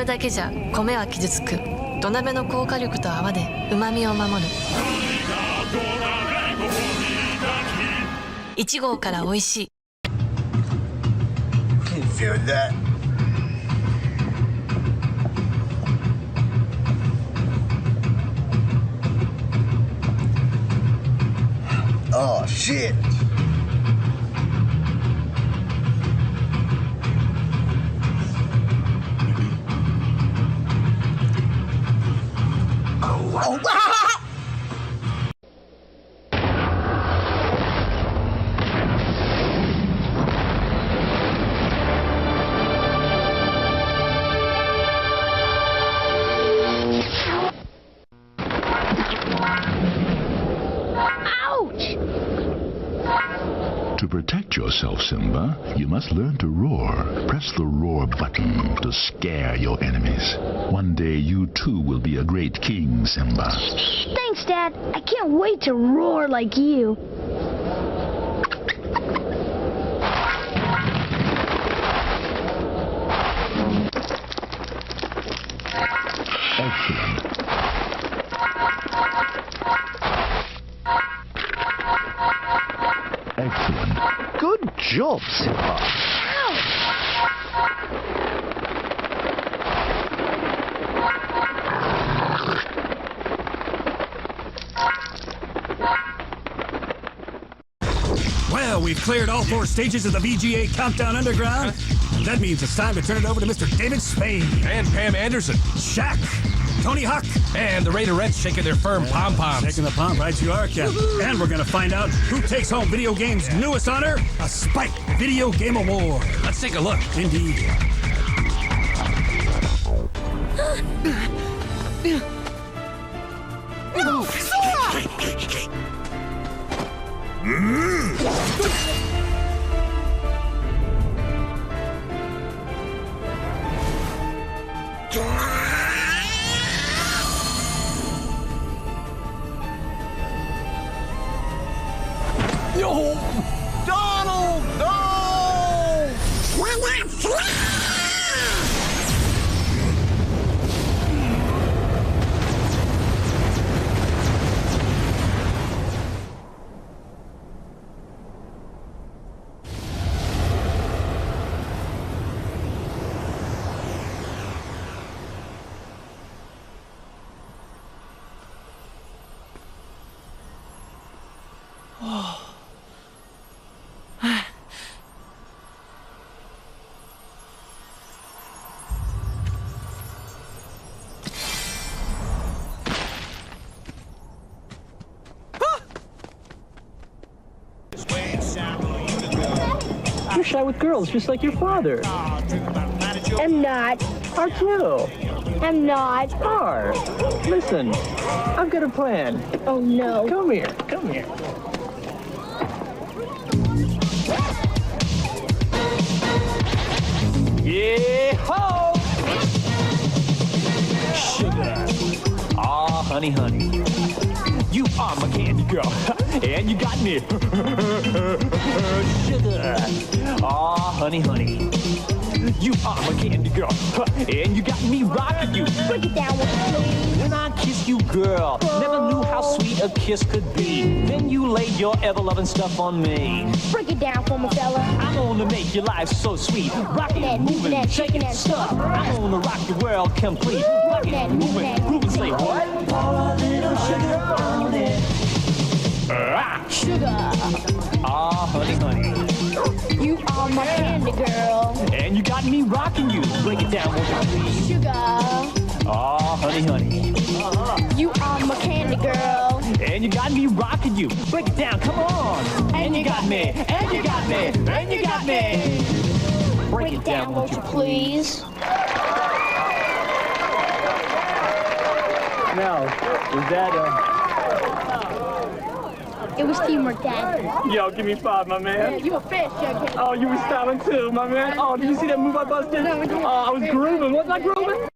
るだけじゃ米は傷つく。土鍋の高火力と泡で旨味を守る。1号から美味しい。Feel that? Oh shit! Oh! To protect yourself, Simba, you must learn to roar. Press the roar button to scare your enemies. One day you too will be a great king, Simba. Thanks, Dad. I can't wait to roar like you. Excellent. Excellent. Good job, Simba. Well, we've cleared all 4 stages of the VGA Countdown Underground. That means it's time to turn it over to Mr. David Spade. And Pam Anderson. Shaq. Tony Hawk. And the Raiderettes shaking their firm pom-poms. Shaking the pom, right you are, Cap. And we're going to find out who takes home video games' newest honor, a Spike Video Game Award. Let's take a look. Indeed. No! Sora! No! Donald! No! You're shy with girls, just like your father. I'm not. Are too. I'm not. Are. Listen, I've got a plan. Oh, no. Come here. Come here. Yeah-ho! Sugar. Aw, honey, honey. You are my candy girl, and you got me. Sugar. Aw, honey, honey. You are my candy girl, and you got me rocking you. Break it down with me. When I kiss you, girl, never knew how sweet a kiss could be. Then you laid your ever-loving stuff on me. Break it down for me, fella. I'm gonna make your life so sweet. Rocking and moving and shaking and stuff. I'm gonna rock your world complete. Rocking and moving and grooving. Say what? Pour a little sugar on it. Sugar. Ah, honey, honey. You are my candy girl. And you got me rocking you. Break it down, won't you please? Sugar. Ah, honey, honey. You are my candy girl. And you got me rocking you. Break it down, come on. And you got me. And you got me. And you got me. Break it down, won't you please? Now, is that It was teamwork, Dad. Yo, give me 5, my man. Yeah, you a fish, okay? Oh, you were styling too, my man. Oh, did you see that move I busted? No, I didn't. I was grooving. Wasn't I grooving?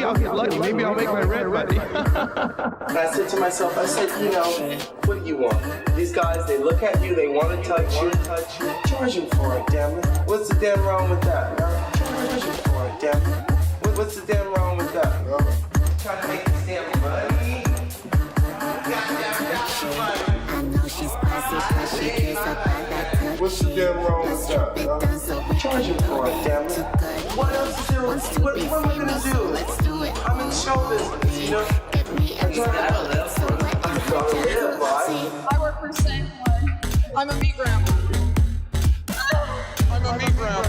I'll get lucky. Maybe I'll make my rent money. And I said to myself, I said, you know, what do you want? These guys, they look at you, they want to touch you. Charge them for it, damn it. What's the damn wrong with that? Charge them for it, damn it. What's the damn wrong with that? Trying to make this damn money. What's the damn wrong with that? Charge him for it, damn it. What else is there? What am I gonna do? I'm in show business, you know? I'm gotta live, boy. I work for St. I'm a meat grandma. I'm a meat grandma.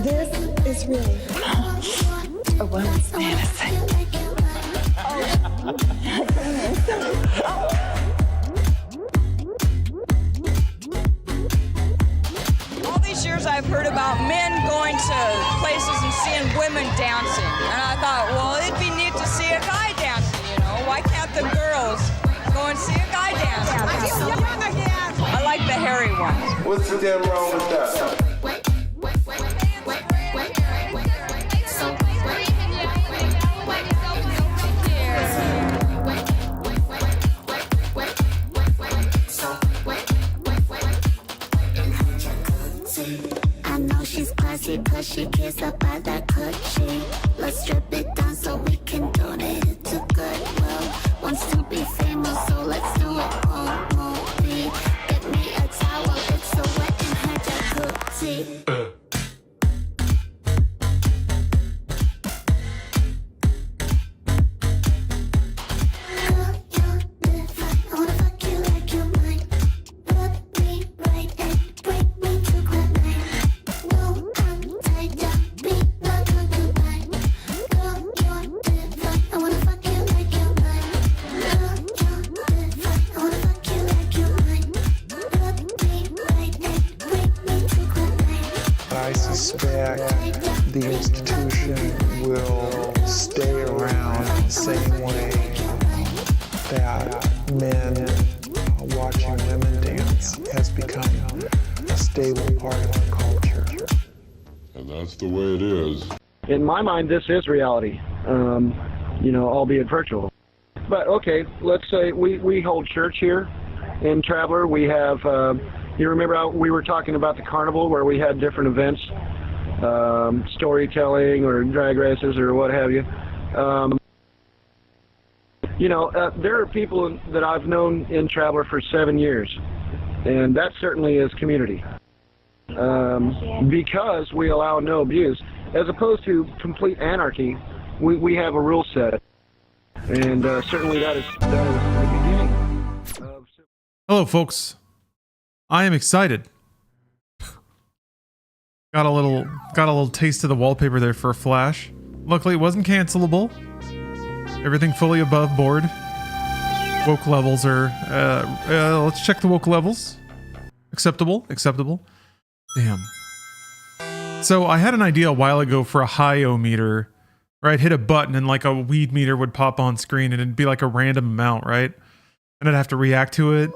This is really a woman's fantasy. All these years I've heard about men going to places and seeing women dancing. And I thought, well, it'd be neat to see a guy dancing, you know? Why can't the girls go and see a guy dancing? I feel young again. I like the hairy ones. What's the damn wrong with that? I know she's classy cause she cares about that coochie. Let's strip it down so we can donate it to Goodwill. Wants to be famous, so let's do it on movie. Get me a towel, it's so wet in her jacuzzi. I suspect the institution will stay around the same way that men watching women dance has become a stable part of the culture. And that's the way it is. In my mind, this is reality, you know, albeit virtual. But okay, let's say we hold church here in Traveler. We have, you remember how we were talking about the carnival where we had different events, storytelling or drag races or what have you. You know, there are people that I've known in Traveler for 7 years, and that certainly is community. Because we allow no abuse, as opposed to complete anarchy, we have a rule set, and certainly that is the beginning. Hello, folks. I am excited. Got a little taste of the wallpaper there for a flash. Luckily, it wasn't cancelable. Everything fully above board. Woke levels are. Let's check the woke levels. Acceptable. Damn. So I had an idea a while ago for a high-o meter, where I'd hit a button and like a weed meter would pop on screen and it'd be like a random amount, right? And I'd have to react to it.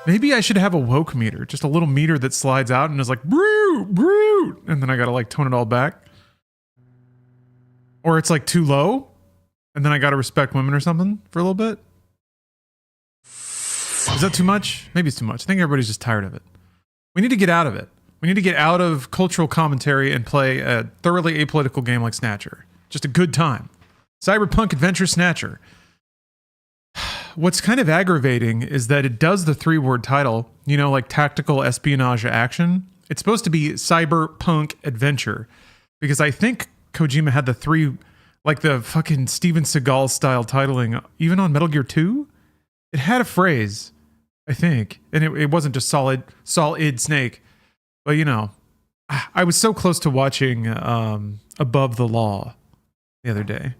Maybe I should have a woke meter, just a little meter that slides out and is like, brew, brew, and then I gotta like tone it all back. Or it's like too low, and then I gotta respect women or something for a little bit. Is that too much? Maybe it's too much. I think everybody's just tired of it. We need to get out of it. We need to get out of cultural commentary and play a thoroughly apolitical game like Snatcher. Just a good time. Cyberpunk Adventure Snatcher. What's kind of aggravating is that it does the 3-word title, you know, like tactical espionage action. It's supposed to be Cyberpunk Adventure, because I think Kojima had the 3, like the fucking Steven Seagal style titling, even on Metal Gear 2. It had a phrase, I think, and it wasn't just solid Snake. But you know, I was so close to watching Above the Law the other day.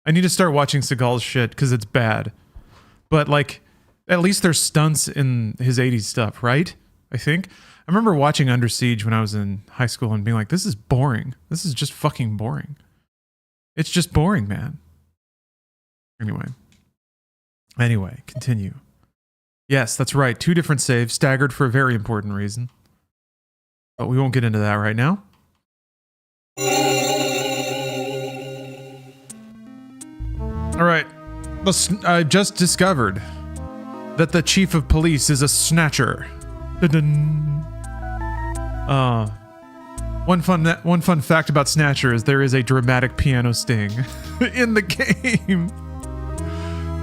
I need to start watching Seagal's shit because it's bad. But like, at least there's stunts in his 80s stuff, right? I think. I remember watching Under Siege when I was in high school and being like, this is boring. This is just fucking boring. It's just boring, man. Anyway, Anyway, continue. Yes, that's right. 2 different saves, staggered for a very important reason. But we won't get into that right now. All right. I just discovered that the chief of police is a snatcher. Dun-dun. One fun fact about Snatcher is there is a dramatic piano sting in the game.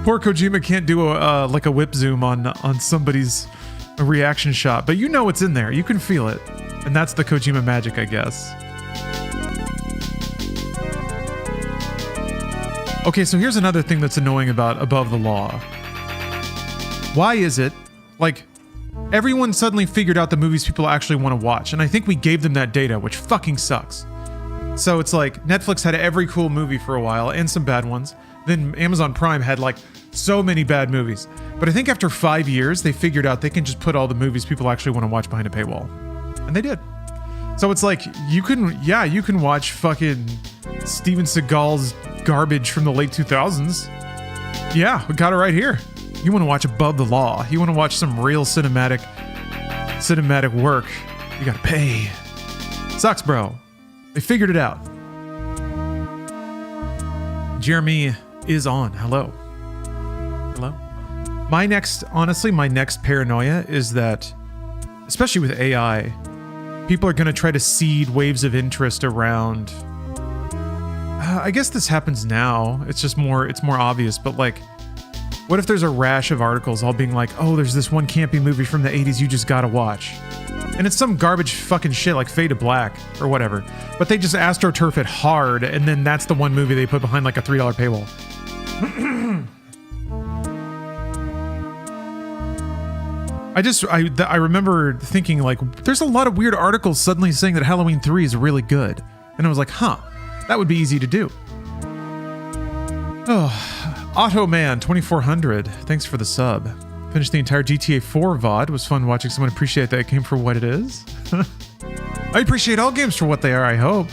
Poor Kojima can't do a whip zoom on somebody's reaction shot, but you know it's in there. You can feel it, and that's the Kojima magic, I guess. Okay, so here's another thing that's annoying about Above the Law. Why is it like everyone suddenly figured out the movies people actually want to watch, and I think we gave them that data, which fucking sucks. So it's like Netflix had every cool movie for a while and some bad ones. Then Amazon Prime had like so many bad movies. But I think after 5 years, they figured out they can just put all the movies people actually want to watch behind a paywall. And they did. So it's like, you can watch fucking Steven Seagal's garbage from the late 2000s. Yeah, we got it right here. You want to watch Above the Law. You want to watch some real cinematic work. You gotta pay. Sucks, bro. They figured it out. Jeremy is on. Hello. Hello. My next paranoia is that, especially with AI, people are going to try to seed waves of interest around. I guess this happens now. It's more obvious, but like, what if there's a rash of articles all being like, oh, there's this one campy movie from the 80s you just gotta watch. And it's some garbage fucking shit like Fade to Black or whatever. But they just AstroTurf it hard, and then that's the one movie they put behind like a $3 paywall. I remember thinking like, there's a lot of weird articles suddenly saying that Halloween 3 is really good. And I was like, huh, that would be easy to do. Oh, Otto Man 2400, thanks for the sub. Finished the entire GTA 4 VOD. It was fun watching someone appreciate that game for what it is. I appreciate all games for what they are, I hope.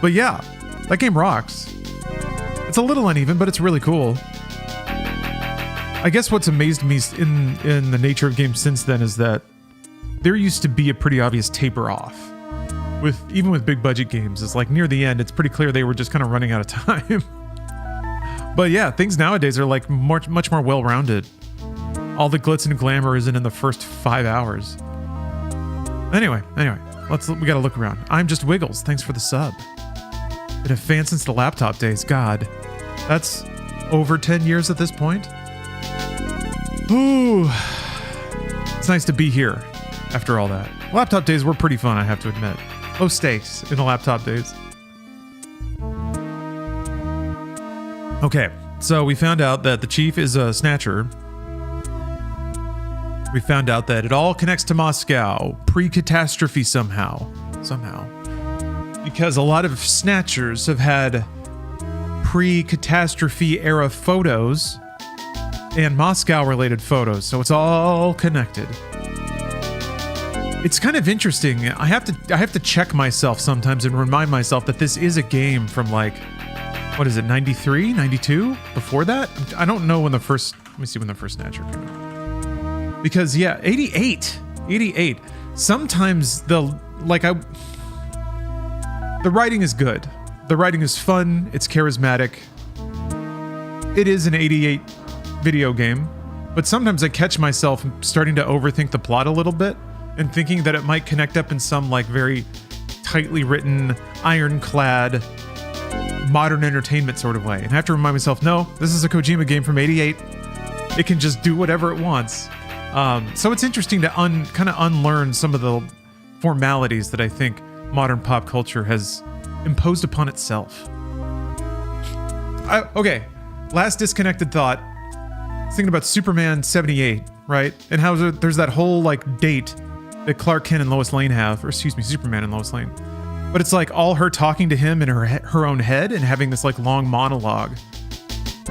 But yeah, that game rocks. It's a little uneven, but it's really cool. I guess what's amazed me in the nature of games since then is that there used to be a pretty obvious taper off. Even with big budget games, it's like near the end, it's pretty clear they were just kind of running out of time. But yeah, things nowadays are like much more well-rounded. All the glitz and glamour isn't in the first 5 hours. Anyway, we gotta look around. I'm Just Wiggles, thanks for the sub. Been a fan since the laptop days. God, that's over 10 years at this point. Ooh, it's nice to be here after all that. Laptop days were pretty fun, I have to admit. Low stakes in the laptop days. Okay, so we found out that the chief is a snatcher. We found out that it all connects to Moscow, pre-catastrophe somehow. Because a lot of snatchers have had pre-catastrophe era photos and Moscow-related photos, so it's all connected. It's kind of interesting. I have to check myself sometimes and remind myself that this is a game from like, what is it, 93, 92? Before that? I don't know when the first, let me see when the first Snatcher came out. Because yeah, 88. Sometimes the writing is good. The writing is fun, it's charismatic. It is an 88 video game, but sometimes I catch myself starting to overthink the plot a little bit and thinking that it might connect up in some like very tightly written, ironclad, modern entertainment sort of way. And I have to remind myself, no, this is a Kojima game from 88. It can just do whatever it wants. So it's interesting to kind of unlearn some of the formalities that I think modern pop culture has imposed upon itself. Okay, last disconnected thought. I was thinking about Superman 78, right? And how there's that whole like date that Clark Kent and Lois Lane have, or excuse me, Superman and Lois Lane. But it's like all her talking to him in her own head and having this like long monologue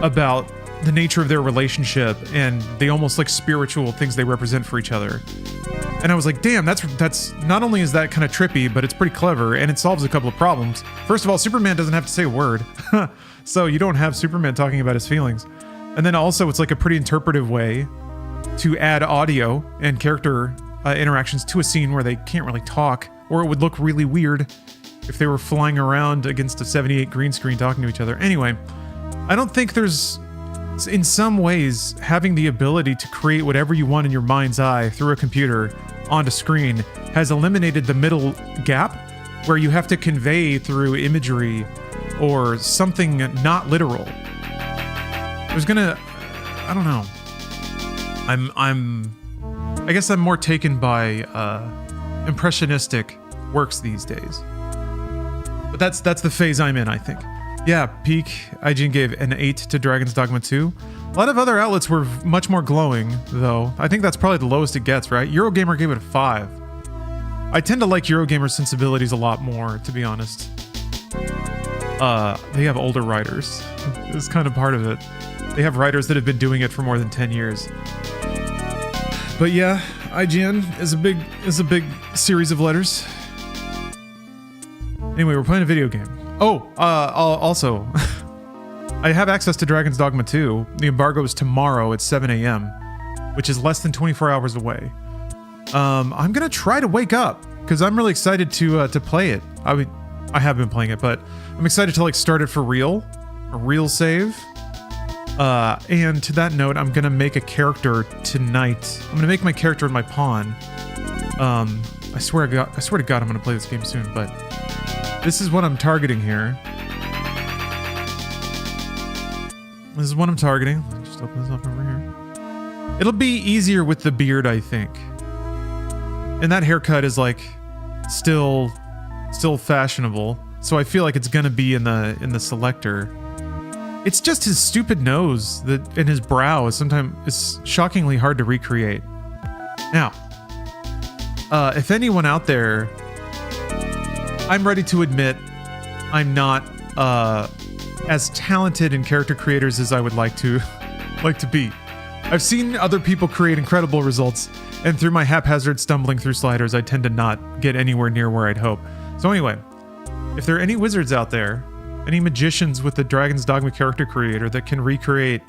about the nature of their relationship and the almost like spiritual things they represent for each other. And I was like, damn, that's not only is that kind of trippy, but it's pretty clever and it solves a couple of problems. First of all, Superman doesn't have to say a word. So you don't have Superman talking about his feelings. And then also it's like a pretty interpretive way to add audio and character interactions to a scene where they can't really talk, or it would look really weird if they were flying around against a 78 green screen talking to each other. Anyway, I don't think there's, in some ways, having the ability to create whatever you want in your mind's eye through a computer onto screen has eliminated the middle gap where you have to convey through imagery or something not literal. There's gonna, I don't know. I guess I'm more taken by impressionistic works these days. But that's the phase I'm in, I think. Yeah, peak, IGN gave an 8 to Dragon's Dogma 2. A lot of other outlets were much more glowing, though. I think that's probably the lowest it gets, right? Eurogamer gave it a 5. I tend to like Eurogamer's sensibilities a lot more, to be honest. They have older writers. It's kind of part of it. They have writers that have been doing it for more than 10 years. But yeah, IGN is a big series of letters. Anyway, we're playing a video game. Oh, also, I have access to Dragon's Dogma 2. The embargo is tomorrow at 7 a.m., which is less than 24 hours away. I'm gonna try to wake up because I'm really excited to play it. I mean, I have been playing it, but I'm excited to like start it for real, a real save. And to that note, I'm gonna make a character tonight. I'm gonna make my character in my pawn. I swear to God, I'm gonna play this game soon. But this is what I'm targeting here. This is what I'm targeting. Just open this up over here. It'll be easier with the beard, I think. And that haircut is like still fashionable. So I feel like it's gonna be in the selector. It's just his stupid nose that in his brow is sometimes shockingly hard to recreate. Now, if anyone out there, I'm ready to admit I'm not as talented in character creators as I would like to be. I've seen other people create incredible results, and through my haphazard stumbling through sliders, I tend to not get anywhere near where I'd hope. So anyway, if there are any wizards out there, any magicians with the Dragon's Dogma character creator that can recreate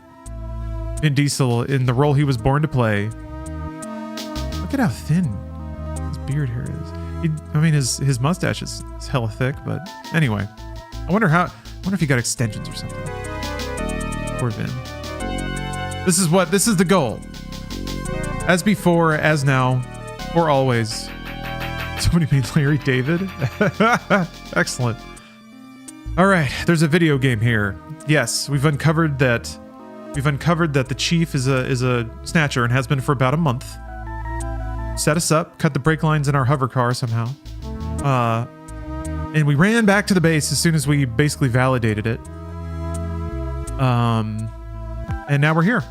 Vin Diesel in the role he was born to play, look at how thin his beard hair is. I mean, his mustache is hella thick, but anyway. I wonder if he got extensions or something. Poor Vin. This is the goal. As before, as now, or always. Somebody made Larry David? Excellent. All right, there's a video game here. Yes, we've uncovered that the chief is a snatcher and has been for about a month. Set us up, cut the brake lines in our hover car somehow. And we ran back to the base as soon as we basically validated it. And now we're here.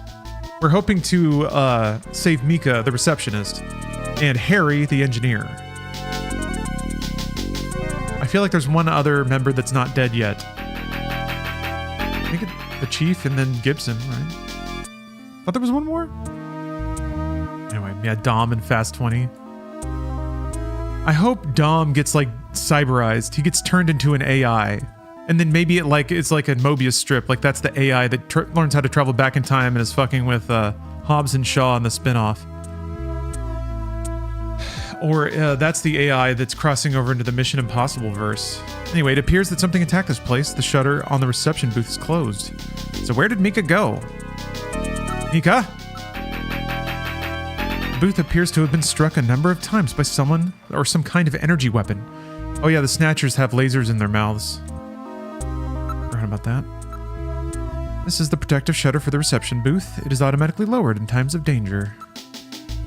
We're hoping to save Mika, the receptionist, and Harry, the engineer. I feel like there's one other member that's not dead yet. I think the chief and then Gibson, right? Thought there was one more? Anyway, yeah, Dom and Fast 20. I hope Dom gets like cyberized. He gets turned into an AI. And then maybe it's like a Mobius strip. Like that's the AI that learns how to travel back in time and is fucking with Hobbs and Shaw in the spinoff. Or that's the AI that's crossing over into the Mission Impossible verse. Anyway, it appears that something attacked this place. The shutter on the reception booth is closed. So where did Mika go? Mika? The booth appears to have been struck a number of times by someone or some kind of energy weapon. Oh yeah, the Snatchers have lasers in their mouths. Forgot about that. This is the protective shutter for the reception booth. It is automatically lowered in times of danger.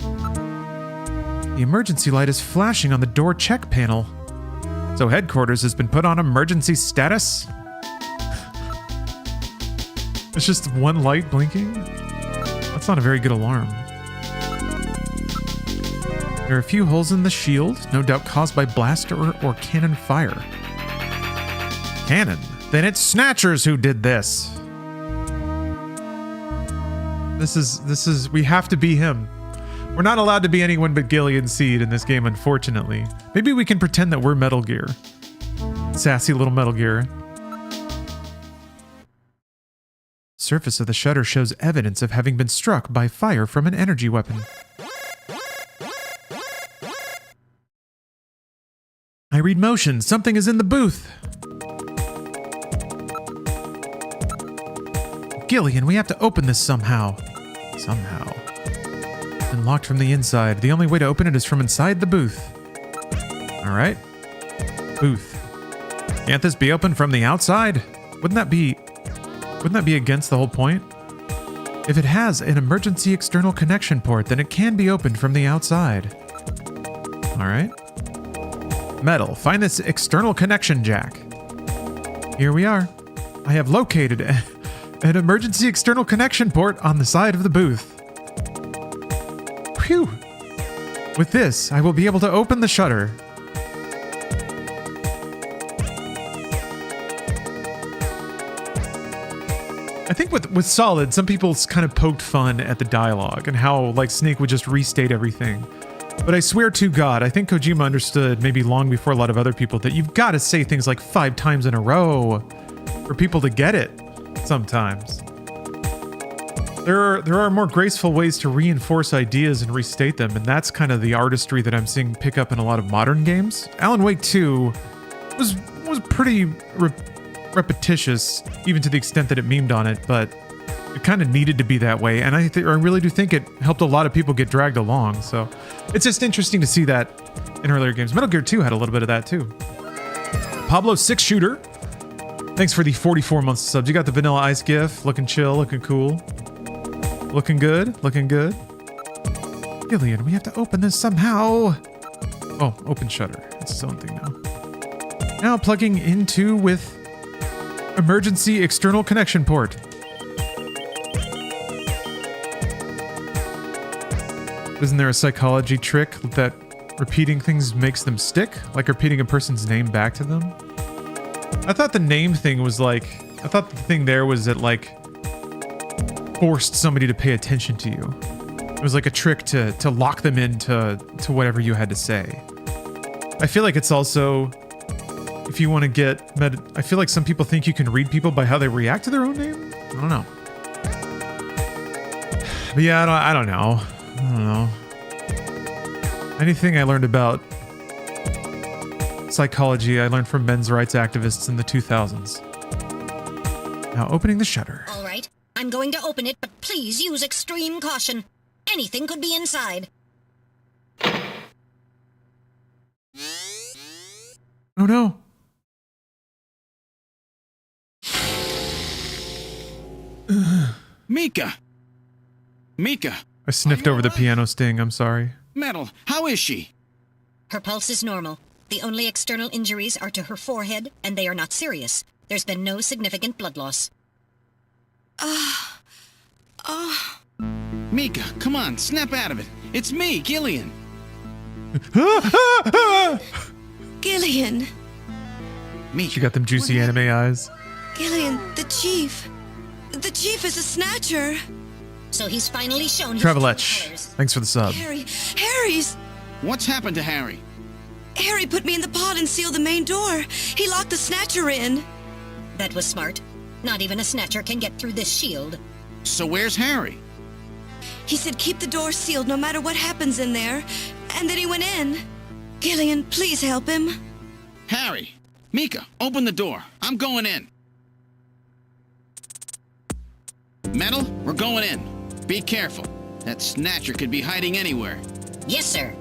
The emergency light is flashing on the door check panel. So headquarters has been put on emergency status? It's just one light blinking? That's not a very good alarm. There are a few holes in the shield, no doubt caused by blast or cannon fire. Cannon? Then it's Snatchers who did this. This is, we have to be him. We're not allowed to be anyone but Gillian Seed in this game, unfortunately. Maybe we can pretend that we're Metal Gear. Sassy little Metal Gear. surface of the shutter shows evidence of having been struck by fire from an energy weapon. I read motion. Something is in the booth. Gillian, we have to open this somehow. Somehow. It's been locked from the inside. The only way to open it is from inside the booth. Alright. Booth. Can't this be opened from the outside? Wouldn't that be against the whole point? If it has an emergency external connection port, then it can be opened from the outside. Alright. Metal. Find this external connection jack. Here we are. I have located an emergency external connection port on the side of the booth. Phew. With this, I will be able to open the shutter. I think with Solid, some people kind of poked fun at the dialogue and how like Snake would just restate everything. But I swear to God, I think Kojima understood maybe long before a lot of other people that you've got to say things like 5 times in a row for people to get it sometimes. There are more graceful ways to reinforce ideas and restate them, and that's kind of the artistry that I'm seeing pick up in a lot of modern games. Alan Wake 2 was pretty repetitious, even to the extent that it memed on it, but it kind of needed to be that way, and I really do think it helped a lot of people get dragged along, so it's just interesting to see that in earlier games. Metal Gear 2 had a little bit of that too. Pablo 6 Shooter, thanks for the 44 months of subs. You got the Vanilla Ice GIF, looking chill, looking cool. Looking good, looking good. Gillian, we have to open this somehow. Oh, open shutter. It's its own thing now. Now plugging into with emergency external connection port. Isn't there a psychology trick that repeating things makes them stick? Like repeating a person's name back to them? I thought the name thing was like... I thought the thing there was that like... forced somebody to pay attention to you. It was like a trick to lock them into whatever you had to say. I feel like it's also... if you want to get... I feel like some people think you can read people by how they react to their own name? I don't know. But yeah, I don't know. I don't know. Anything I learned about psychology, I learned from men's rights activists in the 2000s. Now opening the shutter. All right, I'm going to open it, but please use extreme caution. Anything could be inside. Oh no. Mika! Mika! I sniffed over the piano sting, I'm sorry. Metal, how is she? Her pulse is normal. The only external injuries are to her forehead, and they are not serious. There's been no significant blood loss. Mika, come on, snap out of it. It's me, Gillian. Gillian. Mika. She got them juicy anime eyes. Gillian, the chief. The chief is a snatcher. So he's finally shown his Traveletch, thanks for the sub. Harry's. What's happened to Harry? Harry put me in the pod and sealed the main door. He locked the snatcher in. That was smart. Not even a snatcher can get through this shield. So where's Harry? He said keep the door sealed no matter what happens in there. And then he went in. Gillian, please help him. Harry! Mika, open the door. I'm going in. Metal, we're going in. Be careful. That snatcher could be hiding anywhere. Yes, sir.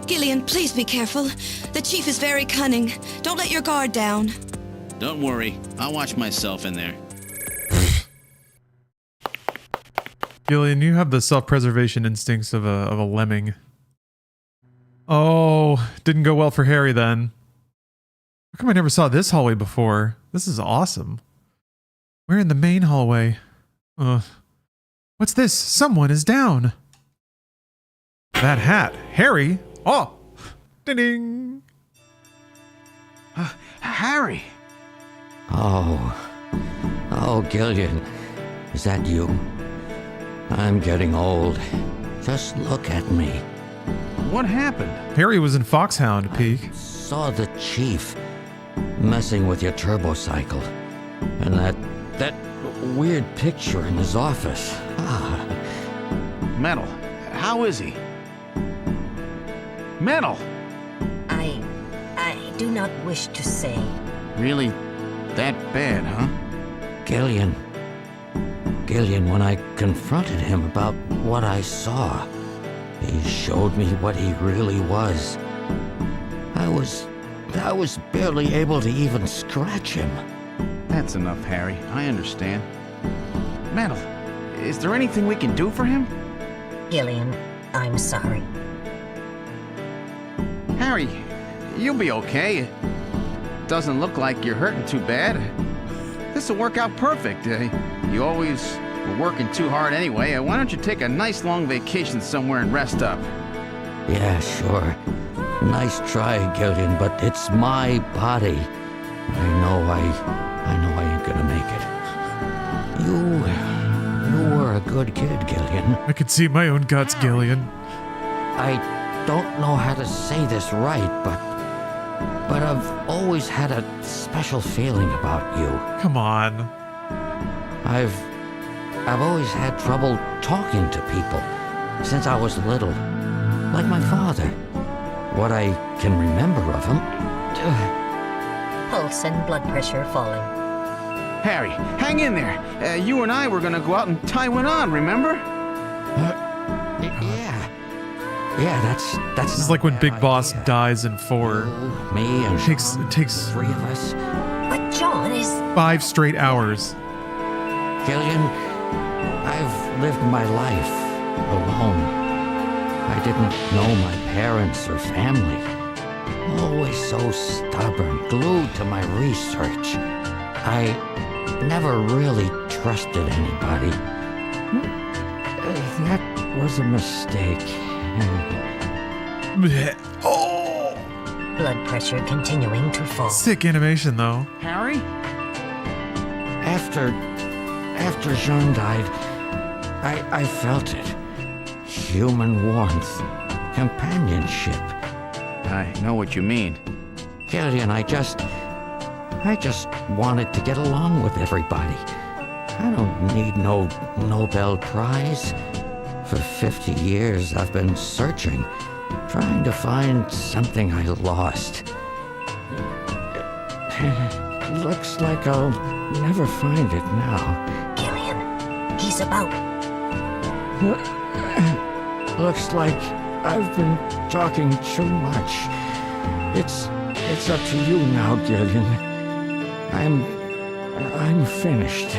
Gillian, please be careful. The chief is very cunning. Don't let your guard down. Don't worry. I'll watch myself in there. Gillian, you have the self-preservation instincts of a lemming. Oh, didn't go well for Harry then. How come I never saw this hallway before? This is awesome. We're in the main hallway. What's this? Someone is down. That hat. Harry? Oh! Ding-ding! Harry! Oh, Gillian. Is that you? I'm getting old. Just look at me. What happened? Harry was in Foxhound, Peak. Saw the chief messing with your turbo cycle. And that that weird picture in his office. Metal, how is he? Metal! I do not wish to say. Really that bad, huh? Gillian, when I confronted him about what I saw, he showed me what he really was. I was barely able to even scratch him. That's enough, Harry. I understand. Metal, is there anything we can do for him? Gillian, I'm sorry. Harry, you'll be okay. Doesn't look like you're hurting too bad. This'll work out perfect. You always were working too hard anyway. Why don't you take a nice long vacation somewhere and rest up? Yeah, sure. Nice try, Gillian, but it's my body. I know I ain't gonna make it. You were a good kid, Gillian. I could see my own guts, Gillian. I don't know how to say this right, but I've always had a special feeling about you. Come on. I've always had trouble talking to people since I was little, like my father. What I can remember of him. Pulse and blood pressure falling. Harry, hang in there. You and I were gonna go out and tie one on, remember? Yeah, that's This is like when Big Boss dies in 4. Me and it takes 3 of us. But John is 5 straight hours. Gillian, I've lived my life alone. I didn't know my parents or family. Always so stubborn, glued to my research. I never really trusted anybody. That was a mistake. Oh! blood pressure continuing to fall. Sick animation, though. Harry? After Jean died, I felt it. Human warmth, companionship. I know what you mean. Gillian, I just wanted to get along with everybody. I don't need no Nobel Prize. For 50 years, I've been searching, trying to find something I lost. Looks like I'll never find it now. Gillian, he's about... Looks like I've been talking too much. It's up to you now, Gillian. I'm finished.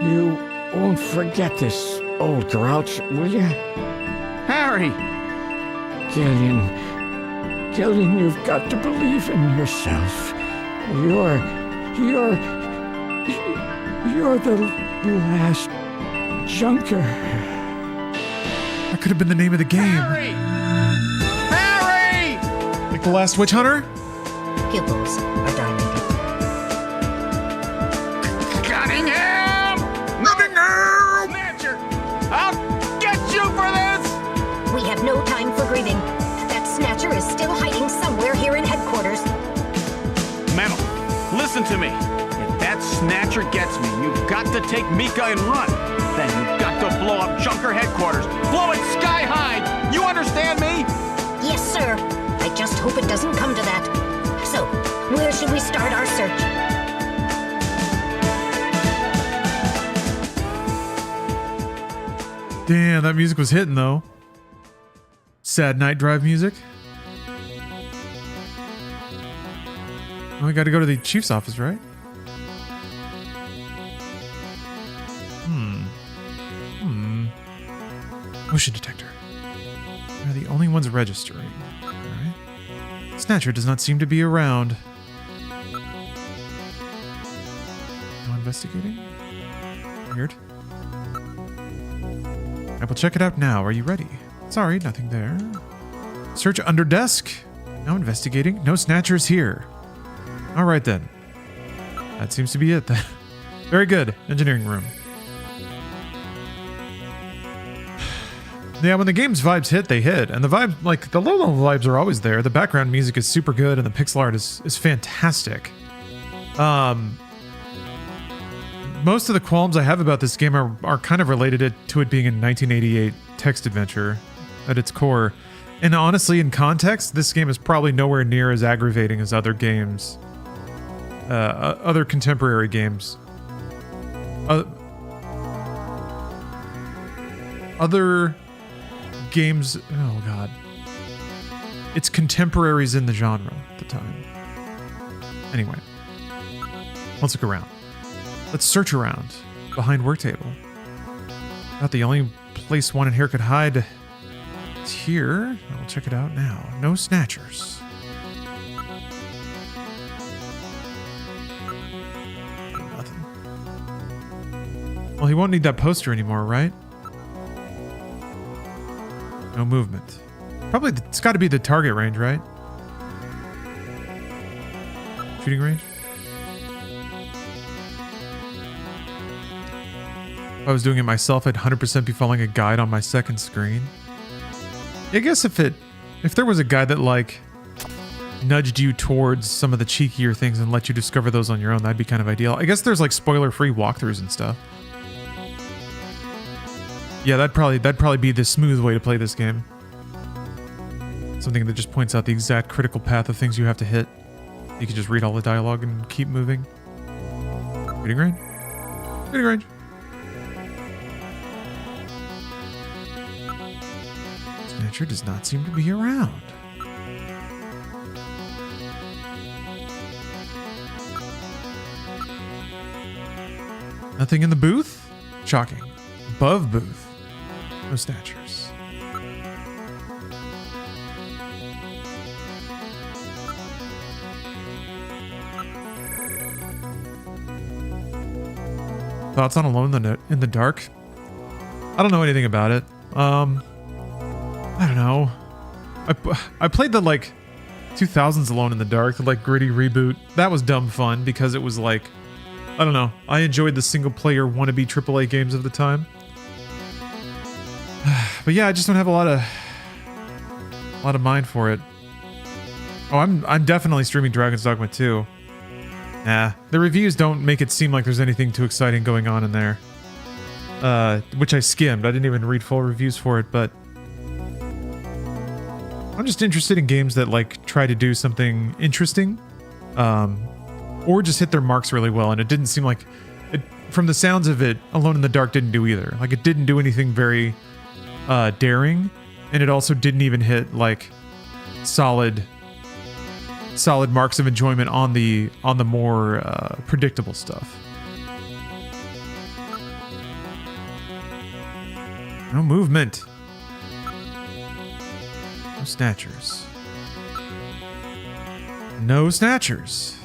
You won't forget this, old grouch, will you? Harry! Gillian, you've got to believe in yourself. You're the last junker. That could have been the name of the game. Harry! Harry! Like the last witch hunter? Pupils are dilated. Cunningham! Snatcher! I'll get you for this! We have no time for grieving. That Snatcher is still hiding somewhere here in headquarters. Metal, listen to me. If that Snatcher gets me, you've got to take Mika and run. Then you've got to blow up Junker headquarters. Blow it sky high! You understand me? Yes, sir. I just hope it doesn't come to that. So, where should we start our search? Damn, that music was hitting, though. Sad night drive music. Oh, we got to go to the chief's office, right? Motion detector. They're the only ones registering. Alright. Snatcher does not seem to be around. No investigating? Weird. I will check it out now. Are you ready? Sorry, nothing there. Search under desk. No investigating. No Snatchers here. Alright then. That seems to be it then. Very good. Engineering room. Yeah, when the game's vibes hit, they hit. And the vibe, like, the low-level vibes are always there. The background music is super good, and the pixel art is fantastic. most of the qualms I have about this game are kind of related to it being a 1988 text adventure at its core. And honestly, in context, this game is probably nowhere near as aggravating as other games, other contemporary games. Other games, oh god. It's contemporaries in the genre at the time. Anyway, let's look around. Let's search around behind work table. Not the only place one in here could hide. It's here. I'll check it out now. No snatchers. Nothing. Well, he won't need that poster anymore, right? No movement. Probably, it's got to be the target range, right? Shooting range? If I was doing it myself, I'd 100% be following a guide on my second screen. I guess if there was a guide that like nudged you towards some of the cheekier things and let you discover those on your own, that'd be kind of ideal. I guess there's like spoiler-free walkthroughs and stuff. Yeah, that'd probably be the smooth way to play this game. Something that just points out the exact critical path of things you have to hit. You can just read all the dialogue and keep moving. Shooting range? Shooting range. Snatcher does not seem to be around. Nothing in the booth? Shocking. Above booth. No snatchers. Thoughts on Alone in the Dark? I don't know anything about it. I don't know. I played the like 2000s Alone in the Dark, the like gritty reboot. That was dumb fun because it was like, I don't know. I enjoyed the single player wannabe AAA games of the time. But yeah, I just don't have a lot of mind for it. Oh, I'm definitely streaming Dragon's Dogma 2. Nah, the reviews don't make it seem like there's anything too exciting going on in there. Which I skimmed. I didn't even read full reviews for it, but I'm just interested in games that like try to do something interesting, or just hit their marks really well. And it didn't seem like it, from the sounds of it, Alone in the Dark didn't do either. Like it didn't do anything very daring, and it also didn't even hit like solid marks of enjoyment on the more predictable stuff. No movement. No snatchers. No snatchers.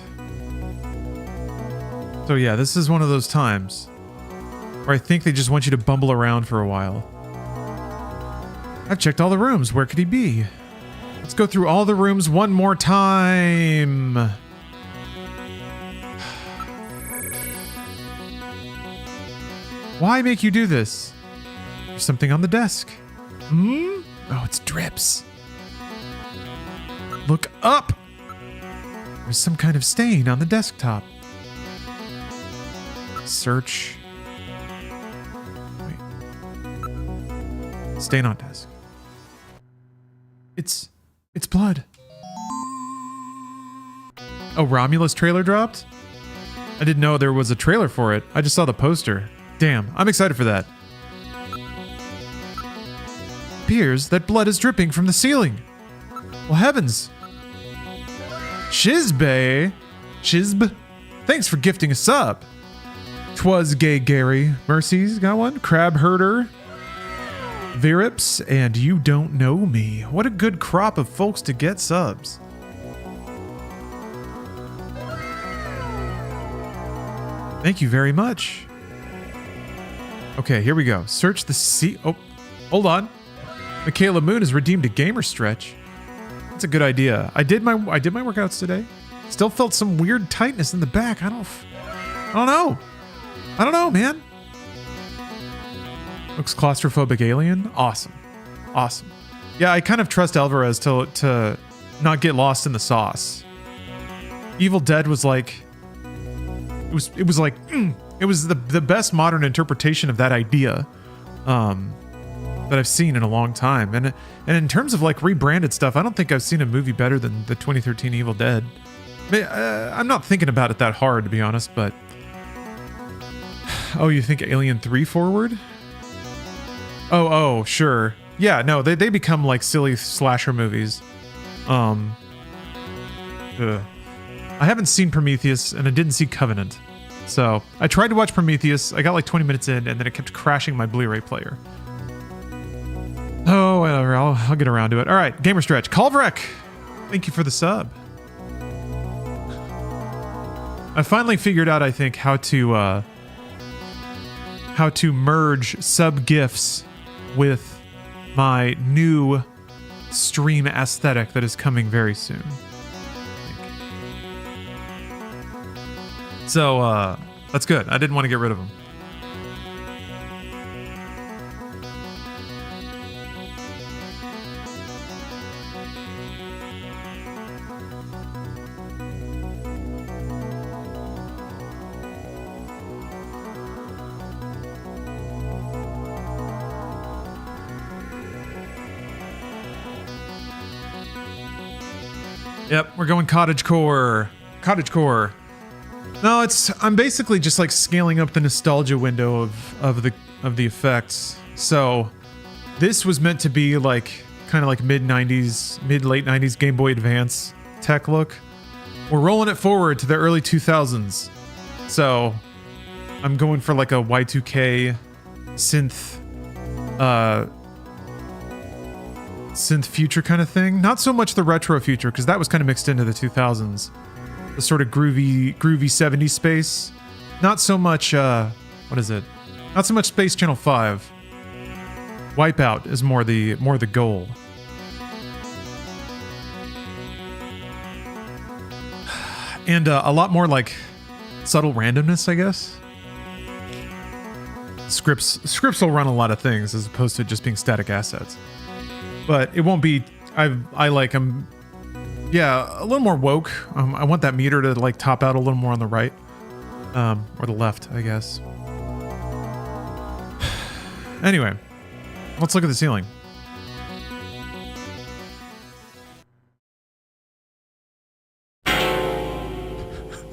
So yeah, this is one of those times where I think they just want you to bumble around for a while. I've checked all the rooms. Where could he be? Let's go through all the rooms one more time. Why make you do this? There's something on the desk. Oh, it's drips. Look up. There's some kind of stain on the desktop. Search. Wait. Stain on desk. It's blood. Oh, Romulus trailer dropped? I didn't know there was a trailer for it. I just saw the poster. Damn, I'm excited for that. Appears that blood is dripping from the ceiling. Well, heavens. Shizbay. Shizb. Thanks for gifting a sub. 'Twas Gay Gary. Mercy's got one. Crab Herder. Virips, and You Don't Know Me. What a good crop of folks to get subs. Thank you very much. Okay, here we go. Search the sea. Oh, hold on. Michaela Moon has redeemed a gamer stretch. That's a good idea. I did my workouts today. Still felt some weird tightness in the back. I don't know. I don't know, man. Looks claustrophobic alien. Awesome. Awesome. Yeah, I kind of trust Alvarez to not get lost in the sauce. Evil Dead was like, it was like, It was the best modern interpretation of that idea that I've seen in a long time. And in terms of like rebranded stuff, I don't think I've seen a movie better than the 2013 Evil Dead. I'm not thinking about it that hard, to be honest, but... Oh, you think Alien 3 forward? Oh, sure. Yeah, no, they become like silly slasher movies. I haven't seen Prometheus, and I didn't see Covenant. So, I tried to watch Prometheus, I got like 20 minutes in, and then it kept crashing my Blu-ray player. Oh, whatever, I'll get around to it. Alright, Gamer Stretch. Calvrek! Thank you for the sub. I finally figured out, I think, how to merge sub-gifs with my new stream aesthetic that is coming very soon. So, that's good. I didn't want to get rid of them. Yep, we're going cottagecore. Cottagecore. No, I'm basically just like scaling up the nostalgia window of the effects. So this was meant to be like kind of like late 90s Game Boy Advance tech look. We're rolling it forward to the early 2000s. So I'm going for like a Y2K synth future kind of thing. Not so much the retro future, because that was kind of mixed into the 2000s. The sort of groovy 70s space. Not so much, what is it? Not so much Space Channel 5. Wipeout is more the goal. And a lot more like subtle randomness, I guess. Scripts will run a lot of things as opposed to just being static assets. But it won't be. Yeah, a little more woke. I want that meter to like top out a little more on the right, or the left, I guess. Anyway, let's look at the ceiling.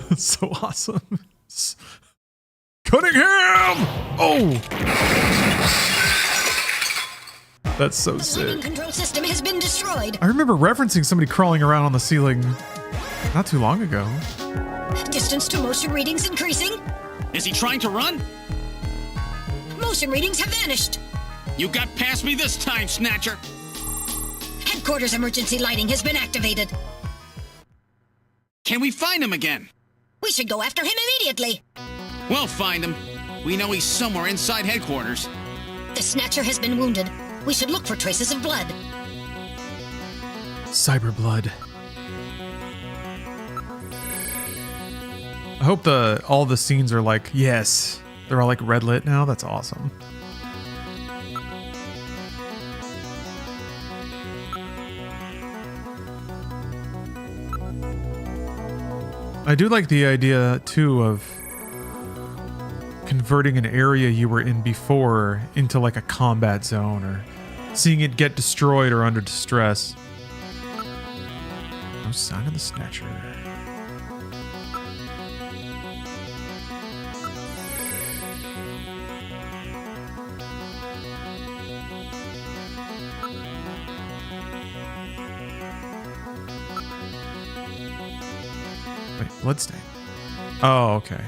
That's so awesome. Cunningham! Oh! That's so sick. The control system has been destroyed. I remember referencing somebody crawling around on the ceiling not too long ago. Distance to motion readings increasing. Is he trying to run? Motion readings have vanished. You got past me this time, Snatcher. Headquarters emergency lighting has been activated. Can we find him again? We should go after him immediately. We'll find him. We know he's somewhere inside headquarters. The Snatcher has been wounded. We should look for traces of blood. Cyber blood. I hope all the scenes are like, yes, they're all like red lit now. That's awesome. I do like the idea too of converting an area you were in before into like a combat zone, or seeing it get destroyed or under distress. No sign of the Snatcher. Wait, bloodstain. Oh, okay.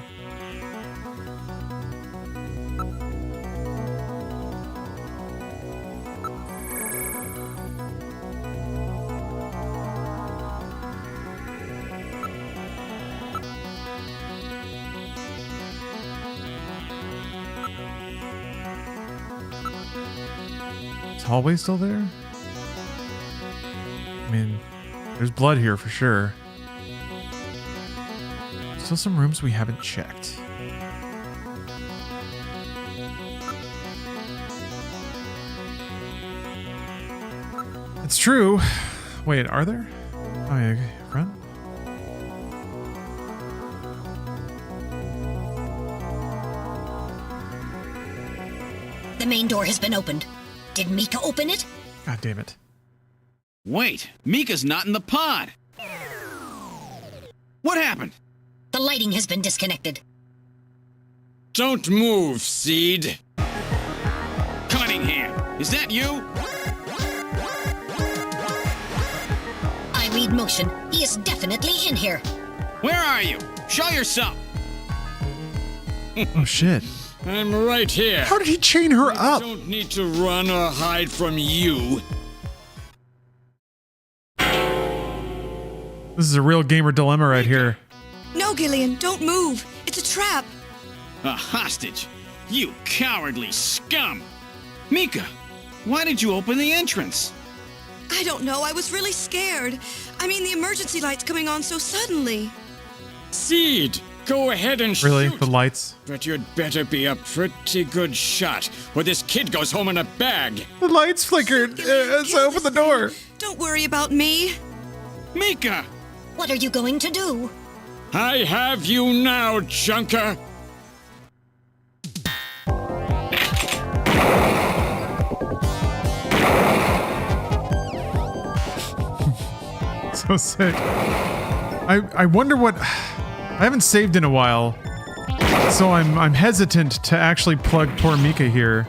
Hallway still there? I mean, there's blood here for sure. Still some rooms we haven't checked. It's true. Wait, are there? Oh yeah, front. The main door has been opened. Did Mika open it? God damn it. Wait, Mika's not in the pod. What happened? The lighting has been disconnected. Don't move, Seed. Cunningham, is that you? I read motion. He is definitely in here. Where are you? Show yourself. Oh shit. I'm right here. How did he chain her up? I don't need to run or hide from you. This is a real gamer dilemma right here. No, Gillian, don't move. It's a trap. A hostage? You cowardly scum! Mika, why did you open the entrance? I don't know. I was really scared. I mean, the emergency light's coming on so suddenly. Seed, go ahead and Really? shoot. The lights? But you'd better be a pretty good shot, or this kid goes home in a bag. The lights flickered. So open the door. Don't worry about me. Mika! What are you going to do? I have you now, Junker. So sick. I wonder what... I haven't saved in a while, so I'm hesitant to actually plug poor Mika here.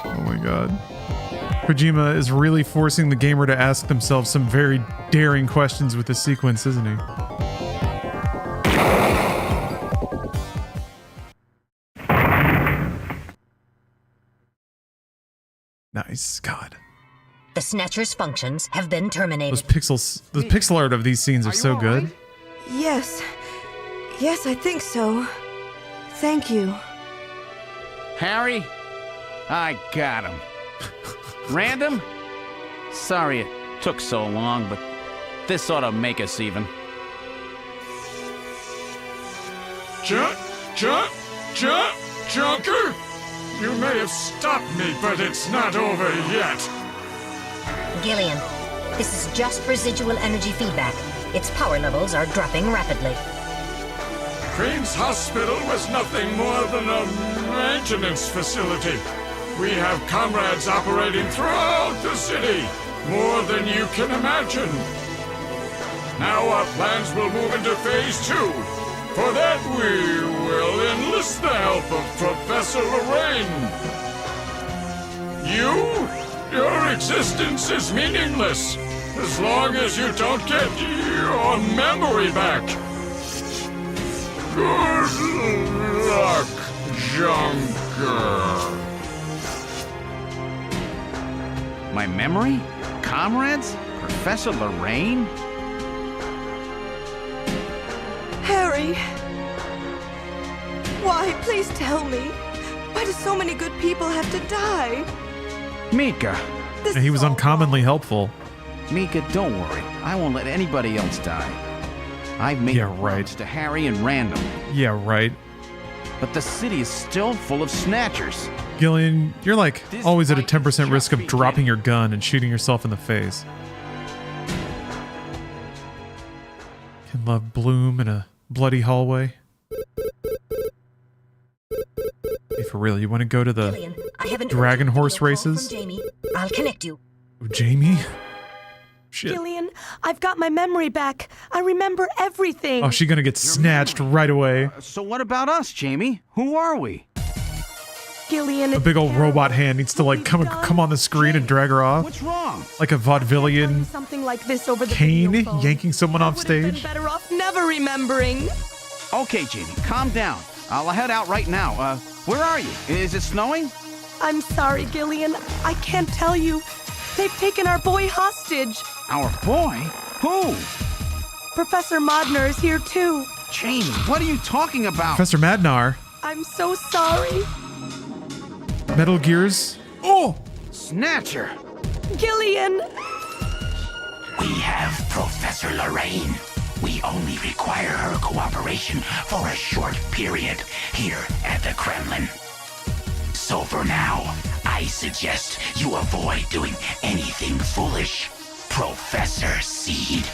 Oh my god. Kojima is really forcing the gamer to ask themselves some very daring questions with this sequence, isn't he? Nice. God. The Snatcher's functions have been terminated. Those pixel art of these scenes are so good. Yes. Yes, I think so. Thank you. Harry? I got him. Random? Sorry it took so long, but this ought to make us even. Junker? You may have stopped me, but it's not over yet. Gillian, this is just residual energy feedback. Its power levels are dropping rapidly. Crane's hospital was nothing more than a maintenance facility. We have comrades operating throughout the city, more than you can imagine. Now our plans will move into Phase 2. For that, we will enlist the help of Professor Lorraine. Your existence is meaningless as long as you don't get your memory back. Good luck, Junker. My memory? Comrades? Professor Lorraine? Harry. Why? Please tell me. Why do so many good people have to die? Mika. Yeah, he was uncommonly helpful. Mika, don't worry. I won't let anybody else die. I've made promises to Harry and Random. Yeah, right. But the city is still full of snatchers. Gillian, you're like always at a 10% risk of dropping your gun and shooting yourself in the face. Can love bloom in a bloody hallway. Hey, for real, you want to go to the Gillian, I have an dragon urgent horse video call races? from Jamie. I'll connect you. Oh, Jamie? Shit. Gillian, I've got my memory back. I remember everything. Oh, she's gonna get snatched right away. So what about us, Jamie? Who are we? Gillian, A big old robot hand needs to like come on the screen and drag her off. What's wrong? Like a vaudevillian something like this over the cane video phone. yanking someone off Would have been stage. better off never remembering. Okay, Jamie, calm down. I'll head out right now. Where are you? Is it snowing? I'm sorry, Gillian. I can't tell you. They've taken our boy hostage. Our boy? Who? Professor Modner is here too. Jamie, what are you talking about? Professor Madnar. I'm so sorry. Metal Gears. Oh! Snatcher. Gillian! We have Professor Lorraine. We only require her cooperation for a short period here at the Kremlin. So for now, I suggest you avoid doing anything foolish, Professor Seed.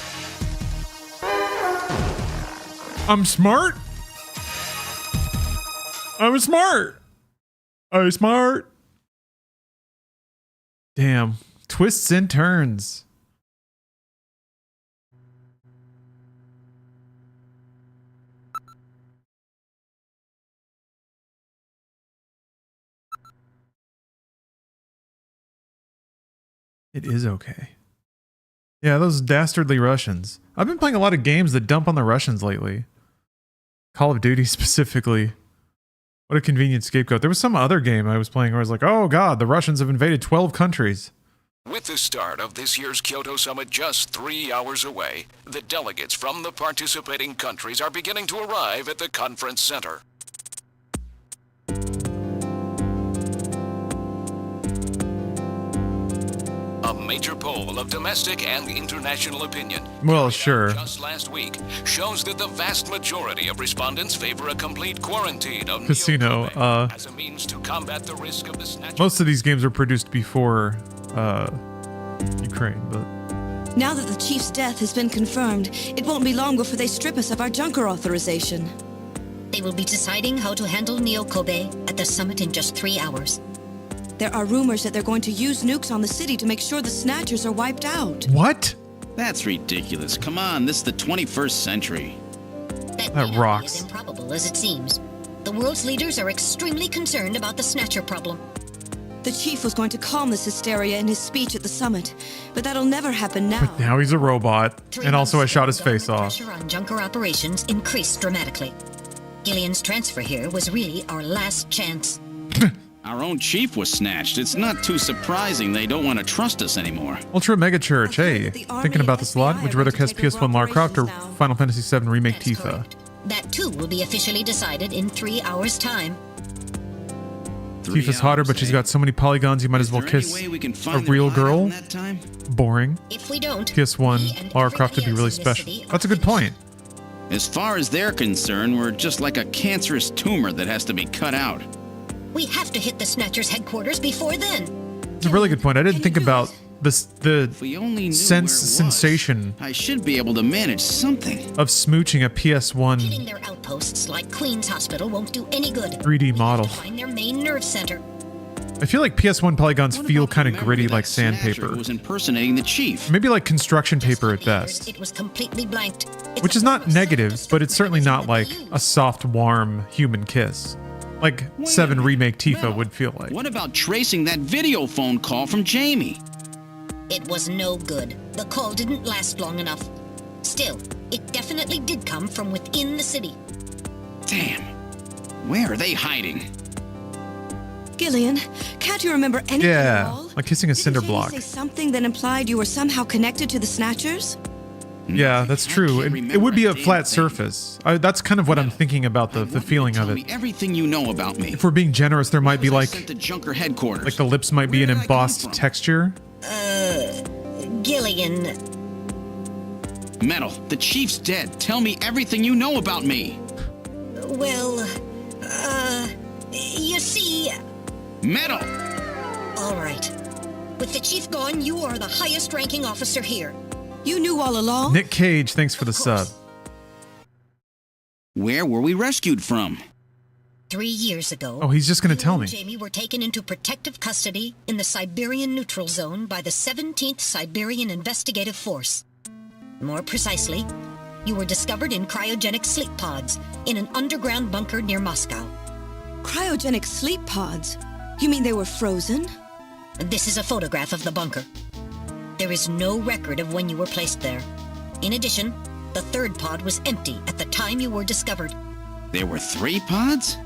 I'm smart? I'm smart. I'm smart. Damn. Twists and turns. It is okay. Yeah, those dastardly Russians. I've been playing a lot of games that dump on the Russians lately. Call of Duty specifically. What a convenient scapegoat. There was some other game I was playing where I was like, oh god, the Russians have invaded 12 countries. With the start of this year's Kyoto Summit just 3 hours away, the delegates from the participating countries are beginning to arrive at the conference center. A major poll of domestic and international opinion, well, sure, just last week, shows that the vast majority of respondents favor a complete quarantine of Casino. as a means to combat the risk of the snatch. Most of these games were produced before Ukraine, but Now that the chief's death has been confirmed, it won't be long before they strip us of our Junker authorization. They will be deciding how to handle Neo Kobe at the summit in just 3 hours. There are rumors that they're going to use nukes on the city to make sure the Snatchers are wiped out. What? That's ridiculous. Come on, this is the 21st century. That rocks. As improbable as it seems. The world's leaders are extremely concerned about the Snatcher problem. The chief was going to calm this hysteria in his speech at the summit, but that'll never happen now. now he's a robot, and also I shot his face off. Pressure on Junker operations increased dramatically. Gillian's transfer here was really our last chance. Our own chief was snatched. It's not too surprising they don't want to trust us anymore. Ultra Mega Church, hey, thinking about this a lot. Would you rather cast PS1 Lara Croft or Final Fantasy VII Remake Tifa? That too will be officially decided in 3 hours' time. Tifa's hotter, but she's got so many polygons you might as well kiss a real girl. Boring. If we don't, PS1 Lara Croft would be really special. That's a good point. As far as they're concerned, we're just like a cancerous tumor that has to be cut out. We have to hit the Snatchers' headquarters before then. It's a really good point. I didn't think about the sensation. I should be able to manage something. Of smooching a PS1 Hitting their outposts like Queen's Hospital won't do any good. 3D model. Find their main nerve center. I feel like PS1 polygons feel kind of gritty like sandpaper. Was impersonating the chief. Maybe like construction paper at best. It was completely blanked. Which is not negative, but it's certainly not like a soft, warm human kiss. Like 7 Remake Tifa would feel like. What about tracing that video phone call from Jamie? It was no good. The call didn't last long enough. Still, it definitely did come from within the city. Damn. Where are they hiding? Gillian, can't you remember anything at all? Like kissing a cinder block. Say something that implied you were somehow connected to the Snatchers? Yeah, that's true. It would be a flat surface. That's kind of what I'm thinking about the feeling of it. Everything you know about me. If we're being generous, there might be like the Junker headquarters. Like the lips might be an embossed texture. Gillian. Metal, the chief's dead. Tell me everything you know about me. Well, you see... Metal! All right. With the chief gone, you are the highest ranking officer here. You knew all along? Nick Cage, thanks for the sub. Where were we rescued from? 3 years ago. Oh, he's just going to tell me. Jamie were taken into protective custody in the Siberian Neutral Zone by the 17th Siberian Investigative Force. More precisely, you were discovered in cryogenic sleep pods in an underground bunker near Moscow. Cryogenic sleep pods? You mean they were frozen? This is a photograph of the bunker. There is no record of when you were placed there. In addition, the third pod was empty at the time you were discovered. There were 3 pods?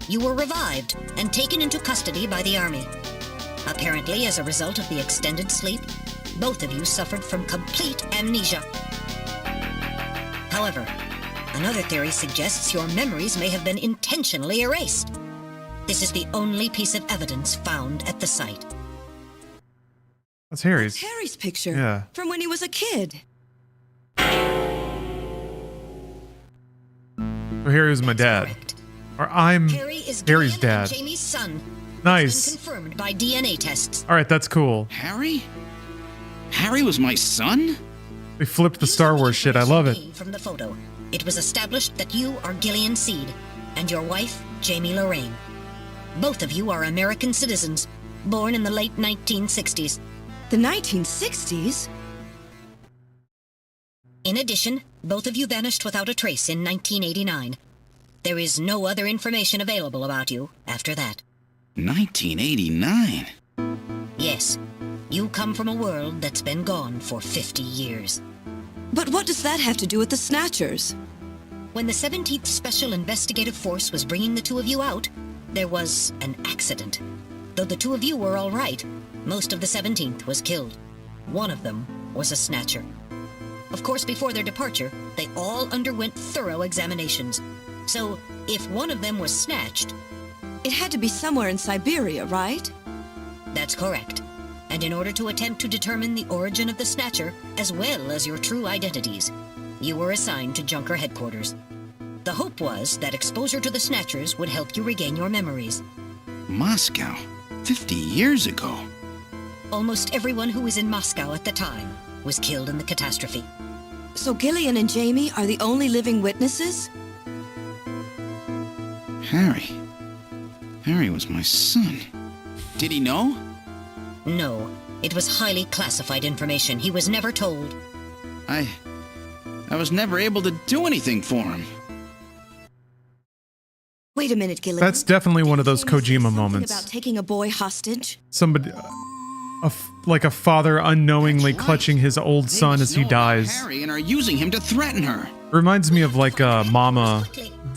You were revived and taken into custody by the army. Apparently, as a result of the extended sleep, both of you suffered from complete amnesia. However, another theory suggests your memories may have been intentionally erased. This is the only piece of evidence found at the site. That's Harry's. That's Harry's picture. Yeah. From when he was a kid. So Harry was my dad. Or I'm Harry's dad. Jamie's son. Nice. Confirmed by DNA tests. All right, that's cool. Harry? Harry was my son? They flipped the Star Wars shit. I love it. From the photo, it was established that you are Gillian Seed, and your wife, Jamie Lorraine. Both of you are American citizens, born in the late 1960s. The 1960s? In addition, both of you vanished without a trace in 1989. There is no other information available about you after that. 1989? Yes, you come from a world that's been gone for 50 years. But what does that have to do with the Snatchers? When the 17th Special Investigative Force was bringing the two of you out, there was an accident. Though the two of you were all right, most of the 17th was killed. One of them was a Snatcher. Of course, before their departure, they all underwent thorough examinations. So, if one of them was snatched... It had to be somewhere in Siberia, right? That's correct. And in order to attempt to determine the origin of the Snatcher, as well as your true identities, you were assigned to Junker headquarters. The hope was that exposure to the Snatchers would help you regain your memories. Moscow? 50 years ago? Almost everyone who was in Moscow at the time was killed in the catastrophe. So Gillian and Jamie are the only living witnesses? Harry was my son. Did he know? No. It was highly classified information. He was never told. I was never able to do anything for him. Wait a minute, Gillian. That's definitely one of those Kojima moments. About taking a boy hostage? Somebody, like a father unknowingly clutching his old son as he dies. Harry and are using him to threaten her. Reminds me of like Mama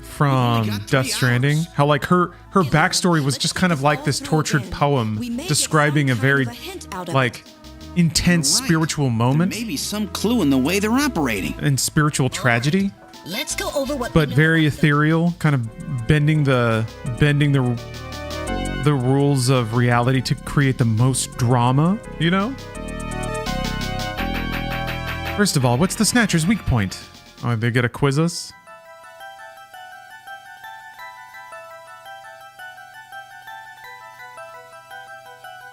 from Death Stranding. How like her backstory was just kind of like this tortured poem describing a very like intense spiritual moment. Maybe some clue in the way they're operating. And spiritual tragedy. Let's go over what. But very ethereal, kind of bending the rules of reality to create the most drama, you know? First of all, what's the Snatcher's weak point? Oh, they gotta quiz us?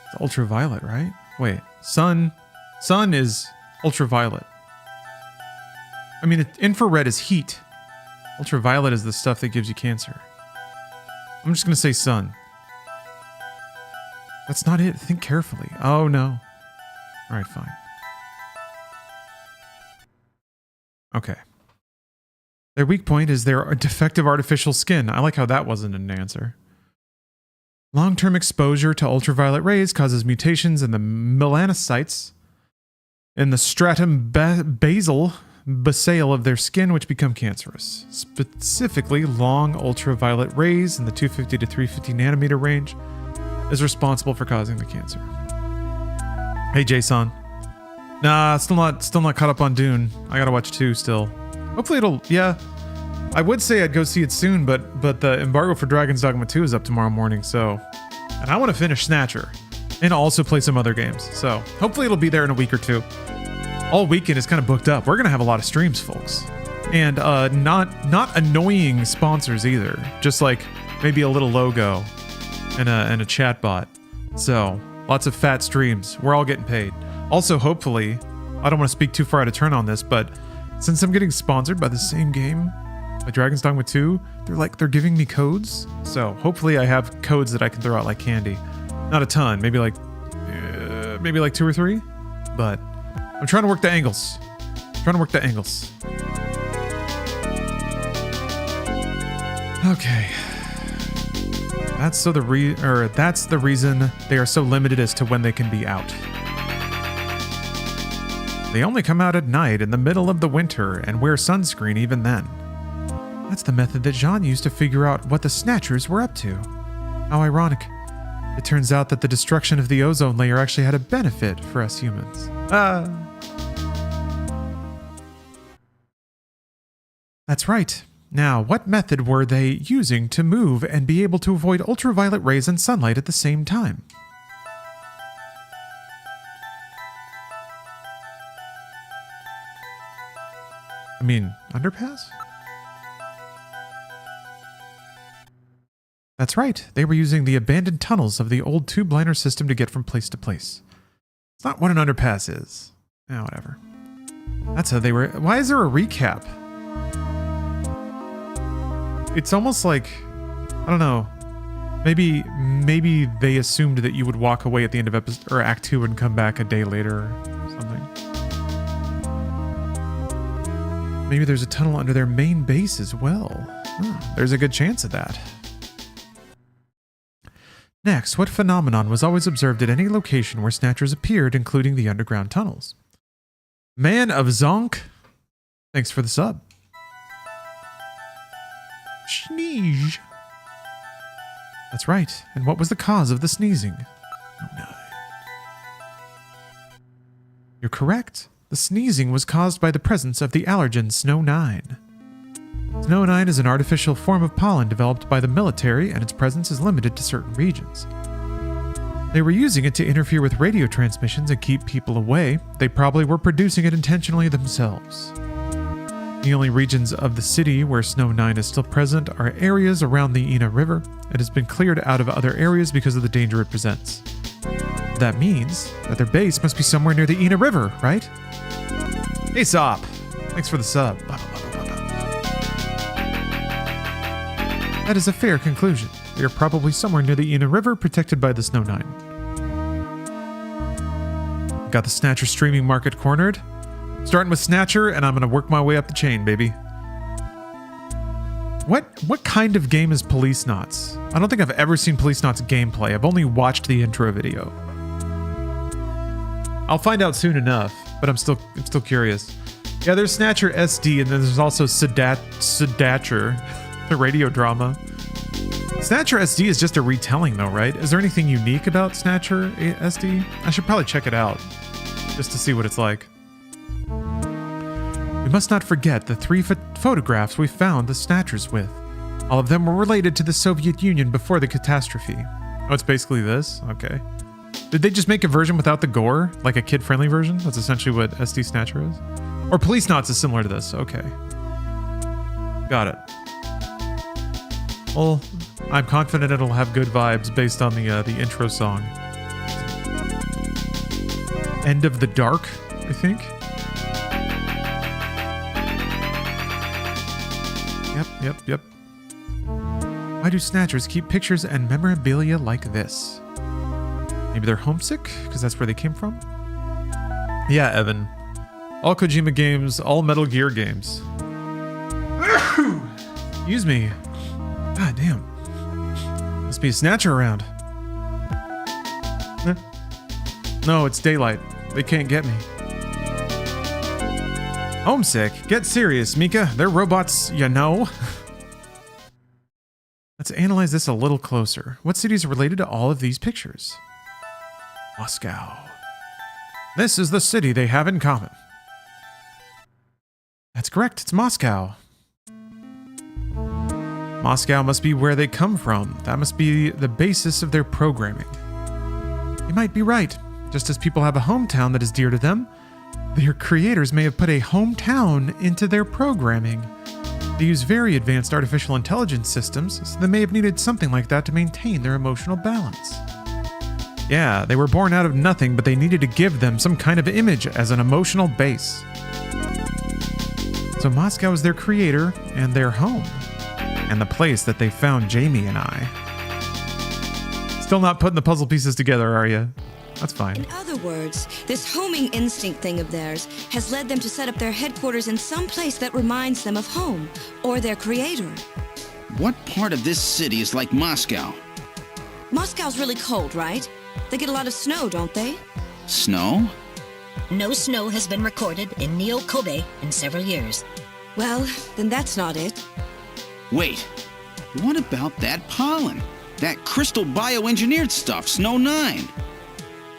It's ultraviolet, right? Wait, sun is ultraviolet. I mean, infrared is heat. Ultraviolet is the stuff that gives you cancer. I'm just gonna say sun. That's not it. Think carefully. Oh, no. Alright, fine. Okay. Their weak point is their defective artificial skin. I like how that wasn't an answer. Long-term exposure to ultraviolet rays causes mutations in the melanocytes in the stratum basal of their skin, which become cancerous. Specifically, long ultraviolet rays in the 250 to 350 nanometer range is responsible for causing the cancer. Hey, Jason. Nah, still not caught up on Dune. I gotta watch 2 still. Hopefully it'll, yeah. I would say I'd go see it soon, but the embargo for Dragon's Dogma 2 is up tomorrow morning, so... And I want to finish Snatcher. And also play some other games, so hopefully it'll be there in a week or 2. All weekend is kind of booked up. We're gonna have a lot of streams, folks. And not annoying sponsors either. Just like maybe a little logo and a chat bot. So lots of fat streams. We're all getting paid. Also, hopefully, I don't want to speak too far out of turn on this, but since I'm getting sponsored by the same game, by Dragon's Dogma 2, they're giving me codes. So hopefully I have codes that I can throw out like candy. Not a ton, maybe like 2 or 3, but I'm trying to work the angles. Okay. That's the reason they are so limited as to when they can be out. They only come out at night in the middle of the winter and wear sunscreen even then. That's the method that Jean used to figure out what the Snatchers were up to. How ironic. It turns out that the destruction of the ozone layer actually had a benefit for us humans. That's right. Now, what method were they using to move and be able to avoid ultraviolet rays and sunlight at the same time? I mean, underpass? That's right. They were using the abandoned tunnels of the old tube liner system to get from place to place. It's not what an underpass is. Yeah, whatever. That's how they were... Why is there a recap? it's almost like, I don't know. Maybe they assumed that you would walk away at the end of episode or Act 2 and come back a day later or something. Maybe there's a tunnel under their main base as well. Oh, there's a good chance of that. Next, what phenomenon was always observed at any location where Snatchers appeared, including the underground tunnels? Man of Zonk, thanks for the sub. Sneeze. That's right. And what was the cause of the sneezing? Oh no. You're correct. The sneezing was caused by the presence of the allergen Snow 9. Snow 9 is an artificial form of pollen developed by the military, and its presence is limited to certain regions. They were using it to interfere with radio transmissions and keep people away. They probably were producing it intentionally themselves. The only regions of the city where Snow 9 is still present are areas around the Ina River. It has been cleared out of other areas because of the danger it presents. That means that their base must be somewhere near the Ina River, right? Hey, Sop. Thanks for the sub. That is a fair conclusion. They are probably somewhere near the Ina River, protected by the Snow 9. Got the Snatcher streaming market cornered. Starting with Snatcher, and I'm going to work my way up the chain, baby. What kind of game is Police Knots? I don't think I've ever seen Police Knots gameplay. I've only watched the intro video. I'll find out soon enough, but I'm still curious. Yeah, there's Snatcher SD, and then there's also Sedatcher, the radio drama. Snatcher SD is just a retelling, though, right? Is there anything unique about Snatcher SD? I should probably check it out, just to see what it's like. We must not forget the 3 photographs we found the Snatchers with. All of them were related to the Soviet Union before the catastrophe. Oh, it's basically this? Okay. Did they just make a version without the gore? Like a kid-friendly version? That's essentially what SD Snatcher is? Or Police Knots is similar to this. Okay. Got it. Well, I'm confident it'll have good vibes based on the intro song. End of the Dark, I think. Yep. Why do Snatchers keep pictures and memorabilia like this? Maybe they're homesick, because that's where they came from? Yeah, Evan. All Kojima games, all Metal Gear games. Excuse me. God damn. Must be a Snatcher around. No, it's daylight. They can't get me. Homesick? Get serious, Mika. They're robots, you know. Let's analyze this a little closer. What cities are related to all of these pictures? Moscow. This is the city they have in common. That's correct, it's Moscow. Moscow must be where they come from. That must be the basis of their programming. You might be right. Just as people have a hometown that is dear to them, their creators may have put a hometown into their programming. They use very advanced artificial intelligence systems, so they may have needed something like that to maintain their emotional balance. Yeah, they were born out of nothing, but they needed to give them some kind of image as an emotional base. So Moscow is their creator and their home, and the place that they found Jamie and I. Still not putting the puzzle pieces together, are you? That's fine. In other words, this homing instinct thing of theirs has led them to set up their headquarters in some place that reminds them of home, or their creator. What part of this city is like Moscow? Moscow's really cold, right? They get a lot of snow, don't they? Snow? No snow has been recorded in Neo-Kobe in several years. Well, then that's not it. Wait, what about that pollen? That crystal bioengineered stuff, Snow 9?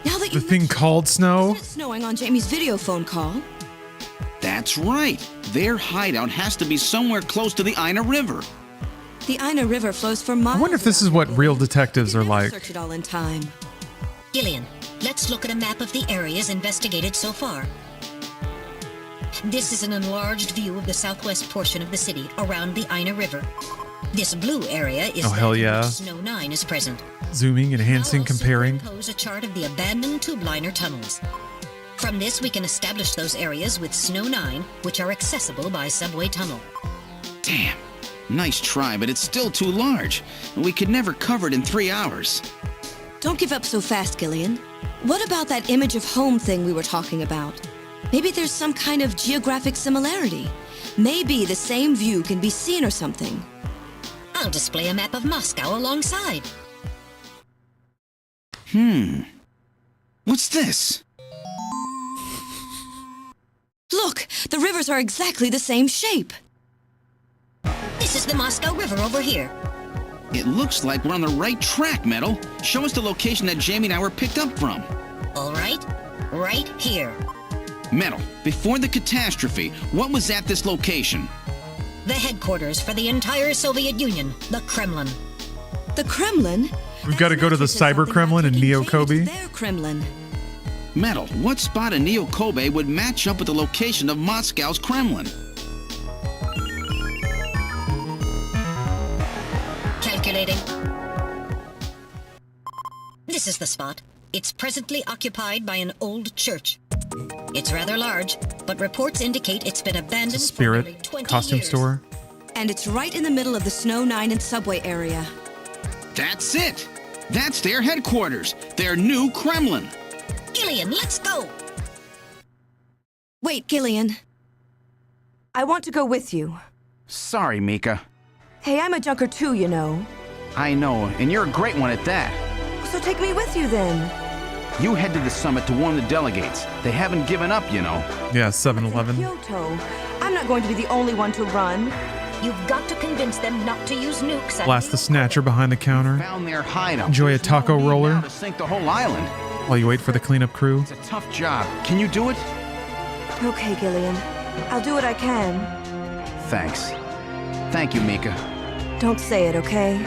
Now that you the thing called snow? Wasn't it snowing on Jamie's video phone call? That's right. Their hideout has to be somewhere close to the Ina River. The Ina River flows for miles. I wonder if this is what real detectives are like. Search it all in time. Gillian, let's look at a map of the areas investigated so far. This is an enlarged view of the southwest portion of the city around the Ina River. This blue area is hell yeah. Snow 9 is present. Zooming, enhancing, comparing. Impose a chart of the abandoned tube liner tunnels. From this, we can establish those areas with Snow 9, which are accessible by subway tunnel. Damn, Nice try, but it's still too large. We could never cover it in 3 hours. Don't give up so fast, Gillian. What about that image of home thing we were talking about? Maybe there's some kind of geographic similarity. Maybe the same view can be seen or something. I'll display a map of Moscow alongside. What's this? Look, the rivers are exactly the same shape. This is the Moscow River over here. It looks like we're on the right track, Metal. Show us the location that Jamie and I were picked up from. All right, right here. Metal, before the catastrophe, what was at this location? The headquarters for the entire Soviet Union, the Kremlin. The Kremlin? We've got to go to the Cyber Kremlin in Neo Kobe. Their Kremlin. Metal, what spot in Neo Kobe would match up with the location of Moscow's Kremlin? Calculating. This is the spot. It's presently occupied by an old church. It's rather large, but reports indicate it's been abandoned for nearly 20 Spirit costume years. store. And it's right in the middle of the Snow 9 and subway area. That's it! That's their headquarters, their new Kremlin. Gillian, let's go! Wait, Gillian. I want to go with you. Sorry, Mika. Hey, I'm a junker too, you know. I know, and you're a great one at that. So take me with you then. You head to the summit to warn the delegates. They haven't given up, you know. Yeah, 7-Eleven. Kyoto. I'm not going to be the only one to run. You've got to convince them not to use nukes. Blast the snatcher behind the counter. Found their hideout. Enjoy a taco roller To sink the whole island. while you wait for the cleanup crew. It's a tough job. Can you do it? Okay, Gillian. I'll do what I can. Thanks. Thank you, Mika. Don't say it, okay?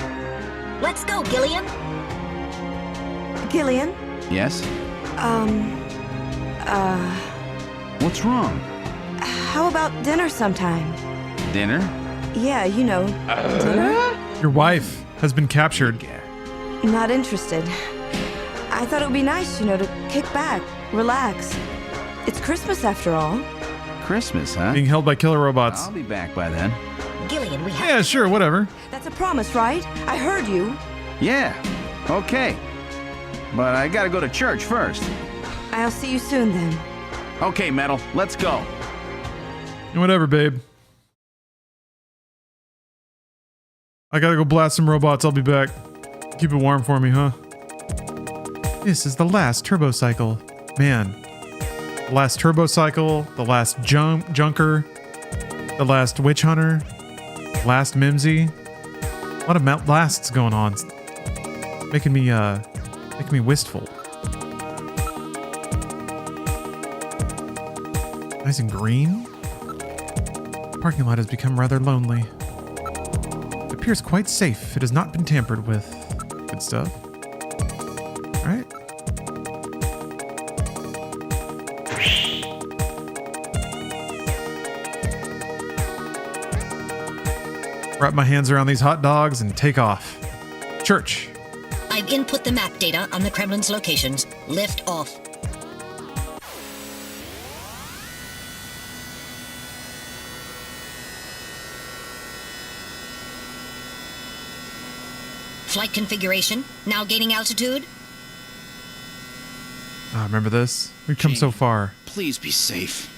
Let's go, Gillian. Gillian? Yes? What's wrong? How about dinner sometime? Dinner? Yeah, you know, dinner? Your wife has been captured. Not interested. I thought it would be nice, you know, to kick back, relax. It's Christmas after all. Christmas, huh? Being held by killer robots. I'll be back by then. Gillian, we have... Yeah, sure, whatever. That's a promise, right? I heard you. Yeah, okay. But I gotta go to church first. I'll see you soon then. Okay, Metal, let's go. Whatever, babe. I gotta go blast some robots. I'll be back. Keep it warm for me, huh? This is the last turbo cycle. Man. The last turbo cycle, the last junker, the last witch hunter, last Mimsy. A lot of lasts going on. Making me wistful. Nice and green. The parking lot has become rather lonely. It appears quite safe. It has not been tampered with. Good stuff. Right? Wrap my hands around these hot dogs and take off. Church. I've input the map data on the Kremlin's locations. Lift off. Flight configuration, now gaining altitude. Ah, remember this? We've come so far. Please be safe.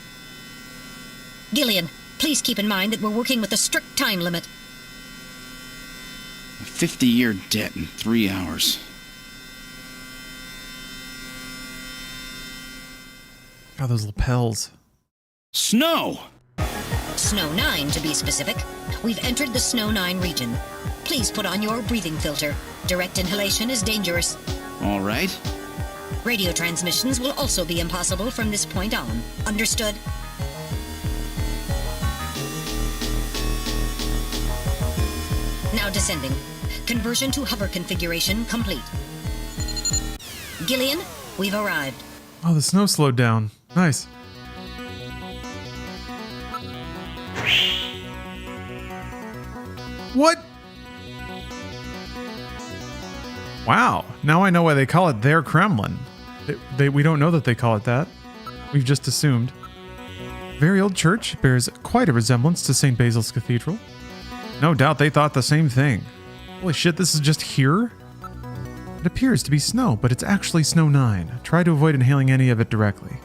Gillian, please keep in mind that we're working with a strict time limit. A 50-year debt in 3 hours. God, those lapels. Snow! Snow 9, to be specific. We've entered the Snow 9 region. Please put on your breathing filter. Direct inhalation is dangerous. All right. Radio transmissions will also be impossible from this point on. Understood? Now descending. Conversion to hover configuration complete. Gillian, we've arrived. Oh, the snow slowed down. Nice. What? Wow. Now I know why they call it their Kremlin. We don't know that they call it that. We've just assumed. Very old church bears quite a resemblance to St. Basil's Cathedral. No doubt they thought the same thing. Holy shit, this is just here? It appears to be snow, but it's actually Snow 9. Try to avoid inhaling any of it directly.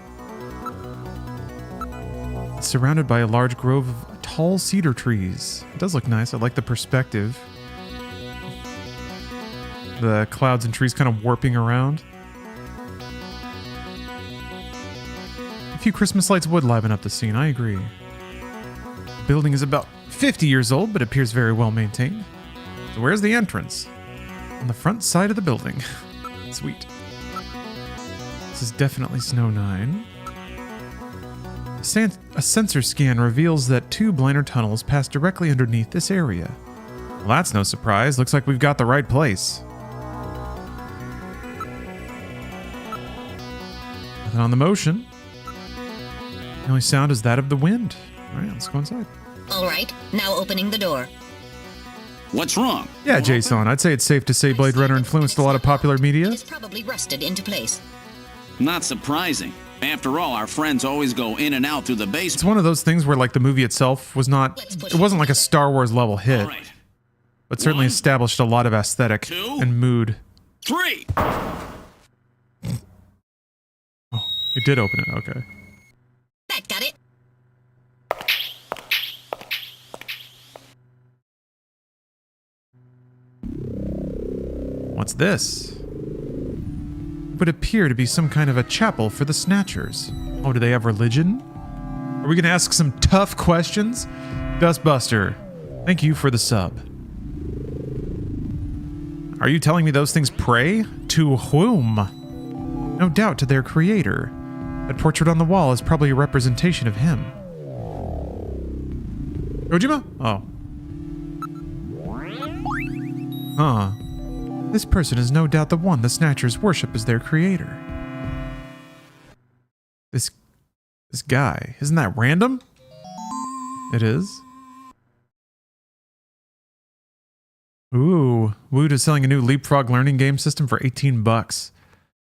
It's surrounded by a large grove of tall cedar trees. It does look nice. I like the perspective. The clouds and trees kind of warping around. A few Christmas lights would liven up the scene, I agree. The building is about 50 years old, but appears very well maintained. So where's the entrance? On the front side of the building. Sweet. This is definitely Snow 9. A sensor scan reveals that 2 blinder tunnels pass directly underneath this area. Well, that's no surprise. Looks like we've got the right place. Nothing on the motion. The only sound is that of the wind. Alright, let's go inside. Alright, now opening the door. What's wrong? Yeah, Jason, I'd say it's safe to say Blade Runner influenced a lot of popular media. It's probably rusted into place. Not surprising. After all, our friends always go in and out through the basement. It's one of those things where, like, the movie itself was not... It wasn't like a Star Wars level hit. But certainly established a lot of aesthetic and mood. 3! Oh, it did open it, okay. That got it. What's this? It would appear to be some kind of a chapel for the Snatchers. Oh, do they have religion? Are we going to ask some tough questions? Dustbuster, thank you for the sub. Are you telling me those things pray? To whom? No doubt to their creator. That portrait on the wall is probably a representation of him. Kojima? Oh. Huh. This person is no doubt the one the Snatchers worship as their creator. This guy. Isn't that random? It is. Ooh. Woot is selling a new Leapfrog learning game system for 18 bucks.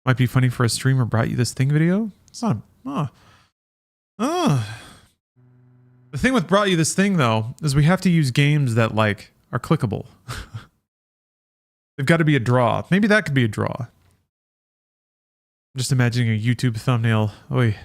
Might be funny for a streamer brought you this thing video. It's not... The thing with brought you this thing, though, is we have to use games that, like, are clickable. They've got to be a draw. Maybe that could be a draw. I'm just imagining a YouTube thumbnail. Oy.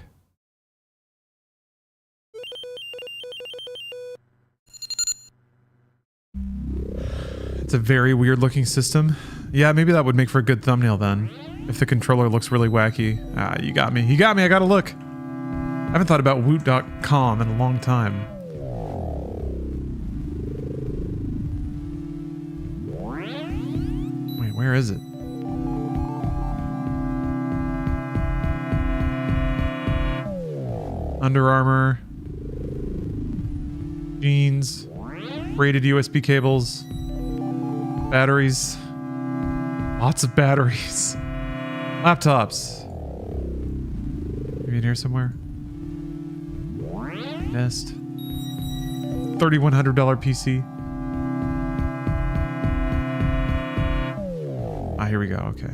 It's a very weird looking system. Yeah, maybe that would make for a good thumbnail then. If the controller looks really wacky. Ah, you got me. You got me. I gotta look. I haven't thought about Woot.com in a long time. Wait, where is it? Under Armour. Jeans. Braided USB cables. Batteries. Lots of batteries. Laptops. Maybe in here somewhere. Nest. $3,100 PC. Ah, here we go. Okay.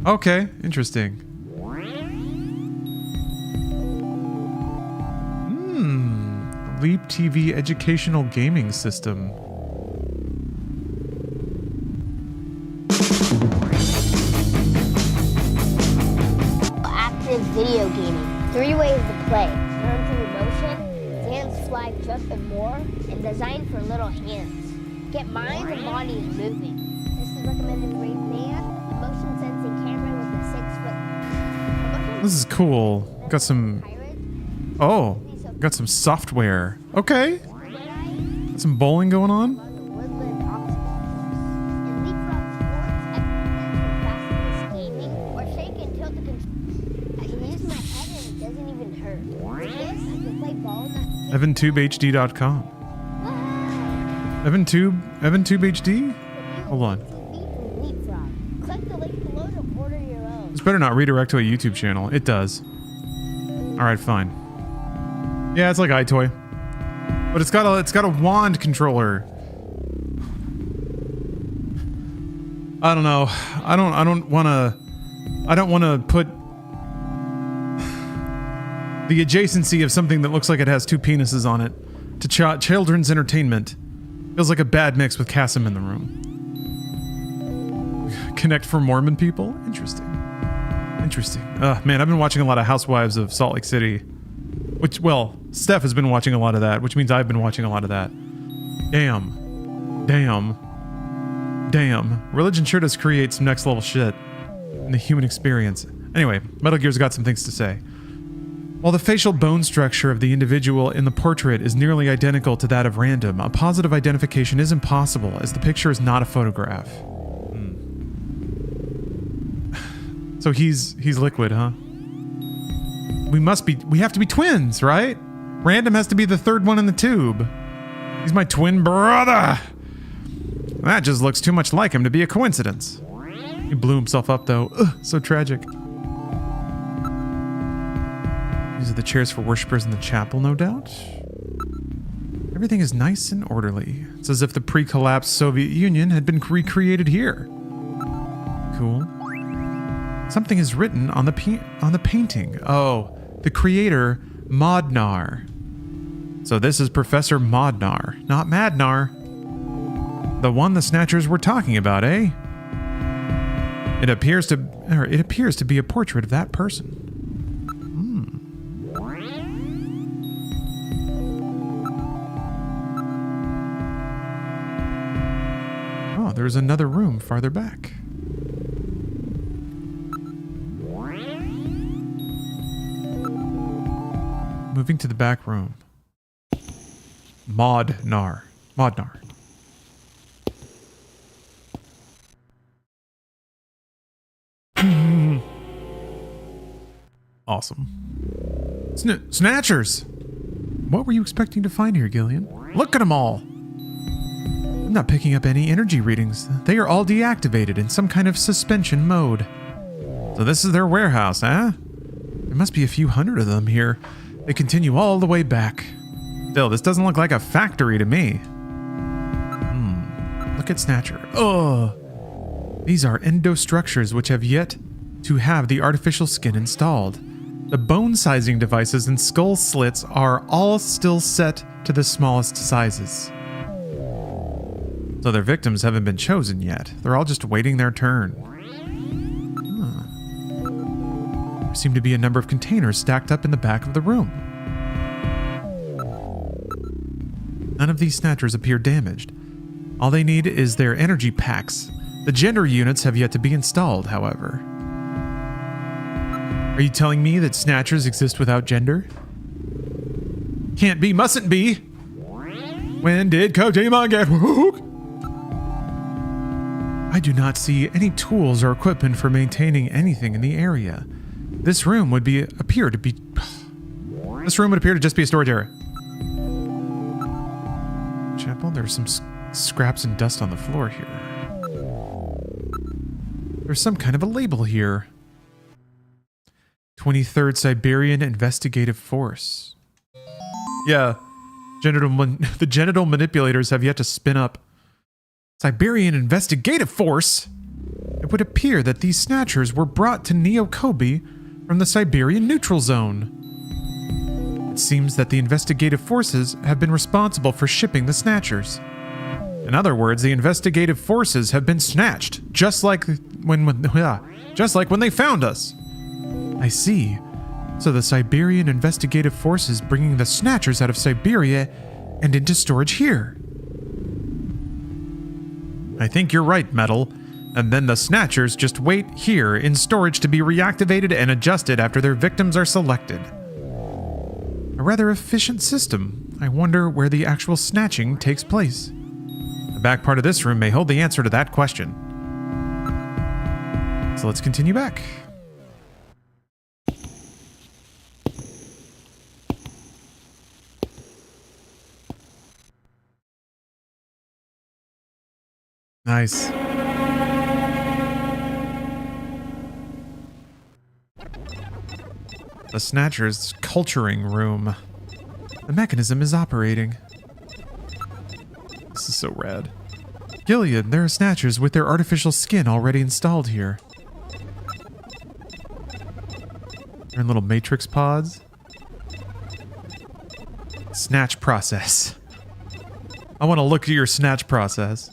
Okay, interesting. Leap TV educational gaming system. Active video gaming. 3 ways to play. Learn through motion, dance, fly, jump, and more, and designed for little hands. Get minds and bodies moving. This is recommended for a band, a motion sensing camera with a 6-foot. This is cool. Got some... Oh, got some software. Okay. Got some bowling going on. EvanTubeHD.com. EvanTubeHD? Hold on. This better not redirect to a YouTube channel. It does. Alright, fine. Yeah, it's like iToy. But it's got a wand controller. I don't know. I don't wanna put the adjacency of something that looks like it has 2 penises on it to children's entertainment. Feels like a bad mix with Cassim in the room. Connect for Mormon people? Interesting. Interesting. Man, I've been watching a lot of Housewives of Salt Lake City. Which, well, Steph has been watching a lot of that, which means I've been watching a lot of that. Damn. Damn. Damn. Religion sure does create some next level shit in the human experience. Anyway, Metal Gear's got some things to say. While the facial bone structure of the individual in the portrait is nearly identical to that of Random, a positive identification is impossible as the picture is not a photograph. So he's Liquid, huh? We have to be twins, right? Random has to be the third one in the tube. He's my twin brother. That just looks too much like him to be a coincidence. He blew himself up though. Ugh, so tragic. These are the chairs for worshippers in the chapel, no doubt. Everything is nice and orderly. It's as if the pre-collapsed Soviet Union had been recreated here. Cool. Something is written on the painting. Oh, the creator, Modnar. So this is Professor Modnar, not Madnar. The one the Snatchers were talking about, eh? It appears to be a portrait of that person. Oh, there's another room farther back. Moving to the back room. Modnar. Awesome. Snatchers! What were you expecting to find here, Gillian? Look at them all! I'm not picking up any energy readings. They are all deactivated in some kind of suspension mode. So this is their warehouse, huh? There must be a few hundred of them here. They continue all the way back. Still, this doesn't look like a factory to me. Look at Snatcher. Oh! These are endostructures which have yet to have the artificial skin installed. The bone sizing devices and skull slits are all still set to the smallest sizes. So their victims haven't been chosen yet. They're all just waiting their turn. There seem to be a number of containers stacked up in the back of the room. None of these Snatchers appear damaged. All they need is their energy packs. The gender units have yet to be installed, however. Are you telling me that Snatchers exist without gender? Can't be, mustn't be! When did Kojima get woke? I do not see any tools or equipment for maintaining anything in the area. This room would appear to just be a storage area. Chapel, there's some scraps and dust on the floor here. There's some kind of a label here. 23rd Siberian Investigative Force. Yeah, the genital manipulators have yet to spin up. Siberian Investigative Force? It would appear that these Snatchers were brought to Neo Kobe from the Siberian Neutral Zone. It seems that the investigative forces have been responsible for shipping the Snatchers. In other words, the investigative forces have been snatched, just like when they found us. I see. So the Siberian investigative forces bringing the Snatchers out of Siberia and into storage here. I think you're right, Metal. And then the Snatchers just wait here in storage to be reactivated and adjusted after their victims are selected. A rather efficient system. I wonder where the actual snatching takes place. The back part of this room may hold the answer to that question. So let's continue back. Nice. The Snatcher's culturing room. The mechanism is operating. This is so rad. Gilead, there are Snatchers with their artificial skin already installed here. They're in little matrix pods. Snatch process. I want to look at your snatch process.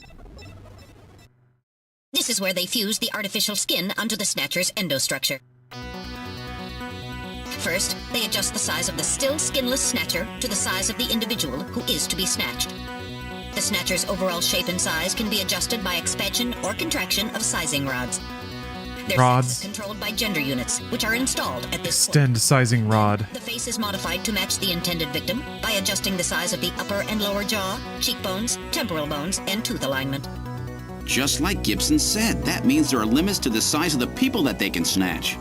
This is where they fuse the artificial skin onto the snatcher's endostructure. First, they adjust the size of the still skinless snatcher to the size of the individual who is to be snatched. The snatcher's overall shape and size can be adjusted by expansion or contraction of sizing rods. Their Rods. sex is controlled by gender units, which are installed at this point. Extend sizing rod. The face is modified to match the intended victim by adjusting the size of the upper and lower jaw, cheekbones, temporal bones, and tooth alignment. Just like Gibson said, that means there are limits to the size of the people that they can snatch.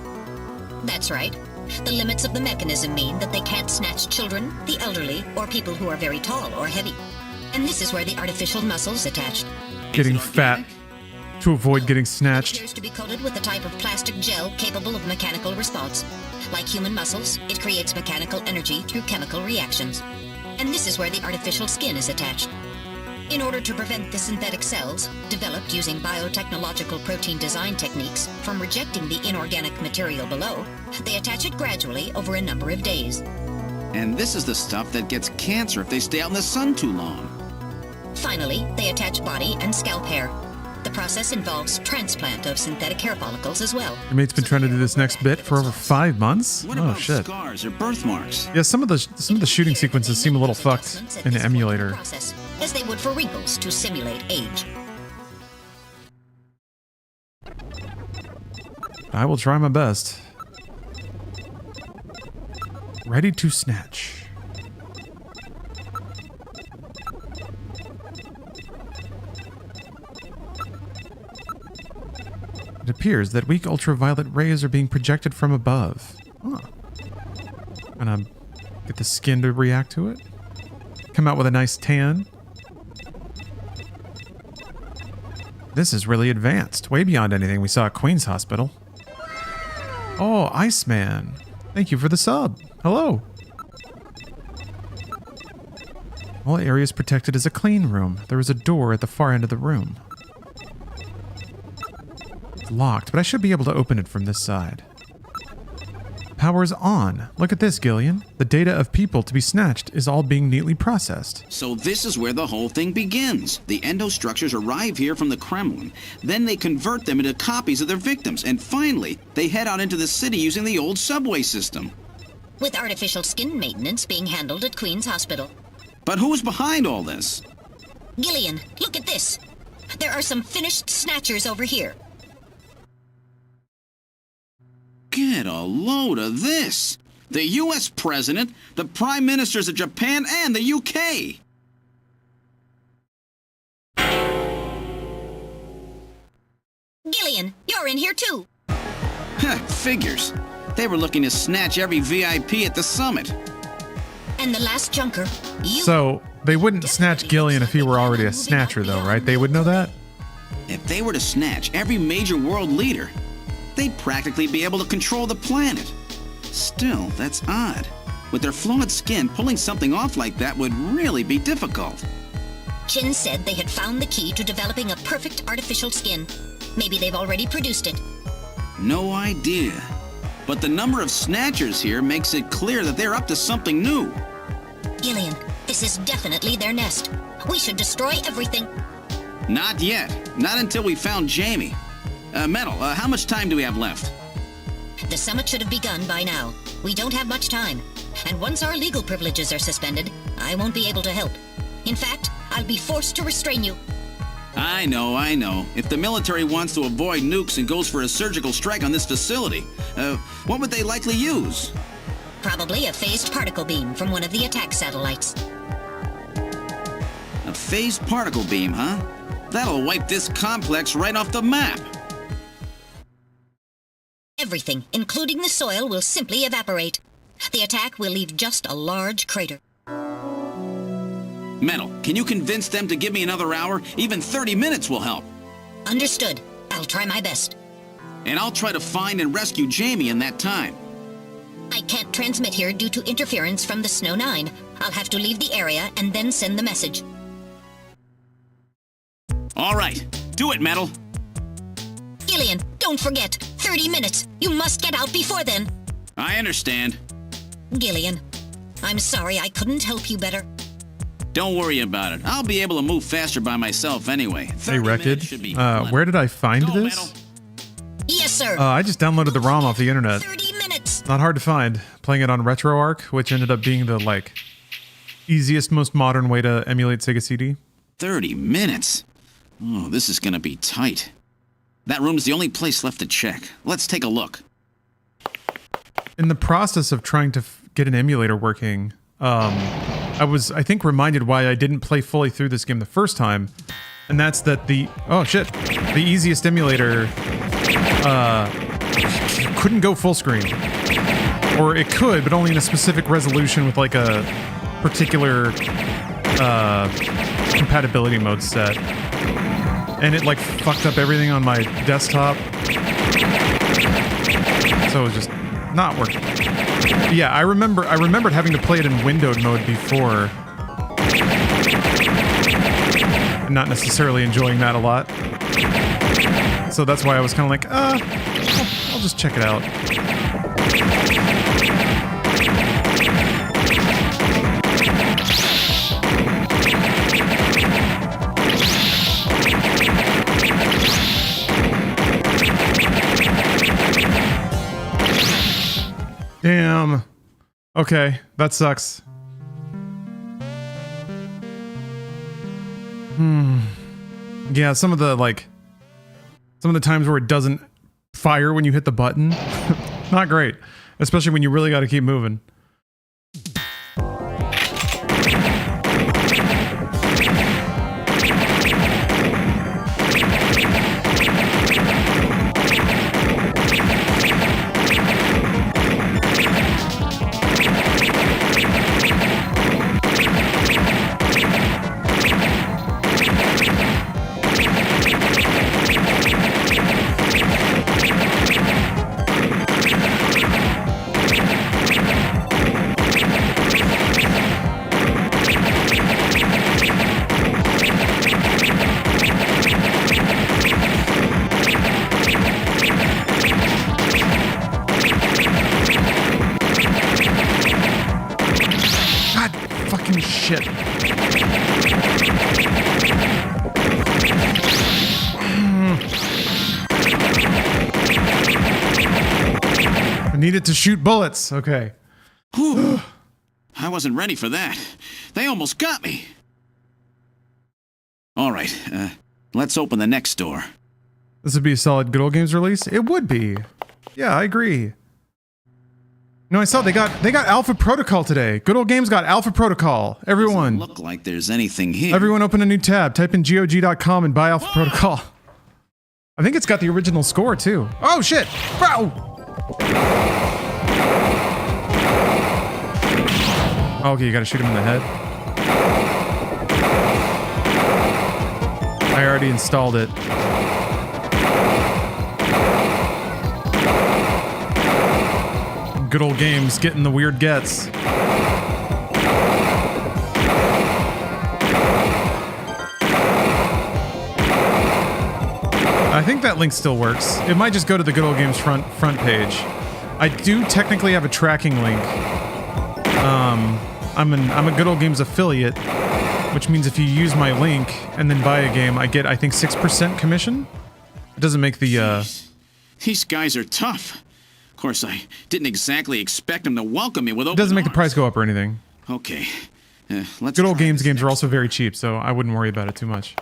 That's right. The limits of the mechanism mean that they can't snatch children, the elderly, or people who are very tall or heavy. And this is where the artificial muscles attached. Getting fat to avoid getting snatched. It appears to be coated with a type of plastic gel capable of mechanical response. Like human muscles, it creates mechanical energy through chemical reactions. And this is where the artificial skin is attached. In order to prevent the synthetic cells, developed using biotechnological protein design techniques, from rejecting the inorganic material below, they attach it gradually over a number of days. And this is the stuff that gets cancer if they stay out in the sun too long. Finally, they attach body and scalp hair. The process involves transplant of synthetic hair follicles as well. Your mate's been trying to do this next bit for over 5 months? What Oh about shit. scars or birthmarks? Yeah, some of the shooting sequences seem a little fucked in the emulator. Process, as they would for wrinkles to simulate age. I will try my best. Ready to snatch. It appears that weak ultraviolet rays are being projected from above. Huh. Gonna get the skin to react to it. Come out with a nice tan. This is really advanced. Way beyond anything we saw at Queen's Hospital. Oh, Iceman. Thank you for the sub. Hello. All areas protected as a clean room. There is a door at the far end of the room. It's locked, but I should be able to open it from this side. Power's on. Look at this, Gillian. The data of people to be snatched is all being neatly processed. So this is where the whole thing begins. The endostructures arrive here from the Kremlin. Then they convert them into copies of their victims. And finally, they head out into the city using the old subway system. With artificial skin maintenance being handled at Queen's Hospital. But who's behind all this? Gillian, look at this. There are some finished snatchers over here. Get a load of this. The U.S. President, the Prime Ministers of Japan, and the U.K. Gillian, you're in here too. Figures. They were looking to snatch every VIP at the summit. And the last junker, you... So, they wouldn't snatch Gillian if he were already a snatcher, though, right? They would know that? If they were to snatch every major world leader, they'd practically be able to control the planet. Still, that's odd. With their flawed skin, pulling something off like that would really be difficult. Chin said they had found the key to developing a perfect artificial skin. Maybe they've already produced it. No idea. But the number of snatchers here makes it clear that they're up to something new. Gillian, this is definitely their nest. We should destroy everything. Not yet. Not until we found Jamie. Metal, how much time do we have left? The summit should have begun by now. We don't have much time. And once our legal privileges are suspended, I won't be able to help. In fact, I'll be forced to restrain you. I know. If the military wants to avoid nukes and goes for a surgical strike on this facility, what would they likely use? Probably a phased particle beam from one of the attack satellites. A phased particle beam, huh? That'll wipe this complex right off the map. Everything, including the soil, will simply evaporate. The attack will leave just a large crater. Metal, can you convince them to give me another hour? Even 30 minutes will help. Understood. I'll try my best. And I'll try to find and rescue Jamie in that time. I can't transmit here due to interference from the Snow 9. I'll have to leave the area and then send the message. All right. Do it, Metal. Gillian, don't forget. 30 minutes. You must get out before then. I understand. Gillian, I'm sorry, I couldn't help you better. Don't worry about it. I'll be able to move faster by myself anyway. Hey, Wreckage. Where did I find this? Yes, sir. I just downloaded the ROM off the internet. 30 minutes. Not hard to find. Playing it on RetroArch, which ended up being the, like, easiest, most modern way to emulate Sega CD. 30 minutes? Oh, this is gonna be tight. That room's the only place left to check. Let's take a look. In the process of trying to get an emulator working, I was, I think, reminded why I didn't play fully through this game the first time, and that's that the easiest emulator couldn't go full screen, or it could, but only in a specific resolution with like a particular compatibility mode set, and it like fucked up everything on my desktop, so it was just not working. Yeah, I remembered having to play it in windowed mode before. Not necessarily enjoying that a lot. So that's why I was kind of like, I'll just check it out. Damn. Okay, that sucks. Yeah, some of the times where it doesn't fire when you hit the button, not great. Especially when you really got to keep moving. Shit. I needed to shoot bullets. Okay. Whew. I wasn't ready for that. They almost got me. All right, let's open the next door. This would be a solid Good Old Games release. It would be. Yeah, I agree. No, I saw they got Alpha Protocol today. Good Old Games got Alpha Protocol. Everyone. Doesn't look like there's anything here. Everyone open a new tab. Type in GOG.com and buy Alpha Protocol. I think it's got the original score too. Oh shit! Bro! Okay, you gotta shoot him in the head. I already installed it. Good Old Games getting the weird gets. I think that link still works. It might just go to the Good Old Games front page. I do technically have a tracking link. I'm a Good Old Games affiliate, which means if you use my link and then buy a game, I get, I think, 6% commission. It doesn't make the Jeez. These guys are tough. Of course, I didn't exactly expect them to welcome me with open It doesn't make the arms. price go up or anything. Okay, let's. Good Old Games games are also very cheap, so I wouldn't worry about it too much.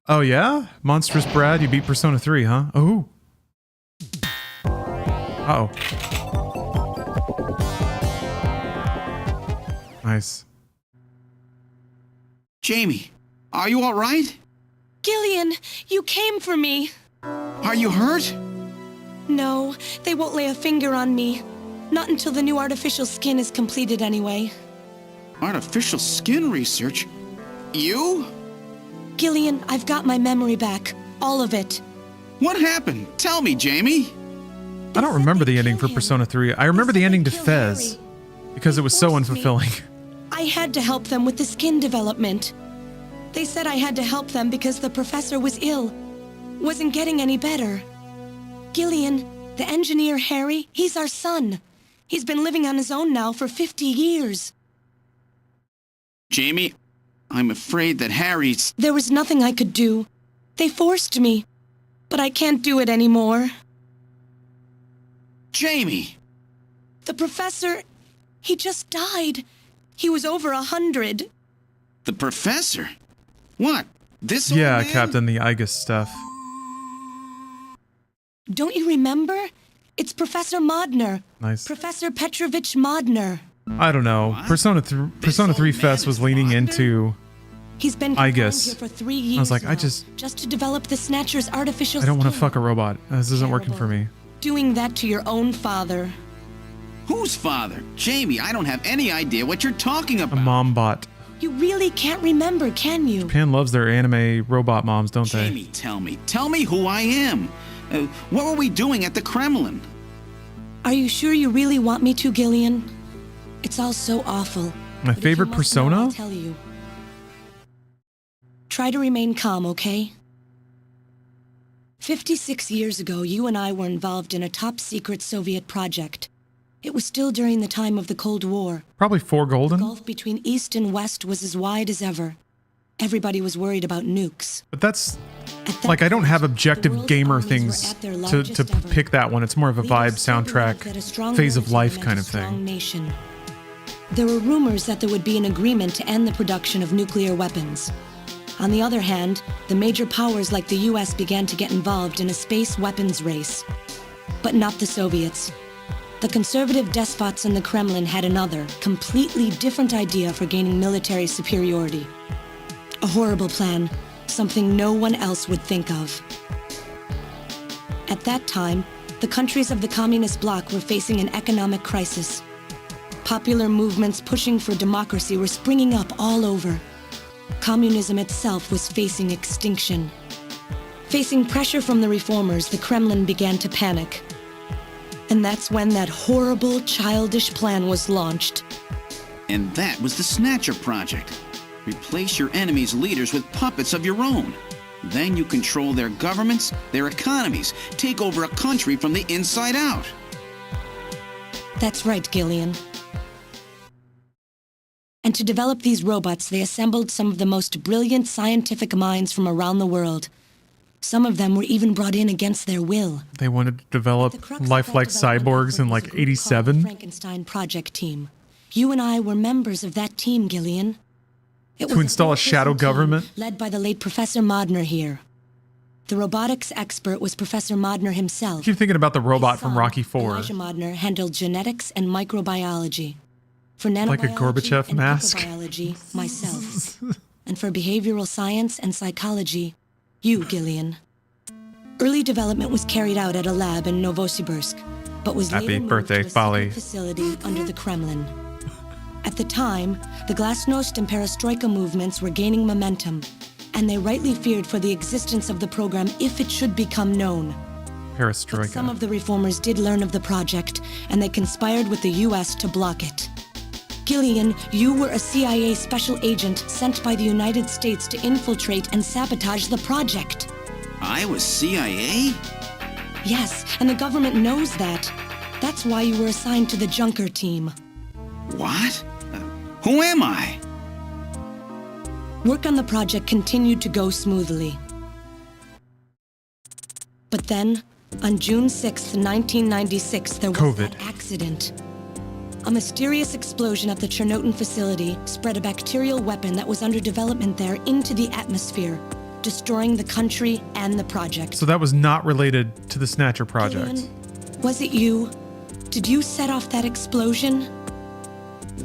Oh yeah? Monstrous Brad, you beat Persona 3, huh? Oh. Uh-oh. Nice. Jamie, are you all right? Gillian, you came for me. Are you hurt? No, they won't lay a finger on me. Not until the new artificial skin is completed anyway. Artificial skin research? You? Gillian, I've got my memory back. All of it. What happened? Tell me, Jamie. I don't remember the ending for Persona 3. I remember the ending to Fez, because it was so unfulfilling. I had to help them with the skin development. They said I had to help them because the professor was ill. Wasn't getting any better. Gillian, the engineer Harry, he's our son. He's been living on his own now for 50 years. Jamie, I'm afraid that Harry's... There was nothing I could do. They forced me. But I can't do it anymore. Jamie! The professor... he just died. He was over 100. The professor? What? This old Yeah, man? Captain, the Igus stuff. Don't you remember? It's Professor Modner. Nice. Professor Petrovich Modner. I don't know. Persona 3 Fest was leaning into He's been Igus. here for 3 years I was like, now, I just to develop the Snatcher's artificial I don't want to skin. fuck a robot. This isn't working for me. Doing that to your own father. Whose father? Jamie, I don't have any idea what you're talking A about. mom bot. You really can't remember, can you? Japan loves their anime robot moms, don't Jamie, tell me who I am. What were we doing at the Kremlin? Are you sure you really want me to, Gillian? It's all so awful. My favorite Persona? I'll tell you. Try to remain calm, okay? 56 years ago, you and I were involved in a top-secret Soviet project. It was still during the time of the Cold War. Probably 4 golden. The gulf between East and West was as wide as ever. Everybody was worried about nukes. But that's like I don't have objective gamer things to pick that one. It's more of a vibe, soundtrack, phase of life kind of thing. Nation. There were rumors that there would be an agreement to end the production of nuclear weapons. On the other hand, the major powers like the US began to get involved in a space weapons race. But not the Soviets. The conservative despots in the Kremlin had another, completely different idea for gaining military superiority. A horrible plan, something no one else would think of. At that time, the countries of the communist bloc were facing an economic crisis. Popular movements pushing for democracy were springing up all over. Communism itself was facing extinction. Facing pressure from the reformers, the Kremlin began to panic. And that's when that horrible, childish plan was launched. And that was the Snatcher Project. Replace your enemy's leaders with puppets of your own. Then you control their governments, their economies, take over a country from the inside out. That's right, Gillian. And to develop these robots, they assembled some of the most brilliant scientific minds from around the world. Some of them were even brought in against their will. They wanted to develop lifelike cyborgs in like 87. Frankenstein Project Team. You and I were members of that team, Gillian. It was To install a shadow team government. led by the late Professor Modner here. The robotics expert was Professor Modner himself. I keep thinking about the robot from Rocky IV. Elijah Modner handled genetics and microbiology. For nanobiology Like a Gorbachev and mask. microbiology, myself. And for behavioral science and psychology, you, Gillian. Early development was carried out at a lab in Novosibirsk, but was Happy later moved birthday, to a Folly. secret facility under the Kremlin. At the time, the Glasnost and Perestroika movements were gaining momentum, and they rightly feared for the existence of the program if it should become known. Perestroika. Some of the reformers did learn of the project, and they conspired with the US to block it. Gillian, you were a CIA special agent sent by the United States to infiltrate and sabotage the project. I was CIA? Yes, and the government knows that. That's why you were assigned to the Junker team. What? Who am I? Work on the project continued to go smoothly. But then, on June 6th, 1996, there was that accident. A mysterious explosion at the Chernobyl facility spread a bacterial weapon that was under development there into the atmosphere, destroying the country and the project. So that was not related to the Snatcher Project. Gillian, was it you? Did you set off that explosion?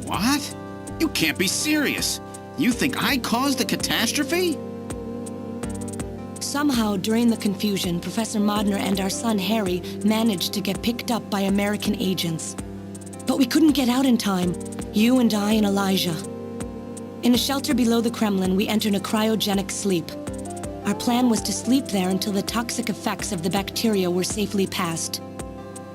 What? You can't be serious. You think I caused the catastrophe? Somehow, during the confusion, Professor Modner and our son Harry managed to get picked up by American agents. But we couldn't get out in time, you and I and Elijah. In a shelter below the Kremlin, we entered a cryogenic sleep. Our plan was to sleep there until the toxic effects of the bacteria were safely passed.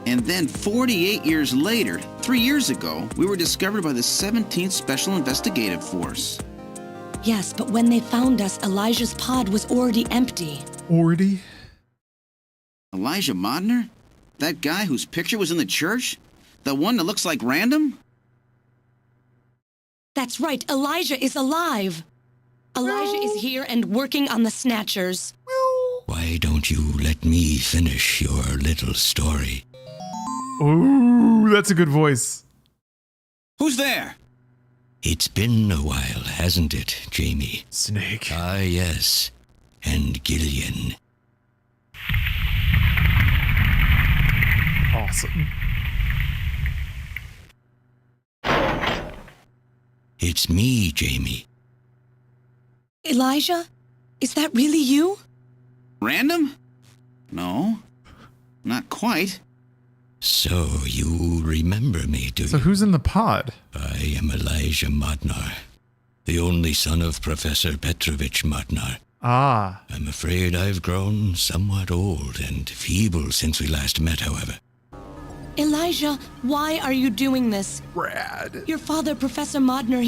And then 48 years later, 3 years ago, we were discovered by the 17th Special Investigative Force. Yes, but when they found us, Elijah's pod was already empty. Already? Elijah Modner? That guy whose picture was in the church? The one that looks like Random? That's right, Elijah is alive. Elijah is here and working on the Snatchers. Why don't you let me finish your little story? Ooh, that's a good voice. Who's there? It's been a while, hasn't it, Jamie? Snake. Ah, yes. And Gillian. Awesome. It's me, Jamie. Elijah? Is that really you? Random? No. Not quite. So, you remember me, do you? So who's in the pod? I am Elijah Modnar, the only son of Professor Petrovich Modnar. Ah. I'm afraid I've grown somewhat old and feeble since we last met, however. Elijah, why are you doing this? Rad. Your father, Professor Modnar,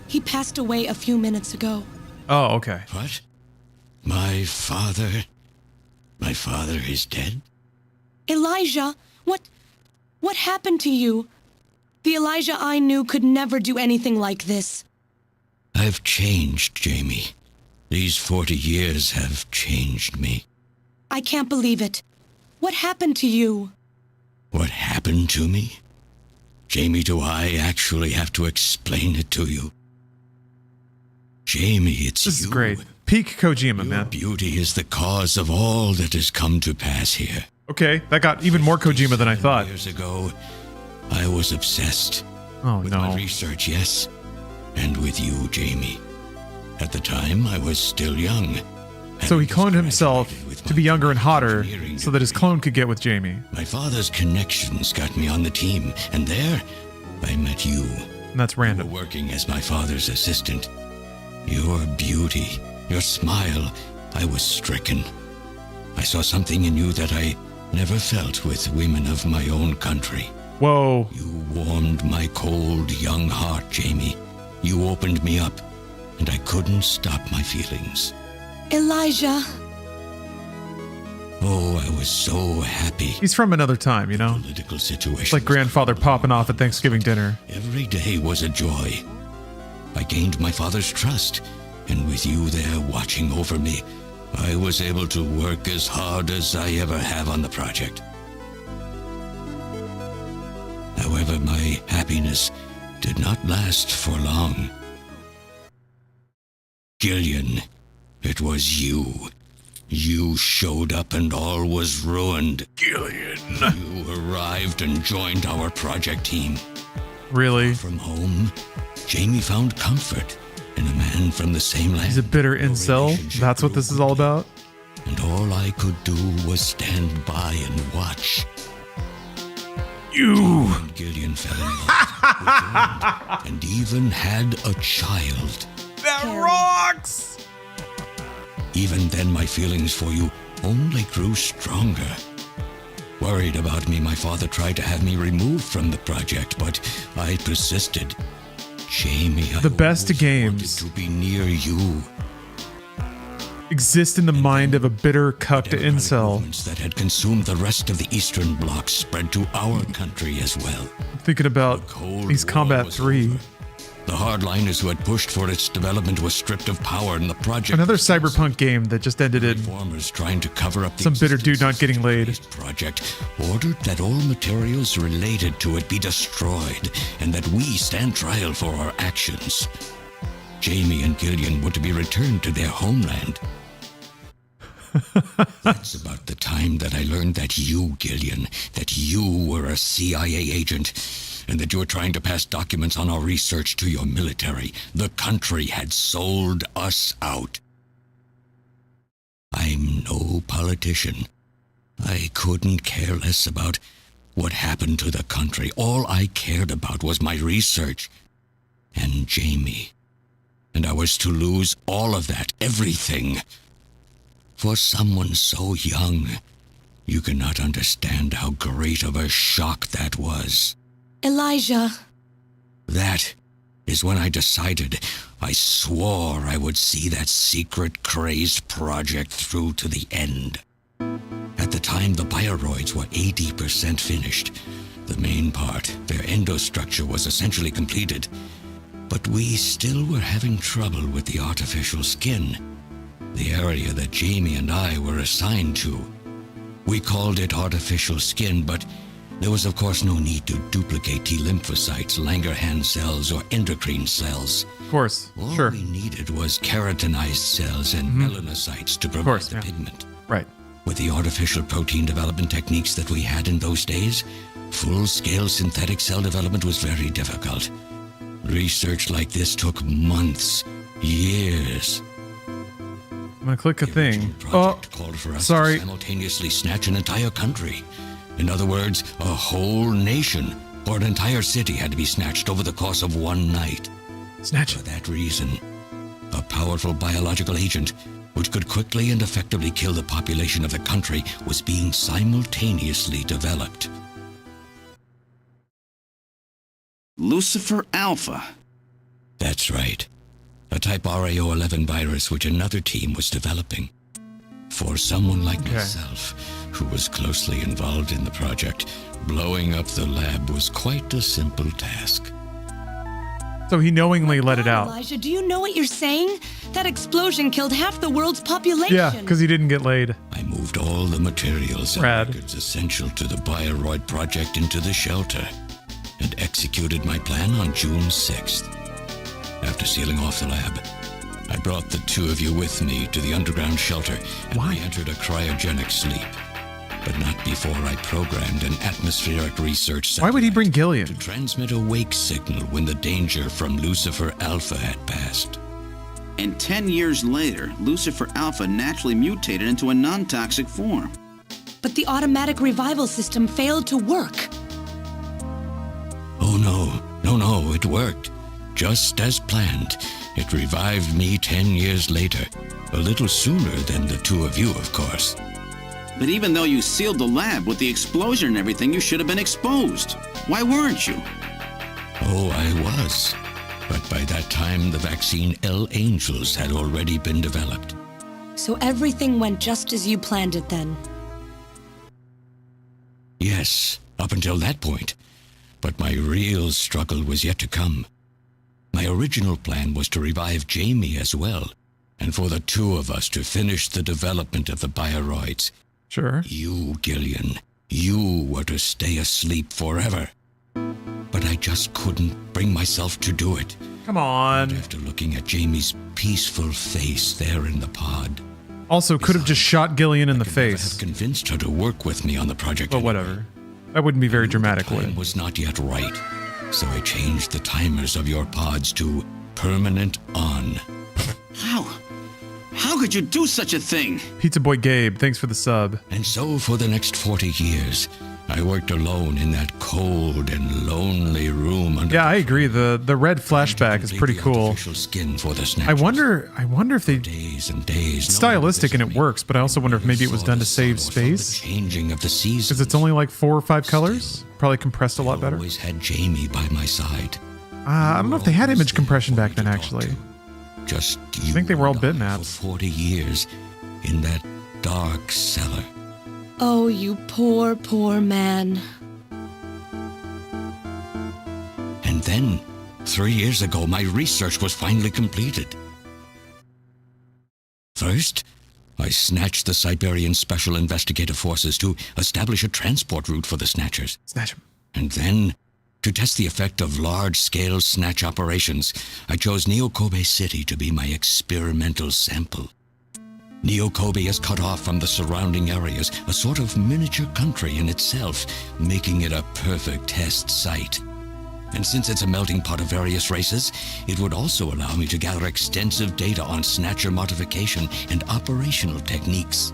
he passed away a few minutes ago. Oh, okay. What? My father is dead? Elijah, what happened to you? The Elijah I knew could never do anything like this. I've changed, Jamie. These 40 years have changed me. I can't believe it. What happened to you? What happened to me? Jamie, do I actually have to explain it to you? Jamie, it's you. This is great. Peak Kojima, Your man. beauty is the cause of all that has come to pass here. Okay, that got even more Kojima than I thought. Years ago, I was obsessed. Oh, with no. my research, yes. And with you, Jamie. At the time, I was still young. So he cloned himself to be younger and hotter so that his clone could get with Jamie. My father's connections got me on the team, and there, I met you. And that's random. You were working as my father's assistant. Your beauty, your smile, I was stricken. I saw something in you that I never felt with women of my own country. Whoa. You warmed my cold, young heart, Jamie. You opened me up, and I couldn't stop my feelings. Elijah. Oh, I was so happy. He's from another time, you know? Political situation. It's like grandfather popping off at Thanksgiving dinner. Every day was a joy. I gained my father's trust, and with you there watching over me, I was able to work as hard as I ever have on the project. However, my happiness did not last for long. Gillian, it was you. You showed up and all was ruined. Gillian. You arrived and joined our project team. Really? From home, Jamie found comfort in a man from the same land. He's a bitter incel? That's what this is all about? And all I could do was stand by and watch. You! Jamie and Gillian fell in love, and even had a child. That rocks! Even then, my feelings for you only grew stronger. Worried about me, my father tried to have me removed from the project, but I persisted. Jamie, the best games to be near you. Exist in the mind of a bitter, cucked incel. That had consumed the rest of the Eastern Bloc spread to our country as well. I'm thinking about Ace Combat 3. The hardliners who had pushed for its development were stripped of power, and the project. Another cyberpunk game that just ended in reformers trying to cover up the some bitter dude not getting laid. Project ordered that all materials related to it be destroyed, and that we stand trial for our actions. Jamie and Gillian were to be returned to their homeland. That's about the time that I learned that you, Gillian, that you were a CIA agent, and that you were trying to pass documents on our research to your military. The country had sold us out. I'm no politician. I couldn't care less about what happened to the country. All I cared about was my research and Jamie. And I was to lose all of that, everything. For someone so young, you cannot understand how great of a shock that was. Elijah. That is when I decided, I swore I would see that secret, crazed project through to the end. At the time, the bioroids were 80% finished, The main part, their endostructure, was essentially completed, but we still were having trouble with the artificial skin, the area that Jamie and I were assigned to. We called it artificial skin, but there was of course no need to duplicate T lymphocytes, Langerhans cells, or endocrine cells. Of course, All we needed was keratinized cells and melanocytes to provide the pigment. Right. With the artificial protein development techniques that we had in those days, full-scale synthetic cell development was very difficult. Research like this took months, years. I'm gonna click a thing. Called for us to simultaneously snatch an entire country. In other words, a whole nation or an entire city had to be snatched over the course of one night. Snatch. For that reason, a powerful biological agent which could quickly and effectively kill the population of the country was being simultaneously developed. Lucifer Alpha. That's right. A type RAO11 virus which another team was developing. For someone like myself, who was closely involved in the project, blowing up the lab was quite a simple task. So he knowingly let it out. Elijah, do you know what you're saying? That explosion killed half the world's population. Yeah, because he didn't get laid. I moved all the materials and records essential to the Bioroid project into the shelter and executed my plan on June 6th. After sealing off the lab, I brought the two of you with me to the underground shelter and we entered a cryogenic sleep. But not before I programmed an atmospheric research satellite. Why would he bring Gillian? To transmit a wake signal when the danger from Lucifer Alpha had passed. And 10 years later, Lucifer Alpha naturally mutated into a non-toxic form. But the automatic revival system failed to work. Oh no, it worked. Just as planned. It revived me 10 years later. A little sooner than the two of you, of course. But even though you sealed the lab with the explosion and everything, you should have been exposed. Why weren't you? Oh, I was. But by that time, the vaccine L-Angels had already been developed. So everything went just as you planned it then? Yes, up until that point. But my real struggle was yet to come. My original plan was to revive Jamie as well, and for the two of us to finish the development of the Bioroids. Sure. You, Gillian, you were to stay asleep forever. But I just couldn't bring myself to do it. Come on. After looking at Jamie's peaceful face there in the pod. Also, could have just shot Gillian in the face. Have convinced her to work with me on the project. But whatever. That wouldn't be very dramatic, would it? The time was not yet right. So I changed the timers of your pods to permanent on. How could you do such a thing? Pizza Boy Gabe, thanks for the sub. And so for the next 40 years, I worked alone in that cold and lonely room. Yeah, I agree. The red flashback is pretty cool. Skin for the I wonder if they days and days. It's stylistic and it works, but I also wonder if maybe it was done to save space. Changing of the seasons. Because it's only like 4 or 5 colors. Probably compressed a lot better. Always had Jamie by my side. I don't know if they had image compression back then, actually. Just I think they were all bitmaps. For 40 years in that dark cellar. Oh, you poor, poor man. And then, 3 years ago, my research was finally completed. First, I snatched the Siberian Special Investigative Forces to establish a transport route for the Snatchers. Snatch them. And then, to test the effect of large-scale snatch operations, I chose Neokobe City to be my experimental sample. Neokobe is cut off from the surrounding areas, a sort of miniature country in itself, making it a perfect test site. And since it's a melting pot of various races, it would also allow me to gather extensive data on Snatcher modification and operational techniques.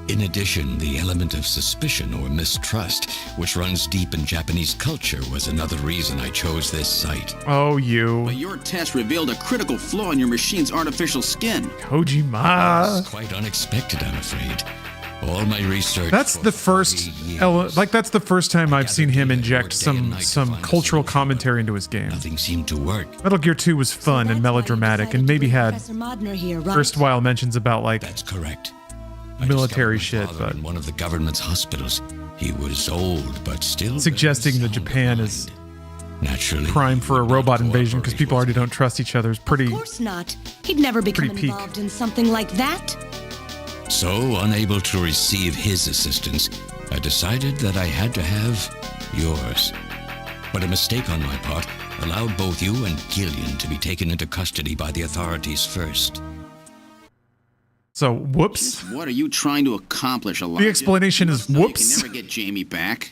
In addition, the element of suspicion or mistrust, which runs deep in Japanese culture, was another reason I chose this site. Oh, you. But your test revealed a critical flaw in your machine's artificial skin. Kojima. Quite unexpected, I'm afraid. All my research. That's the first, that's the first time I've seen him inject some cultural commentary into his game. Nothing seemed to work. Metal Gear 2 was fun and melodramatic, and maybe had Professor Modner here, right? erstwhile mentions about like. That's correct. military shit, but in one of the government's hospitals. He was old, but still suggesting that Japan is naturally prime for a robot invasion because people already don't trust each other is pretty. Of course not. He'd never become Pretty peak. involved in something like that. So, unable to receive his assistance, I decided that I had to have yours. But a mistake on my part allowed both you and Gillian to be taken into custody by the authorities first. So, whoops. What are you trying to accomplish, Elijah? The explanation is You whoops. can never get Jamie back.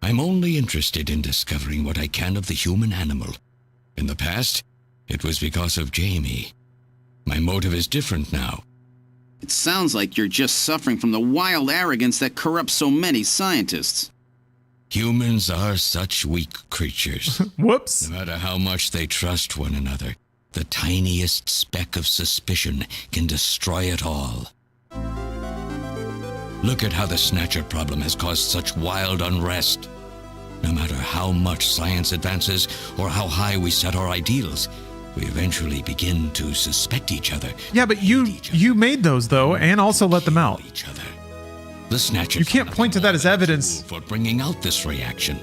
I'm only interested in discovering what I can of the human animal. In the past, it was because of Jamie. My motive is different now. It sounds like you're just suffering from the wild arrogance that corrupts so many scientists. Humans are such weak creatures. Whoops. No matter how much they trust one another, the tiniest speck of suspicion can destroy it all. Look at how the Snatcher problem has caused such wild unrest. No matter how much science advances or how high we set our ideals, we eventually begin to suspect each other. Yeah, but you made those though, and also let them out. The Snatcher. You can't point to that as evidence for bringing out this reaction.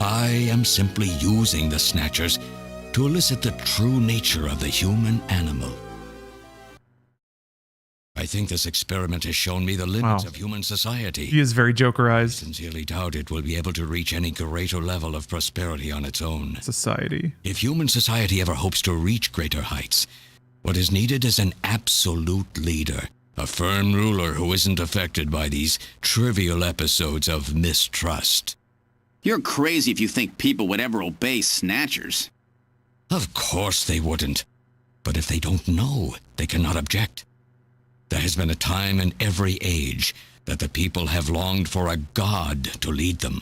I am simply using the Snatchers to elicit the true nature of the human animal. I think this experiment has shown me the limits of human society. He is very Jokerized. I sincerely doubt it will be able to reach any greater level of prosperity on its own. Society. If human society ever hopes to reach greater heights, what is needed is an absolute leader, a firm ruler who isn't affected by these trivial episodes of mistrust. You're crazy if you think people would ever obey Snatchers. Of course they wouldn't. But if they don't know, they cannot object. There has been a time in every age that the people have longed for a god to lead them.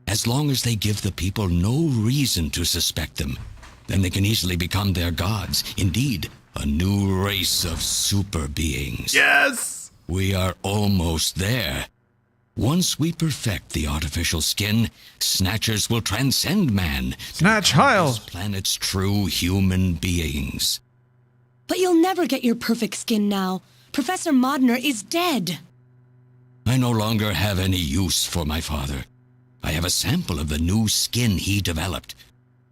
As long as they give the people no reason to suspect them, then they can easily become their gods. Indeed, a new race of super beings. Yes! We are almost there. Once we perfect the artificial skin, Snatchers will transcend man. Snatch Heil! This planet's true human beings. But you'll never get your perfect skin now. Professor Modner is dead. I no longer have any use for my father. I have a sample of the new skin he developed.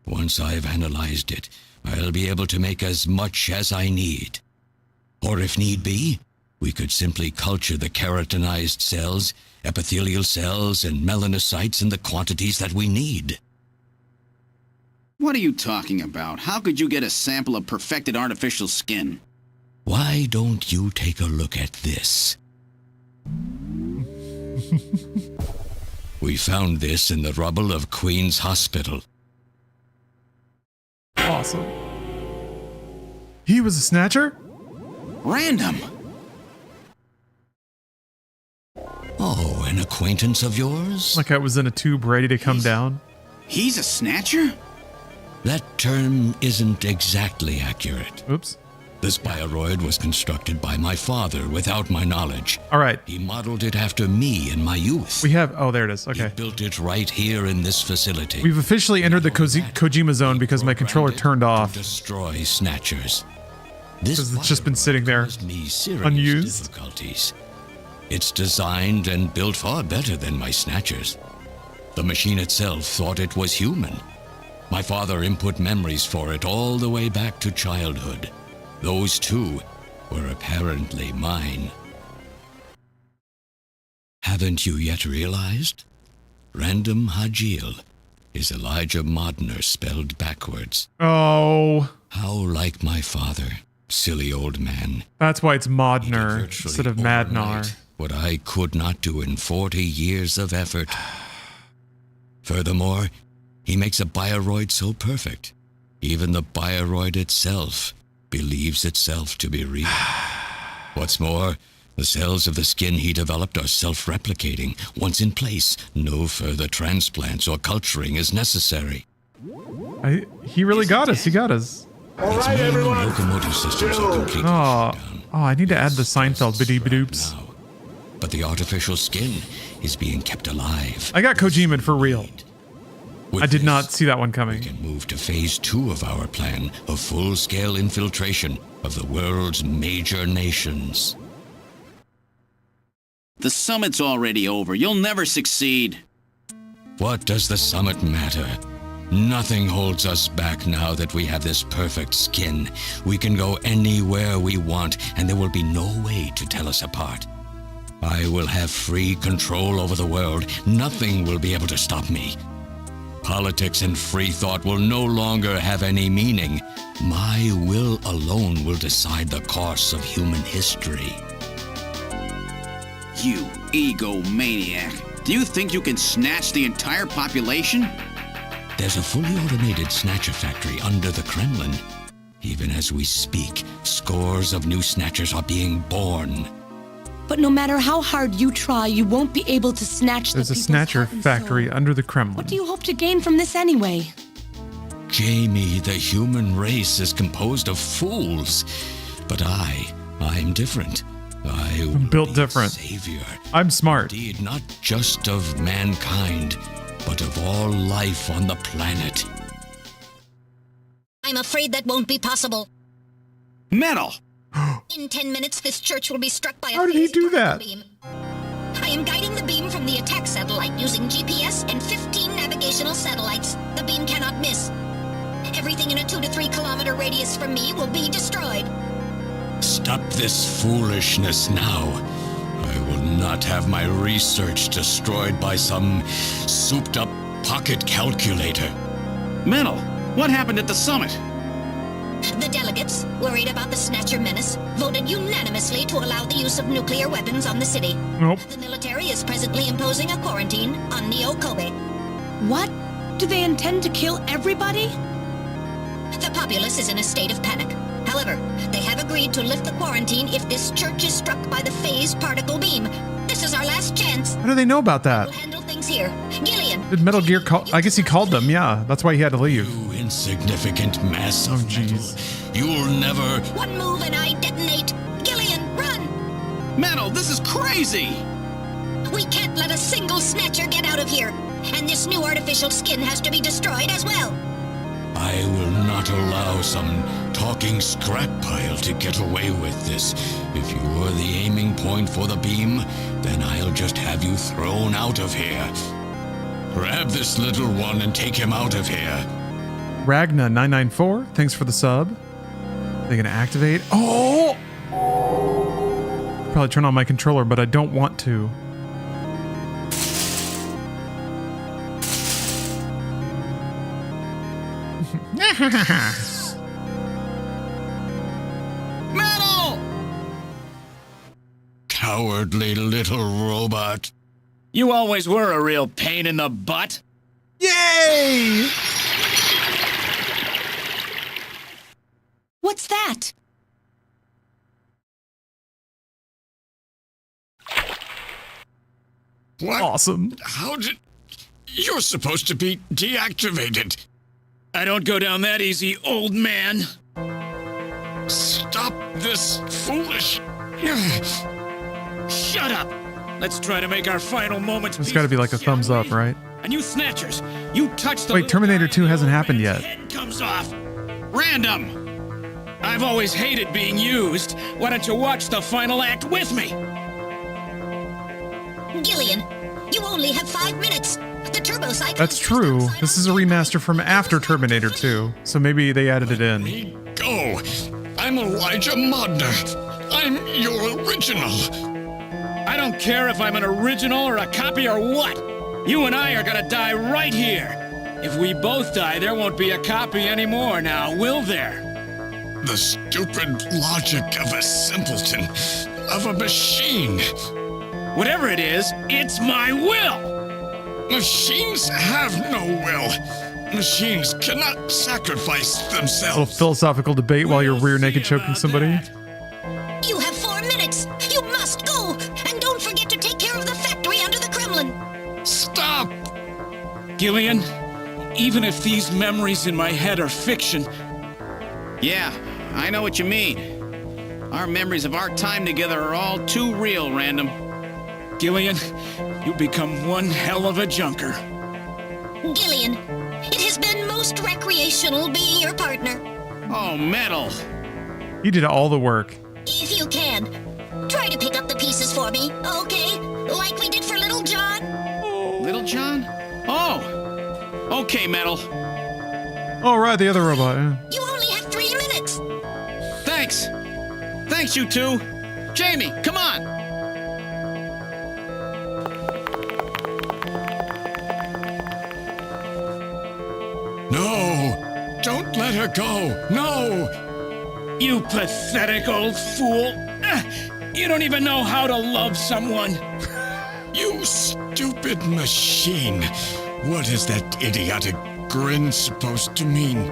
Once I've analyzed it, I'll be able to make as much as I need. Or if need be, we could simply culture the keratinized cells, epithelial cells, and melanocytes in the quantities that we need. What are you talking about? How could you get a sample of perfected artificial skin? Why don't you take a look at this? We found this in the rubble of Queen's Hospital. Awesome. He was a Snatcher? Random. Oh, an acquaintance of yours? Like I was in a tube ready to come down? He's a Snatcher? That term isn't exactly accurate. Oops. This bioroid was constructed by my father without my knowledge. All right. He modeled it after me in my youth. We have... Oh, there it is. Okay. He built it right here in this facility. We've officially entered the Kojima zone because my controller turned off. Destroy Snatchers. Because it's just been sitting there, unused. Difficulties. It's designed and built far better than my Snatchers. The machine itself thought it was human. My father input memories for it all the way back to childhood. Those too were apparently mine. Haven't you yet realized? Random Hajil is Elijah Modner spelled backwards. Oh. How like my father, silly old man. That's why it's Modner instead of Madnar. What I could not do in 40 years of effort. Furthermore, he makes a bioroid so perfect, even the bioroid itself believes itself to be real. What's more, the cells of the skin he developed are self-replicating. Once in place, no further transplants or culturing is necessary. He really got us. He got us. All right, everyone. Locomotive systems are completely shut down. Oh, I need to add the Seinfeld biddy-bidoops. But the artificial skin is being kept alive. I got Kojima for real. With I did not see that one coming. We can move to phase 2 of our plan of full-scale infiltration of the world's major nations. The summit's already over. You'll never succeed. What does the summit matter? Nothing holds us back now that we have this perfect skin. We can go anywhere we want, and there will be no way to tell us apart. I will have free control over the world. Nothing will be able to stop me. Politics and free thought will no longer have any meaning. My will alone will decide the course of human history. You egomaniac. Do you think you can snatch the entire population? There's a fully automated snatcher factory under the Kremlin. Even as we speak, scores of new snatchers are being born. But no matter how hard you try, you won't be able to snatch There's the a people's snatcher heart and factory soul. under the Kremlin. What do you hope to gain from this anyway? Jamie, the human race is composed of fools. But I'm different. I'm built different. Savior. I'm smart. Indeed, not just of mankind, but of all life on the planet. I'm afraid that won't be possible. Metal! In 10 minutes, this church will be struck by a How did he do that? beam. I am guiding the beam from the attack satellite using GPS and 15 navigational satellites. The beam cannot miss. Everything in a 2 to 3 kilometer radius from me will be destroyed. Stop this foolishness now. I will not have my research destroyed by some souped-up pocket calculator. Metal, what happened at the summit? The delegates, worried about the Snatcher menace, voted unanimously to allow the use of nuclear weapons on the city. Nope. The military is presently imposing a quarantine on Neo-Kobe. What? Do they intend to kill everybody? The populace is in a state of panic. However, they have agreed to lift the quarantine if this church is struck by the phased particle beam. This is our last chance. How do they know about that? We'll handle things here. Gillian! Did Metal Gear call? I guess he called them. Yeah, that's why he had to leave. You insignificant mass of metal. You'll never... One move and I detonate. Gillian, run! Metal, this is crazy! We can't let a single Snatcher get out of here. And this new artificial skin has to be destroyed as well. I will not allow some talking scrap pile to get away with this. If you're the aiming point for the beam, then I'll just have you thrown out of here. Grab this little one and take him out of here. Ragna994, thanks for the sub. They're gonna activate. Oh! Probably turn on my controller, but I don't want to. Metal! Cowardly little robot. You always were a real pain in the butt. Yay! What's that? What? Awesome. How did... You're supposed to be deactivated. I don't go down that easy, old man. Stop this foolish... Shut up! Let's try to make our final moments. There's gotta be like a thumbs up, right? And you Snatchers, you touch the... Wait, Terminator 2 hasn't happened yet. Head comes off. Random! I've always hated being used. Why don't you watch the final act with me? Gillian, you only have 5 minutes. The turbo cycle... That's true. This is a remaster from after Terminator 2, so maybe they added it in. Go! I'm Elijah Modner. I'm your original. I don't care if I'm an original or a copy or what. You and I are gonna die right here. If we both die, there won't be a copy anymore now, will there? The stupid logic of a simpleton, of a machine. Whatever it is, it's my will. Machines have no will. Machines cannot sacrifice A little themselves. philosophical debate while you're rear naked choking somebody. You have 4 minutes. You must go. And don't forget to take care of the factory under the Kremlin. Stop! Gillian, even if these memories in my head are fiction... Yeah, I know what you mean. Our memories of our time together are all too real, Random. Gillian, you become one hell of a junker. Gillian, it has been most recreational being your partner. Oh, Metal. He did all the work. If you can, try Try to pick up the pieces for me, okay? Like we did for Little John. Little John? Oh! Okay, Metal. All right, the other robot. Yeah. You only have 3 minutes. Thanks. Thanks, you two. Jamie, come on. No! Don't let her go! No! You pathetic old fool. You don't even know how to love someone. You stupid machine. What is that idiotic grin supposed to mean?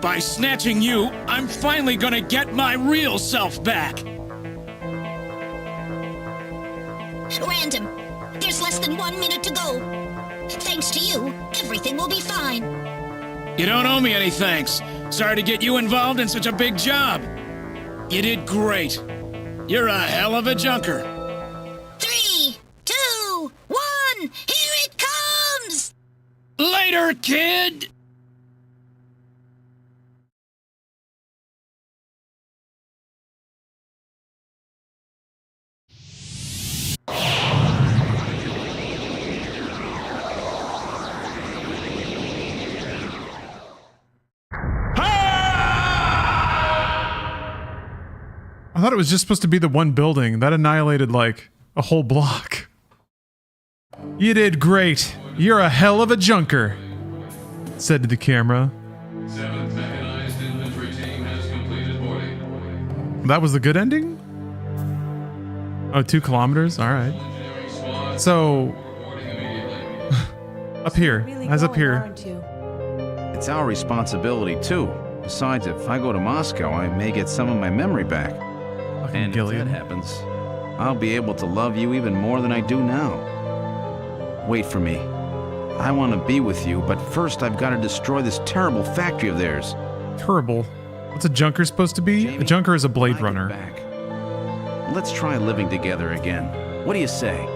By snatching you, I'm finally gonna get my real self back. Random, there's less than 1 minute to go. Thanks to you, everything will be fine. You don't owe me any thanks. Sorry to get you involved in such a big job. You did great. You're a hell of a junker. 3, 2, 1, here it comes! Later, kid! I thought it was just supposed to be the one building. That annihilated, like, a whole block. You did great. You're a hell of a junker, said to the camera. 7th Mechanized Infantry Team has completed boarding. That was the good ending? Oh, 2 kilometers? All right. So, up here. As up here. It's our responsibility, too. Besides, if I go to Moscow, I may get some of my memory back. And if that happens, I'll be able to love you even more than I do now. Wait for me. I want to be with you, but first I've got to destroy this terrible factory of theirs. Terrible? What's a junker supposed to be? A junker is a Blade Runner. Let's try living together again. What do you say?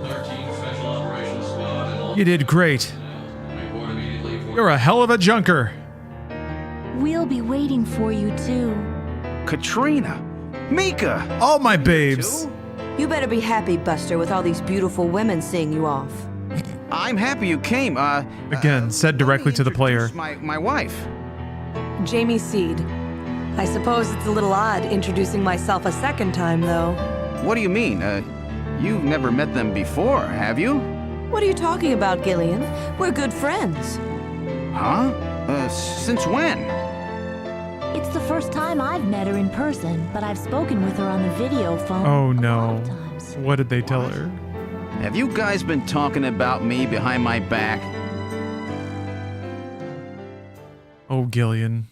13th Special Operations Squad and all You did great. report immediately for You're a hell of a junker. We'll be waiting for you, too. Katrina! Mika! All my babes. You better be happy, Buster, with all these beautiful women seeing you off. I'm happy you came. Again, said directly to the player. My wife. Jamie Seed. I suppose it's a little odd introducing myself a second time, though. What do you mean? You've never met them before, have you? What are you talking about, Gillian? We're good friends. Huh? Since when? It's the first time I've met her in person, but I've spoken with her on the video phone. Oh no. What did they tell her? Have you guys been talking about me behind my back? Oh, Gillian.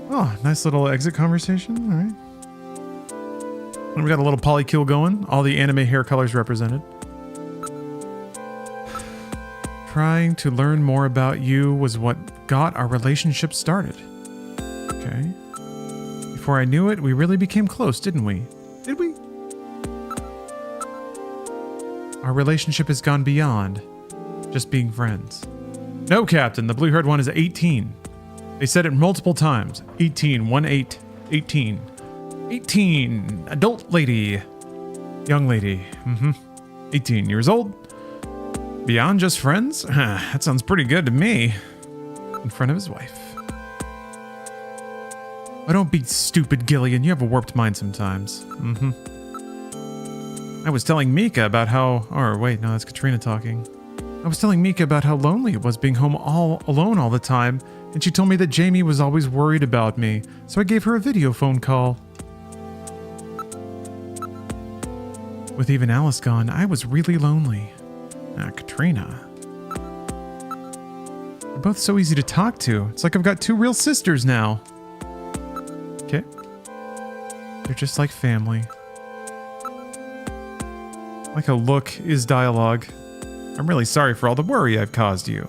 Oh, nice little exit conversation. All right. And we got a little polycule going. All the anime hair colors represented. Trying to learn more about you was what got our relationship started. Okay. Before I knew it, we really became close, didn't we? Did we? Our relationship has gone beyond just being friends. No, Captain, the blue-haired one is 18. They said it multiple times. 18, 1-8, 18. 18, adult lady. Young lady. 18 years old. Beyond just friends? That sounds pretty good to me. In front of his wife. Oh, don't be stupid, Gillian. You have a warped mind sometimes. I was telling Mika about how... Or wait, no, that's Katrina talking. I was telling Mika about how lonely it was being home all alone all the time, and she told me that Jamie was always worried about me, so I gave her a video phone call. With even Alice gone, I was really lonely. Katrina. They're both so easy to talk to. It's like I've got 2 real sisters now. Okay. They're just like family. Like how look is dialogue. I'm really sorry for all the worry I've caused you.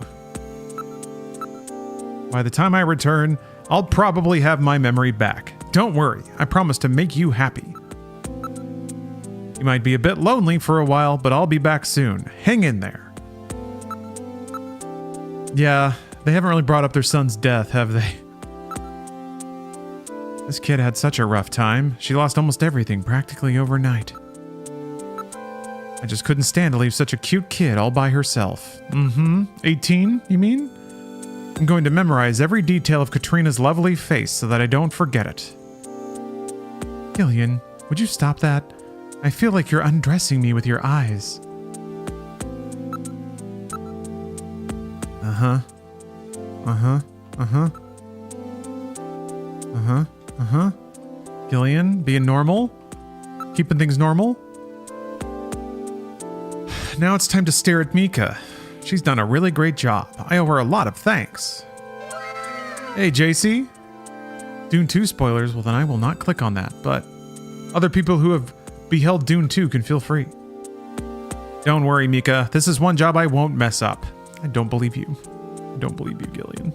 By the time I return, I'll probably have my memory back. Don't worry, I promise to make you happy. You might be a bit lonely for a while, but I'll be back soon. Hang in there. Yeah, they haven't really brought up their son's death, have they? This kid had such a rough time. She lost almost everything practically overnight. I just couldn't stand to leave such a cute kid all by herself. 18, you mean? I'm going to memorize every detail of Katrina's lovely face so that I don't forget it. Gillian, would you stop that? I feel like you're undressing me with your eyes. Uh-huh. Uh-huh. Uh-huh. Uh-huh. Uh-huh. Gillian, being normal? Keeping things normal? Now it's time to stare at Mika. She's done a really great job. I owe her a lot of thanks. Hey, JC? Dune 2 spoilers, well then I will not click on that, but other people who have beheld Dune 2 can feel free. Don't worry, Mika. This is one job I won't mess up. I don't believe you. I don't believe you, Gillian.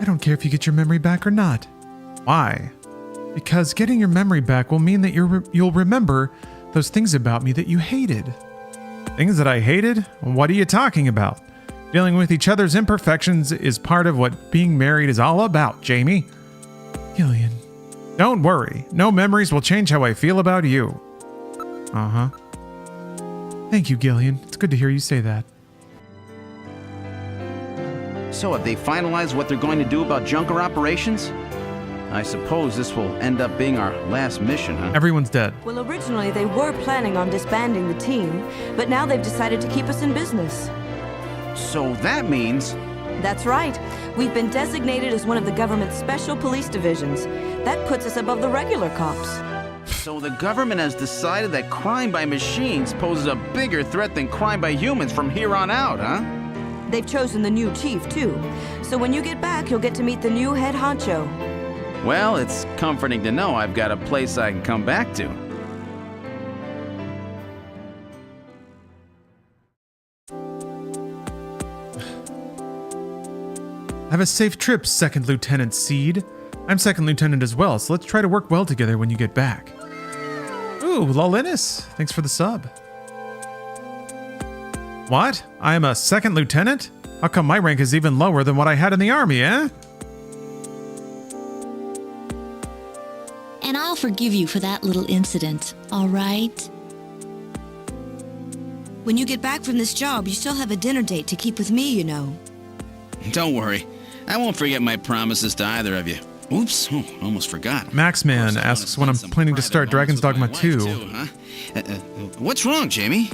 I don't care if you get your memory back or not. Why? Because getting your memory back will mean that you'll remember those things about me that you hated. Things that I hated? What are you talking about? Dealing with each other's imperfections is part of what being married is all about, Jamie. Gillian. Don't worry. No memories will change how I feel about you. Uh-huh. Thank you, Gillian. It's good to hear you say that. So have they finalized what they're going to do about Junker operations? I suppose this will end up being our last mission, huh? Everyone's dead. Well, originally they were planning on disbanding the team, but now they've decided to keep us in business. So that means... That's right. We've been designated as one of the government's special police divisions. That puts us above the regular cops. So the government has decided that crime by machines poses a bigger threat than crime by humans from here on out, huh? They've chosen the new chief, too. So when you get back, you'll get to meet the new head honcho. Well, it's comforting to know I've got a place I can come back to. Have a safe trip, Second Lieutenant Seed. I'm Second Lieutenant as well, so let's try to work well together when you get back. Ooh, Lolinus, thanks for the sub. What? I am a second lieutenant? How come my rank is even lower than what I had in the army, eh? And I'll forgive you for that little incident, all right? When you get back from this job, you still have a dinner date to keep with me, you know. Don't worry. I won't forget my promises to either of you. Oops, almost forgot. Maxman asks when I'm planning to start Dragon's Dogma 2. Too, huh? What's wrong, Jamie?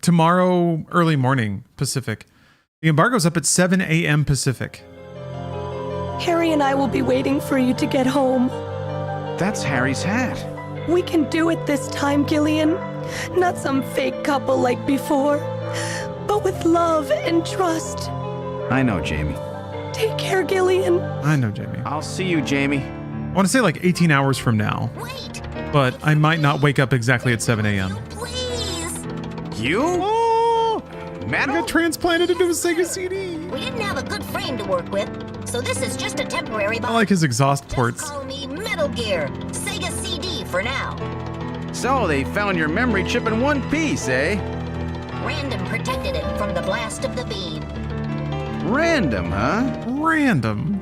Tomorrow, early morning, Pacific. The embargo's up at 7 a.m. Pacific. Harry and I will be waiting for you to get home. That's Harry's hat. We can do it this time, Gillian. Not some fake couple like before, but with love and trust. I know, Jamie. Take care, Gillian. I know, Jamie. I'll see you, Jamie. I want to say like 18 hours from now. Wait! But I might not wake up exactly at 7 a.m. You? Oh! Metal? I got transplanted into a Sega CD. We didn't have a good frame to work with, so this is just a temporary box. I like his exhaust ports. Just call me Metal Gear, Sega CD for now. So they found your memory chip in one piece, eh? Random protected it from the blast of the beam. Random, huh? Random.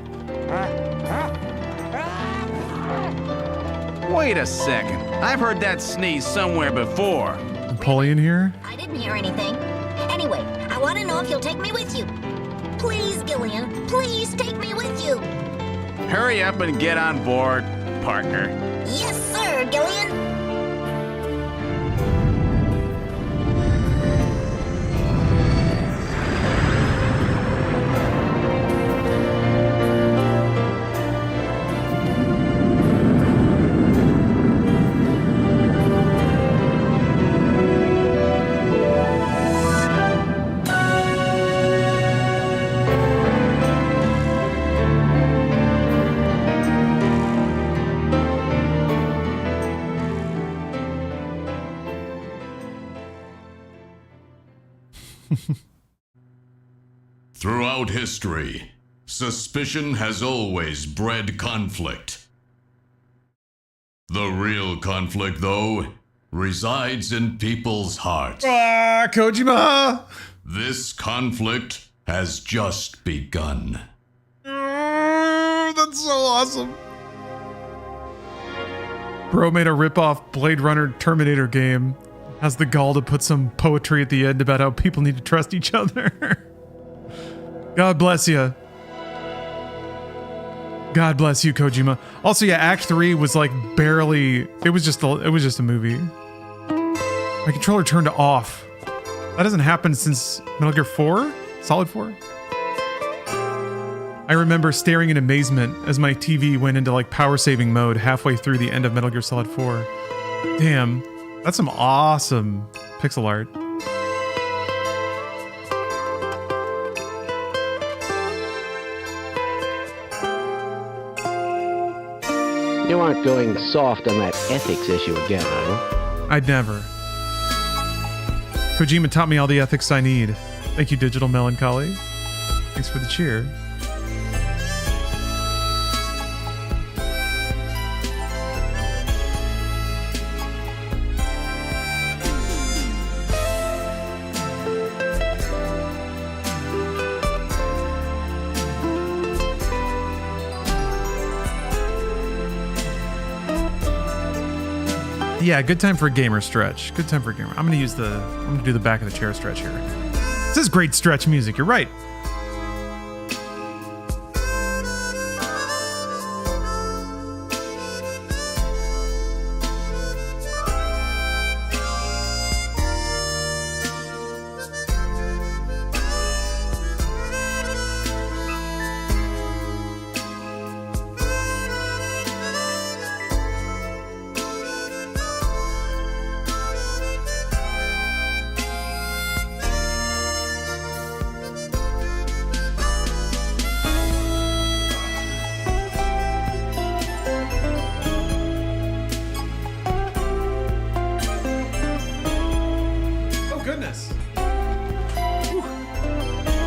Wait a second. I've heard that sneeze somewhere before. Napoleon here? I didn't hear anything. Anyway, I want to know if you'll take me with you. Please, Gillian, please take me with you. Hurry up and get on board, partner. Yes, sir, Gillian. Throughout history, suspicion has always bred conflict. The real conflict, though, resides in people's hearts. Ah, Kojima! This conflict has just begun. That's so awesome. Bro made a rip-off Blade Runner Terminator game. Has the gall to put some poetry at the end about how people need to trust each other. God bless you. God bless you, Kojima. Also, yeah, Act 3 was like barely. It was just a movie. My controller turned off. That hasn't happened since Metal Gear 4? Solid 4? I remember staring in amazement as my TV went into like power saving mode halfway through the end of Metal Gear Solid 4. Damn, that's some awesome pixel art. You aren't going soft on that ethics issue again, are you? I'd never. Kojima taught me all the ethics I need. Thank you, Digital Melancholy. Thanks for the cheer. Yeah, good time for a gamer stretch. Good time for a gamer. I'm gonna do the back of the chair stretch here. This is great stretch music, you're right.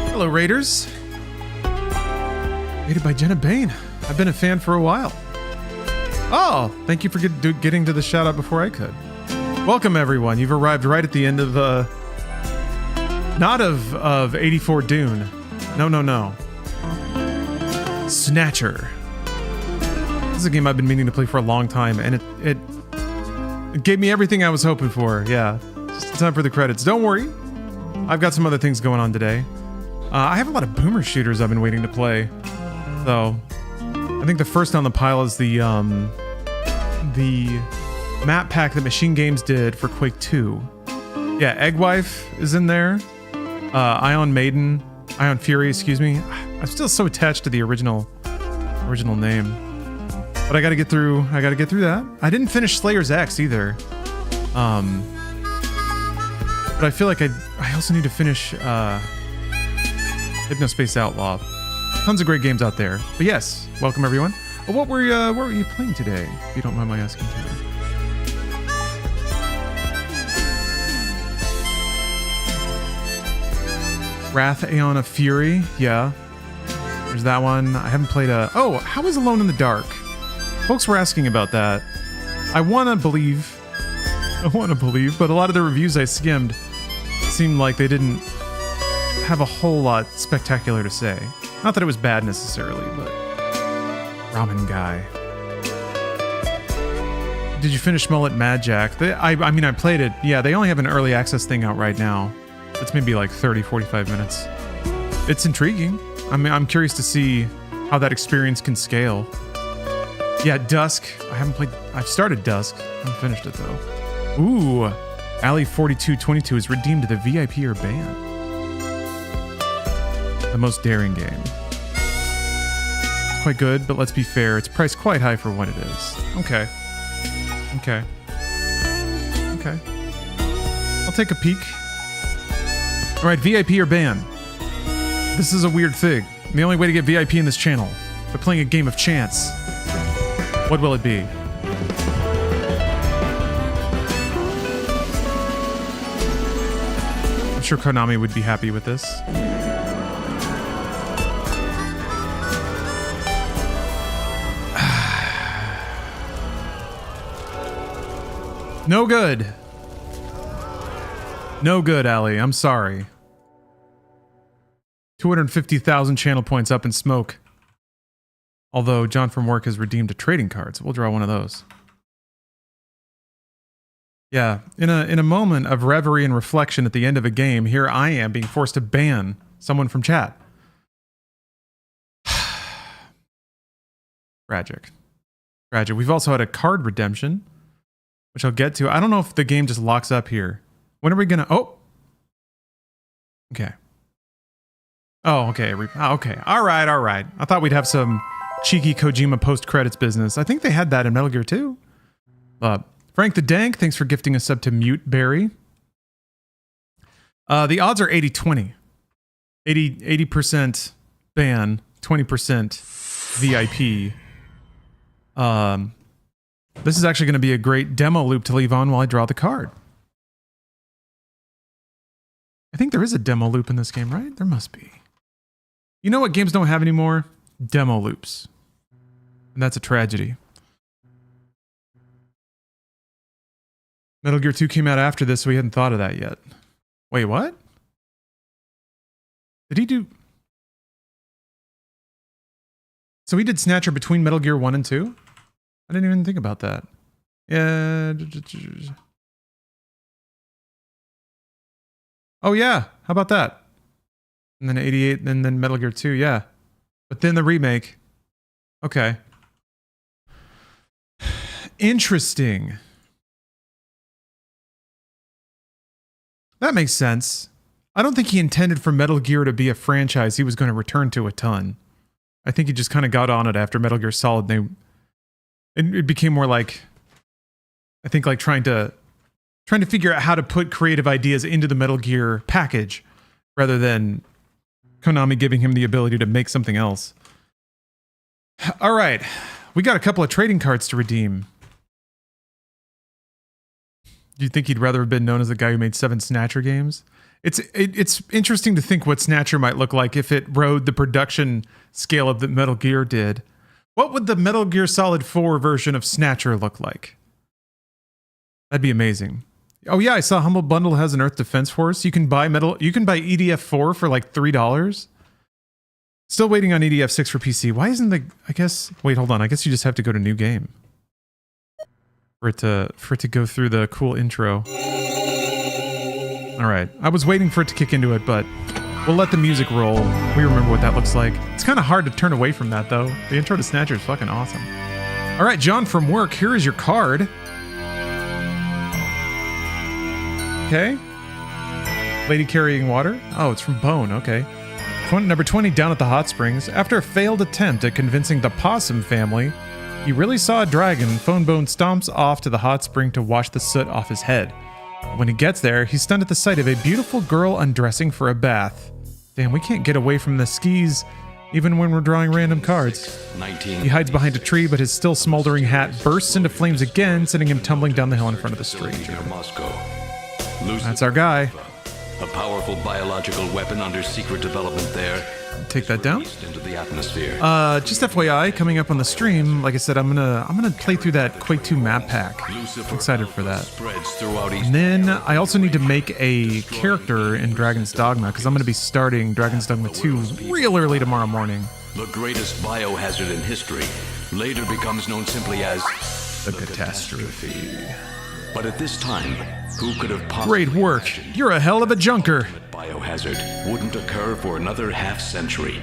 Hello, Raiders. Rated by Jenna Bain. I've been a fan for a while. Oh, thank you for getting to the shout out before I could. Welcome, everyone. You've arrived right at the end of, not of 84 Dune. No. Snatcher. This is a game I've been meaning to play for a long time, and it gave me everything I was hoping for. Yeah, just in time for the credits. Don't worry. I've got some other things going on today. I have a lot of boomer shooters I've been waiting to play. So, I think the first on the pile is the map pack that Machine Games did for Quake 2. Yeah, Eggwife is in there. Ion Fury, excuse me. I'm still so attached to the original name. But I gotta get through that. I didn't finish Slayer's X either. But I feel like I also need to finish Hypnospace Outlaw. Tons of great games out there. But yes, welcome everyone. What were you playing today? If you don't mind my asking today. Wrath Aeon of Fury, yeah. There's that one. I haven't played oh, how is Alone in the Dark? Folks were asking about that. I wanna believe, but a lot of the reviews I skimmed seemed like they didn't have a whole lot spectacular to say. Not that it was bad necessarily, but Ramen Guy. Did you finish Mullet Mad Jack? I mean, I played it. Yeah, they only have an early access thing out right now. It's maybe like 30, 45 minutes. It's intriguing. I mean, I'm curious to see how that experience can scale. Yeah, Dusk. I've started Dusk. I haven't finished it though. Ooh, Alley 4222 is redeemed to the VIP or ban. The most daring game. It's quite good, but let's be fair, it's priced quite high for what it is. Okay. I'll take a peek. Alright, VIP or ban. This is a weird thing. The only way to get VIP in this channel, by playing a game of chance. What will it be? I'm sure Konami would be happy with this. No good. No good, Ali. I'm sorry. 250,000 channel points up in smoke. Although John from work has redeemed a trading card, so we'll draw one of those. Yeah, in a moment of reverie and reflection at the end of a game, here I am being forced to ban someone from chat. Tragic. Tragic. We've also had a card redemption, which I'll get to. I don't know if the game just locks up here. When are we gonna... Oh! Okay. Oh, okay. Okay. All right. I thought we'd have some cheeky Kojima post-credits business. I think they had that in Metal Gear 2. Frank the Dank, thanks for gifting a sub to Mute Berry. The odds are 80-20. 80% ban, 20% VIP. This is actually going to be a great demo loop to leave on while I draw the card. I think there is a demo loop in this game, right? There must be. You know what games don't have anymore? Demo loops. And that's a tragedy. Metal Gear 2 came out after this, so we hadn't thought of that yet. Wait, what? Did he do... So he did Snatcher between Metal Gear 1 and 2? I didn't even think about that. Yeah. Oh yeah, how about that? And then 88, and then Metal Gear 2, yeah. But then the remake. Okay. Interesting. That makes sense. I don't think he intended for Metal Gear to be a franchise he was going to return to a ton. I think he just kind of got on it after Metal Gear Solid. It became more like, I think, like trying to figure out how to put creative ideas into the Metal Gear package rather than Konami giving him the ability to make something else. All right, we got a couple of trading cards to redeem. Do you think he'd rather have been known as the guy who made 7 Snatcher games? It's interesting to think what Snatcher might look like if it rode the production scale of the Metal Gear did. What would the Metal Gear Solid 4 version of Snatcher look like? That'd be amazing. Oh yeah, I saw Humble Bundle has an Earth Defense Force. You can buy EDF 4 for like $3. Still waiting on EDF 6 for PC. Why isn't wait, hold on. I guess you just have to go to new game for it to go through the cool intro. All right, I was waiting for it to kick into it, but we'll let the music roll. We remember what that looks like. It's kind of hard to turn away from that, though. The intro to Snatcher is fucking awesome. All right, John from work, here is your card. Okay. Lady carrying water. Oh, it's from Bone, okay. Number 20, down at the hot springs. After a failed attempt at convincing the possum family, he really saw a dragon. Phone Bone stomps off to the hot spring to wash the soot off his head. When he gets there, he's stunned at the sight of a beautiful girl undressing for a bath. Damn, we can't get away from the skis even when we're drawing random cards. 19. He hides behind a tree, but his still smoldering hat bursts into flames again, sending him tumbling down the hill in front of the stranger. That's our guy. A powerful biological weapon under secret development there. Take that down. Into the atmosphere. Just FYI, coming up on the stream, like I said, I'm gonna play through that Quake 2 map pack. I'm excited for that. And then I also need to make a character in Dragon's Dogma because I'm gonna be starting Dragon's Dogma 2 real early tomorrow morning. The greatest biohazard in history later becomes known simply as the catastrophe. But at this time, who could have possibly Great work. You're a hell of a junker. Biohazard wouldn't occur for another half-century.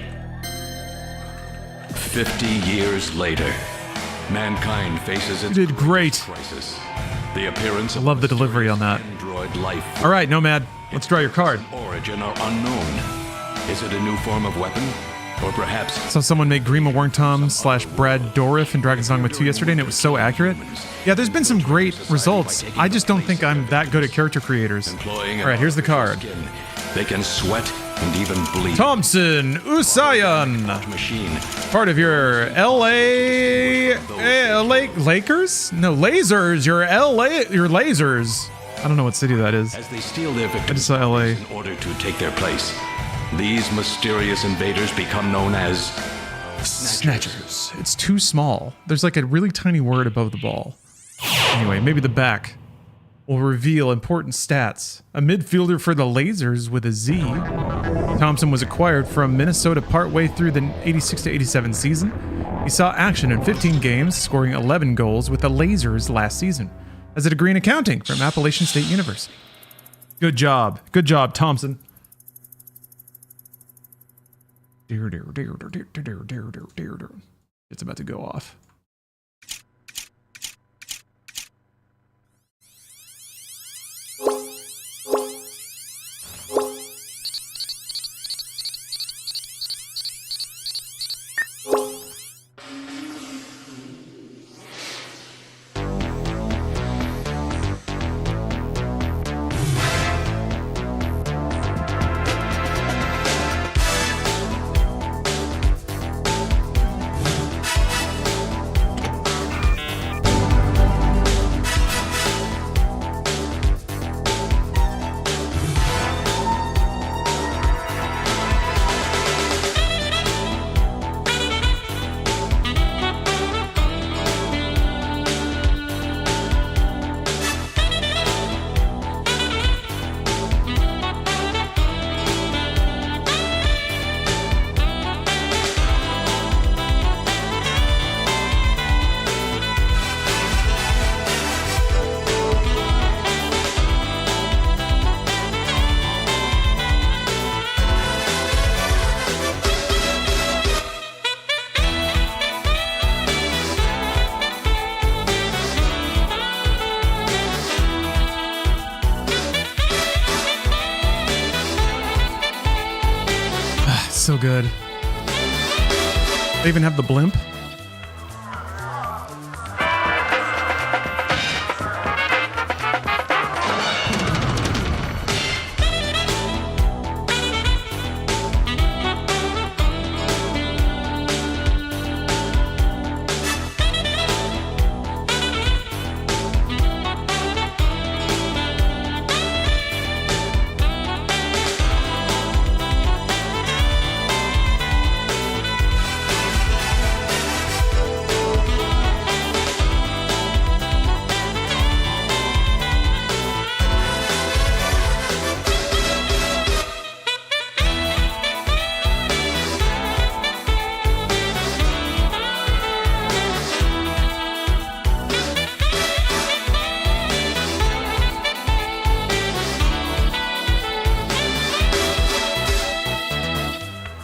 50 years later, mankind faces its did great crisis. The appearance I love the delivery on that. Android life. All right, Nomad, let's draw your card. Origin are unknown. Is it a new form of weapon? Or perhaps... Saw someone make Grima Wormtom / Brad Dourif in Dragon's Dogma 2 yesterday, and it was so accurate. Yeah, there's been some great results. I just don't think I'm that good at character creators. All right, here's the card. They can sweat and even bleed. Thompson Usayan, machine. Part of your Lakers? No, lasers. Your lasers. I don't know what city that is. As they steal their victims I just saw LA. in order to take their place, these mysterious invaders become known as Snatchers. It's too small. There's like a really tiny word above the ball. Anyway, maybe the back. will reveal important stats. A midfielder for the Lasers with a Z. Thompson was acquired from Minnesota partway through the 86-87 season. He saw action in 15 games, scoring 11 goals with the Lasers last season. Has a degree in accounting from Appalachian State University. Good job. Good job, Thompson. It's about to go off. So good. They even have the blimp.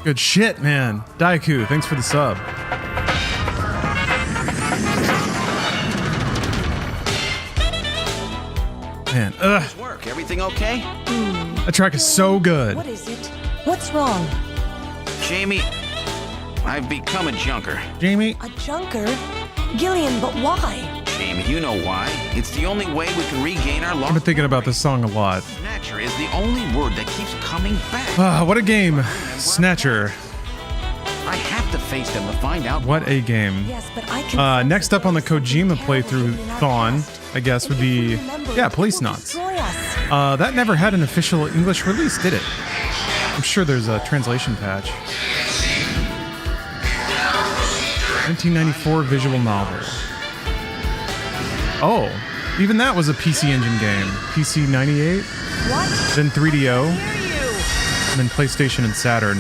Good shit, man. Daiku, thanks for the sub. Man, Work. Everything okay? that track is so good. What is it? What's wrong? Jamie, I've become a junker. Jamie? A junker? Gillian, but why? Jamie, you know why. It's the only way we can regain our I've lost... been thinking about this song a lot. Snatcher is the only word that keeps coming back. Ah, what a game. Snatcher. I have to face them to find out. What a game. Yes, but I can Next up on the Kojima playthrough thon, I guess, would be, yeah, Police Knots. That never had an official English release, did it? I'm sure there's a translation patch. 1994 visual novel. Oh, even that was a PC Engine game. PC 98, then 3DO, and then PlayStation and Saturn.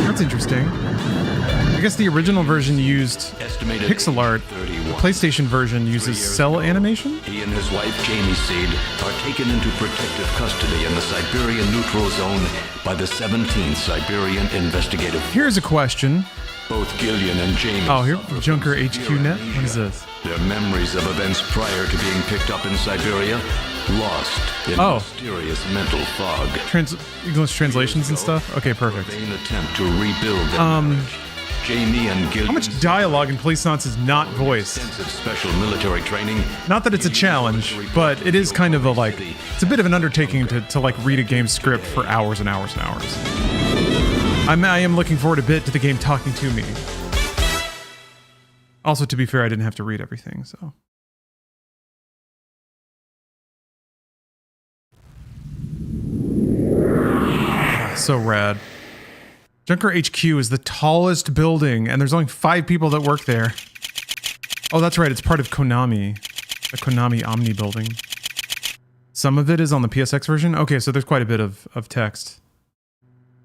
That's interesting. I guess the original version used pixel art. The PlayStation version uses cell animation? He and his wife, Jamie Seed, are taken into protective custody in the Siberian Neutral Zone by the 17th Siberian Investigative. Here's a question. Both Gillian and Jamie. Oh, here, Junker HQ Net? What is this? Their memories of events prior to being picked up in Siberia lost in mysterious mental fog. English translations and stuff? Okay, perfect. Vain attempt to rebuild their Jamie and Gillian. How much dialogue in Police Knots is not voiced? Extensive special military training. Not that it's a challenge, but it is kind of a like, it's a bit of an undertaking to like read a game script for hours and hours and hours. I am looking forward a bit to the game talking to me. Also, to be fair, I didn't have to read everything, so. So rad. Junker HQ is the tallest building, and there's only 5 people that work there. Oh, that's right. It's part of Konami. The Konami Omni building. Some of it is on the PSX version. Okay, so there's quite a bit of text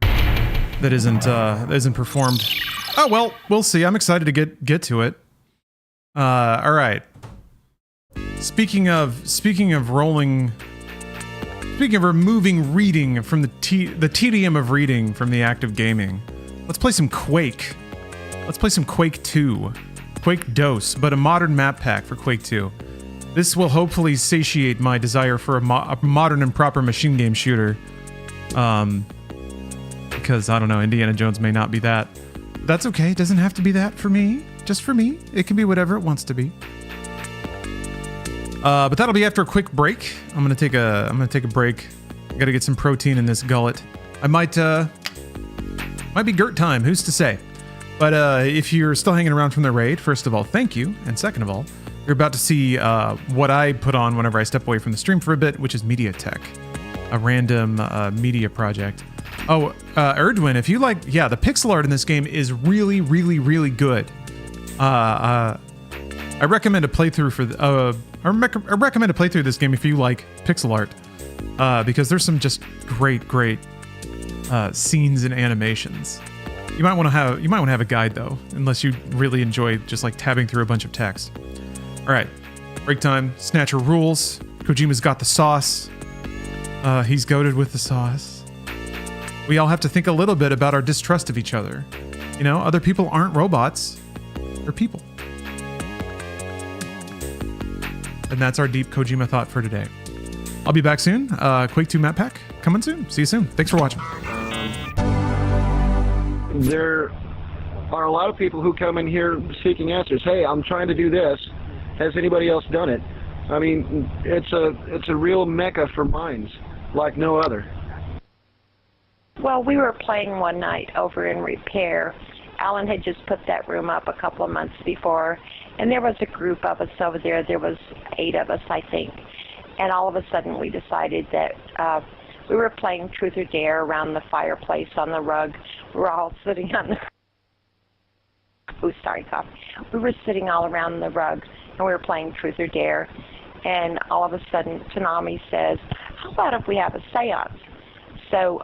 that isn't performed. Oh, well, we'll see. I'm excited to get to it. All right. Speaking of removing reading from the tedium of reading from the act of gaming, let's play some Quake. Let's play some Quake 2. Quake DOS, but a modern map pack for Quake 2. This will hopefully satiate my desire for a modern and proper machine game shooter. Because, I don't know, Indiana Jones may not be that. That's okay, it doesn't have to be that for me. Just for me. It can be whatever it wants to be. But that'll be after a quick break. I'm gonna take a break. I gotta get some protein in this gullet. I might be Gert time, who's to say? But if you're still hanging around from the raid, first of all, thank you. And second of all, you're about to see what I put on whenever I step away from the stream for a bit, which is Media Tech, a random media project. Oh, Erdwin, if you like, yeah, the pixel art in this game is really, really, really good. I recommend a playthrough for I recommend a playthrough of this game if you like pixel art, because there's some just great scenes and animations. You might want to have a guide though, unless you really enjoy just like tabbing through a bunch of text. All right, break time. Snatcher rules. Kojima's got the sauce. He's goated with the sauce. We all have to think a little bit about our distrust of each other. You know, other people aren't robots. They're people. And that's our deep Kojima thought for today. I'll be back soon. Quake 2 map pack coming soon. See you soon. Thanks for watching. There are a lot of people who come in here seeking answers. Hey, I'm trying to do this. Has anybody else done it? I mean, it's a real mecca for minds like no other. Well, we were playing one night over in Repair. Alan had just put that room up a couple of months before, and there was a group of us over there. There was 8 of us, I think. And all of a sudden we decided that we were playing Truth or Dare around the fireplace on the rug. We were all sitting on the... Oh, sorry, cough. We were sitting all around the rug, and we were playing Truth or Dare. And all of a sudden, Tanami says, how about if we have a seance? So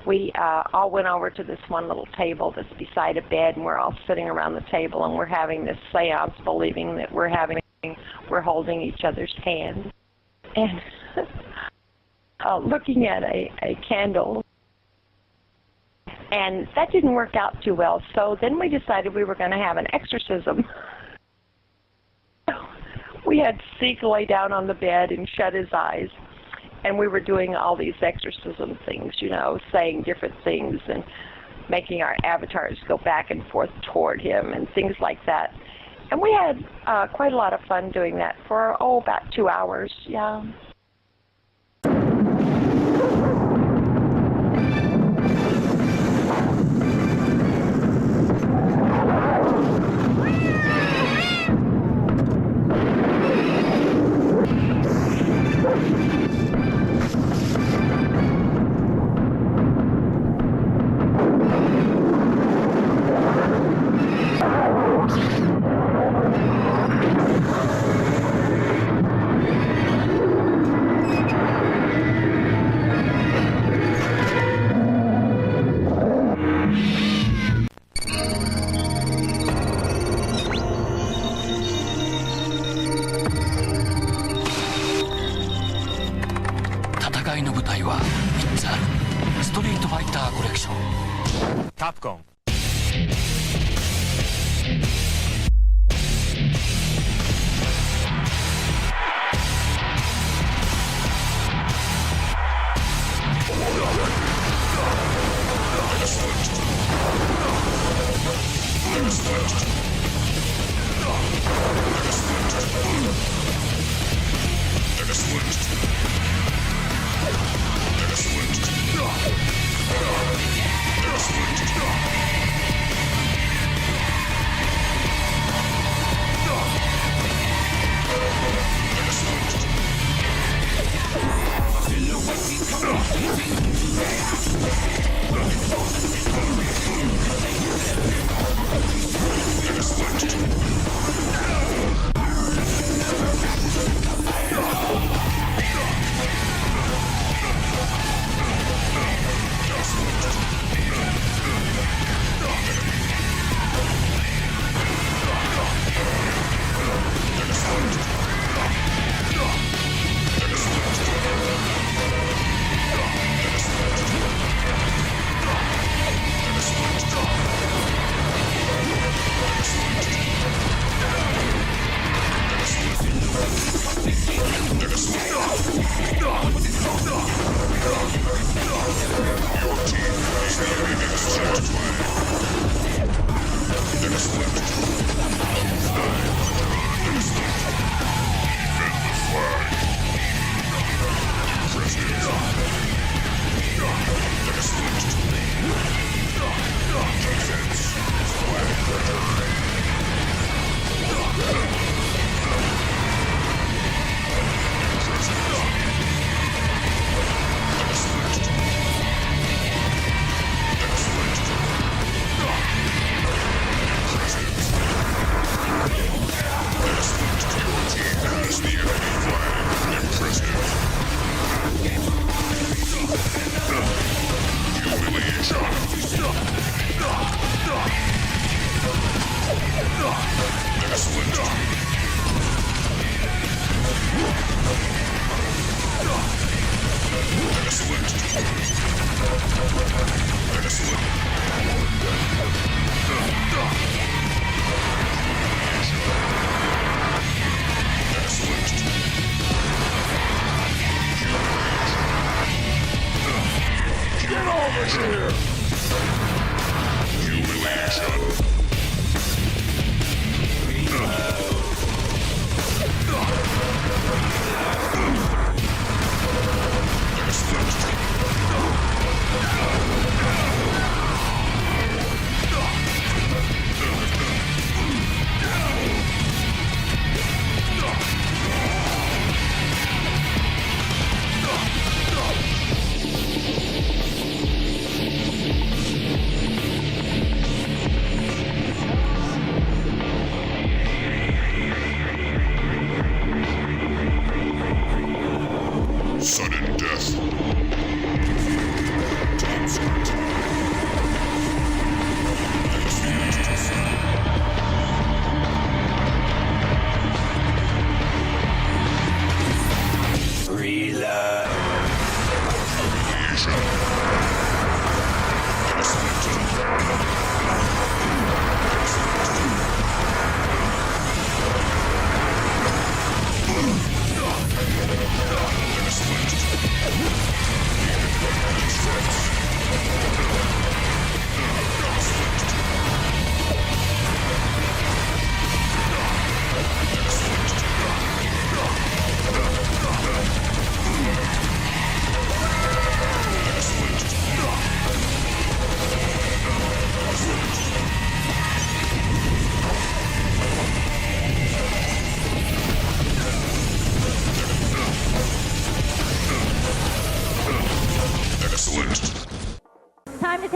we all went over to this one little table that's beside a bed, and we're all sitting around the table, and we're having this seance, believing that we're holding each other's hands. And looking at a candle. And that didn't work out too well, so then we decided we were going to have an exorcism. We had Zeke lay down on the bed and shut his eyes, and we were doing all these exorcism things, you know, saying different things and making our avatars go back and forth toward him and things like that. And we had quite a lot of fun doing that for, about 2 hours, yeah. Capcom.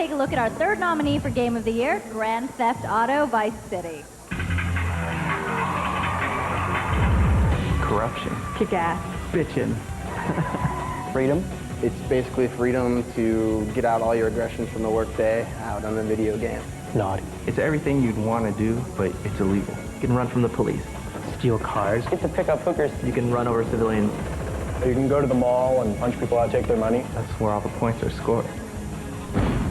take a look at our third nominee for Game of the Year, Grand Theft Auto Vice City. Corruption. Kick-ass. Bitchin'. Freedom. It's basically freedom to get out all your aggression from the workday out on a video game. Naughty. It's everything you'd want to do, but it's illegal. You can run from the police. Steal cars. Get to pick up hookers. You can run over civilians. You can go to the mall and punch people out, take their money. That's where all the points are scored.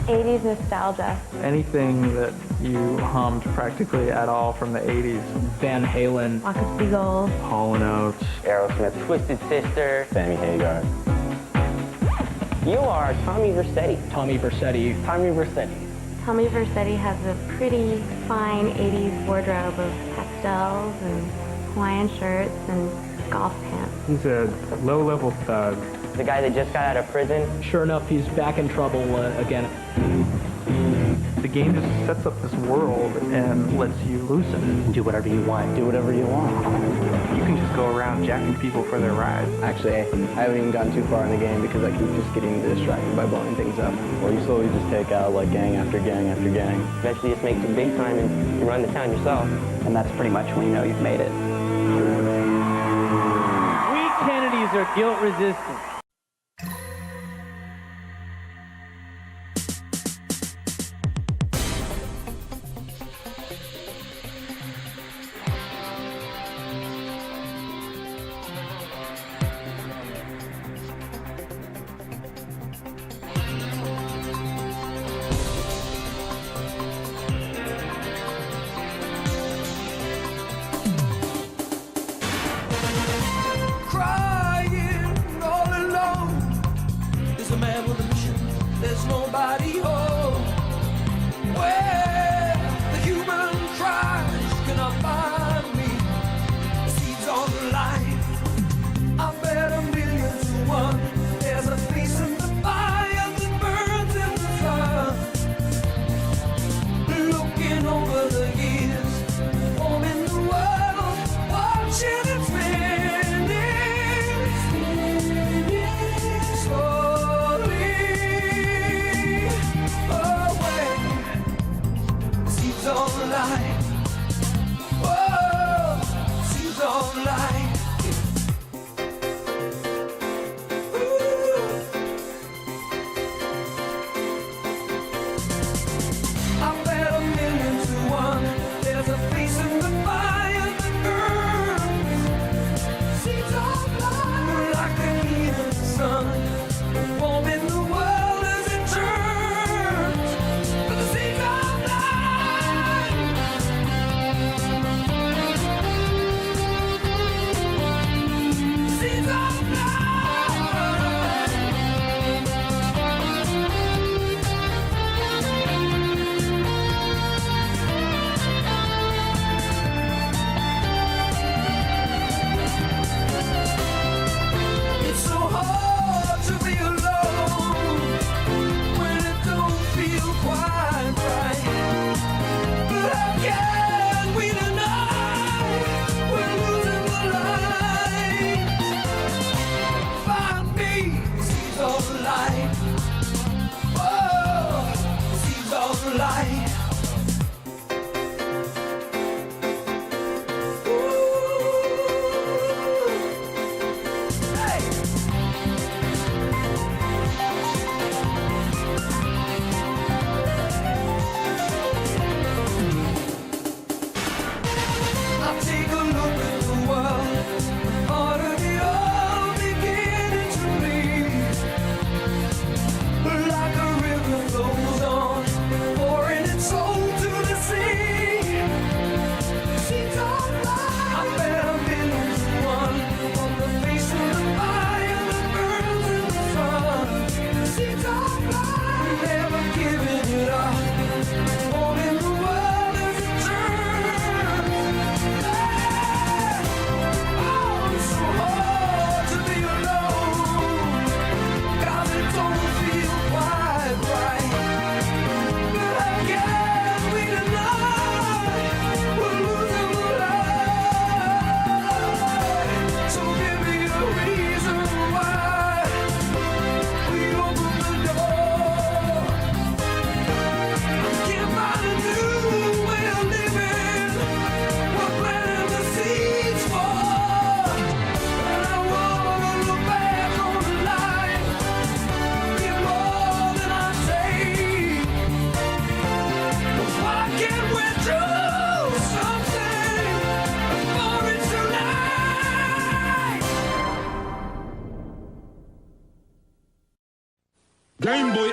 80s nostalgia. Anything that you hummed practically at all from the 80s. Van Halen. Walk of Seagulls. Hall & Oates. Aerosmith. Twisted Sister. Sammy Hagar. You are Tommy Vercetti. Tommy Vercetti. Tommy Vercetti. Tommy Vercetti has a pretty fine 80s wardrobe of pastels and Hawaiian shirts and golf pants. He's a low-level thug. The guy that just got out of prison. Sure enough, he's back in trouble again. The game just sets up this world and lets you loosen. Do whatever you want. Do whatever you want. You can just go around jacking people for their rides. Actually, I haven't even gotten too far in the game because I keep just getting distracted by blowing things up. Or you slowly just take out like gang after gang after gang. Eventually you just make it big time and you run the town yourself. And that's pretty much when you know you've made it. We Kennedys are guilt resistant.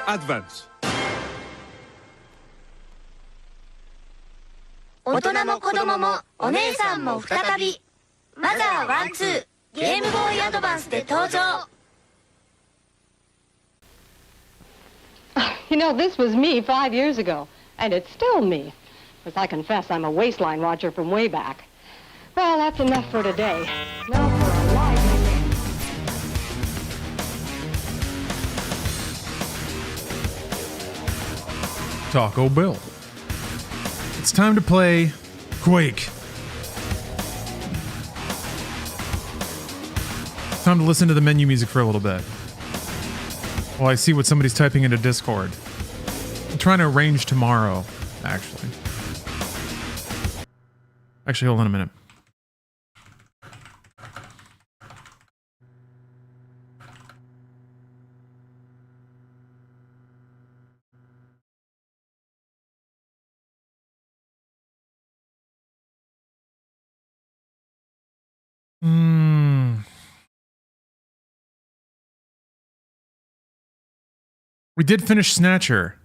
Advance. 大人も子供もお姉さんも再びマザー1-2ゲームボーイアドバンスで登場 You know, this was me 5 years ago, and it's still me. Because I confess I'm a waistline watcher from way back. Well, that's enough for today. Now for a lively game. Taco Bell. It's time to play Quake. Time to listen to the menu music for a little bit. While I see what somebody's typing into Discord. I'm trying to arrange tomorrow, actually. Actually, hold on a minute. We did finish Snatcher.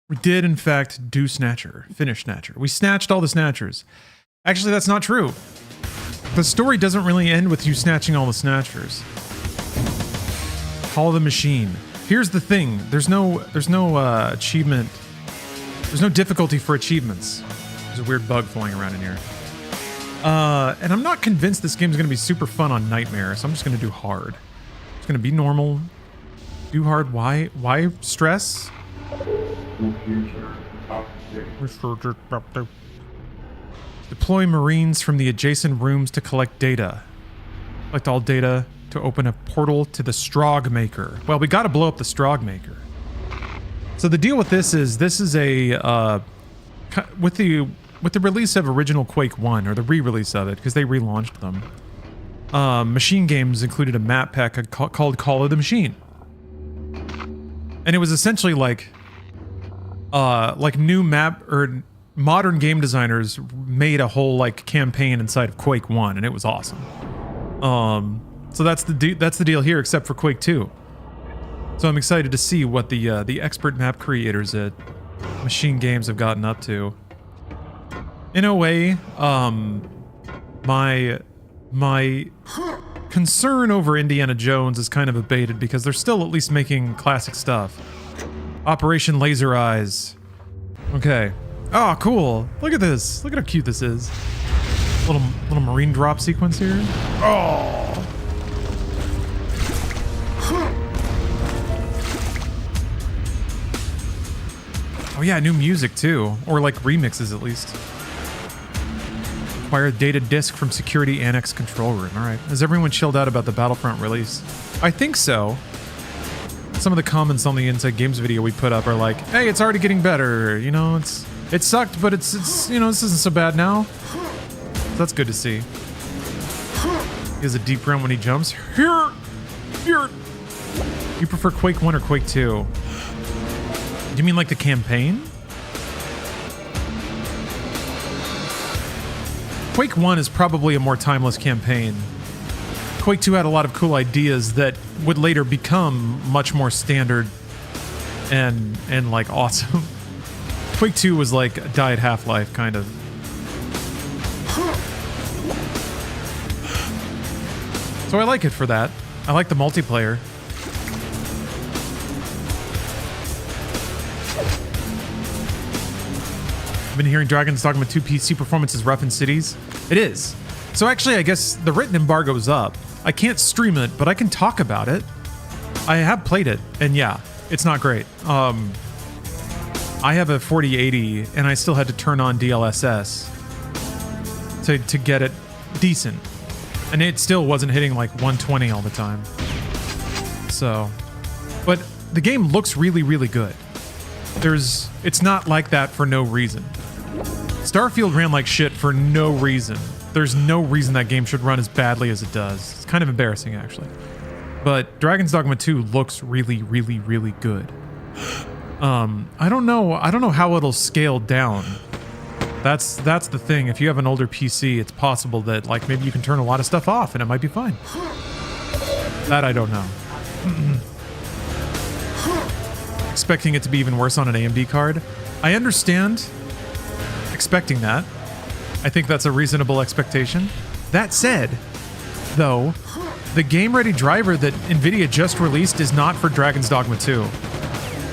We did, in fact, do Snatcher. Finish Snatcher. We snatched all the Snatchers. Actually, that's not true. The story doesn't really end with you snatching all the Snatchers. Call of the Machine. Here's the thing. There's no achievement. There's no difficulty for achievements. There's a weird bug flying around in here. And I'm not convinced this game is going to be super fun on Nightmare, so I'm just going to do hard. It's going to be normal. Do hard. Why stress? Deploy Marines from the adjacent rooms to collect data. Collect all data to open a portal to the Strog Maker. Well, we got to blow up the Strog Maker. So the deal with this is a with the release of original Quake 1, or the re-release of it, because they relaunched them, Machine Games included a map pack called Call of the Machine. And it was essentially like new map, or modern game designers made a whole like campaign inside of Quake 1, and it was awesome. So that's the deal here, except for Quake 2. So I'm excited to see what the expert map creators at Machine Games have gotten up to. In a way, my concern over Indiana Jones is kind of abated because they're still at least making classic stuff. Operation Laser Eyes. Okay. Oh, cool. Look at this. Look at how cute this is. Little marine drop sequence here. Oh. Oh yeah, new music too, or like remixes at least. Acquire data disk from Security Annex Control Room. All right. Has everyone chilled out about the Battlefront release? I think so. Some of the comments on the Inside Games video we put up are like, "Hey, it's already getting better. You know, it sucked, but it's you know, this isn't so bad now." So that's good to see. He has a deep run when he jumps. Here. You prefer Quake 1 or Quake 2? Do you mean like the campaign? Quake 1 is probably a more timeless campaign. Quake 2 had a lot of cool ideas that would later become much more standard and like awesome. Quake 2 was like a died Half-Life kind of. So I like it for that. I like the multiplayer. I've been hearing Dragon's Dogma 2 PC performance is rough in cities. It is. So actually, I guess the written embargo is up. I can't stream it, but I can talk about it. I have played it, and yeah, it's not great. I have a 4080, and I still had to turn on DLSS to get it decent. And it still wasn't hitting like 120 all the time. So, but the game looks really, really good. It's not like that for no reason. Starfield ran like shit for no reason. There's no reason that game should run as badly as it does. It's kind of embarrassing, actually. But Dragon's Dogma 2 looks really, really, really good. I don't know how it'll scale down. That's the thing. If you have an older PC, it's possible that like maybe you can turn a lot of stuff off and it might be fine. That I don't know. Expecting it to be even worse on an AMD card. I understand expecting that. I think that's a reasonable expectation. That said, though, the game-ready driver that NVIDIA just released is not for Dragon's Dogma 2.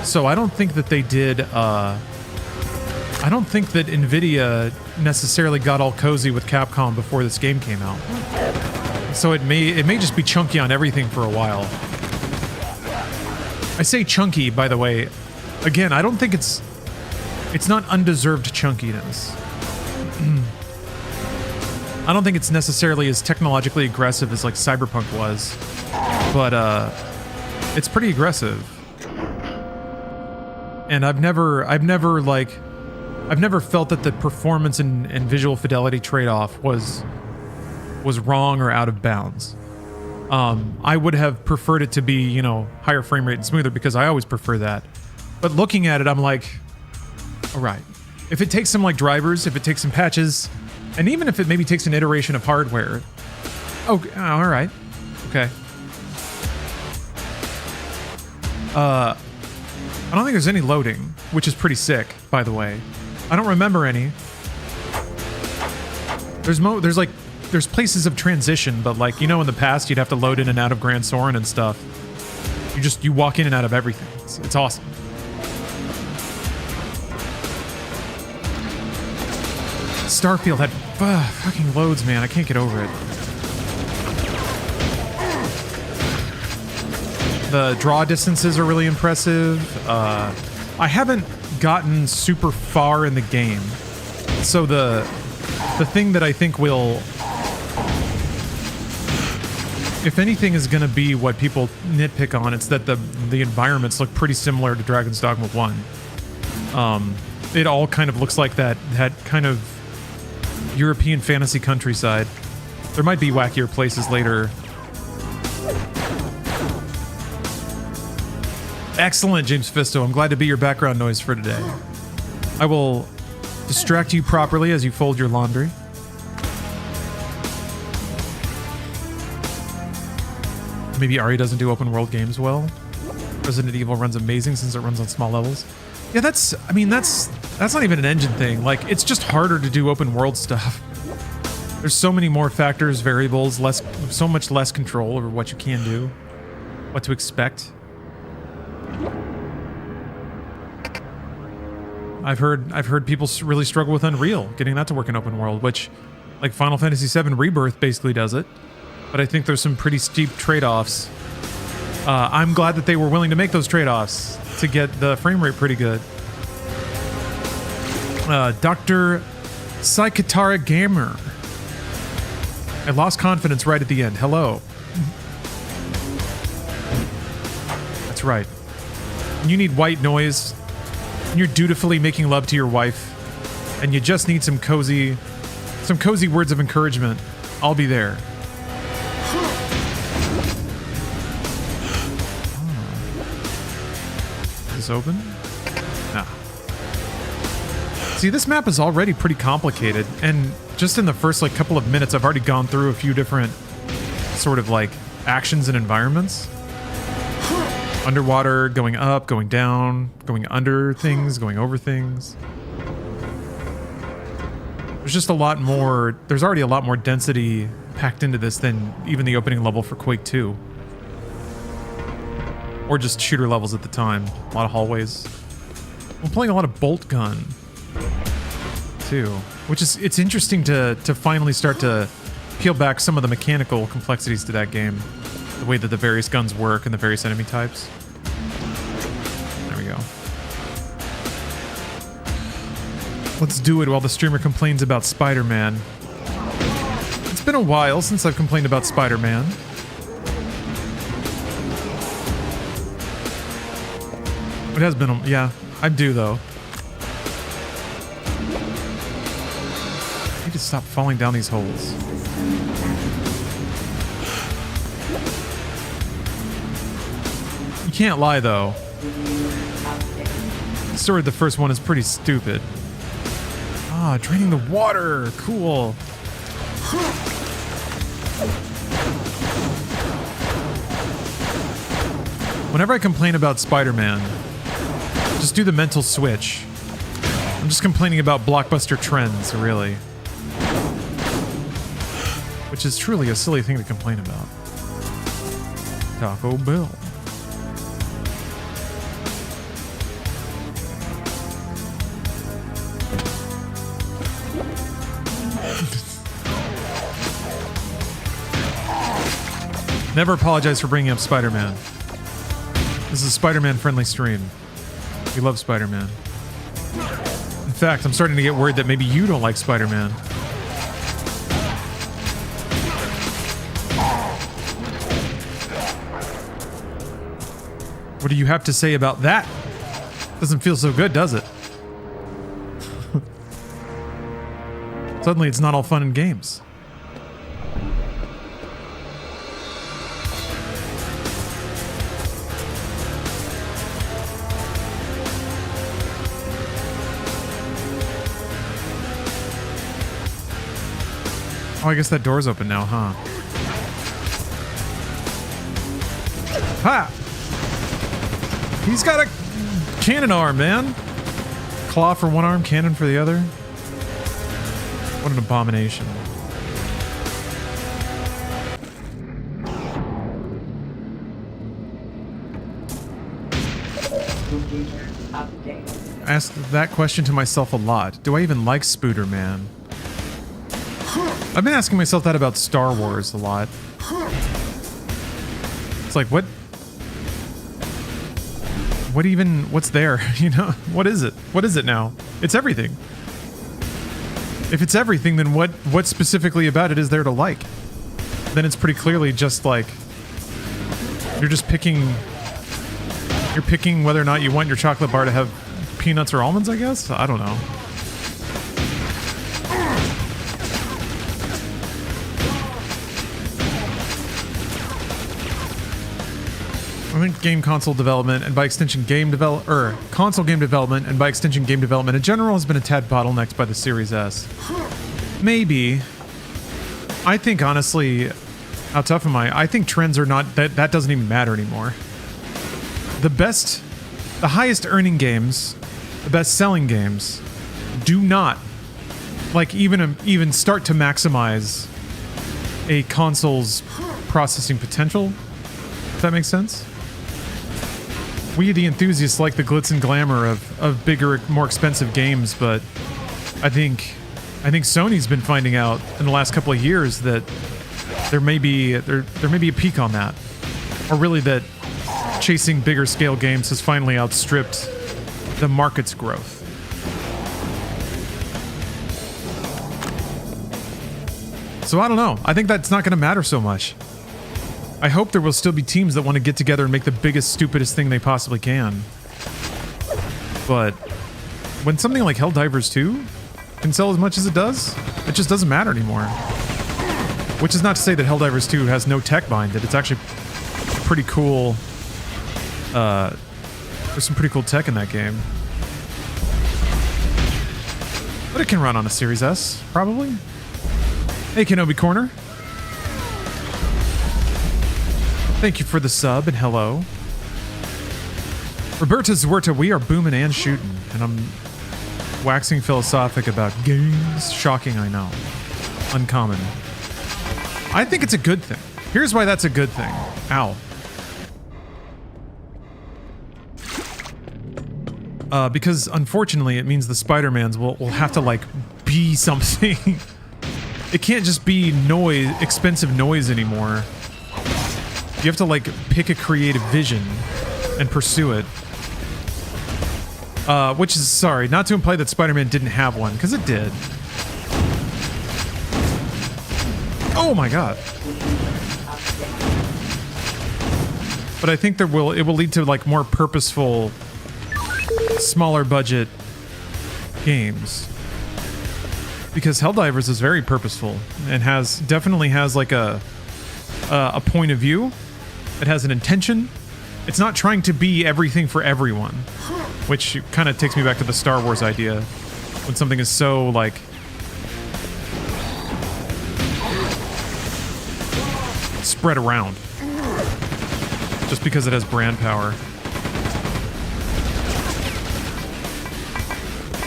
So I don't think that they did, I don't think that NVIDIA necessarily got all cozy with Capcom before this game came out. So it may just be chunky on everything for a while. I say chunky, by the way. Again, I don't think it's not undeserved chunkiness. I don't think it's necessarily as technologically aggressive as like Cyberpunk was, but it's pretty aggressive. And I've never felt that the performance and visual fidelity trade-off was wrong or out of bounds. I would have preferred it to be, you know, higher frame rate and smoother because I always prefer that. But looking at it, I'm like, all right. If it takes some like drivers, if it takes some patches, and even if it maybe takes an iteration of hardware, oh, all right, okay. I don't think there's any loading, which is pretty sick, by the way. I don't remember any. There's places of transition, but like, you know, in the past you'd have to load in and out of Grand Soren and stuff. You walk in and out of everything. It's awesome. Starfield had fucking loads, man. I can't get over it. The draw distances are really impressive. I haven't gotten super far in the game, so the thing that I think will, if anything, is going to be what people nitpick on, it's that the environments look pretty similar to Dragon's Dogma 1. It all kind of looks like that kind of European fantasy countryside. There might be wackier places later. Excellent, James Fisto. I'm glad to be your background noise for today. I will distract you properly as you fold your laundry. Maybe Ari doesn't do open world games well. Resident Evil runs amazing since it runs on small levels. Yeah, that's not even an engine thing. Like, it's just harder to do open world stuff. There's so many more factors, variables, so much less control over what you can do, what to expect. I've heard people really struggle with Unreal, getting that to work in open world, which, like, Final Fantasy VII Rebirth basically does it. But I think there's some pretty steep trade-offs. I'm glad that they were willing to make those trade-offs to get the frame rate pretty good. Dr. Psychotara Gamer. I lost confidence right at the end. Hello. That's right. When you need white noise, and you're dutifully making love to your wife, and you just need some cozy words of encouragement, I'll be there. Is this open? Nah. See, this map is already pretty complicated, and just in the first like couple of minutes, I've already gone through a few different sort of like actions and environments. Underwater, going up, going down, going under things, going over things. There's just a lot more, there's already a lot more density packed into this than even the opening level for Quake 2. Or just shooter levels at the time. A lot of hallways. I'm playing a lot of Bolt Gun, too. Which is, it's interesting to finally start to peel back some of the mechanical complexities to that game. The way that the various guns work and the various enemy types. There we go. Let's do it while the streamer complains about Spider-Man. It's been a while since I've complained about Spider-Man. It has been, yeah, I do though. I need to stop falling down these holes. You can't lie though. The story of the first one is pretty stupid. Ah, draining the water. Cool. Whenever I complain about Spider-Man, just do the mental switch. I'm just complaining about blockbuster trends, really. Which is truly a silly thing to complain about. Taco Bell. Never apologize for bringing up Spider-Man. This is a Spider-Man friendly stream. We love Spider-Man. In fact, I'm starting to get worried that maybe you don't like Spider-Man. What do you have to say about that? Doesn't feel so good, does it? Suddenly it's not all fun and games. Oh, I guess that door's open now, huh? Ha! He's got a cannon arm, man. Claw for one arm, cannon for the other. What an abomination. I ask that question to myself a lot. Do I even like Spooder-Man? I've been asking myself that about Star Wars a lot. It's like, what's there? You know, what is it? What is it now? It's everything. If it's everything, then what specifically about it is there to like? Then it's pretty clearly just like, you're picking whether or not you want your chocolate bar to have peanuts or almonds, I guess? I don't know. I think console game development and by extension game development in general has been a tad bottlenecked by the Series S. Maybe. I think honestly, how tough am I? I think trends are not that doesn't even matter anymore. The highest earning games, the best selling games, do not like even start to maximize a console's processing potential. If that makes sense. We, the enthusiasts, like the glitz and glamour of bigger, more expensive games, but I think Sony's been finding out in the last couple of years that there may be a peak on that, or really that chasing bigger scale games has finally outstripped the market's growth. So I don't know. I think that's not going to matter so much. I hope there will still be teams that want to get together and make the biggest, stupidest thing they possibly can. But when something like Helldivers 2 can sell as much as it does, it just doesn't matter anymore. Which is not to say that Helldivers 2 has no tech behind it. It's actually pretty cool. There's some pretty cool tech in that game. But it can run on a Series S, probably. Hey, Kenobi Corner. Thank you for the sub and hello. Roberta Zuerta, we are booming and shooting, and I'm waxing philosophic about games. Shocking, I know. Uncommon. I think it's a good thing. Here's why that's a good thing. Ow. Because unfortunately it means the Spider-Mans will have to like be something. It can't just be noise, expensive noise anymore. You have to like pick a creative vision and pursue it. Which is, sorry, not to imply that Spider-Man didn't have one, because it did. Oh my god. But I think it will lead to like more purposeful, smaller budget games. Because Helldivers is very purposeful and definitely has like a point of view. It has an intention. It's not trying to be everything for everyone, which kind of takes me back to the Star Wars idea. when something is so like spread around just because it has brand power.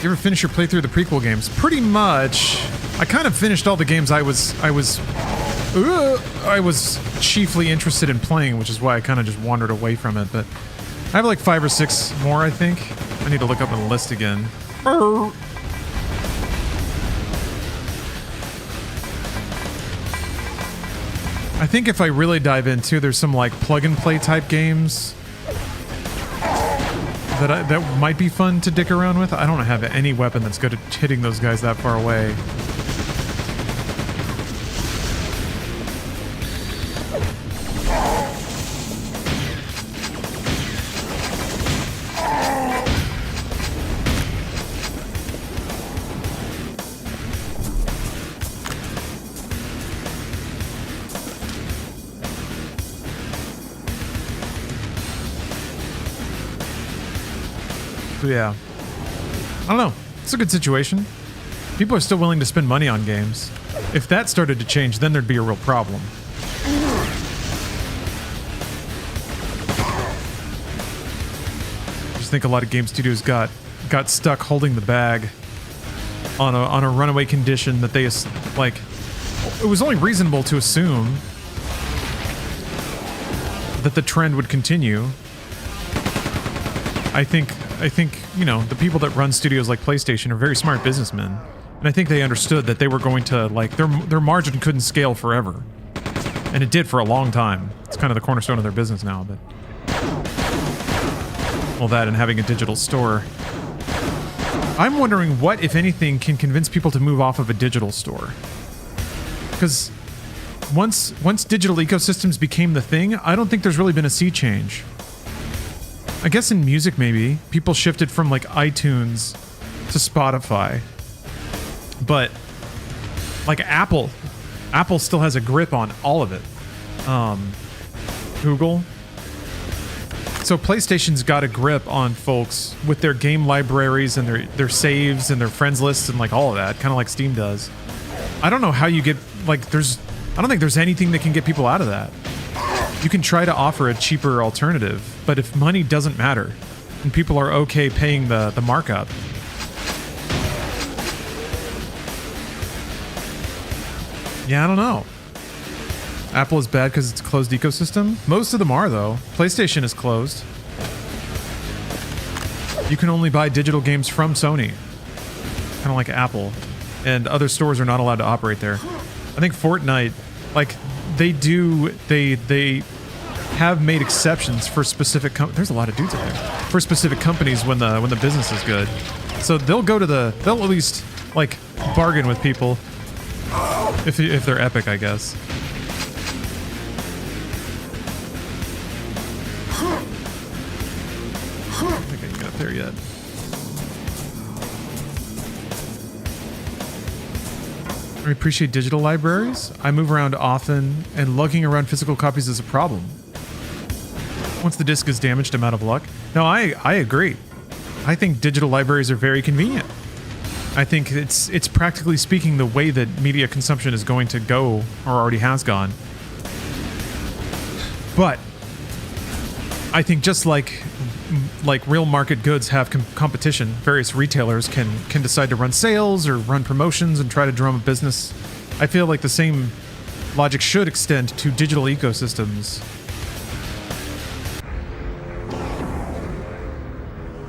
You ever finish your playthrough of the prequel games? Pretty much. I kind of finished all the games I was chiefly interested in playing, which is why I kind of just wandered away from it. But I have like 5 or 6 more, I think. I need to look up the list again. I think if I really dive into, there's some like plug and play type games that might be fun to dick around with. I don't have any weapon that's good at hitting those guys that far away. Yeah. I don't know. It's a good situation. People are still willing to spend money on games. If that started to change, then there'd be a real problem. I just think a lot of game studios got stuck holding the bag on a runaway condition that they like. It was only reasonable to assume that the trend would continue. I think, you know, the people that run studios like PlayStation are very smart businessmen. And I think they understood that they were going to, like, their margin couldn't scale forever. And it did for a long time. It's kind of the cornerstone of their business now, but... Well, that and having a digital store. I'm wondering what, if anything, can convince people to move off of a digital store. Because once digital ecosystems became the thing, I don't think there's really been a sea change. I guess in music, maybe. People shifted from, like, iTunes to Spotify. But, like, Apple still has a grip on all of it. Google. So PlayStation's got a grip on folks with their game libraries and their saves and their friends lists and, like, all of that. Kind of like Steam does. I don't know how you get, like, I don't think there's anything that can get people out of that. You can try to offer a cheaper alternative, but if money doesn't matter, and people are okay paying the markup, yeah, I don't know. Apple is bad because it's a closed ecosystem? Most of them are, though. PlayStation is closed. You can only buy digital games from Sony. Kind of like Apple. And other stores are not allowed to operate there. I think Fortnite, like... They have made exceptions for specific there's a lot of dudes out there for specific companies when the business is good. So they'll at least like bargain with people if they're Epic, I guess. I don't think I can get up there yet. I appreciate digital libraries. I move around often, and lugging around physical copies is a problem. Once the disc is damaged, I'm out of luck. No, I agree. I think digital libraries are very convenient. I think it's practically speaking the way that media consumption is going to go, or already has gone. But I think just like real market goods have competition, various retailers can decide to run sales or run promotions and try to drum a business. I feel like the same logic should extend to digital ecosystems.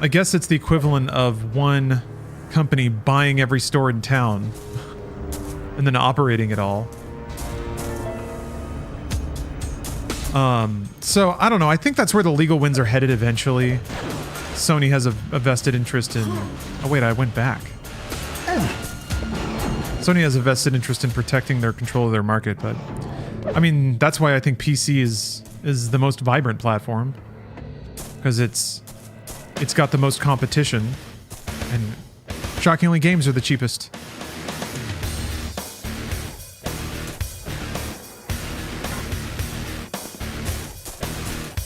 I guess it's the equivalent of one company buying every store in town and then operating it all. So, I don't know. I think that's where the legal wins are headed eventually. Sony has a vested interest in... Oh, wait, I went back. Sony has a vested interest in protecting their control of their market, but... I mean, that's why I think PC is the most vibrant platform. Because it's got the most competition. And shockingly, games are the cheapest.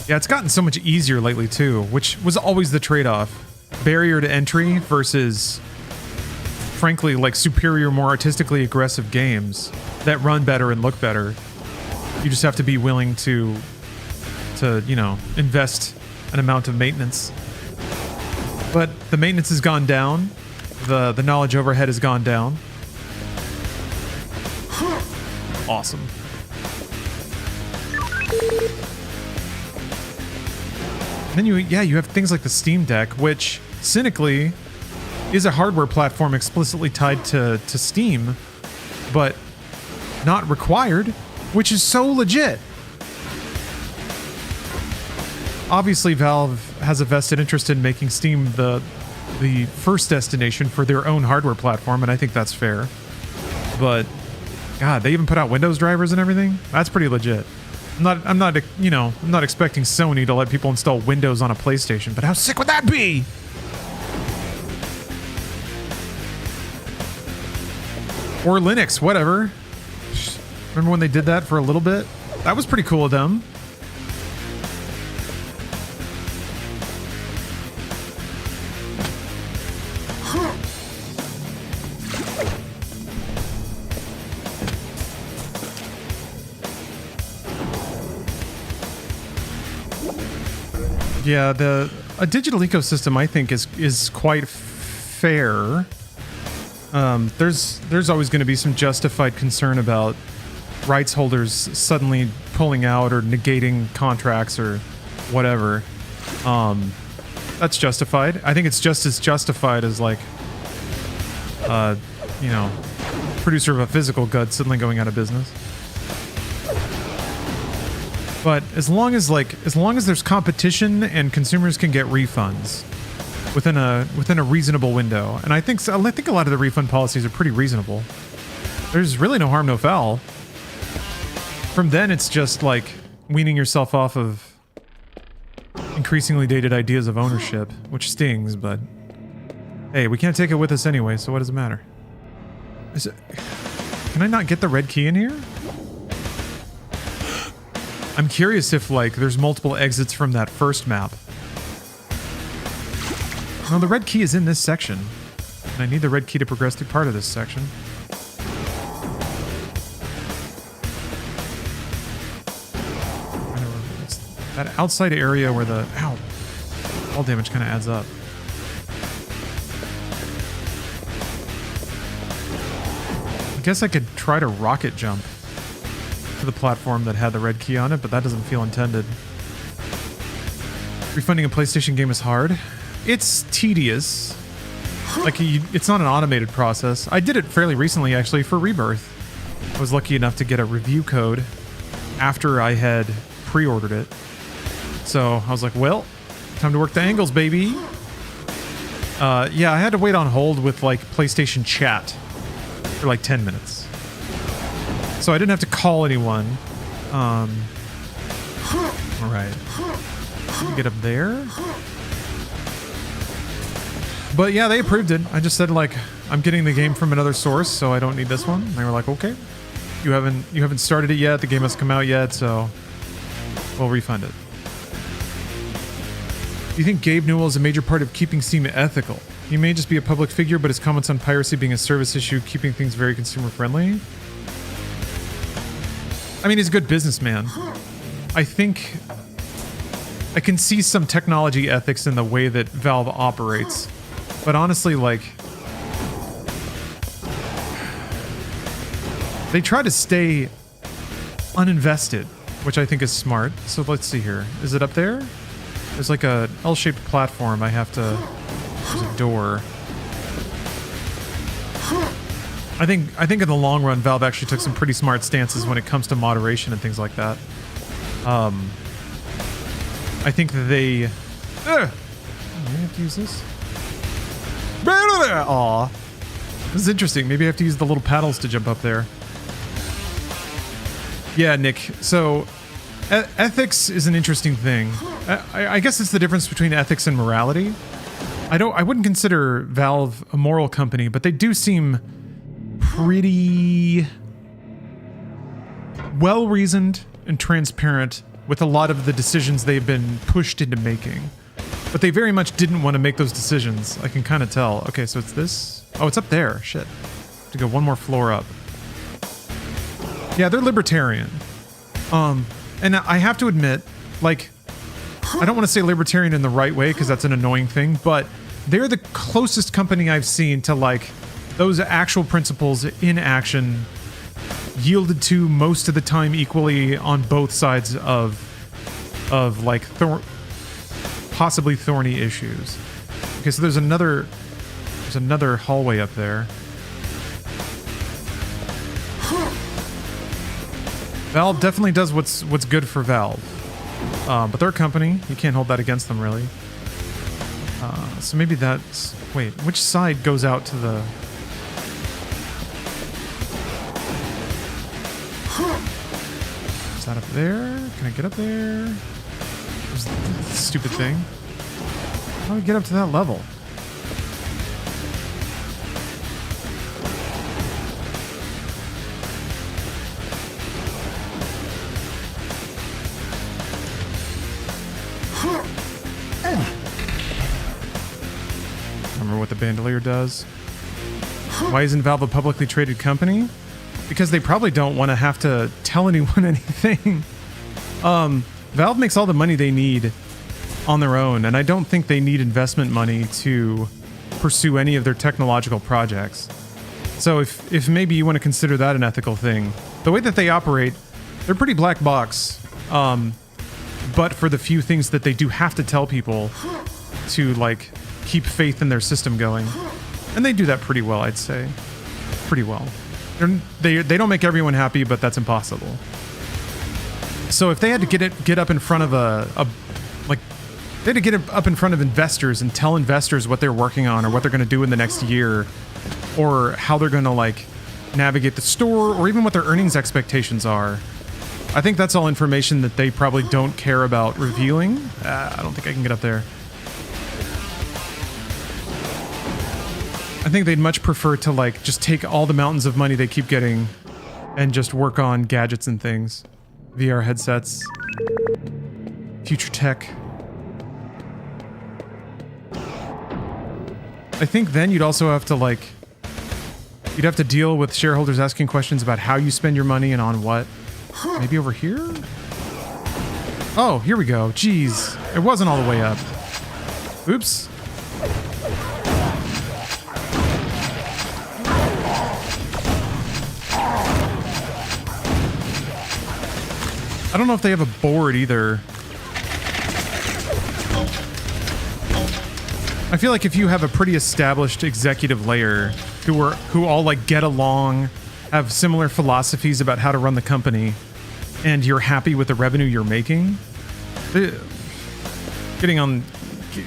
Yeah, it's gotten so much easier lately, too, which was always the trade-off. Barrier to entry versus frankly, like superior, more artistically aggressive games that run better and look better. You just have to be willing to you know, invest an amount of maintenance. But the maintenance has gone down. The knowledge overhead has gone down. Awesome. And then you have things like the Steam Deck, which cynically is a hardware platform explicitly tied to Steam, but not required, which is so legit. Obviously, Valve has a vested interest in making Steam the first destination for their own hardware platform, and I think that's fair. But God, they even put out Windows drivers and everything. That's pretty legit. I'm not expecting Sony to let people install Windows on a PlayStation, but how sick would that be? Or Linux, whatever. Remember when they did that for a little bit? That was pretty cool of them. Yeah, a digital ecosystem, I think, is quite fair. There's always going to be some justified concern about rights holders suddenly pulling out or negating contracts or whatever. That's justified. I think it's just as justified as, like, you know, producer of a physical good suddenly going out of business. But as long as there's competition and consumers can get refunds within a reasonable window, and I think a lot of the refund policies are pretty reasonable. There's really no harm, no foul. From then, it's just like weaning yourself off of increasingly dated ideas of ownership, which stings. But hey, we can't take it with us anyway, so what does it matter? Can I not get the red key in here? I'm curious if, like, there's multiple exits from that first map. No, the red key is in this section. And I need the red key to progress through part of this section. It's that outside area where the... Ow! Fall damage kind of adds up. I guess I could try to rocket jump to the platform that had the red key on it, but that doesn't feel intended. Refunding a PlayStation game is hard. It's tedious. Like, it's not an automated process. I did it fairly recently, actually, for Rebirth. I was lucky enough to get a review code after I had pre-ordered it. So I was like, well, time to work the angles, baby. Yeah, I had to wait on hold with, like, PlayStation chat for like 10 minutes. So I didn't have to call anyone. All right. Get up there. But yeah, they approved it. I just said, like, I'm getting the game from another source, so I don't need this one. And they were like, okay. You haven't started it yet. The game hasn't come out yet, so we'll refund it. Do you think Gabe Newell is a major part of keeping Steam ethical? He may just be a public figure, but his comments on piracy being a service issue, keeping things very consumer friendly. I mean, he's a good businessman. I think I can see some technology ethics in the way that Valve operates. But honestly, like, they try to stay uninvested, which I think is smart. So let's see here. Is it up there? There's like a L-shaped platform. I have to... There's a door. I think in the long run, Valve actually took some pretty smart stances when it comes to moderation and things like that. I think that they... I have to use this? Aw. This is interesting. Maybe I have to use the little paddles to jump up there. Yeah, Nick. So, ethics is an interesting thing. I guess it's the difference between ethics and morality. I wouldn't consider Valve a moral company, but they do seem pretty well-reasoned and transparent with a lot of the decisions they've been pushed into making. But they very much didn't want to make those decisions. I can kind of tell. Okay, so it's this. Oh, it's up there. Shit. To go one more floor up. Yeah, they're libertarian. And I have to admit, like, I don't want to say libertarian in the right way because that's an annoying thing, but they're the closest company I've seen to, like, those actual principles in action, yielded to most of the time equally on both sides of like possibly thorny issues. Okay, so there's another hallway up there. Valve definitely does what's good for Valve, but they're a company. You can't hold that against them, really. So maybe that's... Wait, which side goes out to the... Is that up there? Can I get up there? There's the stupid thing. How do we get up to that level? Remember what the bandolier does? Why isn't Valve a publicly traded company? Because they probably don't want to have to tell anyone anything. Valve makes all the money they need on their own, and I don't think they need investment money to pursue any of their technological projects. So if maybe you want to consider that an ethical thing, the way that they operate, they're pretty black box. But for the few things that they do have to tell people to, like, keep faith in their system going. And they do that pretty well, I'd say. Pretty well. They don't make everyone happy, but that's impossible. So if they had to get up in front of they had to get up in front of investors and tell investors what they're working on or what they're going to do in the next year, or how they're going to, like, navigate the store, or even what their earnings expectations are, I think that's all information that they probably don't care about revealing. I don't think I can get up there. I think they'd much prefer to, like, just take all the mountains of money they keep getting and just work on gadgets and things. VR headsets. Future tech. I think then you'd also have to, like... You'd have to deal with shareholders asking questions about how you spend your money and on what. Maybe over here? Oh, here we go. Jeez. It wasn't all the way up. Oops. I don't know if they have a board either. I feel like if you have a pretty established executive layer who all, like, get along, have similar philosophies about how to run the company, and you're happy with the revenue you're making,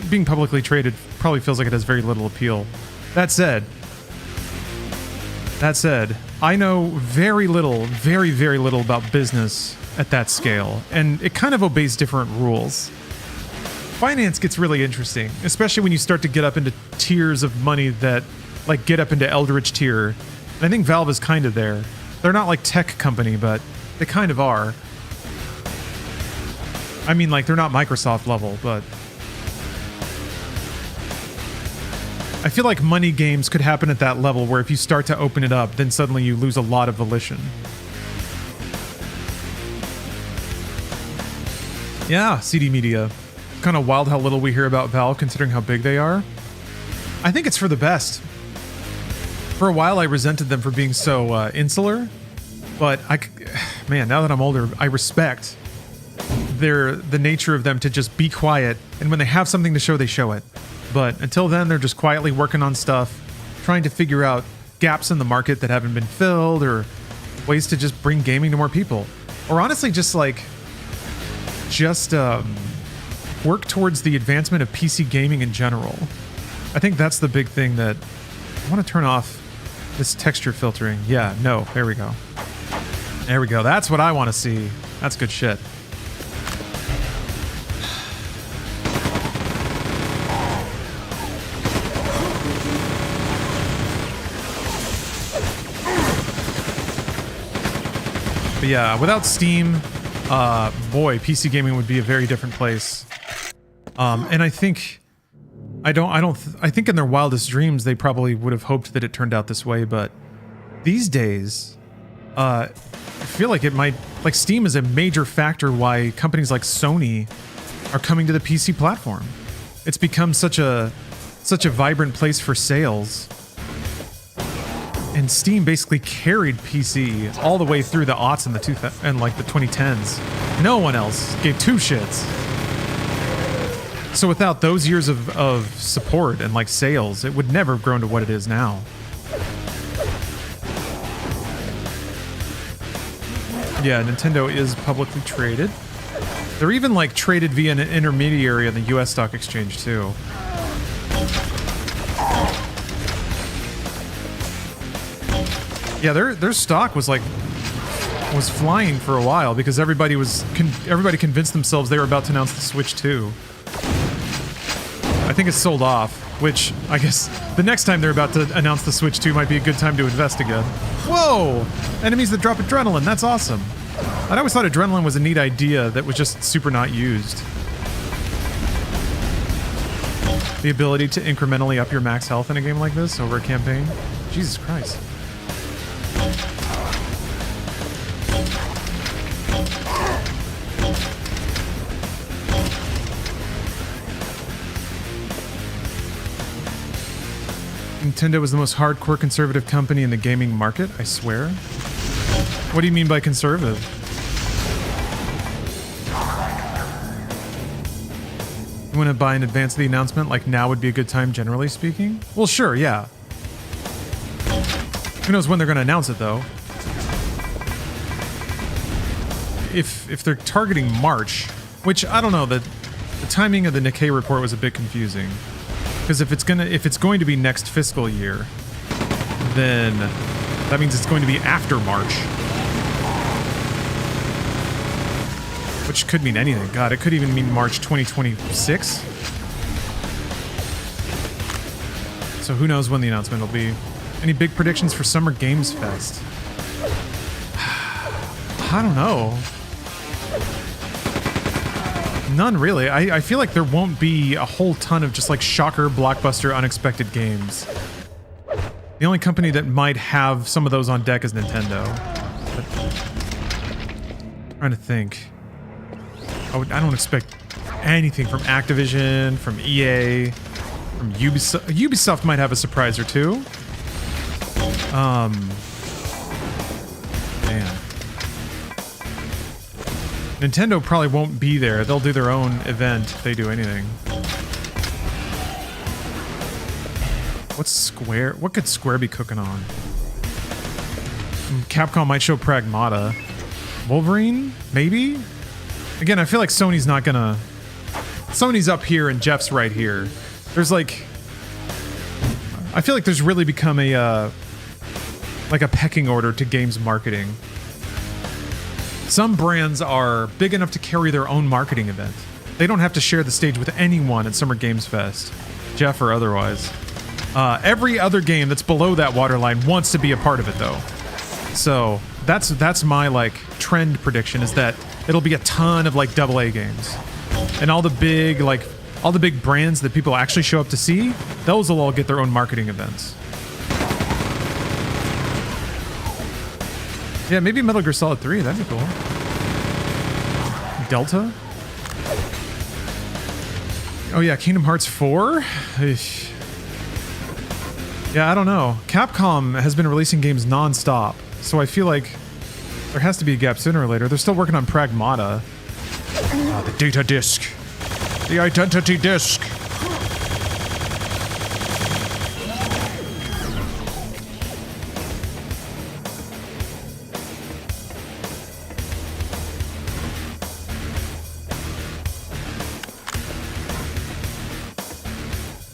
being publicly traded probably feels like it has very little appeal. That said, I know very little, very, very little about business at that scale, and it kind of obeys different rules. Finance gets really interesting, especially when you start to get up into tiers of money that, like, get up into Eldritch tier. And I think Valve is kind of there. They're not like tech company, but they kind of are. I mean, like, they're not Microsoft level, but I feel like money games could happen at that level where if you start to open it up, then suddenly you lose a lot of volition. Yeah, CD Media. Kind of wild how little we hear about Valve considering how big they are. I think it's for the best. For a while I resented them for being so insular, but man, now that I'm older, I respect the nature of them to just be quiet, and when they have something to show, they show it. But until then, they're just quietly working on stuff, trying to figure out gaps in the market that haven't been filled, or ways to just bring gaming to more people. Or honestly, just work towards the advancement of PC gaming in general. I think that's the big thing that... I want to turn off this texture filtering. Yeah, no, there we go. There we go. That's what I want to see. That's good shit. But yeah, without Steam, boy, PC gaming would be a very different place. And I think I think in their wildest dreams they probably would have hoped that it turned out this way, but these days, I feel like it might, like Steam is a major factor why companies like Sony are coming to the PC platform. It's become such a vibrant place for sales. And Steam basically carried PC all the way through the aughts and the 2010s. No one else gave two shits. So without those years of support and like sales, it would never have grown to what it is now. Yeah, Nintendo is publicly traded. They're even like traded via an intermediary on the US stock exchange too. Yeah, their stock was flying for a while because everybody convinced themselves they were about to announce the Switch 2. I think it's sold off, which I guess the next time they're about to announce the Switch 2 might be a good time to invest again. Whoa! Enemies that drop adrenaline, that's awesome. I'd always thought adrenaline was a neat idea that was just super not used. The ability to incrementally up your max health in a game like this over a campaign? Jesus Christ. Nintendo was the most hardcore conservative company in the gaming market, I swear. What do you mean by conservative? You want to buy in advance of the announcement, like now would be a good time generally speaking? Well, sure, yeah. Who knows when they're going to announce it, though? If they're targeting March, which I don't know, the timing of the Nikkei report was a bit confusing. Because if it's going to be next fiscal year, then that means it's going to be after March. Which could mean anything. God, it could even mean March 2026. So who knows when the announcement will be. Any big predictions for Summer Games Fest? I don't know. None really. I feel like there won't be a whole ton of just like shocker, blockbuster, unexpected games. The only company that might have some of those on deck is Nintendo. But I'm trying to think. I don't expect anything from Activision, from EA, from Ubisoft. Ubisoft might have a surprise or two. Man. Nintendo probably won't be there. They'll do their own event if they do anything. What's Square? What could Square be cooking on? Capcom might show Pragmata. Wolverine? Maybe? Again, I feel like Sony's not gonna... Sony's up here and Jeff's right here. There's like... I feel like there's really become a... like a pecking order to games marketing. Some brands are big enough to carry their own marketing event. They don't have to share the stage with anyone at Summer Games Fest, Jeff or otherwise. Every other game that's below that waterline wants to be a part of it, though. So that's my like trend prediction, is that it'll be a ton of like AA games, and all the big brands that people actually show up to see, those will all get their own marketing events. Yeah, maybe Metal Gear Solid 3, that'd be cool. Delta? Oh yeah, Kingdom Hearts 4? Yeah, I don't know. Capcom has been releasing games non-stop, so I feel like there has to be a gap sooner or later. They're still working on Pragmata. The data disk. The identity disk.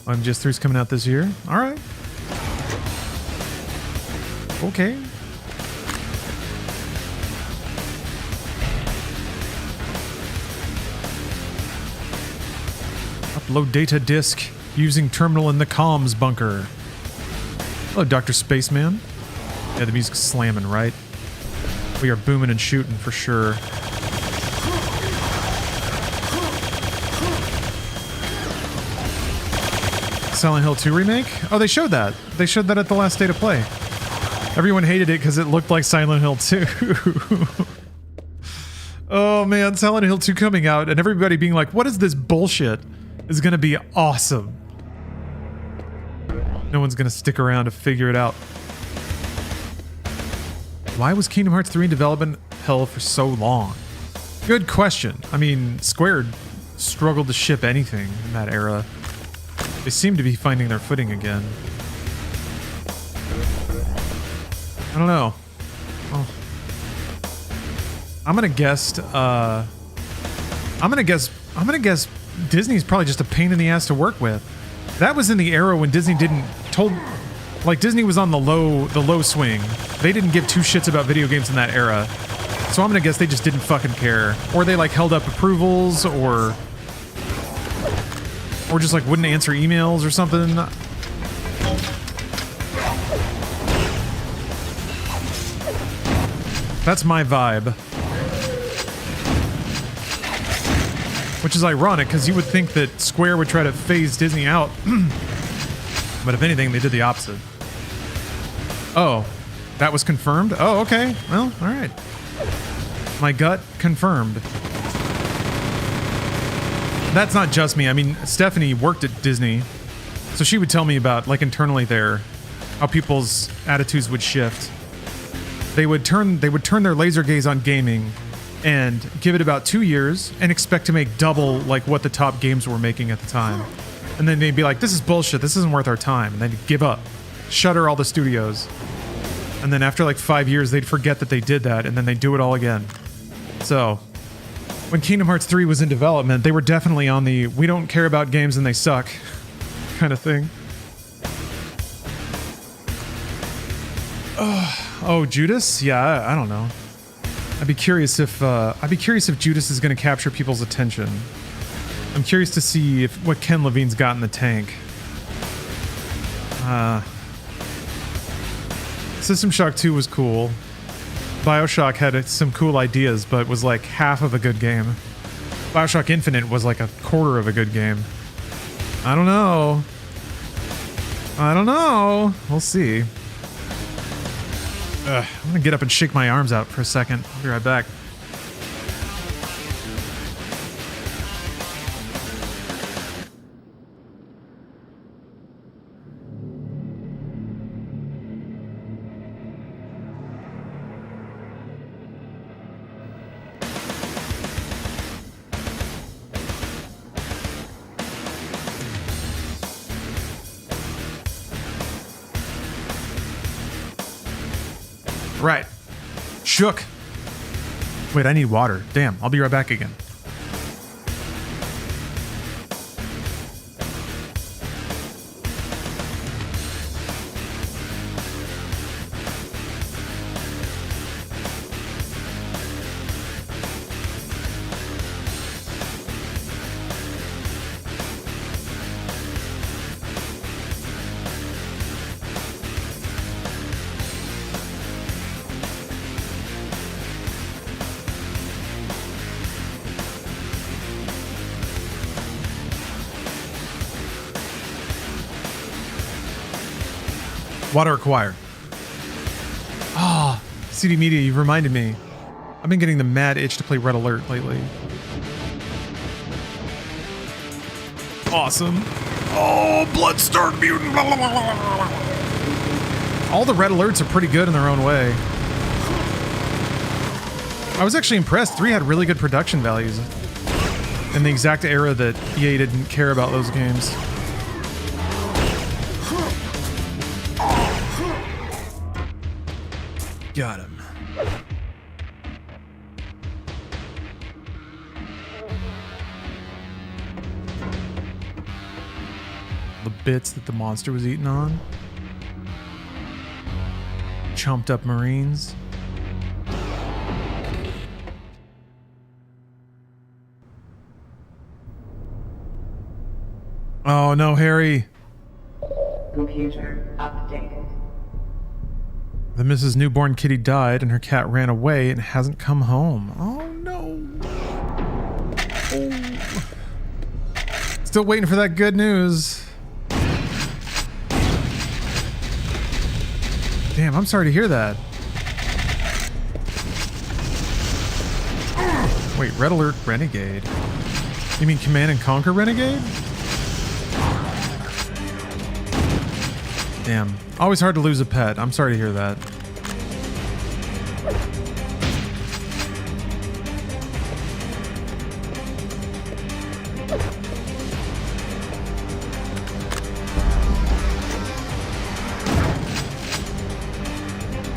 MGS3's coming out this year. All right. Okay. Upload data disk using terminal in the comms bunker. Hello, Dr. Spaceman. Yeah, the music's slamming, right? We are booming and shooting for sure. Silent Hill 2 remake? Oh, they showed that. They showed that at the last State of Play. Everyone hated it because it looked like Silent Hill 2. Oh man, Silent Hill 2 coming out and everybody being like, what is this bullshit? Is gonna be awesome. No one's gonna stick around to figure it out. Why was Kingdom Hearts 3 in development hell for so long? Good question. I mean, Square struggled to ship anything in that era. They seem to be finding their footing again. I don't know. Oh. I'm gonna guess Disney's probably just a pain in the ass to work with. That was in the era when Disney Disney was on the low swing. They didn't give two shits about video games in that era. So I'm gonna guess they just didn't fucking care. Or they like held up approvals or just like wouldn't answer emails or something. That's my vibe. Which is ironic, because you would think that Square would try to phase Disney out. But if anything, they did the opposite. Oh, that was confirmed? Oh, okay. Well, alright. My gut confirmed. That's not just me. I mean, Stephanie worked at Disney, so she would tell me about, like, internally there, how people's attitudes would shift. They would turn their laser gaze on gaming and give it about 2 years and expect to make double like what the top games were making at the time. And then they'd be like, this is bullshit, this isn't worth our time. And then they'd give up, shutter all the studios. And then after like 5 years, they'd forget that they did that and then they'd do it all again. So when Kingdom Hearts 3 was in development, they were definitely on the we don't care about games and they suck kind of thing. Oh, Judas? Yeah, I don't know. I'd be curious if Judas is going to capture people's attention. I'm curious to see what Ken Levine's got in the tank. System Shock 2 was cool. BioShock had some cool ideas, but was like half of a good game. BioShock Infinite was like a quarter of a good game. I don't know. We'll see. I'm gonna get up and shake my arms out for a second. I'll be right back. Right. Shook. Wait, I need water. Damn, I'll be right back again. Water acquired. Ah, CD Media, you've reminded me. I've been getting the mad itch to play Red Alert lately. Awesome. Oh, Bloodstark Mutant. All the Red Alerts are pretty good in their own way. I was actually impressed. 3 had really good production values in the exact era that EA didn't care about those games. Got him. The bits that the monster was eating on. Chumped up Marines. Oh no, Harry. Computer updated. The Mrs. Newborn Kitty died and her cat ran away and hasn't come home. Oh no. Oh. Still waiting for that good news. Damn, I'm sorry to hear that. Wait, Red Alert Renegade. You mean Command and Conquer Renegade? Damn. Always hard to lose a pet. I'm sorry to hear that.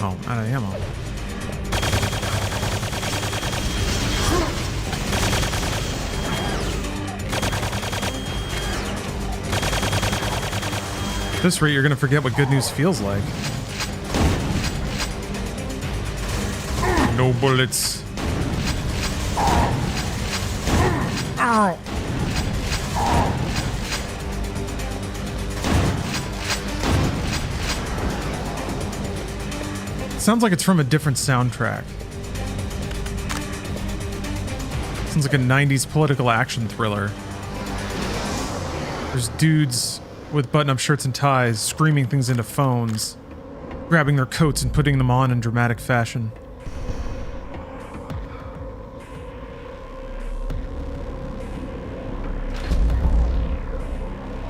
Oh, out of ammo. At this rate, you're gonna forget what good news feels like. No bullets. Ow. Sounds like it's from a different soundtrack. Sounds like a 90s political action thriller. There's dudes with button-up shirts and ties screaming things into phones, grabbing their coats and putting them on in dramatic fashion.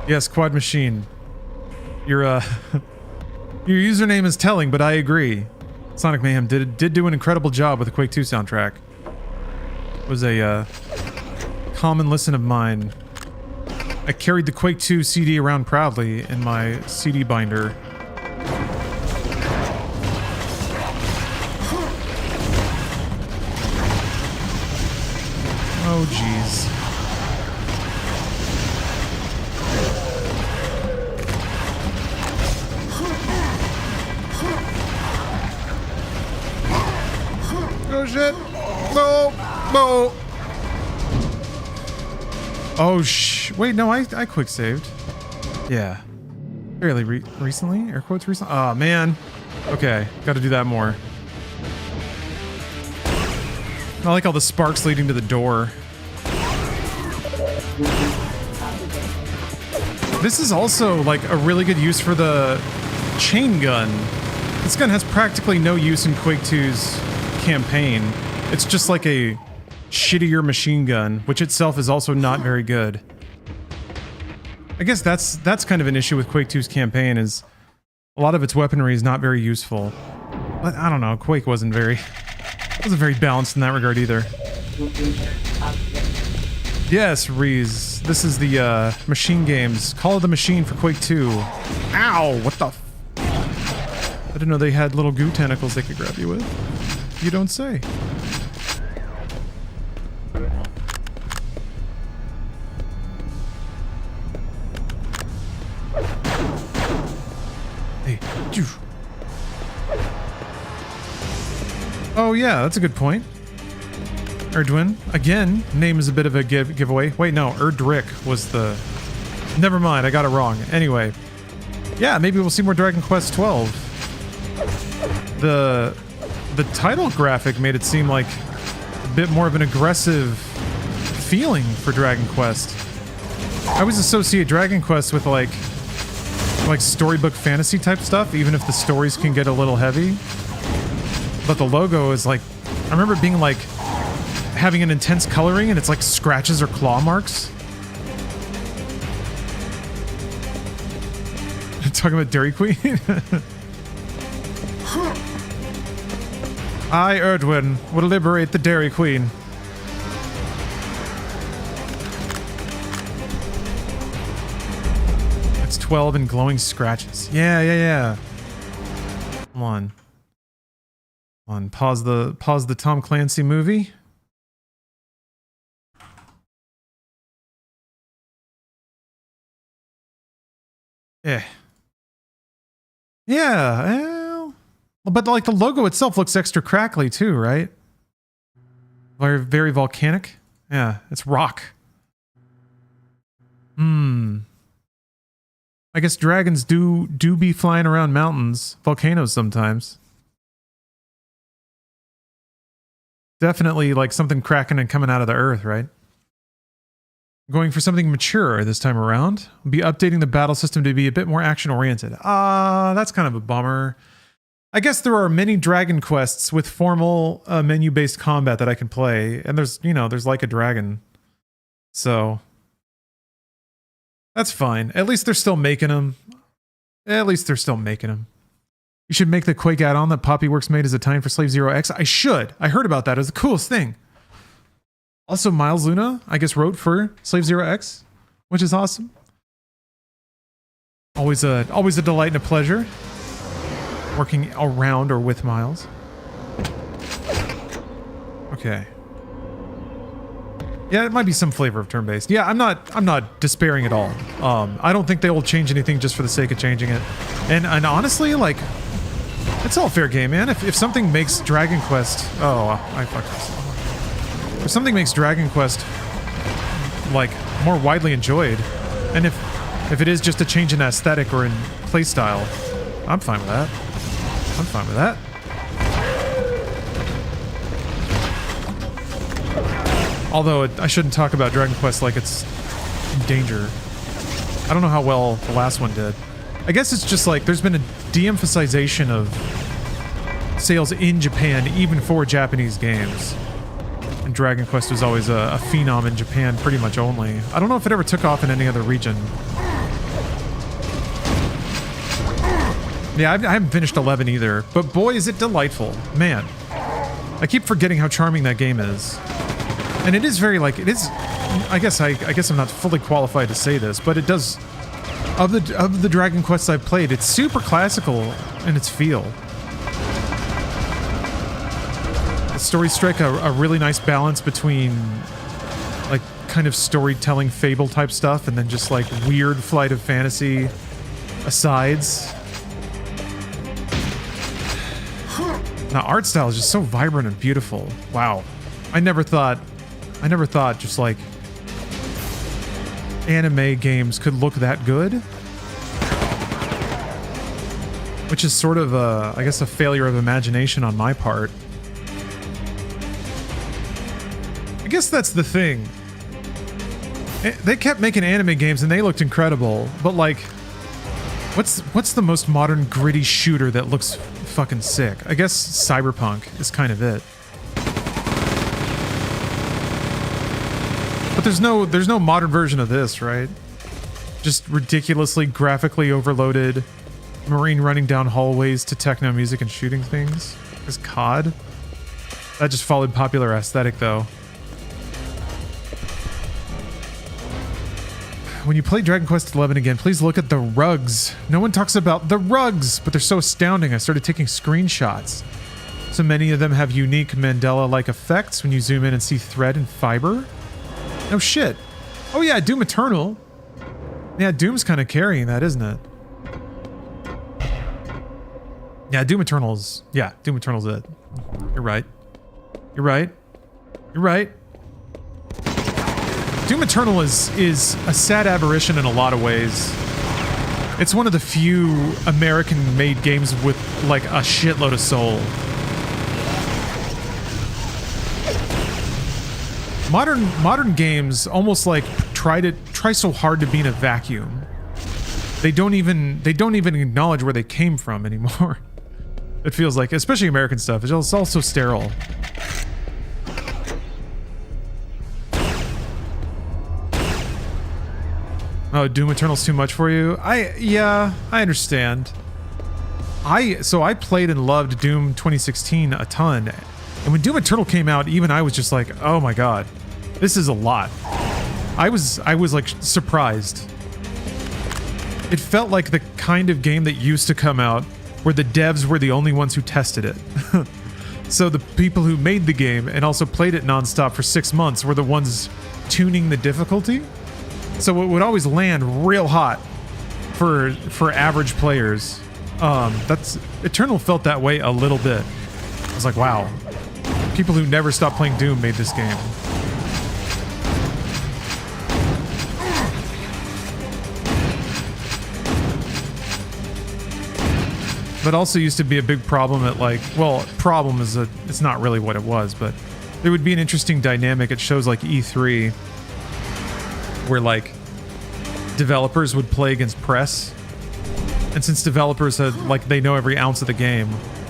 Yes, Quad Machine. Your your username is telling, but I agree. Sonic Mayhem did do an incredible job with the Quake 2 soundtrack. It was a common listen of mine. I carried the Quake 2 CD around proudly in my CD binder. Oh, jeez. Oh shit! No! No! Oh wait, no, I quick saved. Yeah. Fairly recently? Air quotes recently? Oh man. Okay, gotta do that more. I like all the sparks leading to the door. This is also like a really good use for the chain gun. This gun has practically no use in Quake 2's campaign. It's just like a shittier machine gun, which itself is also not very good. I guess that's kind of an issue with Quake 2's campaign, is a lot of its weaponry is not very useful. But I don't know, Quake wasn't very balanced in that regard either. Yes, Reese, this is the Machine Games Call of the Machine for Quake 2. Ow, what the f— I didn't know they had little goo tentacles they could grab you with. You don't say. Hey, oh yeah, that's a good point. Erdwin, again, name is a bit of a giveaway. Wait, no, Erdrick was the— never mind, I got it wrong. Anyway, yeah, maybe we'll see more Dragon Quest 12. The title graphic made it seem like a bit more of an aggressive feeling for Dragon Quest. I always associate Dragon Quest with like storybook fantasy type stuff, even if the stories can get a little heavy. But the logo is like, I remember it being like having an intense coloring, and it's like scratches or claw marks. Talking about Dairy Queen? I, Erdwin, will liberate the Dairy Queen. It's 12 and glowing scratches. Yeah. Come on. Come on, pause the Tom Clancy movie. Yeah. Yeah, but like the logo itself looks extra crackly too, right? Very volcanic. Yeah, it's rock. I guess dragons do be flying around mountains, volcanoes sometimes. Definitely like something cracking and coming out of the earth, right? Going for something mature this time around. We'll be updating the battle system to be a bit more action-oriented. That's kind of a bummer. I guess there are many Dragon Quests with formal menu-based combat that I can play, and there's like a dragon, so that's fine. At least they're still making them. You should make the Quake add-on that Poppyworks made as a tie-in for Slave Zero X. I should. I heard about that. It was the coolest thing. Also, Miles Luna, I guess, wrote for Slave Zero X, which is awesome. Always a delight and a pleasure working around or with Miles. Okay. Yeah, it might be some flavor of turn-based. Yeah, I'm not despairing at all. I don't think they will change anything just for the sake of changing it. And honestly, like, it's all fair game, man. If something makes Dragon Quest... Oh, I fucked this. If something makes Dragon Quest, like, more widely enjoyed, and if it is just a change in aesthetic or in playstyle, I'm fine with that. I'm fine with that. Although I shouldn't talk about Dragon Quest like it's in danger. I don't know how well the last one did. I guess it's just like there's been a de-emphasization of sales in Japan, even for Japanese games. And Dragon Quest was always a phenom in Japan, pretty much only. I don't know if it ever took off in any other region. Yeah, I haven't finished 11 either, but boy, is it delightful. Man, I keep forgetting how charming that game is. And it is very, like, it is... I guess I'm not fully qualified to say this, but it does... Of the Dragon Quests I've played, it's super classical in its feel. The stories strike a really nice balance between, like, kind of storytelling fable type stuff and then just, like, weird flight of fantasy asides. The art style is just so vibrant and beautiful. Wow. I never thought just like anime games could look that good. Which is sort of I guess a failure of imagination on my part. I guess that's the thing. They kept making anime games and they looked incredible, but like what's the most modern gritty shooter that looks fucking sick? I guess Cyberpunk is kind of it. But there's no modern version of this, right? Just ridiculously graphically overloaded Marine running down hallways to techno music and shooting things. Is COD? That just followed popular aesthetic though. When you play Dragon Quest XI again, please look at the rugs. No one talks about the rugs, but they're so astounding. I started taking screenshots. So many of them have unique Mandela-like effects when you zoom in and see thread and fiber. No shit. Oh yeah, Doom Eternal. Yeah, Doom's kind of carrying that, isn't it? Yeah, Doom Eternal's it. You're right. You're right. You're right. Doom Eternal is a sad aberration in a lot of ways. It's one of the few American-made games with, like, a shitload of soul. Modern games almost like try so hard to be in a vacuum. They don't even acknowledge where they came from anymore. It feels like, especially American stuff, it's all so sterile. Oh, Doom Eternal's too much for you? Yeah, I understand. So I played and loved Doom 2016 a ton. And when Doom Eternal came out, even I was just like, oh my god, this is a lot. I was like surprised. It felt like the kind of game that used to come out where the devs were the only ones who tested it. So the people who made the game and also played it nonstop for 6 months were the ones tuning the difficulty. So it would always land real hot for average players. Eternal felt that way a little bit. I was like, wow. People who never stopped playing Doom made this game. But also used to be a big problem at, like, well, problem is it's not really what it was, but there would be an interesting dynamic at shows like E3 where, like, developers would play against press. And since developers had, like, they know every ounce of the game,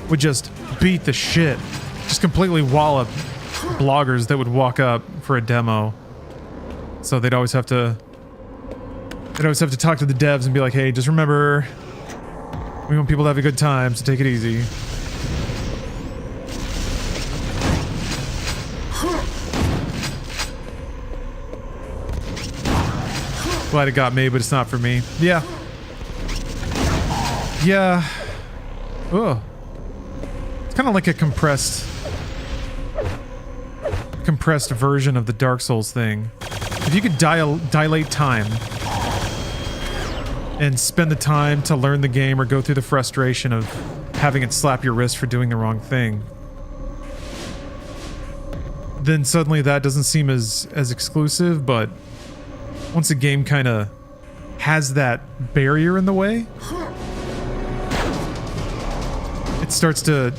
would just beat the shit. Just completely wallop bloggers that would walk up for a demo. So they'd always have to talk to the devs and be like, hey, just remember, we want people to have a good time, so take it easy. Glad it got made, but it's not for me. Yeah. Yeah. Ugh. It's kind of like a compressed version of the Dark Souls thing. If you could dilate time and spend the time to learn the game or go through the frustration of having it slap your wrist for doing the wrong thing, then suddenly that doesn't seem as exclusive, but once a game kind of has that barrier in the way, it starts to,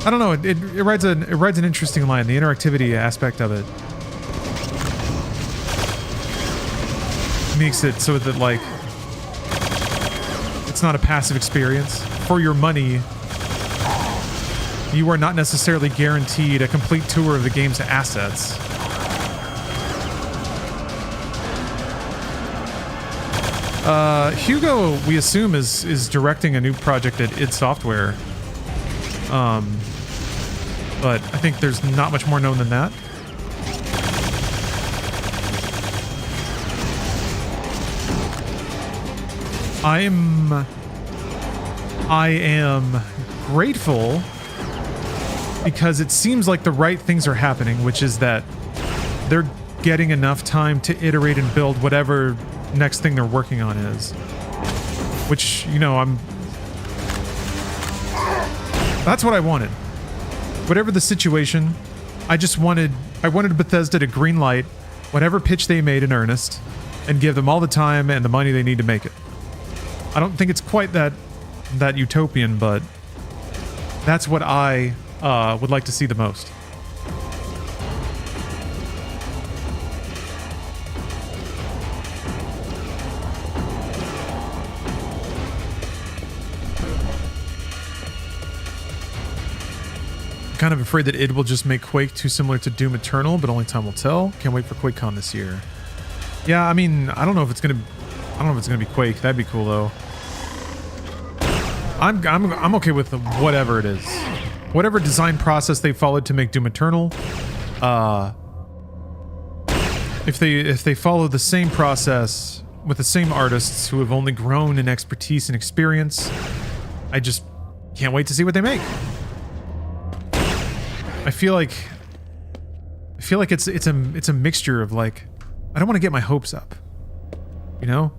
I don't know, it rides an interesting line, the interactivity aspect of it makes it so that, like, it's not a passive experience. For your money, you are not necessarily guaranteed a complete tour of the game's assets. Hugo, we assume, is directing a new project at id Software. But I think there's not much more known than that. I am grateful because it seems like the right things are happening, which is that they're getting enough time to iterate and build whatever next thing they're working on is. Which, you know, that's what I wanted. Whatever the situation, I wanted Bethesda to greenlight whatever pitch they made in earnest and give them all the time and the money they need to make it. I don't think it's quite that utopian, but that's what I would like to see the most. Kind of afraid that id will just make Quake too similar to Doom Eternal, but only time will tell. Can't wait for QuakeCon this year. Yeah, I mean, I don't know if it's gonna be Quake. That'd be cool though. I'm okay with whatever it is, whatever design process they followed to make Doom Eternal. If they follow the same process with the same artists who have only grown in expertise and experience, I just can't wait to see what they make. I feel like it's a mixture of, like, I don't want to get my hopes up, you know?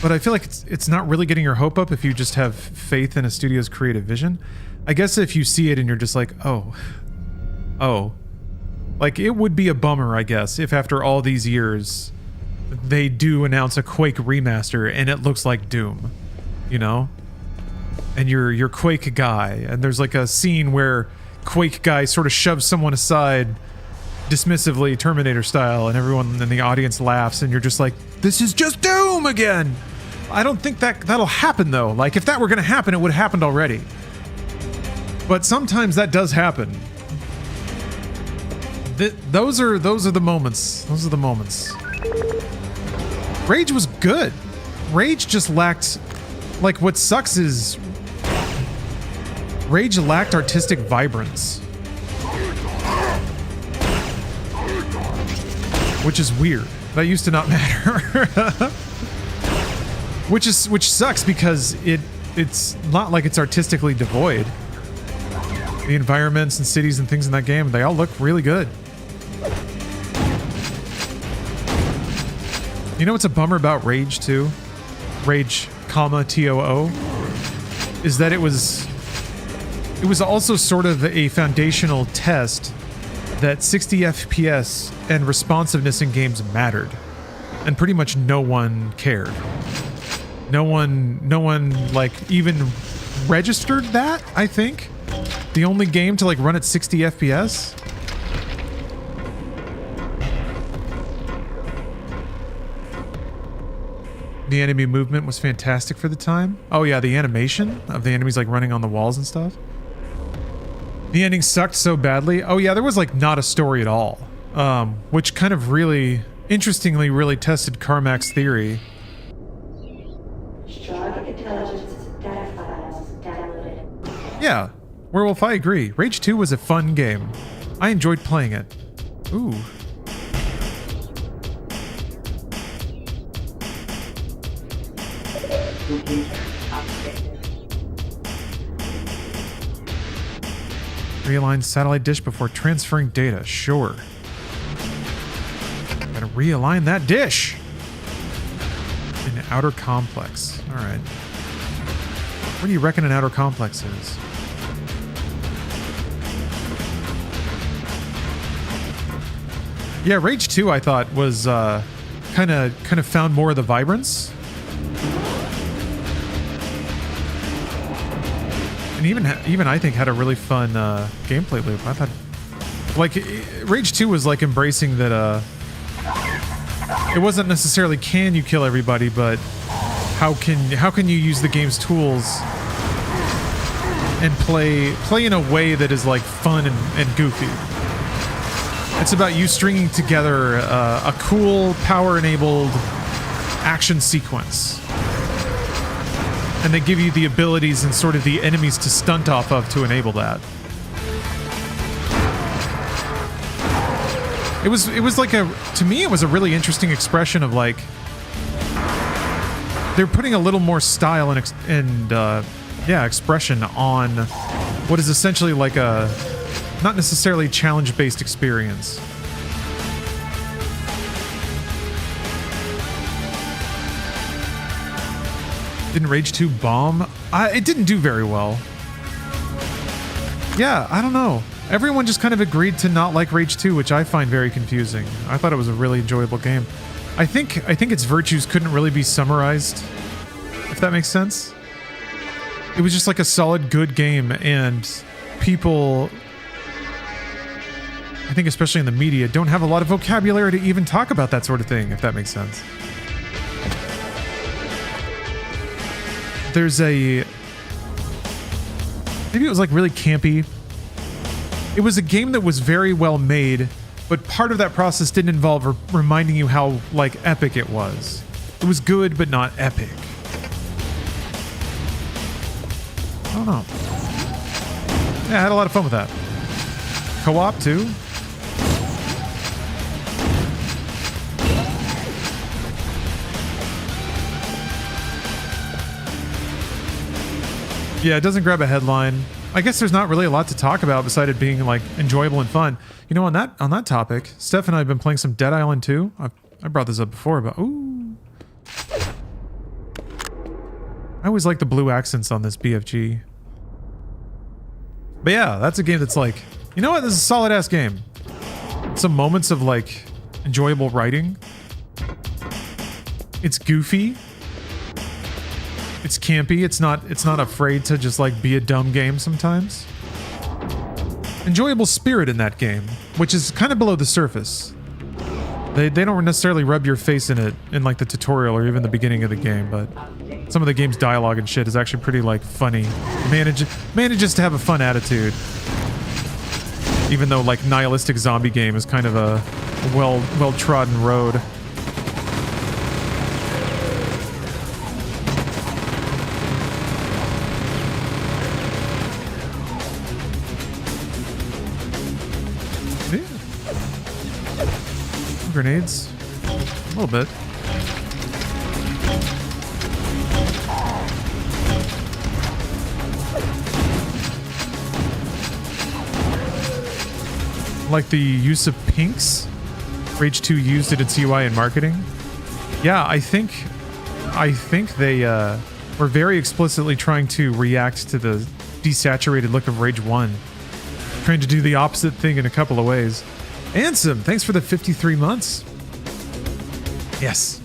But I feel like it's not really getting your hope up if you just have faith in a studio's creative vision. I guess if you see it and you're just like, oh. Like, it would be a bummer, I guess, if after all these years they do announce a Quake remaster and it looks like Doom, you know? And you're Quake guy, and there's like a scene where Quake guy sort of shoves someone aside dismissively, Terminator style, and everyone in the audience laughs, and you're just like, this is just Doom again! I don't think that'll happen though. Like, if that were gonna happen, it would have happened already. But sometimes that does happen. Those are the moments. Those are the moments. Rage was good. Rage just lacked, like, what sucks is Rage lacked artistic vibrance. Which is weird. That used to not matter. Which sucks because it's not like it's artistically devoid. The environments and cities and things in that game, they all look really good. You know what's a bummer about Rage too? Rage, TOO, is that it was also sort of a foundational test that 60 FPS and responsiveness in games mattered, and pretty much no one cared. No one like even registered that, I think. The only game to like run at 60 FPS. The enemy movement was fantastic for the time. Oh yeah, the animation of the enemies like running on the walls and stuff. The ending sucked so badly. Oh yeah, there was like not a story at all. Which kind of really, interestingly, really tested Carmack's theory. Yeah, Werewolf, I agree. Rage 2 was a fun game. I enjoyed playing it. Ooh. Realign satellite dish before transferring data. Sure. Gotta realign that dish. In outer complex. Alright. Where do you reckon an outer complex is? Yeah, Rage 2 I thought was kind of found more of the vibrance. And even I think had a really fun gameplay loop. I thought, like, Rage 2 was like embracing that. It wasn't necessarily can you kill everybody, but how can you use the game's tools and play in a way that is like fun and goofy. It's about you stringing together a cool power-enabled action sequence. And they give you the abilities and sort of the enemies to stunt off of to enable that. It was like to me it was a really interesting expression of like they're putting a little more style and expression on what is essentially like a not necessarily challenge-based experience. Didn't Rage 2 bomb? It didn't do very well. Yeah, I don't know. Everyone just kind of agreed to not like Rage 2, which I find very confusing. I thought it was a really enjoyable game. I think its virtues couldn't really be summarized, if that makes sense. It was just like a solid, good game, and people, I think especially in the media, don't have a lot of vocabulary to even talk about that sort of thing, if that makes sense. There's maybe it was like really campy. It was a game that was very well made, but part of that process didn't involve reminding you how like epic it was. It was good, but not epic. I don't know. Yeah, I had a lot of fun with that. Co-op too. Yeah, it doesn't grab a headline. I guess there's not really a lot to talk about besides it being like enjoyable and fun. You know, on that topic, Steph and I have been playing some Dead Island 2. I brought this up before, but ooh. I always like the blue accents on this BFG. But yeah, that's a game that's like, you know what? This is a solid ass game. Some moments of like enjoyable writing. It's goofy. It's campy. It's not afraid to just like be a dumb game sometimes. Enjoyable spirit in that game, which is kind of below the surface. They don't necessarily rub your face in it in like the tutorial or even the beginning of the game, but some of the game's dialogue and shit is actually pretty like funny. Manages to have a fun attitude. Even though like nihilistic zombie game is kind of a well-trodden road. Grenades. A little bit. Like the use of pinks. Rage 2 used it in UI and marketing. Yeah, I think they were very explicitly trying to react to the desaturated look of Rage 1. Trying to do the opposite thing in a couple of ways. Ansem, thanks for the 53 months. Yes.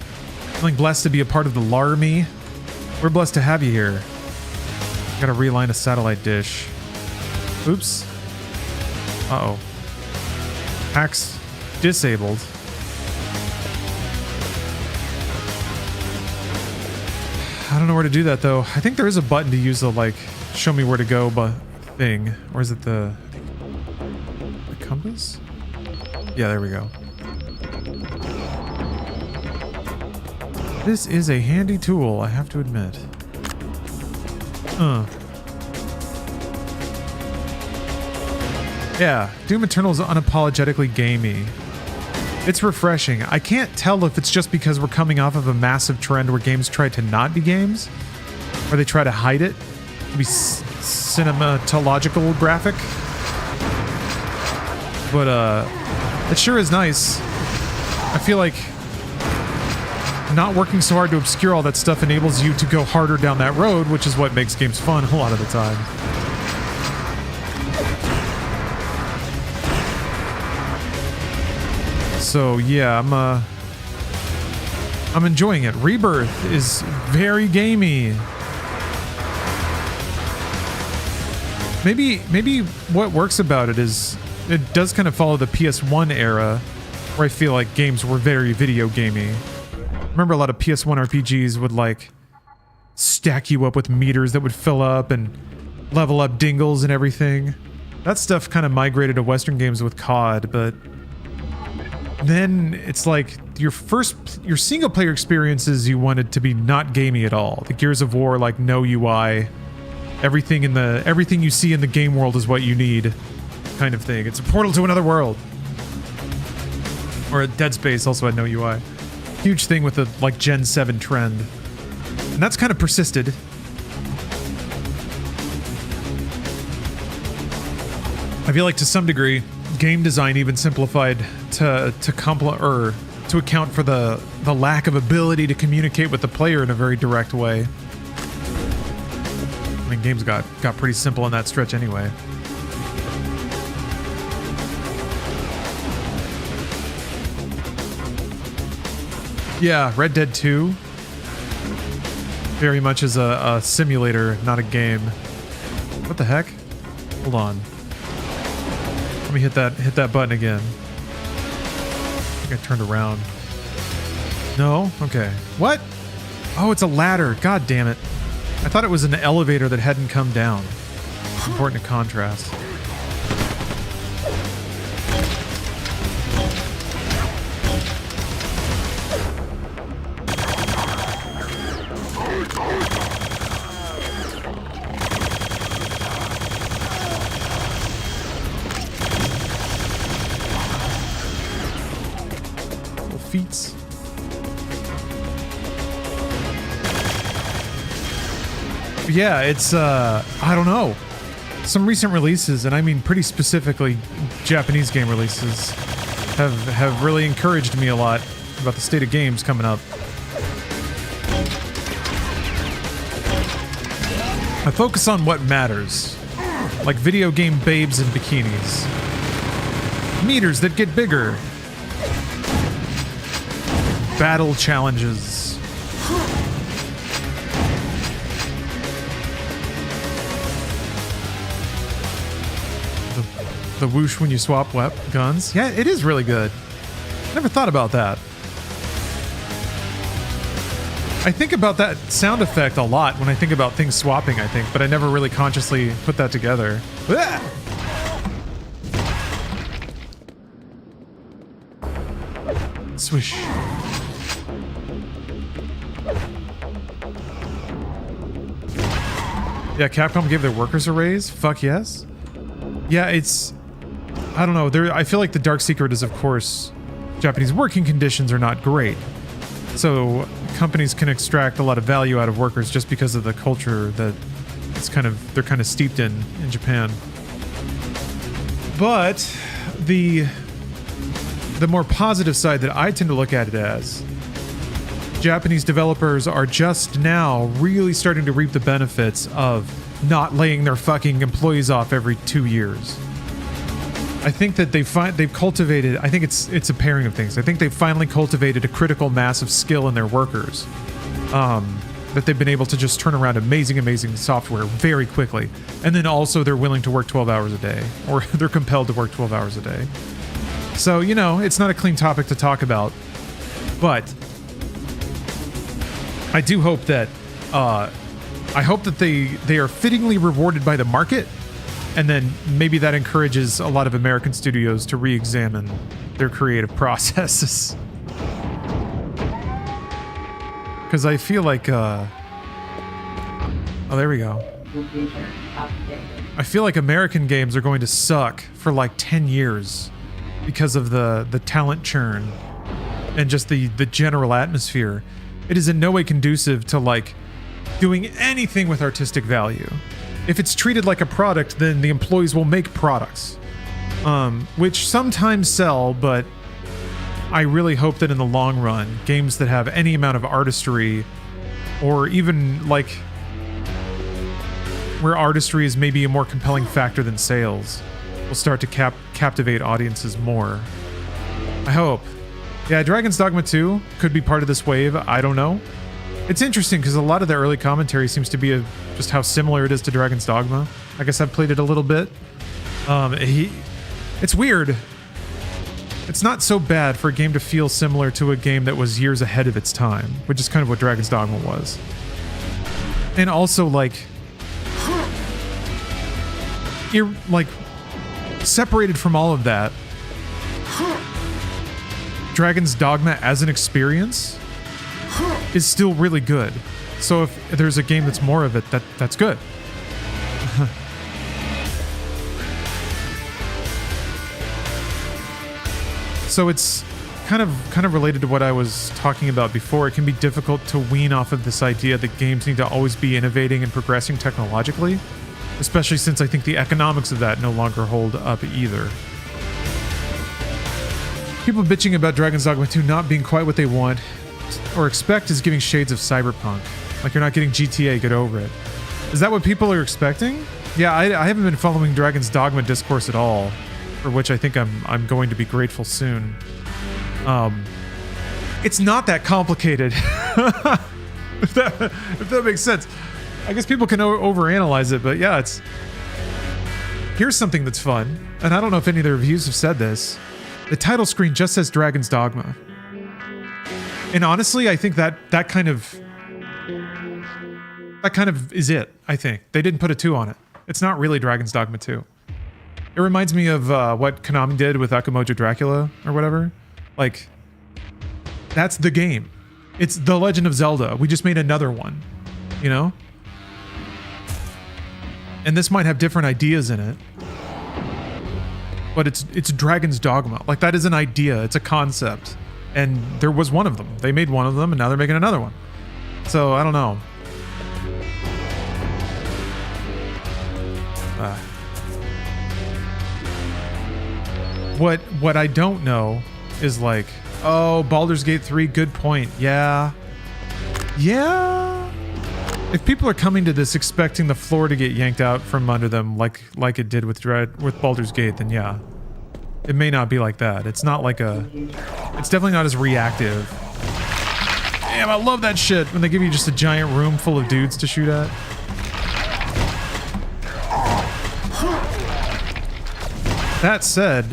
Feeling blessed to be a part of the LARMY. We're blessed to have you here. Gotta realign a satellite dish. Oops. Uh-oh. Hacks disabled. I don't know where to do that though. I think there is a button to use the like show me where to go thing. Or is it the compass? Yeah, there we go. This is a handy tool, I have to admit. Yeah, Doom Eternal is unapologetically gamey. It's refreshing. I can't tell if it's just because we're coming off of a massive trend where games try to not be games, or they try to hide it, to be cinematological graphic. But it sure is nice. I feel like not working so hard to obscure all that stuff enables you to go harder down that road, which is what makes games fun a lot of the time. So yeah, I'm enjoying it. Rebirth is very gamey. Maybe what works about it is it does kind of follow the PS1 era, where I feel like games were very video gamey. Remember a lot of PS1 RPGs would like stack you up with meters that would fill up and level up dingles and everything. That stuff kind of migrated to Western games with COD, but then it's like your single player experiences you wanted to be not gamey at all. The Gears of War, like no UI, everything you see in the game world is what you need, kind of thing. It's a portal to another world. Or Dead Space also had no UI. Huge thing with the like Gen 7 trend, and that's kind of persisted. I feel like to some degree, game design even simplified to account for the lack of ability to communicate with the player in a very direct way. I mean, games got pretty simple in that stretch anyway. Yeah, Red Dead 2 very much is a simulator, not a game. What the heck? Hold on. Let me hit that button again. I think I turned around. No? Okay. What? Oh, it's a ladder. God damn it. I thought it was an elevator that hadn't come down. It's important to contrast. Feats. Yeah, it's I don't know. Some recent releases, and I mean pretty specifically Japanese game releases, have really encouraged me a lot about the state of games coming up. I focus on what matters, like video game babes in bikinis, meters that get bigger, battle challenges. The whoosh when you swap guns. Yeah, it is really good. Never thought about that. I think about that sound effect a lot when I think about things swapping, I think, but I never really consciously put that together. Ah! Swish. Yeah, Capcom gave their workers a raise? Fuck yes. Yeah, it's... I don't know. I feel like the dark secret is, of course, Japanese working conditions are not great. So companies can extract a lot of value out of workers just because of the culture that they're kind of steeped in Japan. But the more positive side that I tend to look at it as, Japanese developers are just now really starting to reap the benefits of not laying their fucking employees off every 2 years. I think that they've cultivated, I think it's a pairing of things. I think they've finally cultivated a critical mass of skill in their workers. That they've been able to just turn around amazing software very quickly. And then also they're willing to work 12 hours a day, or they're compelled to work 12 hours a day. So, you know, it's not a clean topic to talk about, but I do hope that I hope that they are fittingly rewarded by the market, and then maybe that encourages a lot of American studios to re-examine their creative processes. Because I feel like, oh, there we go. I feel like American games are going to suck for like 10 years because of the talent churn and just the general atmosphere. It is in no way conducive to like doing anything with artistic value. If it's treated like a product, then the employees will make products, which sometimes sell, but I really hope that in the long run, games that have any amount of artistry, or even like where artistry is maybe a more compelling factor than sales, will start to captivate audiences more. I hope. Yeah, Dragon's Dogma 2 could be part of this wave. I don't know. It's interesting because a lot of the early commentary seems to be just how similar it is to Dragon's Dogma. I guess I've played it a little bit. It's weird. It's not so bad for a game to feel similar to a game that was years ahead of its time, which is kind of what Dragon's Dogma was. And also, like, separated from all of that, Dragon's Dogma as an experience is still really good. So if there's a game that's more of it, that's good. So it's kind of related to what I was talking about before. It can be difficult to wean off of this idea that games need to always be innovating and progressing technologically, especially since I think the economics of that no longer hold up either. People bitching about Dragon's Dogma 2 not being quite what they want or expect is giving shades of Cyberpunk. Like, you're not getting GTA, get over it. Is that what people are expecting? Yeah, I haven't been following Dragon's Dogma discourse at all, for which I think I'm going to be grateful soon. It's not that complicated. if that makes sense. I guess people can overanalyze it, but yeah, here's something that's fun, and I don't know if any of the reviews have said this. The title screen just says Dragon's Dogma. And honestly, I think that kind of is it, I think. They didn't put a 2 on it. It's not really Dragon's Dogma 2. It reminds me of what Konami did with Akamojo Dracula or whatever. Like, that's the game. It's The Legend of Zelda. We just made another one, you know? And this might have different ideas in it, but it's Dragon's Dogma. Like, that is an idea. It's a concept. And there was one of them. They made one of them, and now they're making another one. So, I don't know. What I don't know is like, oh, Baldur's Gate 3, good point. Yeah. If people are coming to this expecting the floor to get yanked out from under them like it did with Baldur's Gate, then yeah. It may not be like that. It's not like it's definitely not as reactive. Damn, I love that shit when they give you just a giant room full of dudes to shoot at. That said,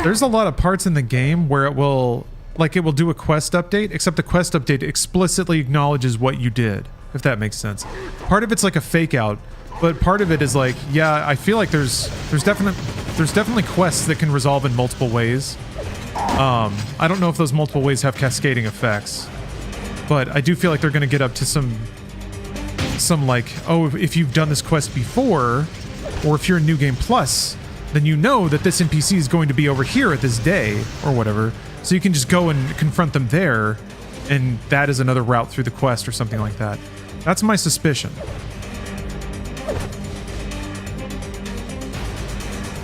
there's a lot of parts in the game where it will do a quest update, except the quest update explicitly acknowledges what you did, if that makes sense. Part of it's like a fake out, but part of it is like, yeah, I feel like there's definitely quests that can resolve in multiple ways. I don't know if those multiple ways have cascading effects, but I do feel like they're going to get up to some like, oh, if you've done this quest before, or if you're in New Game Plus, then you know that this NPC is going to be over here at this day, or whatever. So you can just go and confront them there, and that is another route through the quest or something like that. That's my suspicion.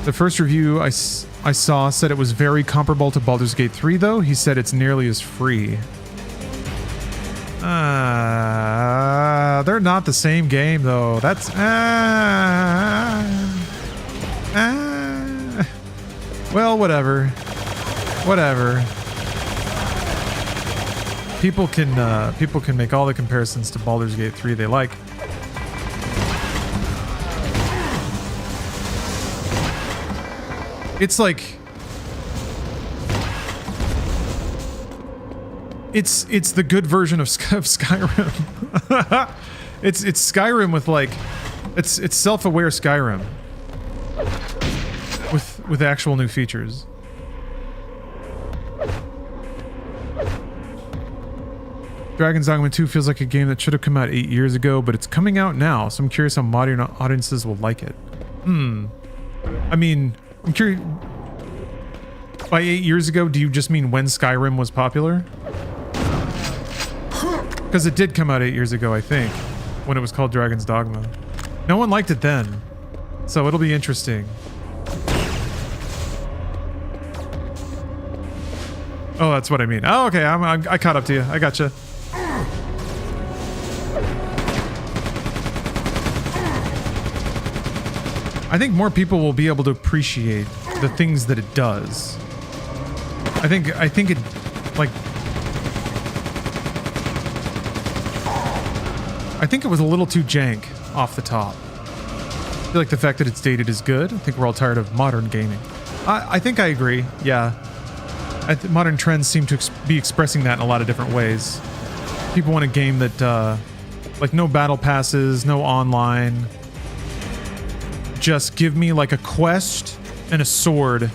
The first review I saw said it was very comparable to Baldur's Gate 3, though. He said it's nearly as free. They're not the same game, though. That's... Well, whatever. People can make all the comparisons to Baldur's Gate 3 they like. It's like... It's the good version of Skyrim. it's Skyrim with like it's self-aware Skyrim with actual new features. Dragon's Dogma 2 feels like a game that should have come out 8 years ago, but it's coming out now, so I'm curious how modern audiences will like it. I mean, I'm curious. By 8 years ago, do you just mean when Skyrim was popular? Because it did come out 8 years ago, I think, when it was called Dragon's Dogma. No one liked it then, so it'll be interesting. Oh, that's what I mean. Oh, okay, I caught up to you. I gotcha. I think more people will be able to appreciate the things that it does. I think it, like, I think it was a little too jank off the top. I feel like the fact that it's dated is good. I think we're all tired of modern gaming. I think I agree. Yeah. Modern trends seem to be expressing that in a lot of different ways. People want a game that, like, no battle passes, no online. Just give me like a quest and a sword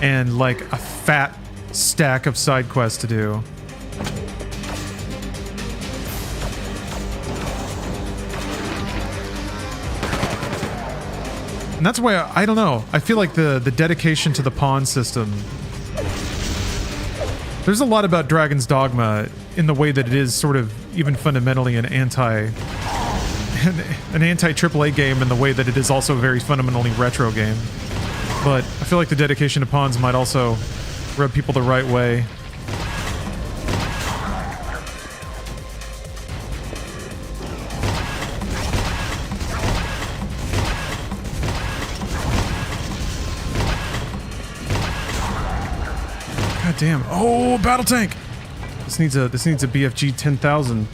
and like a fat stack of side quests to do. And that's why I don't know. I feel like the dedication to the pawn system. There's a lot about Dragon's Dogma in the way that it is sort of even fundamentally an anti-AAA game in the way that it is also a very fundamentally retro game. But I feel like the dedication to pawns might also rub people the right way. God damn. Oh, battle tank! This needs a BFG 10,000.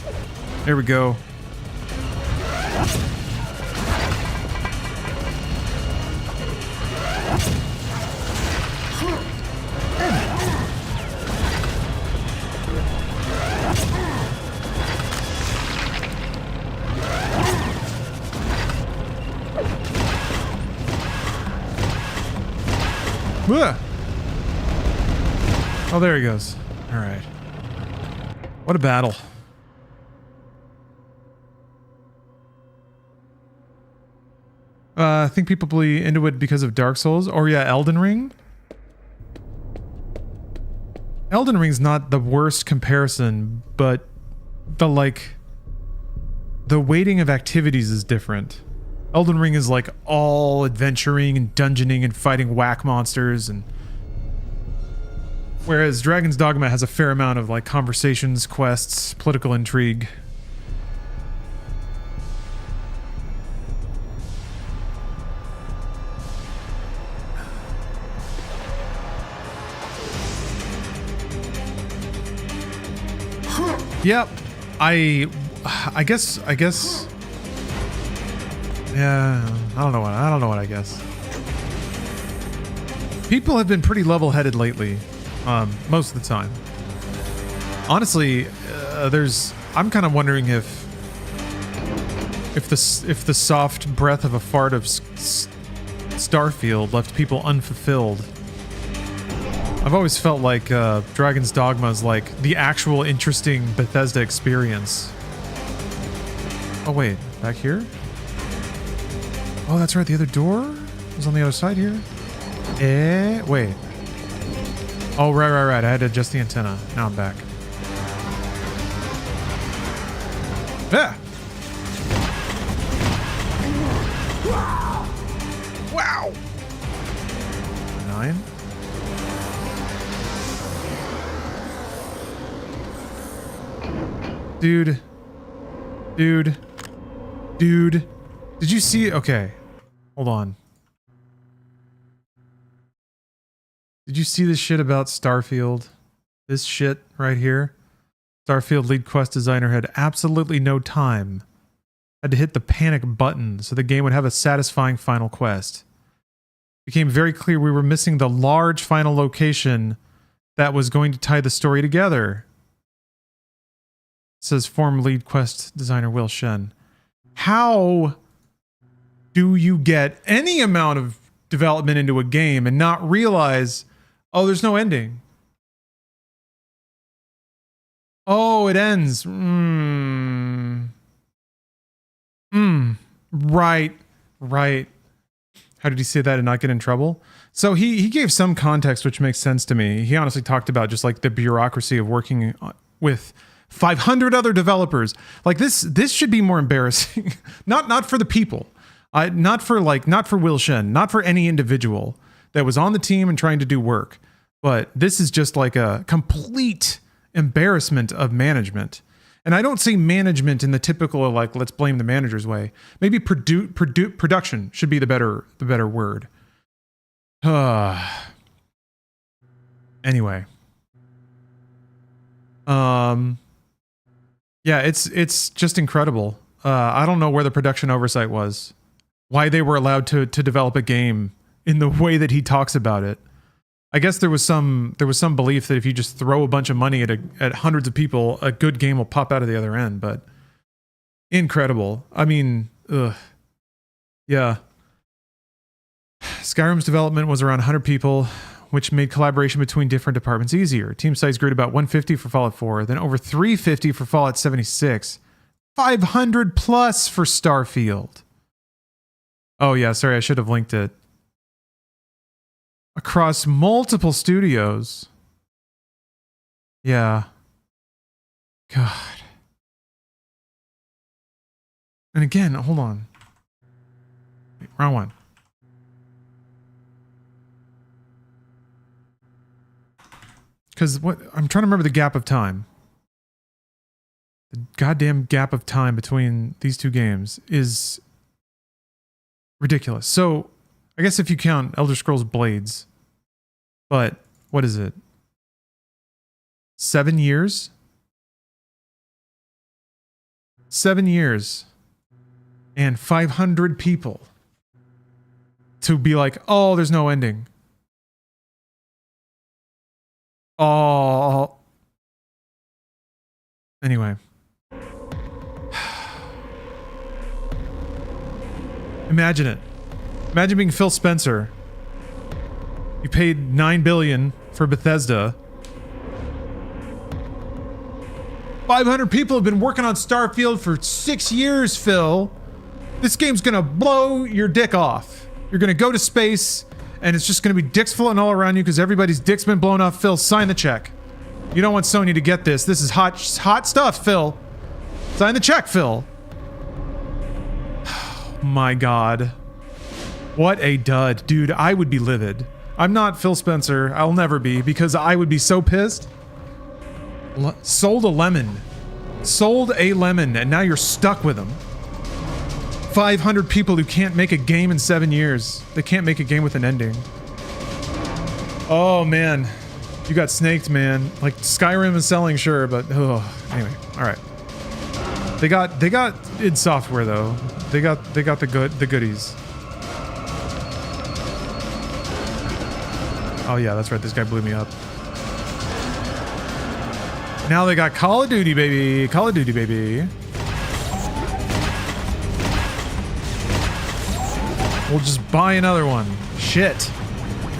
There we go. Oh, there he goes. All right. What a battle. I think people play into it because of Dark Souls. Or yeah, Elden Ring. Elden Ring's not the worst comparison, but the weighting of activities is different. Elden Ring is like all adventuring and dungeoning and fighting whack monsters, and whereas Dragon's Dogma has a fair amount of like conversations, quests, political intrigue. Yep. I guess yeah, I don't know what I guess. People have been pretty level-headed lately, most of the time. Honestly, I'm kind of wondering if the soft breath of a fart of Starfield left people unfulfilled. I've always felt like Dragon's Dogma is like the actual interesting Bethesda experience. Oh wait, back here? Oh, that's right, the other door was on the other side here? Wait. Oh, right. I had to adjust the antenna. Now I'm back. Yeah! Wow! 9. Dude. Did you see? Okay. Hold on. Did you see this shit about Starfield? This shit right here? Starfield lead quest designer had absolutely no time. Had to hit the panic button so the game would have a satisfying final quest. It became very clear we were missing the large final location that was going to tie the story together. Says former lead quest designer Will Shen. How do you get any amount of development into a game and not realize, oh, there's no ending? Oh, it ends. Right. How did he say that and not get in trouble? So he gave some context, which makes sense to me. He honestly talked about just like the bureaucracy of working with 500 other developers. Like this should be more embarrassing. not for the people, not for Will Shen, not for any individual that was on the team and trying to do work. But this is just like a complete embarrassment of management. And I don't say management in the typical like let's blame the managers way. Maybe production should be the better word. Anyway. Yeah, it's just incredible. I don't know where the production oversight was. Why they were allowed to develop a game in the way that he talks about it. I guess there was some belief that if you just throw a bunch of money at hundreds of people, a good game will pop out of the other end, but incredible. I mean, yeah. Skyrim's development was around 100 people, which made collaboration between different departments easier. Team size grew to about 150 for Fallout 4, then over 350 for Fallout 76, 500 plus for Starfield. Oh yeah, sorry, I should have linked it. Across multiple studios. Yeah. God. And again, hold on. Wait, wrong one. Because I'm trying to remember the gap of time. The goddamn gap of time between these two games is ridiculous. So, I guess if you count Elder Scrolls Blades, but what is it? 7 years? 7 years. And 500 people to be like, oh, there's no ending. Oh. Anyway. Imagine it. Imagine being Phil Spencer. You paid $9 billion for Bethesda. 500 people have been working on Starfield for 6 years, Phil. This game's gonna blow your dick off. You're gonna go to space, and it's just gonna be dicks floating all around you because everybody's dick's been blown off. Phil, sign the check. You don't want Sony to get this. This is hot stuff, Phil. Sign the check, Phil. Oh my God. What a dud. Dude, I would be livid. I'm not Phil Spencer. I'll never be, because I would be so pissed. Sold a lemon. Sold a lemon, and now you're stuck with them. 500 people who can't make a game in 7 years. They can't make a game with an ending. Oh, man. You got snaked, man. Like, Skyrim is selling, sure, but... Oh, anyway, alright. They got id Software, though. They got the goodies. Oh yeah, that's right, this guy blew me up. Now they got Call of Duty, baby. Call of Duty, baby. We'll just buy another one. Shit.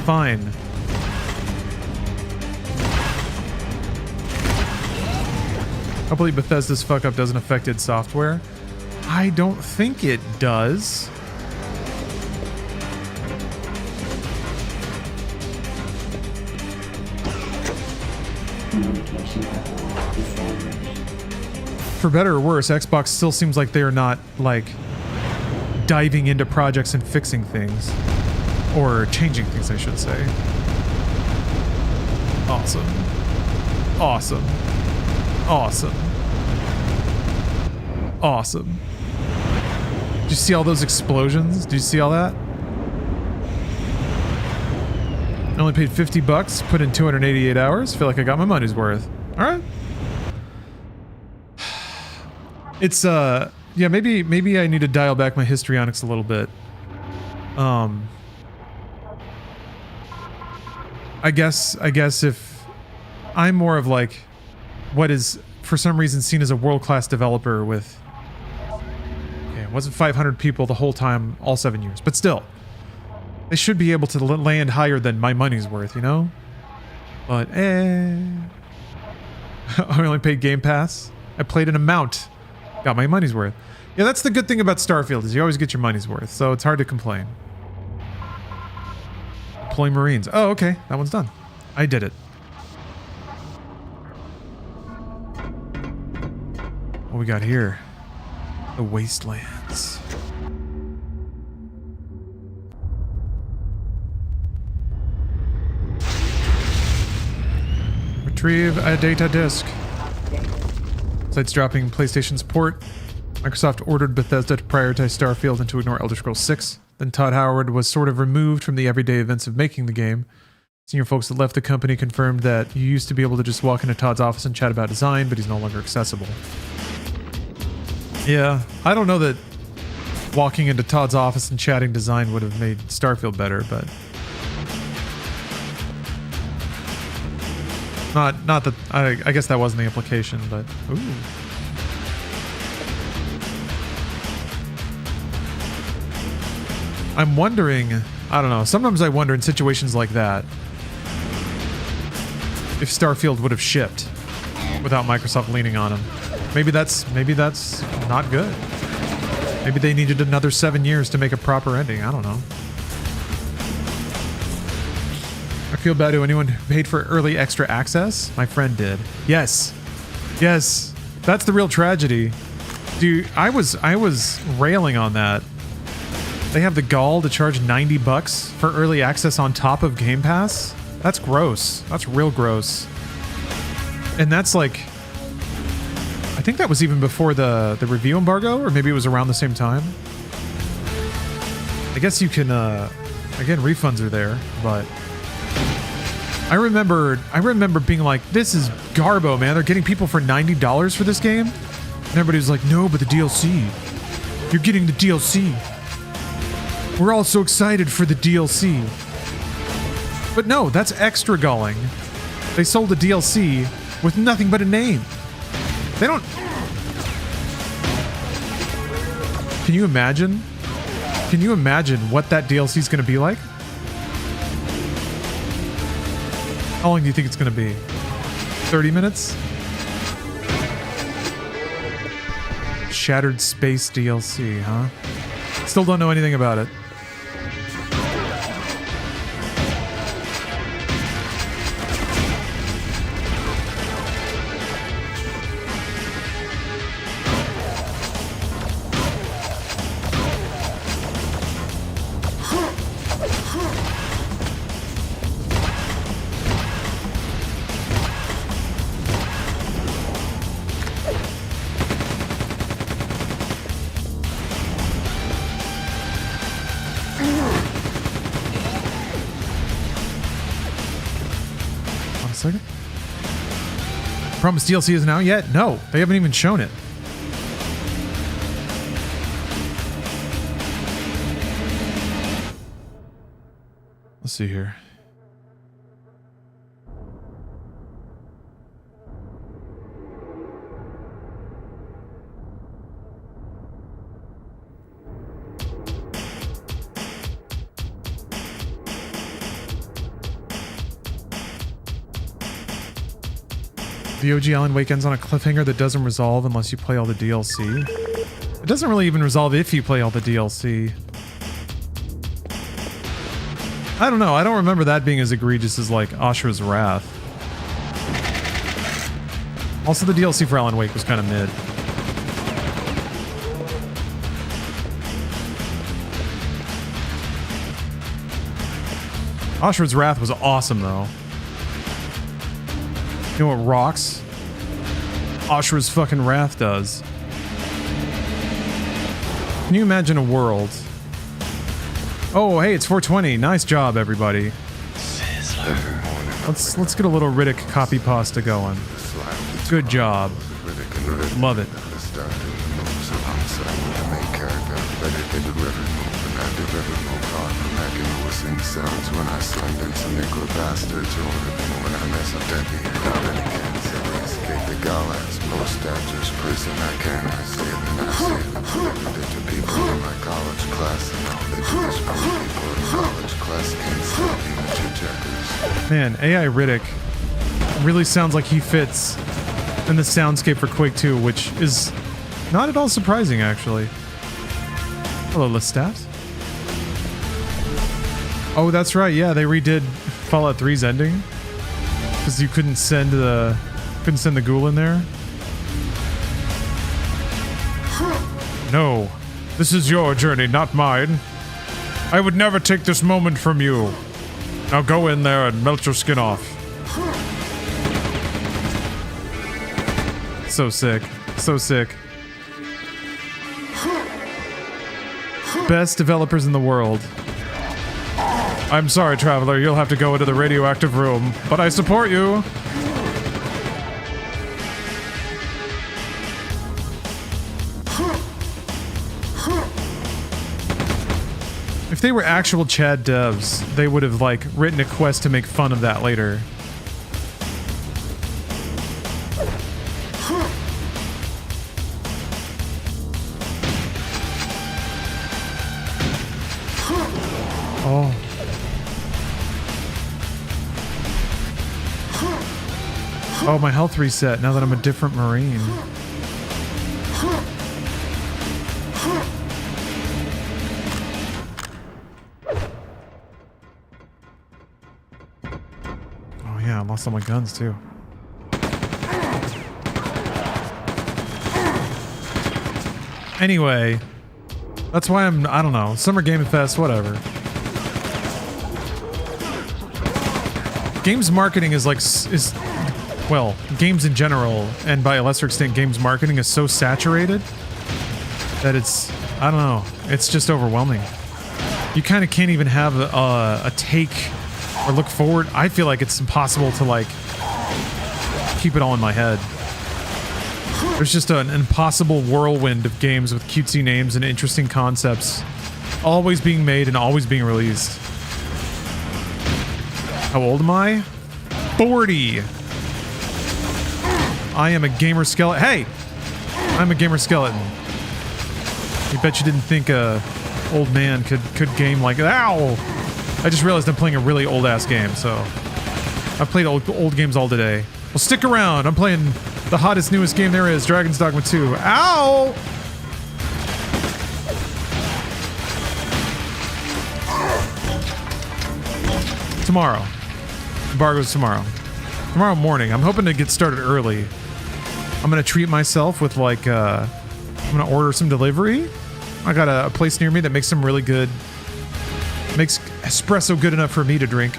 Fine. Hopefully Bethesda's fuck up doesn't affect id Software. I don't think it does. For better or worse, Xbox still seems like they're not, like, diving into projects and fixing things. Or changing things, I should say. Awesome. Awesome. Awesome. Awesome. Did you see all those explosions? Did you see all that? I only paid $50, put in 288 hours. Feel like I got my money's worth. Alright. It's, yeah, maybe I need to dial back my histrionics a little bit. I guess if I'm more of like, what is for some reason seen as a world-class developer with... Okay, it wasn't 500 people the whole time, all 7 years. But still, they should be able to land higher than my money's worth, you know? But, I only paid Game Pass. I played an amount. Got my money's worth. Yeah, that's the good thing about Starfield, is you always get your money's worth, so it's hard to complain. Deploy Marines. Oh, okay. That one's done. I did it. What we got here? The Wastelands. Retrieve a data disk. Besides dropping PlayStation's port, Microsoft ordered Bethesda to prioritize Starfield and to ignore Elder Scrolls 6. Then Todd Howard was sort of removed from the everyday events of making the game. Senior folks that left the company confirmed that you used to be able to just walk into Todd's office and chat about design, but he's no longer accessible. Yeah, I don't know that walking into Todd's office and chatting design would have made Starfield better, but... Not that... I guess that wasn't the implication, but... Ooh. I'm wondering... I don't know. Sometimes I wonder in situations like that if Starfield would have shipped without Microsoft leaning on him. Maybe that's not good. Maybe they needed another 7 years to make a proper ending. I don't know. I feel bad to anyone who paid for early extra access. My friend did. Yes. Yes. That's the real tragedy. Dude, I was railing on that. They have the gall to charge $90 for early access on top of Game Pass? That's gross. That's real gross. And that's like... I think that was even before the review embargo, or maybe it was around the same time. I guess you can... again, refunds are there, but... I remember being like, this is garbo, man. They're getting people for $90 for this game? And everybody was like, no, but the DLC. You're getting the DLC. We're all so excited for the DLC. But no, that's extra galling. They sold the DLC with nothing but a name. They don't... Can you imagine? Can you imagine what that DLC is going to be like? How long do you think it's going to be? 30 minutes? Shattered Space DLC, huh? Still don't know anything about it. Promise DLC isn't out yet? No, they haven't even shown it. Let's see here. The OG Alan Wake ends on a cliffhanger that doesn't resolve unless you play all the DLC. It doesn't really even resolve if you play all the DLC. I don't know. I don't remember that being as egregious as, like, Ashra's Wrath. Also, the DLC for Alan Wake was kind of mid. Ashra's Wrath was awesome, though. You know what rocks? Ashra's fucking Wrath does. Can you imagine a world? Oh, hey, it's 420. Nice job, everybody. Let's get a little Riddick copy pasta going. Good job. Love it. Sounds when I slung into Nico Bastard, when I mess up that beat, the gallows, low statures, prison I cannot see and I see it. Limited to people in my college class and all they do is push people in college class can't see even two checkers. Man, AI Riddick really sounds like he fits in the soundscape for Quake 2, which is not at all surprising, actually. Hello, Lestat. Oh, that's right. Yeah, they redid Fallout 3's ending because you couldn't send the ghoul in there. No, this is your journey, not mine. I would never take this moment from you. Now go in there and melt your skin off. So sick. So sick. Best developers in the world. I'm sorry, Traveler, you'll have to go into the radioactive room, but I support you. If they were actual Chad devs, they would have, like, written a quest to make fun of that later. Oh. Oh, my health reset now that I'm a different Marine. Oh yeah, I lost all my guns too. Anyway, that's why I don't know, Summer Game Fest, whatever. Games marketing is like, well, games in general, and by a lesser extent, games marketing is so saturated that it's, I don't know, it's just overwhelming. You kind of can't even have a take or look forward. I feel like it's impossible to, like, keep it all in my head. There's just an impossible whirlwind of games with cutesy names and interesting concepts always being made and always being released. How old am I? 40. I am a gamer skeleton. Hey! I'm a gamer skeleton. You bet you didn't think a old man could game like that. Ow! I just realized I'm playing a really old-ass game, so... I've played old games all today. Well, stick around. I'm playing the hottest, newest game there is, Dragon's Dogma 2. Ow! Tomorrow. Embargo's tomorrow. Tomorrow morning. I'm hoping to get started early. I'm gonna treat myself with, like, I'm gonna order some delivery. I got a place near me that makes some really good... makes espresso good enough for me to drink.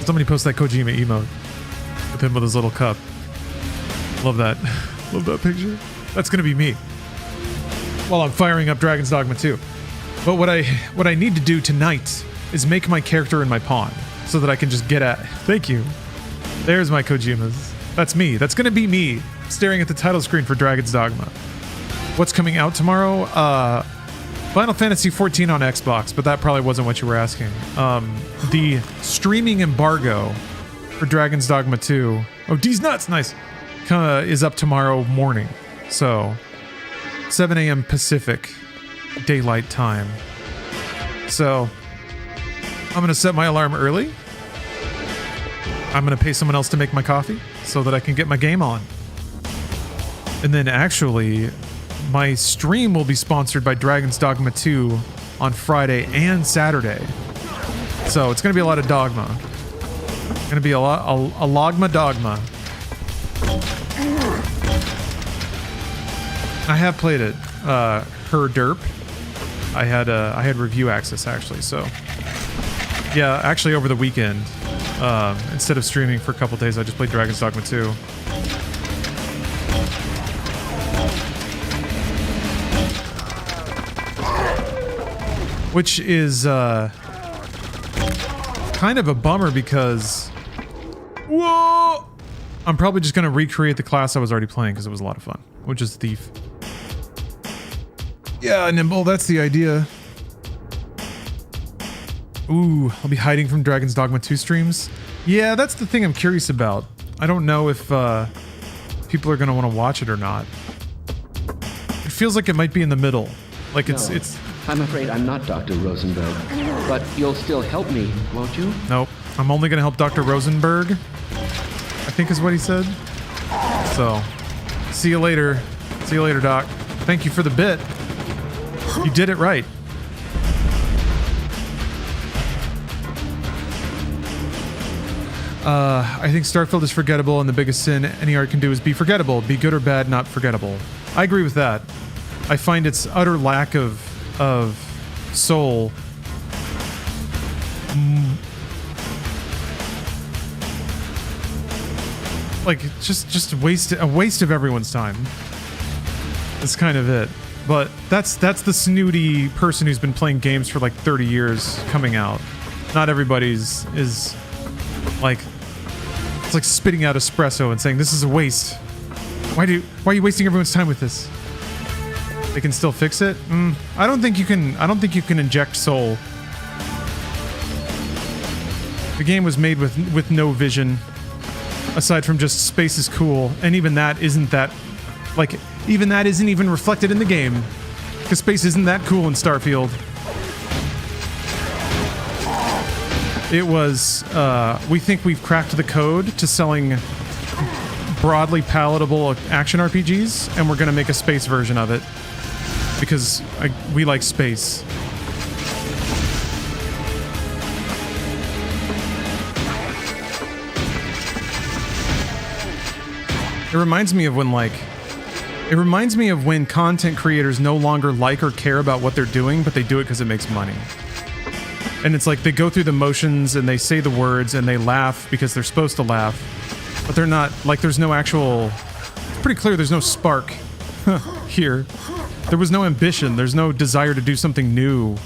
Somebody post that Kojima emote with him with his little cup. Love that. Love that picture. That's gonna be me while I'm firing up Dragon's Dogma 2. But what I need to do tonight is make my character in my pawn so that I can just get at... Thank you. There's my Kojimas. That's me. That's gonna be me staring at the title screen for Dragon's Dogma. What's coming out tomorrow? Final Fantasy XIV on Xbox, but that probably wasn't what you were asking. The streaming embargo for Dragon's Dogma 2. Oh, D's nuts! Nice. Is up tomorrow morning. So, 7 a.m. Pacific daylight time. So, I'm gonna set my alarm early. I'm gonna pay someone else to make my coffee so that I can get my game on. And then actually, my stream will be sponsored by Dragon's Dogma 2 on Friday and Saturday. So it's gonna be a lot of Dogma. It's gonna be a Logma Dogma. I have played it. Her derp. I had review access actually, so yeah, actually over the weekend, instead of streaming for a couple days, I just played Dragon's Dogma 2. Which is kind of a bummer because, whoa, I'm probably just gonna recreate the class I was already playing because it was a lot of fun, which is Thief. Yeah, Nimble, that's the idea. Ooh, I'll be hiding from Dragon's Dogma 2 streams. Yeah, that's the thing I'm curious about. I don't know if people are gonna want to watch it or not. It feels like it might be in the middle. Like it's. I'm afraid I'm not Dr. Rosenberg, but you'll still help me, won't you? Nope. I'm only gonna help Dr. Rosenberg, I think is what he said. So, see you later. See you later, Doc. Thank you for the bit. You did it right. I think Starfield is forgettable, and the biggest sin any art can do is be forgettable. Be good or bad, not forgettable. I agree with that. I find its utter lack of soul like just a waste of everyone's time. That's kind of it. But that's the snooty person who's been playing games for like 30 years coming out. Not everybody's is like, it's like spitting out espresso and saying this is a waste. Why are you wasting everyone's time with this? They can still fix it? I don't think you can inject soul. The game was made with no vision aside from just space is cool, and even that isn't even reflected in the game because space isn't that cool in Starfield. It was we think we've cracked the code to selling broadly palatable action RPGs, and we're gonna make a space version of it because we like space. It reminds me of when content creators no longer like or care about what they're doing, but they do it because it makes money. And it's like they go through the motions and they say the words and they laugh because they're supposed to laugh, but they're not, like, there's no actual, it's pretty clear there's no spark here. There was no ambition, there's no desire to do something new.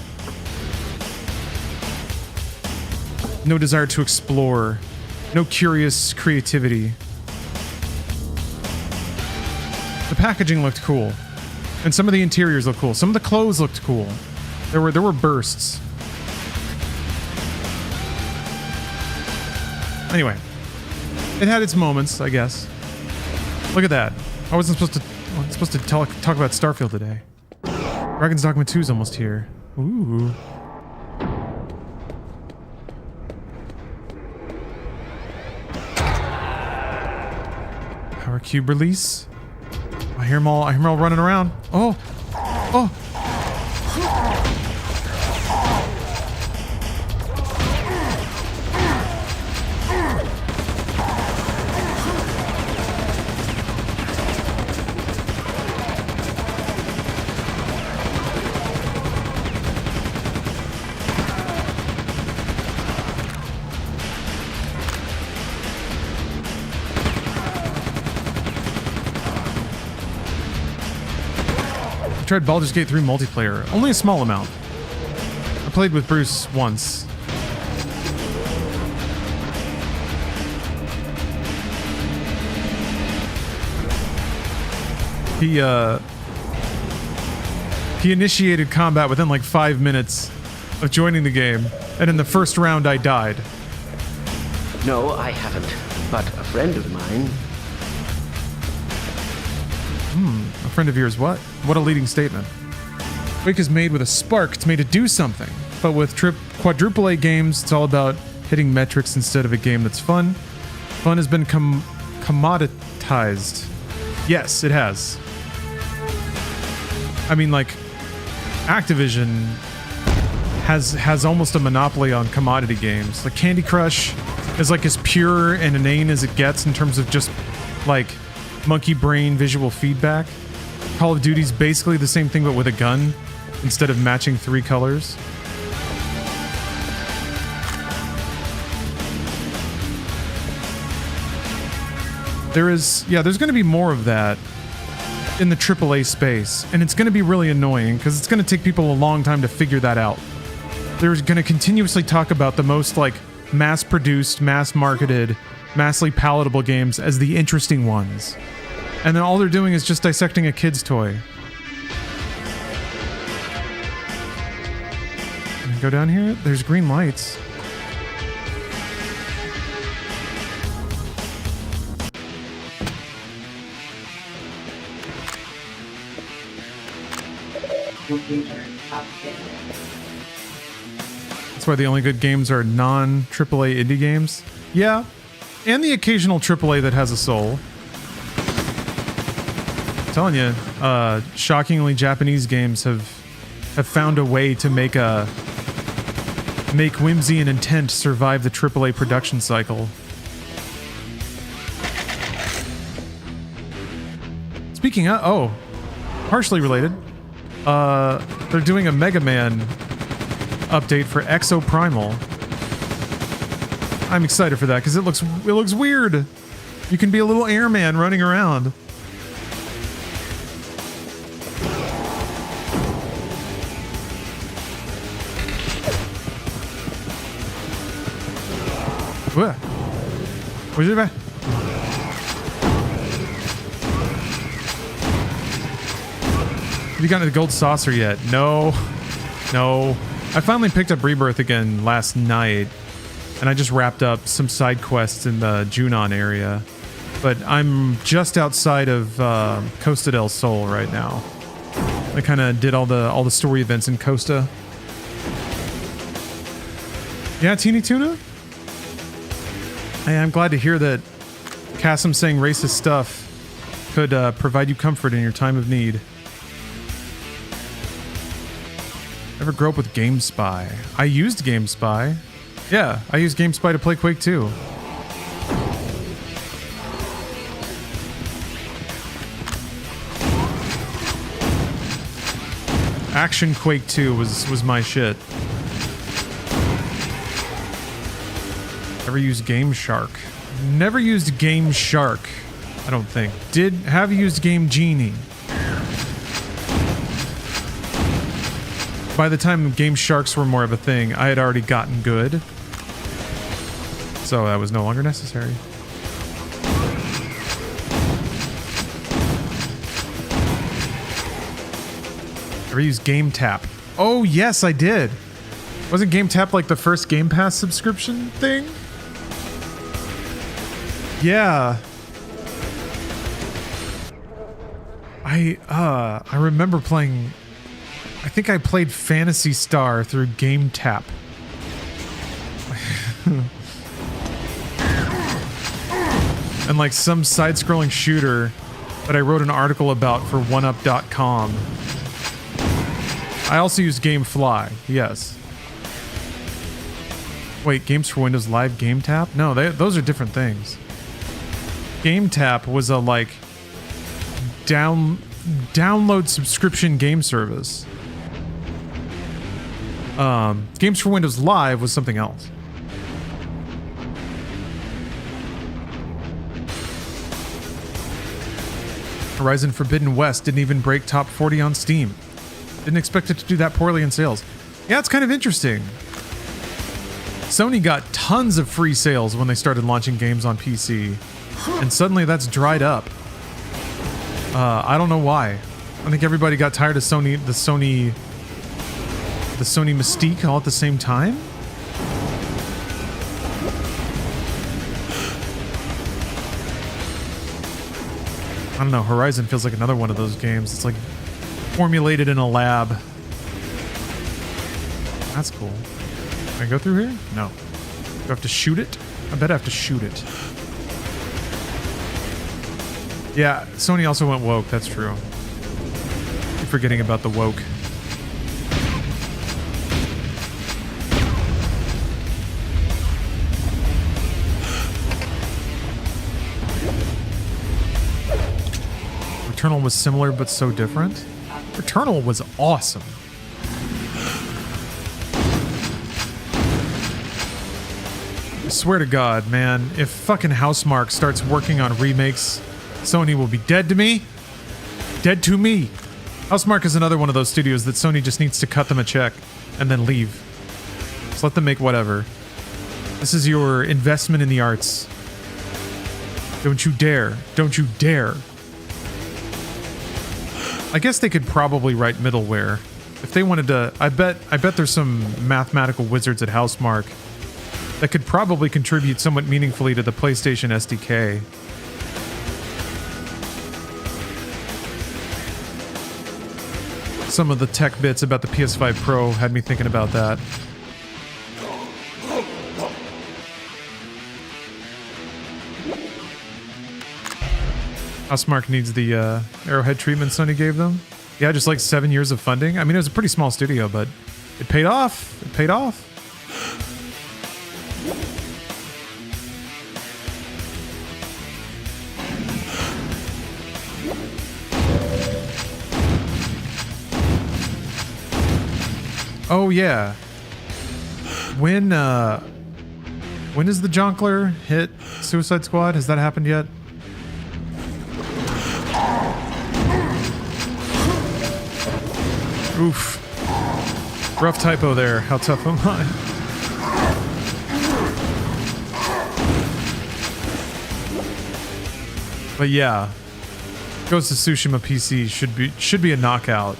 No desire to explore. No curious creativity. The packaging looked cool. And some of the interiors looked cool. Some of the clothes looked cool. There were bursts. Anyway, it had its moments, I guess. Look at that. I wasn't supposed to talk about Starfield today. Dragon's Dogma 2 is almost here. Ooh. Power Cube release. I hear them all running around. Oh. I tried Baldur's Gate 3 multiplayer. Only a small amount. I played with Bruce once. He initiated combat within like 5 minutes of joining the game, and in the first round I died. No, I haven't. But a friend of mine... A friend of yours what? What a leading statement. Quake is made with a spark. It's made to do something. But with quadruple A games, it's all about hitting metrics instead of a game that's fun. Fun has been commoditized. Yes, it has. I mean, like, Activision has almost a monopoly on commodity games. Like, Candy Crush is like as pure and inane as it gets in terms of just, like, monkey brain visual feedback. Call of Duty's basically the same thing but with a gun instead of matching 3 colors. There's going to be more of that in the AAA space, and it's going to be really annoying because it's going to take people a long time to figure that out. They're going to continuously talk about the most, like, mass-produced, mass-marketed, massively palatable games as the interesting ones. And then all they're doing is just dissecting a kid's toy. Can I go down here? There's green lights. Computer updated. That's why the only good games are non-AAA indie games. Yeah, and the occasional AAA that has a soul. I'm telling you, shockingly, Japanese games have found a way to make whimsy and intent survive the AAA production cycle. Speaking of, partially related, they're doing a Mega Man update for Exo Primal. I'm excited for that because it looks weird. You can be a little airman running around. What? Where's it at? Have you gotten to the gold saucer yet? No. I finally picked up Rebirth again last night, and I just wrapped up some side quests in the Junon area. But I'm just outside of Costa del Sol right now. I kind of did all the story events in Costa. Yeah, Teeny Tuna? Hey, I'm glad to hear that Kasim saying racist stuff could provide you comfort in your time of need. Ever grow up with GameSpy? I used GameSpy. Yeah, I used GameSpy to play Quake 2. Action Quake 2 was my shit. Ever used Game Shark? Never used Game Shark, I don't think. Have used Game Genie. By the time Game Sharks were more of a thing, I had already gotten good. So that was no longer necessary. Ever used Game Tap? Oh, yes, I did. Wasn't Game Tap like the first Game Pass subscription thing? Yeah. I remember playing... I think I played Phantasy Star through Game Tap. And like some side-scrolling shooter that I wrote an article about for oneup.com. I also used GameFly, yes. Wait, Games for Windows Live Game Tap? No, those are different things. Game Tap was a like download subscription game service. Games for Windows Live was something else. Horizon Forbidden West didn't even break top 40 on Steam. Didn't expect it to do that poorly in sales. Yeah, it's kind of interesting. Sony got tons of free sales when they started launching games on PC, and suddenly that's dried up. I don't know why. I think everybody got tired of the Sony mystique all at the same time. I don't know, Horizon feels like another one of those games. It's like formulated in a lab. That's cool. Can I go through here? No. Do I have to shoot it? I bet I have to shoot it. Yeah, Sony also went woke, that's true. Keep forgetting about the woke. Returnal was similar but so different. Returnal was awesome. I swear to God, man, if fucking Housemarque starts working on remakes, Sony will be dead to me. Dead to me. Housemarque is another one of those studios that Sony just needs to cut them a check and then leave. Just let them make whatever. This is your investment in the arts. Don't you dare. Don't you dare. I guess they could probably write middleware. If they wanted to, I bet there's some mathematical wizards at Housemarque that could probably contribute somewhat meaningfully to the PlayStation SDK. Some of the tech bits about the PS5 Pro had me thinking about that. Housemarque needs the Arrowhead treatment Sony gave them. Yeah, just like 7 years of funding. I mean, it was a pretty small studio, but it paid off. It paid off. Oh yeah. When does the Jonkler hit Suicide Squad? Has that happened yet? Oof. Rough typo there. How tough am I? But yeah. Ghost of Tsushima PC should be a knockout.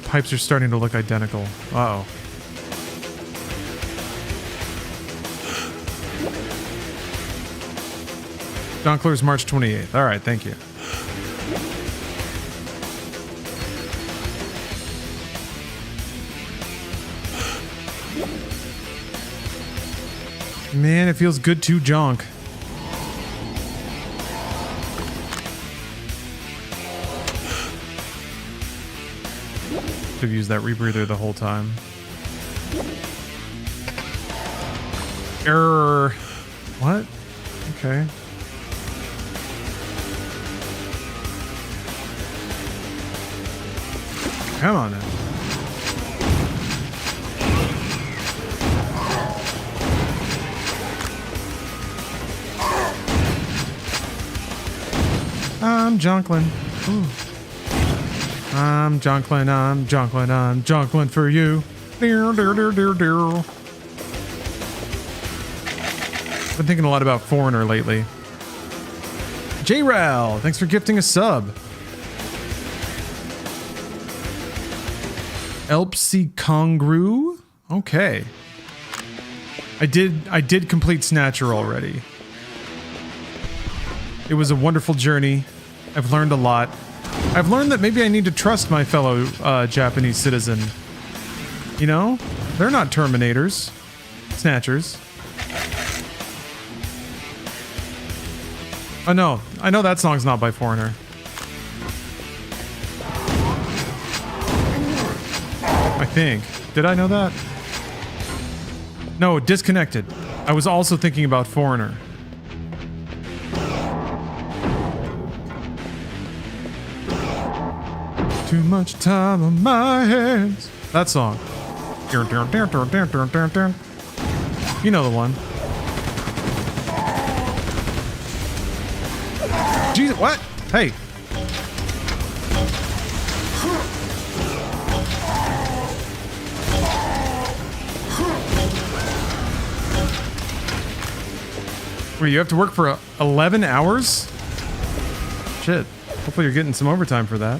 Pipes are starting to look identical. Uh-oh. Jonkler's March 28th. All right, thank you. Man, it feels good to jonk. Have used that rebreather the whole time. Error. What? Okay. Come on now. I'm Jonklin. Ooh. I'm Jonklin, I'm Jonklin, I'm Jonklin for you. Dear, dear, dear, dear, dear. I've been thinking a lot about Foreigner lately. J-Ral, thanks for gifting a sub. Elpsy Congru? Okay. I did complete Snatcher already. It was a wonderful journey. I've learned a lot. I've learned that maybe I need to trust my fellow Japanese citizen. You know? They're not Terminators. Snatchers. Oh no, I know that song's not by Foreigner. I think. Did I know that? No, disconnected. I was also thinking about Foreigner. Too much time on my hands. That song. You know the one. Jesus, what? Hey. Wait, you have to work for 11 hours? Shit. Hopefully you're getting some overtime for that.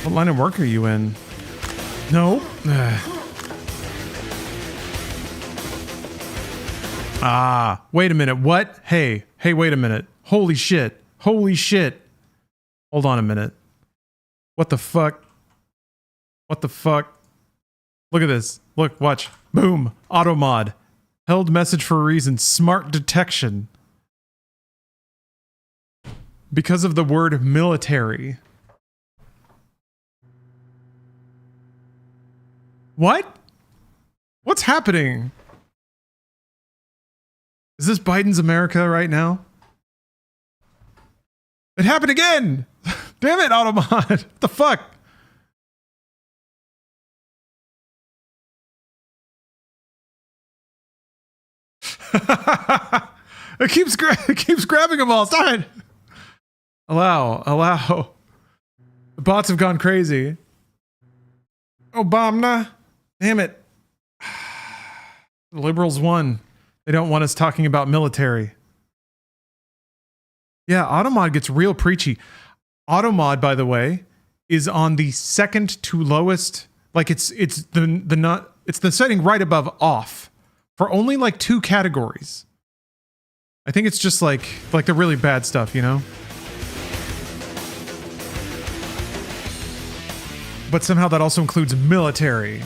What line of work are you in? No. Ah, wait a minute. What? Hey, wait a minute. Holy shit. Holy shit. Hold on a minute. What the fuck? What the fuck? Look at this. Look, watch. Boom. Auto mod. Held message for a reason. Smart detection. Because of the word military. What? What's happening? Is this Biden's America right now? It happened again! Damn it, Automod! What the fuck? It keeps grabbing them all. Stop it! Allow. The bots have gone crazy. Obama. Damn it. The liberals won. They don't want us talking about military. Yeah, Automod gets real preachy. Automod, by the way, is on the second to lowest. Like it's the setting right above off for only like 2 categories. I think it's just like the really bad stuff, you know? But somehow that also includes military.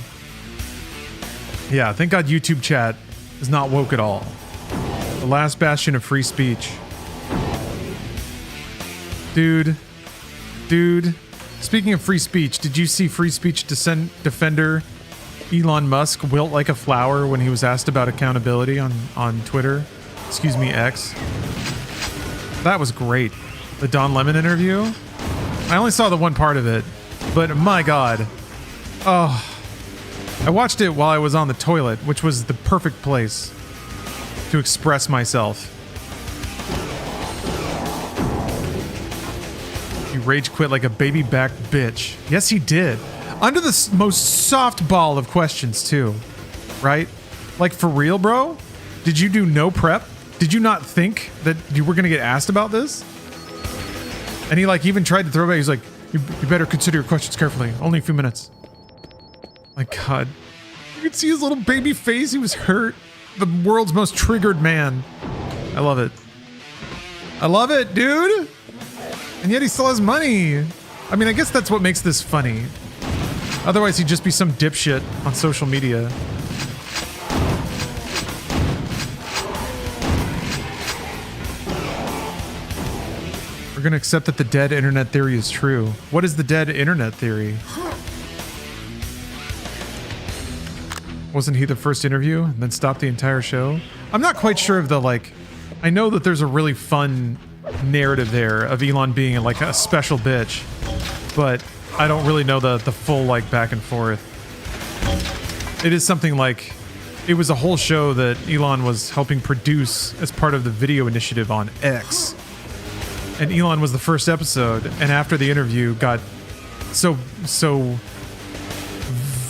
Yeah, thank God YouTube chat is not woke at all. The last bastion of free speech. Dude. Speaking of free speech, did you see free speech defender Elon Musk wilt like a flower when he was asked about accountability on Twitter? Excuse me, X. That was great. The Don Lemon interview. I only saw the one part of it, but my God. Oh, I watched it while I was on the toilet, which was the perfect place to express myself. He rage quit like a baby back bitch. Yes, he did. Under the most softball of questions, too. Right? Like, for real, bro? Did you do no prep? Did you not think that you were going to get asked about this? And he, like, even tried to throw back. He's like, you better consider your questions carefully. Only a few minutes. My God. You could see his little baby face. He was hurt. The world's most triggered man. I love it. I love it, dude. And yet he still has money. I mean, I guess that's what makes this funny. Otherwise, he'd just be some dipshit on social media. We're gonna accept that the dead internet theory is true. What is the dead internet theory? Wasn't he the first interview and then stopped the entire show? I'm not quite sure of the, like... I know that there's a really fun narrative there of Elon being like a special bitch, but I don't really know the full, like, back and forth. It is something like... It was a whole show that Elon was helping produce as part of the video initiative on X. And Elon was the first episode, and after the interview got so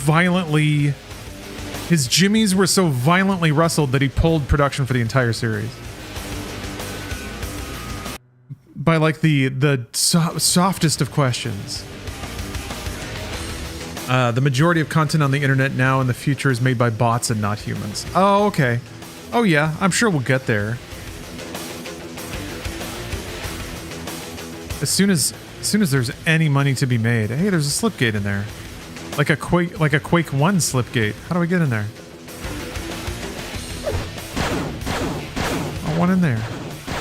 violently... His jimmies were so violently rustled that he pulled production for the entire series. By, like, the softest of questions. The majority of content on the internet now in the future is made by bots and not humans. Oh, okay. Oh, yeah. I'm sure we'll get there. As soon as there's any money to be made. Hey, there's a slipgate in there. Like a Quake 1 slipgate. How do I get in there? Oh, one in there.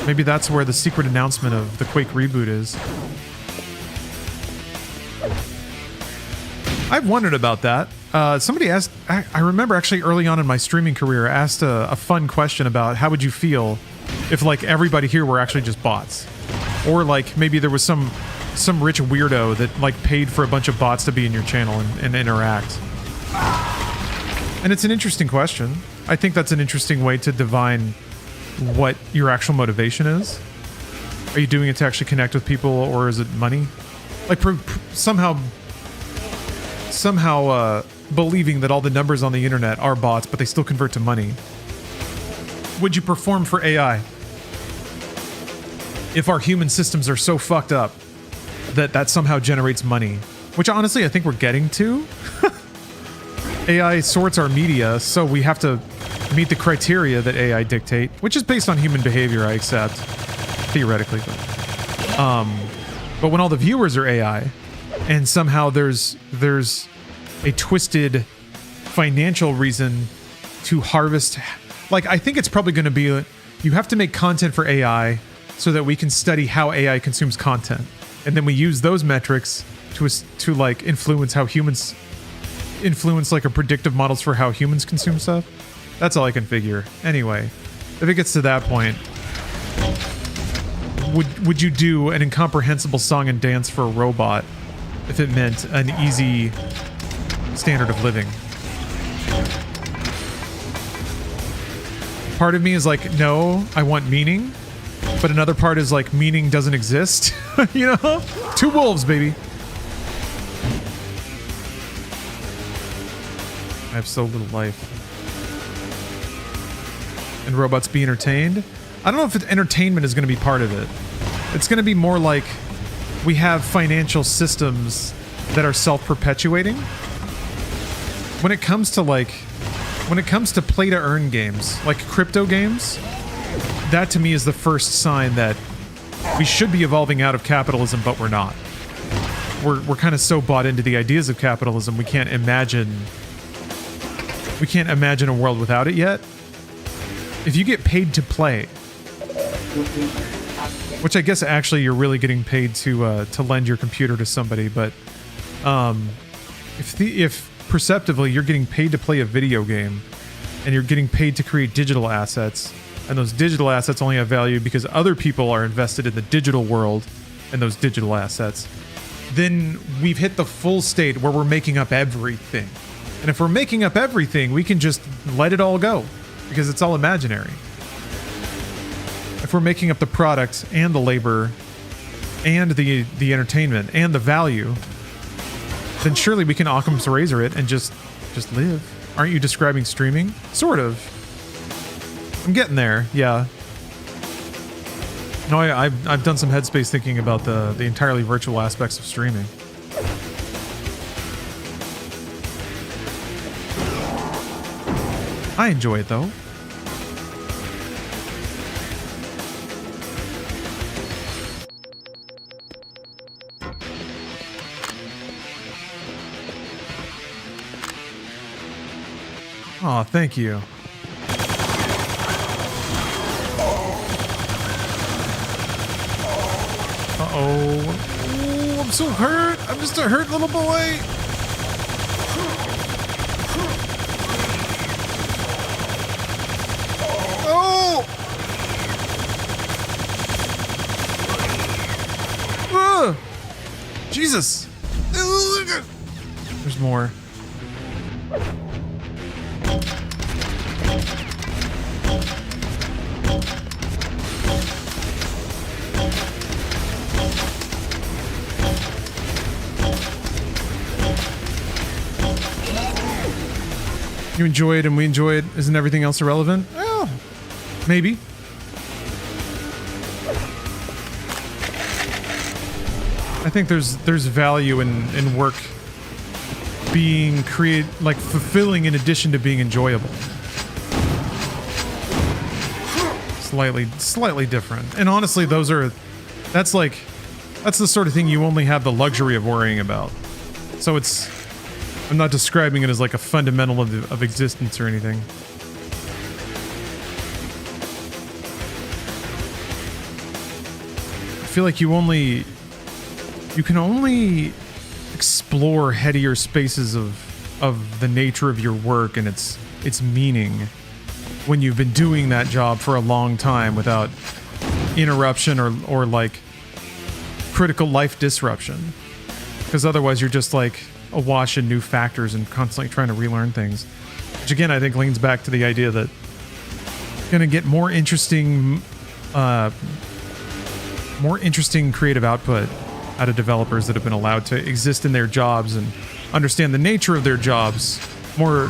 Maybe that's where the secret announcement of the Quake reboot is. I've wondered about that. Somebody asked, I remember actually early on in my streaming career, asked a fun question about how would you feel if, like, everybody here were actually just bots? Or, like, maybe there was some rich weirdo that, like, paid for a bunch of bots to be in your channel and interact. And it's an interesting question. I think that's an interesting way to divine what your actual motivation is. Are you doing it to actually connect with people, or is it money? Like, somehow believing that all the numbers on the internet are bots, but they still convert to money. Would you perform for AI if our human systems are so fucked up that somehow generates money? Which, honestly, I think we're getting to. AI sorts our media, so we have to meet the criteria that AI dictate, which is based on human behavior, I accept, theoretically. But when all the viewers are AI, and somehow there's a twisted financial reason to harvest... Like, I think it's probably going to be... You have to make content for AI so that we can study how AI consumes content. And then we use those metrics to like, influence how humans... Influence, like, a predictive models for how humans consume stuff. That's all I can figure. Anyway, if it gets to that point... Would you do an incomprehensible song and dance for a robot if it meant an easy standard of living? Part of me is like, no, I want meaning. But another part is like, meaning doesn't exist. You know? Two wolves, baby. I have so little life. and robots be entertained. I don't know if entertainment is going to be part of it. It's going to be more like we have financial systems that are self-perpetuating. When it comes to play to earn games, like crypto games, that to me is the first sign that we should be evolving out of capitalism, but we're not. We're kind of so bought into the ideas of capitalism, we can't imagine a world without it yet. If you get paid to play, which I guess actually you're really getting paid to lend your computer to somebody, but if perceptively you're getting paid to play a video game and you're getting paid to create digital assets, and those digital assets only have value because other people are invested in the digital world and those digital assets, then we've hit the full state where we're making up everything. And if we're making up everything, we can just let it all go because it's all imaginary. If we're making up the product and the labor and the entertainment and the value, then surely we can Occam's razor it and just live. Aren't you describing streaming? Sort of. I'm getting there, yeah. No, I've done some headspace thinking about the entirely virtual aspects of streaming. I enjoy it though. Aw, thank you. Uh-oh. I'm so hurt. I'm just a hurt little boy. Oh! Jesus. There's more. You enjoy it and we enjoy it. Isn't everything else irrelevant? Well, maybe. I think there's value in work being fulfilling in addition to being enjoyable. Slightly different. And honestly, that's the sort of thing you only have the luxury of worrying about. So I'm not describing it as like a fundamental of existence or anything. I feel like you can only explore headier spaces of the nature of your work and its meaning when you've been doing that job for a long time without interruption or like critical life disruption. Because otherwise you're just like awash in new factors and constantly trying to relearn things. Which again, I think links back to the idea that you're gonna get more interesting creative output out of developers that have been allowed to exist in their jobs and understand the nature of their jobs more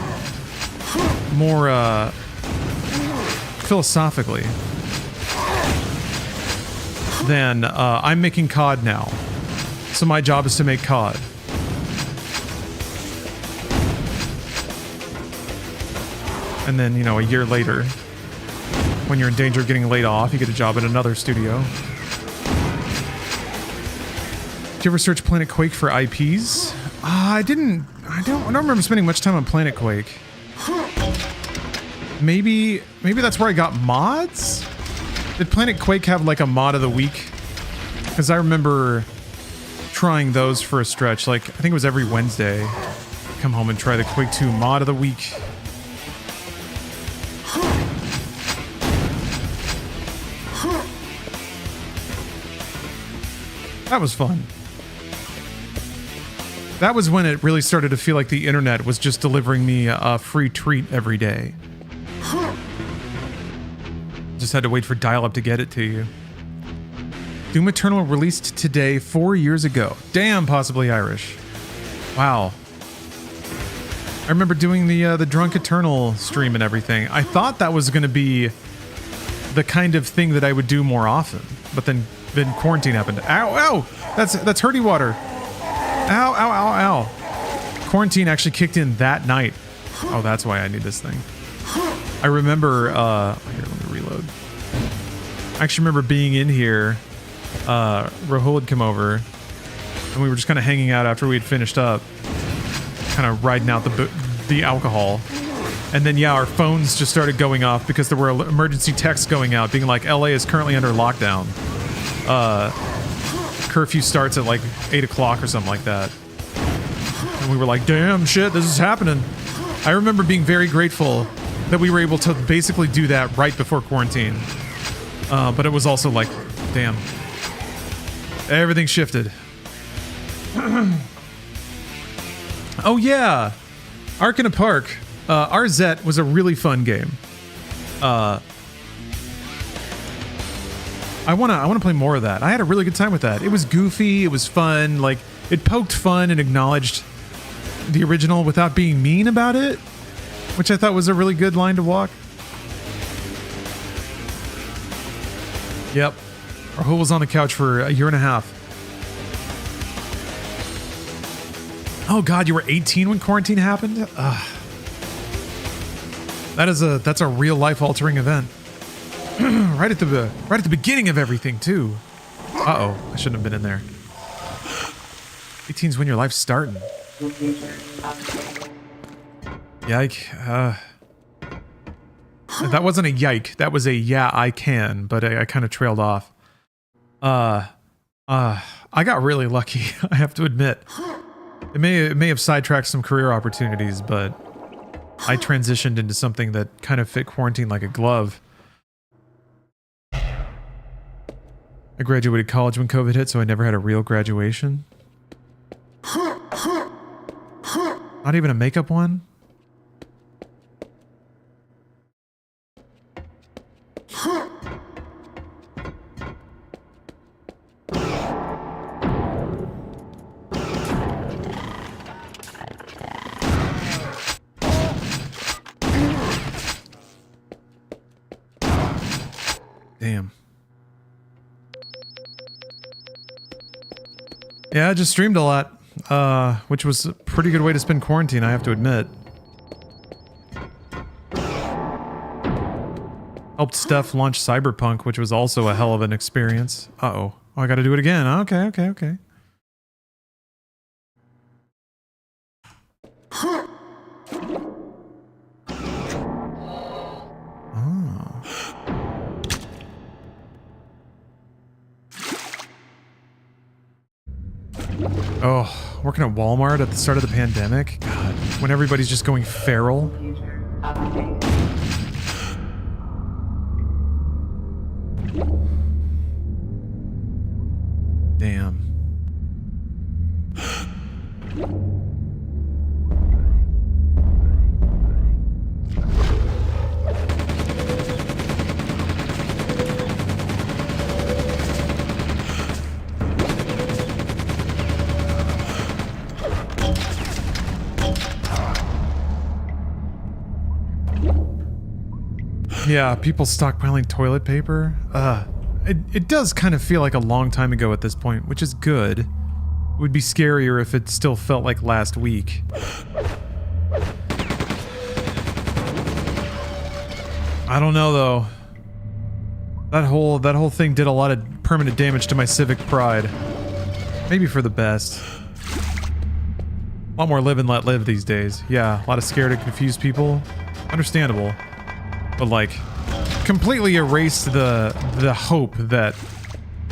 philosophically than I'm making COD now, so my job is to make COD. And then, a year later, when you're in danger of getting laid off, you get a job at another studio. Did you ever search Planet Quake for IPs? I don't remember spending much time on Planet Quake. Maybe that's where I got mods? Did Planet Quake have like a mod of the week? Because I remember trying those for a stretch. Like, I think it was every Wednesday. Come home and try the Quake 2 mod of the week. That was fun. That was when it really started to feel like the internet was just delivering me a free treat every day. Just had to wait for dial-up to get it to you. Doom Eternal released today 4 years ago. Damn, possibly Irish. Wow. I remember doing the Drunk Eternal stream and everything. I thought that was going to be the kind of thing that I would do more often. But then quarantine happened. Ow, ow! That's hurty water. Ow, ow, ow, ow. Quarantine actually kicked in that night. Oh, that's why I need this thing. I remember, here, let me reload. I actually remember being in here. Rahul had come over, and we were just kind of hanging out after we had finished up, kind of riding out the alcohol. And then, yeah, our phones just started going off because there were emergency texts going out being like, LA is currently under lockdown. Curfew starts at like 8 o'clock or something like that. And we were like, damn shit, this is happening. I remember being very grateful that we were able to basically do that right before quarantine. But it was also like, damn. Everything shifted. Oh yeah, Ark in a Park. RZ was a really fun game. I wanna play more of that. I had a really good time with that. It was goofy, it was fun, like it poked fun and acknowledged the original without being mean about it, which I thought was a really good line to walk. Yep. Rahul was on the couch for a year and a half. Oh god, you were 18 when quarantine happened? That's a real life altering event. right at the beginning of everything too. Uh-oh, I shouldn't have been in there. 18's when your life's starting. Yike. That wasn't a yike. That was a yeah, I can, but I kind of trailed off. I got really lucky, I have to admit. It may have sidetracked some career opportunities, but I transitioned into something that kind of fit quarantine like a glove. I graduated college when COVID hit, so I never had a real graduation. Not even a makeup one? Damn. Yeah, I just streamed a lot, which was a pretty good way to spend quarantine, I have to admit. Helped Steph launch Cyberpunk, which was also a hell of an experience. Uh-oh. Oh, I gotta do it again. Okay. Oh, working at Walmart at the start of the pandemic? God, when everybody's just going feral. Damn. Yeah, people stockpiling toilet paper. It does kind of feel like a long time ago at this point, which is good. It would be scarier if it still felt like last week. I don't know though. That whole thing did a lot of permanent damage to my civic pride. Maybe for the best. A lot more live and let live these days. Yeah, a lot of scared and confused people. Understandable. But like, completely erased the hope that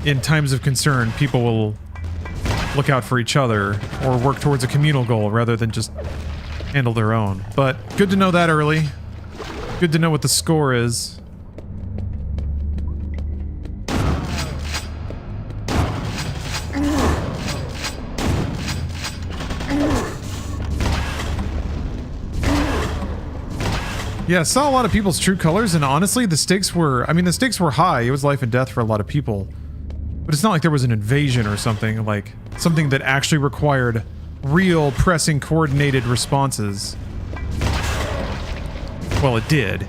in times of concern people will look out for each other or work towards a communal goal rather than just handle their own. But good to know that early. Good to know what the score is. Yeah, I saw a lot of people's true colors, and honestly, the stakes were high. It was life and death for a lot of people. But it's not like there was an invasion or something, like something that actually required real, pressing, coordinated responses. Well, it did.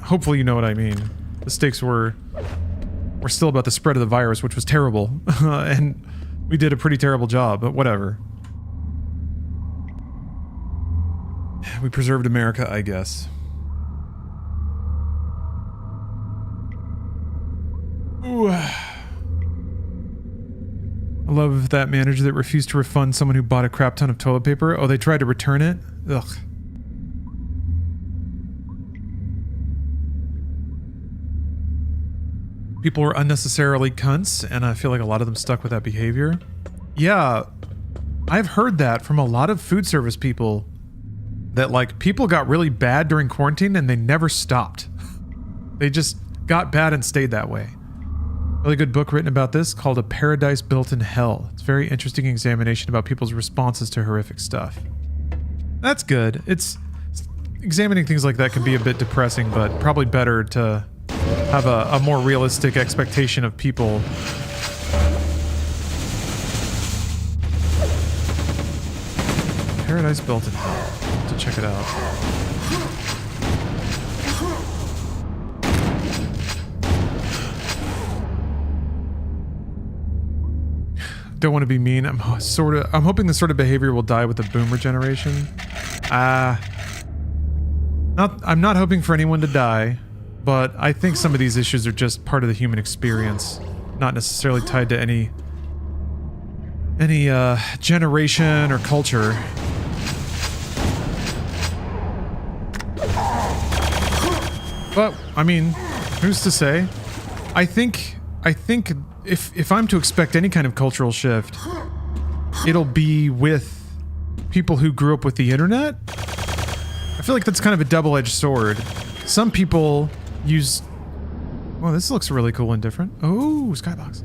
hopefully you know what I mean. The stakes were still about the spread of the virus, which was terrible, and we did a pretty terrible job, but whatever. We preserved America, I guess. Ooh. I love that manager that refused to refund someone who bought a crap ton of toilet paper. Oh, they tried to return it? Ugh. People were unnecessarily cunts, and I feel like a lot of them stuck with that behavior. Yeah, I've heard that from a lot of food service people, that like people got really bad during quarantine and they never stopped. They just got bad and stayed that way. Really good book written about this called A Paradise Built in Hell. It's a very interesting examination about people's responses to horrific stuff. That's good. It's examining things like that can be a bit depressing, but probably better to have a more realistic expectation of people. Paradise Built in Hell. I'll have to check it out. Don't want to be mean. I'm hoping this sort of behavior will die with the boomer generation. I'm not hoping for anyone to die, but I think some of these issues are just part of the human experience, not necessarily tied to any generation or culture. But I mean, who's to say? I think if I'm to expect any kind of cultural shift, it'll be with people who grew up with the internet. I feel like that's kind of a double-edged sword. Some people use... Well, this looks really cool and different. Oh, skybox.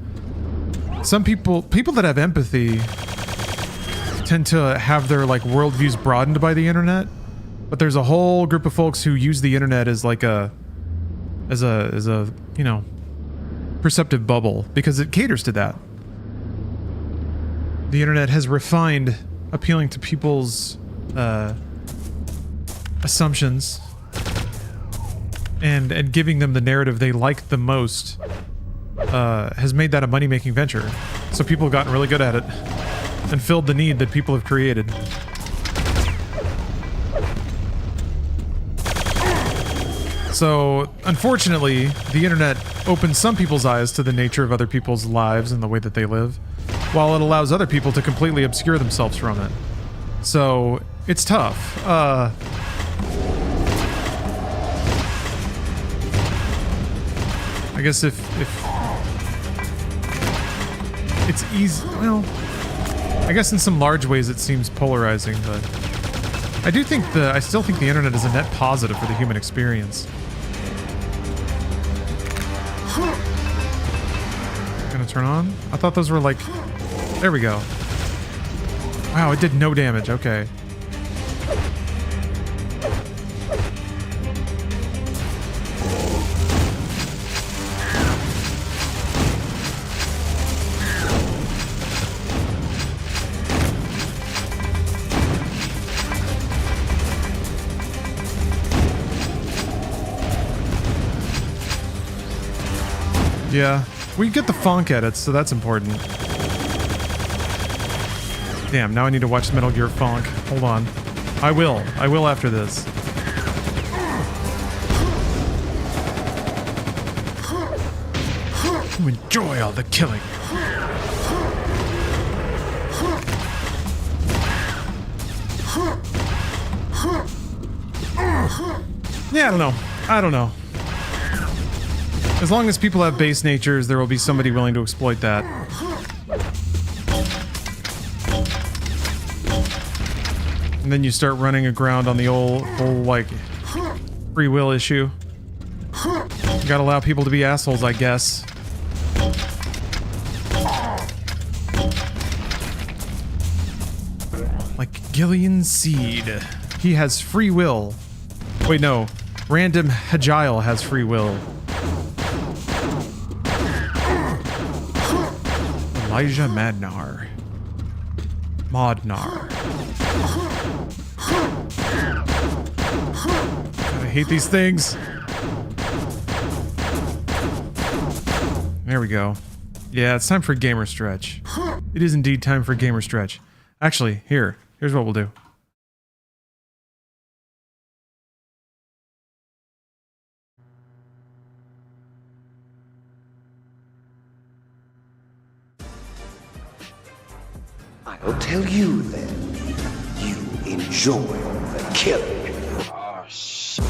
Some people that have empathy tend to have their like worldviews broadened by the internet, but there's a whole group of folks who use the internet as like a you know, perceptive bubble because it caters to that. The internet has refined appealing to people's assumptions and giving them the narrative they like the most has made that a money-making venture. So people have gotten really good at it and filled the need that people have created. So, unfortunately, the internet opens some people's eyes to the nature of other people's lives and the way that they live, while it allows other people to completely obscure themselves from it. So, it's tough. I guess if it's easy, well, I guess in some large ways it seems polarizing, but I still think the internet is a net positive for the human experience. Gonna turn on? I thought those were like, there we go. Wow, it did no damage, okay. Yeah, we get the funk edits, so that's important. Damn, now I need to watch Metal Gear Funk. Hold on. I will after this. You enjoy all the killing. Yeah, I don't know. As long as people have base natures, there will be somebody willing to exploit that. And then you start running aground on the whole like free will issue. You gotta allow people to be assholes, I guess. Like Gillian Seed. He has free will. Wait, no. Random Hagile has free will. Elijah Madnar. God, I hate these things. There we go. Yeah, it's time for gamer stretch. It is indeed time for gamer stretch. Actually, here's what we'll do. I'll tell you then. You enjoy the killing. Oh, shit.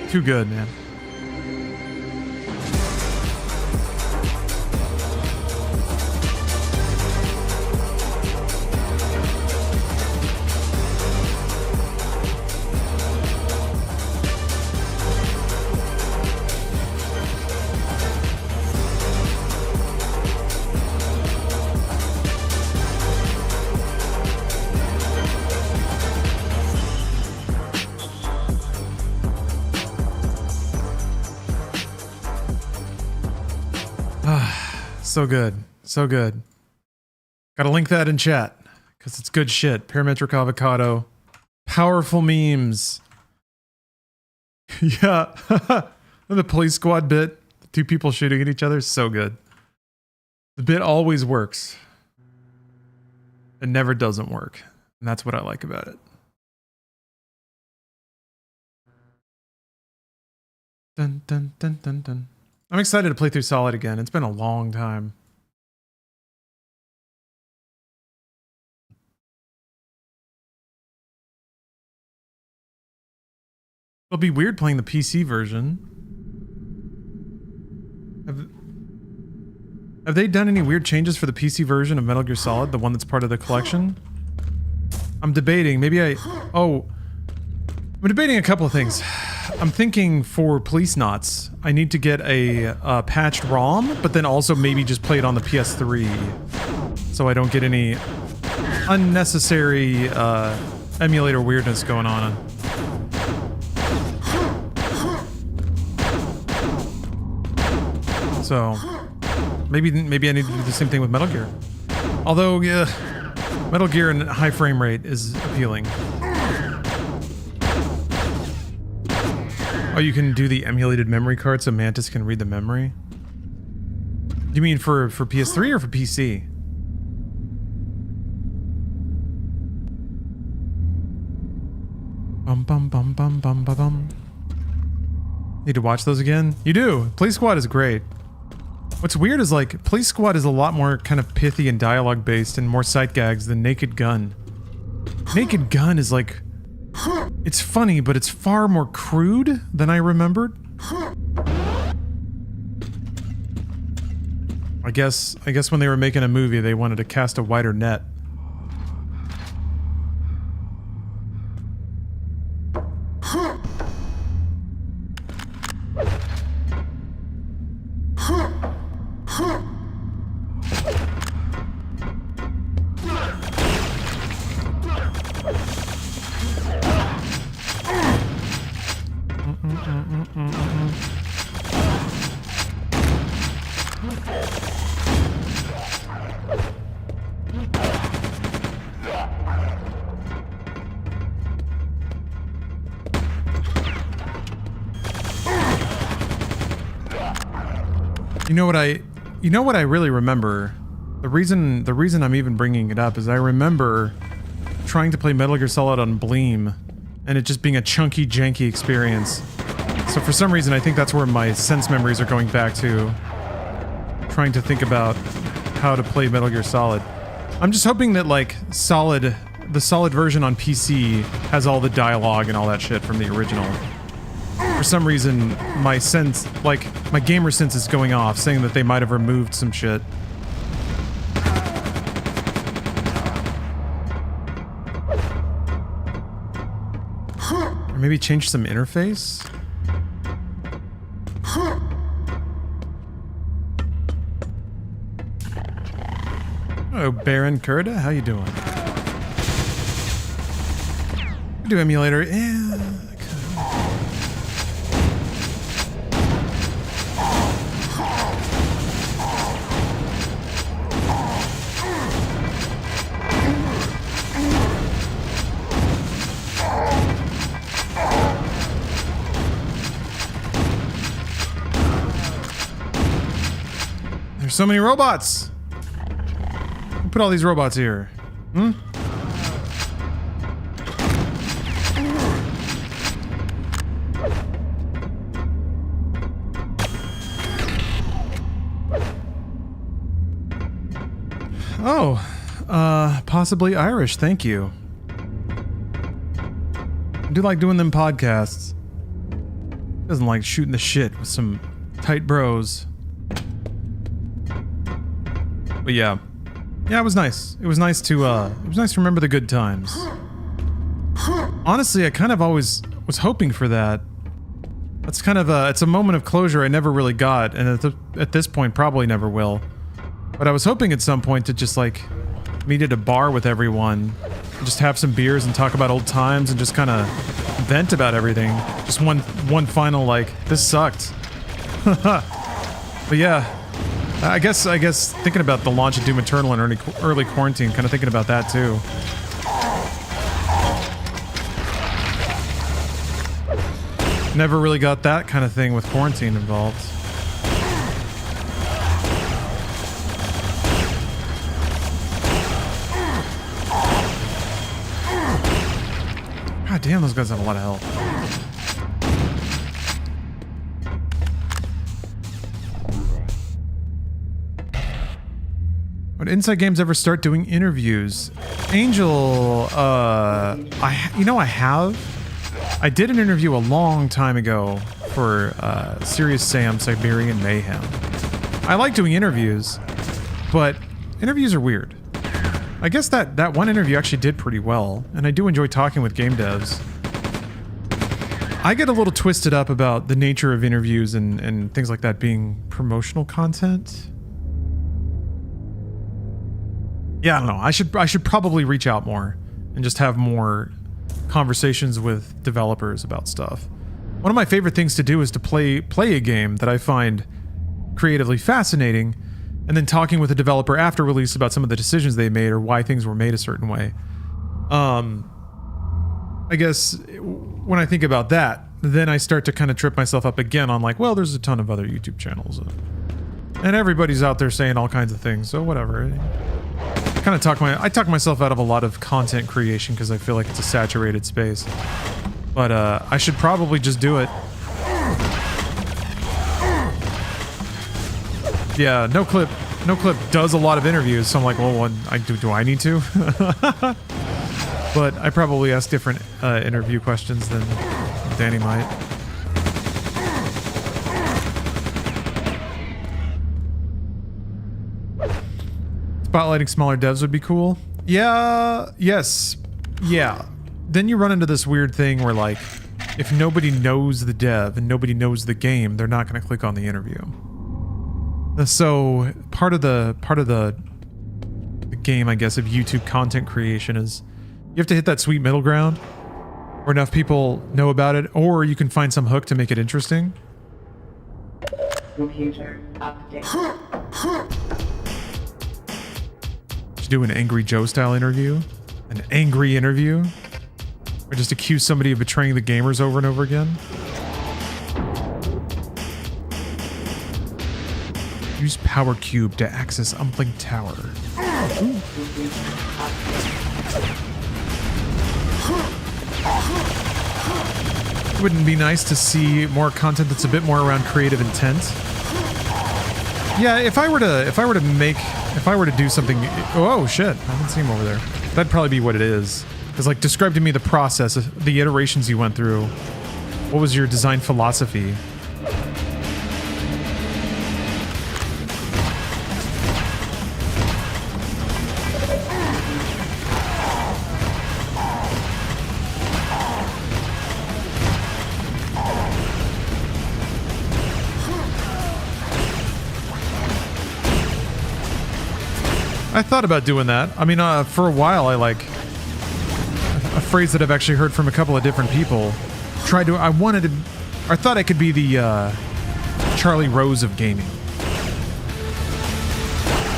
Too good, man. So good. So good. Gotta link that in chat, because it's good shit. Parametric avocado. Powerful memes. Yeah. The police squad bit. The two people shooting at each other. So good. The bit always works. It never doesn't work. And that's what I like about it. Dun, dun, dun, dun, dun. I'm excited to play through Solid again. It's been a long time. It'll be weird playing the PC version. Have they done any weird changes for the PC version of Metal Gear Solid, the one that's part of the collection? I'm debating. I'm debating a couple of things. I'm thinking for Police Knots, I need to get a patched ROM, but then also maybe just play it on the PS3 so I don't get any unnecessary emulator weirdness going on. So maybe I need to do the same thing with Metal Gear. Although, yeah, Metal Gear in high frame rate is appealing. Oh, you can do the emulated memory card so Mantis can read the memory? You mean for PS3 or for PC? Bum bum bum bum bum bum bum. Need to watch those again? You do! Police Squad is great. What's weird is like, Police Squad is a lot more kind of pithy and dialogue based and more sight gags than Naked Gun. Naked Gun is like... It's funny, but it's far more crude than I remembered. I guess when they were making a movie, they wanted to cast a wider net. You know what I really remember? The reason I'm even bringing it up is I remember trying to play Metal Gear Solid on Bleem and it just being a chunky, janky experience. So for some reason I think that's where my sense memories are going back to, trying to think about how to play Metal Gear Solid. I'm just hoping that like the Solid version on PC has all the dialogue and all that shit from the original. For for some reason my sense, like my gamer sense is going off, saying that they might have removed some shit. Or maybe change some interface? Hello, Baron Kurda. How you doing? Do emulator. Yeah. There's so many robots. Who put all these robots here? Hmm? Oh, possibly Irish, thank you. I do like doing them podcasts. Doesn't like shooting the shit with some tight bros. But yeah. Yeah, it was nice. It was nice to remember the good times. Honestly, I kind of always was hoping for that. That's kind of it's a moment of closure I never really got, and at this point probably never will. But I was hoping at some point to just like meet at a bar with everyone, and just have some beers and talk about old times and just kind of vent about everything. Just one final like, this sucked. But yeah, I guess thinking about the launch of Doom Eternal in early quarantine, kind of thinking about that too. Never really got that kind of thing with quarantine involved. God damn, those guys have a lot of health. Would Inside Games ever start doing interviews? Angel, I have. I did an interview a long time ago for Serious Sam Siberian Mayhem. I like doing interviews, but interviews are weird. I guess that one interview actually did pretty well, and I do enjoy talking with game devs. I get a little twisted up about the nature of interviews and things like that being promotional content. Yeah, I don't know. I should probably reach out more and just have more conversations with developers about stuff. One of my favorite things to do is to play a game that I find creatively fascinating, and then talking with a developer after release about some of the decisions they made or why things were made a certain way. I guess when I think about that, then I start to kind of trip myself up again on like, well, there's a ton of other YouTube channels, and everybody's out there saying all kinds of things, so whatever. I talk myself out of a lot of content creation because I feel like it's a saturated space. But I should probably just do it. Yeah, No Clip does a lot of interviews, so I'm like, well, do I need to? But I probably ask different interview questions than Danny might. Spotlighting smaller devs would be cool. Yeah, yes, yeah. Then you run into this weird thing where like, if nobody knows the dev and nobody knows the game, they're not going to click on the interview. So part of the game, I guess, of YouTube content creation is you have to hit that sweet middle ground where enough people know about it, or you can find some hook to make it interesting. Computer update. Just do an Angry Joe style interview, an angry interview, or just accuse somebody of betraying the gamers over and over again. Use Power Cube to access Umpling Tower. Ooh. Wouldn't it be nice to see more content that's a bit more around creative intent? Yeah, if I were to do something, oh shit, I didn't see him over there. That'd probably be what it is. It's like, describe to me the process, the iterations you went through What was your design philosophy? I thought about doing that. I mean, for a while, a phrase that I've actually heard from a couple of different people. I thought I could be the Charlie Rose of gaming.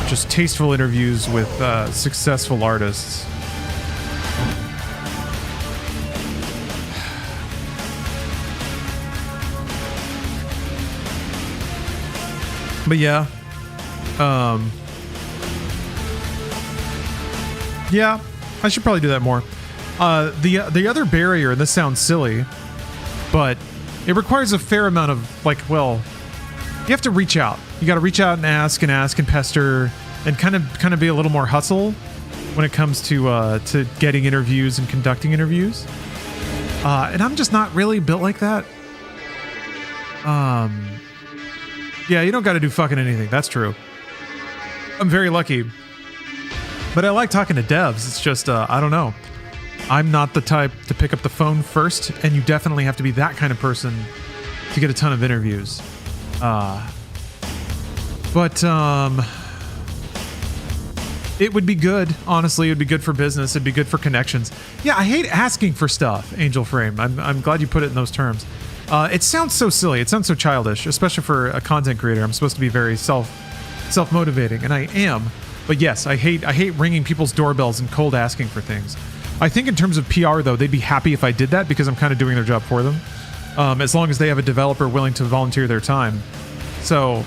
Just tasteful interviews with successful artists. But yeah, yeah, I should probably do that more. The other barrier, and this sounds silly, but it requires a fair amount of, like, well, you have to reach out. You got to reach out and ask and pester and kind of be a little more hustle when it comes to getting interviews and conducting interviews. And I'm just not really built like that. Yeah, you don't got to do fucking anything. That's true. I'm very lucky. But I like talking to devs. It's just, I don't know. I'm not the type to pick up the phone first, and you definitely have to be that kind of person to get a ton of interviews. But it would be good. Honestly, it would be good for business. It'd be good for connections. Yeah, I hate asking for stuff, Angel Frame. I'm glad you put it in those terms. It sounds so silly. It sounds so childish, especially for a content creator. I'm supposed to be very self-motivating, and I am. But yes, I hate ringing people's doorbells and cold asking for things. I think in terms of PR, though, they'd be happy if I did that because I'm kind of doing their job for them. As long as they have a developer willing to volunteer their time. So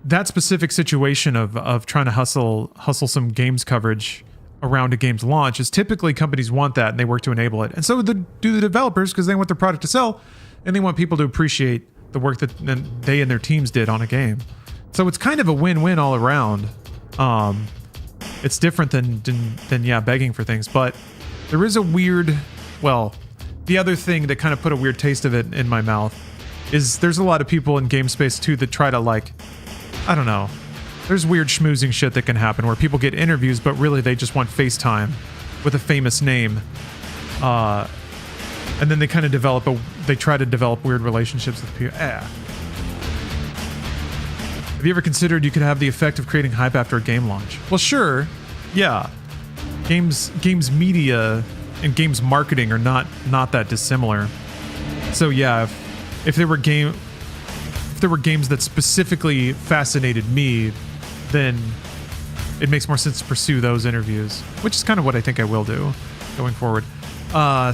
that specific situation of trying to hustle some games coverage around a game's launch is typically companies want that and they work to enable it. And so do the developers because they want their product to sell and they want people to appreciate the work that they and their teams did on a game. So it's kind of a win-win all around. It's different than begging for things, but there is a weird, well, the other thing that kind of put a weird taste of it in my mouth is there's a lot of people in game space too that try to, like, I don't know, there's weird schmoozing shit that can happen where people get interviews, but really they just want FaceTime with a famous name. And then they kind of they try to develop weird relationships with people. Have you ever considered you could have the effect of creating hype after a game launch? Well, sure. Yeah. Games media and games marketing are not that dissimilar. So yeah, if there were games that specifically fascinated me, then it makes more sense to pursue those interviews, which is kind of what I think I will do going forward.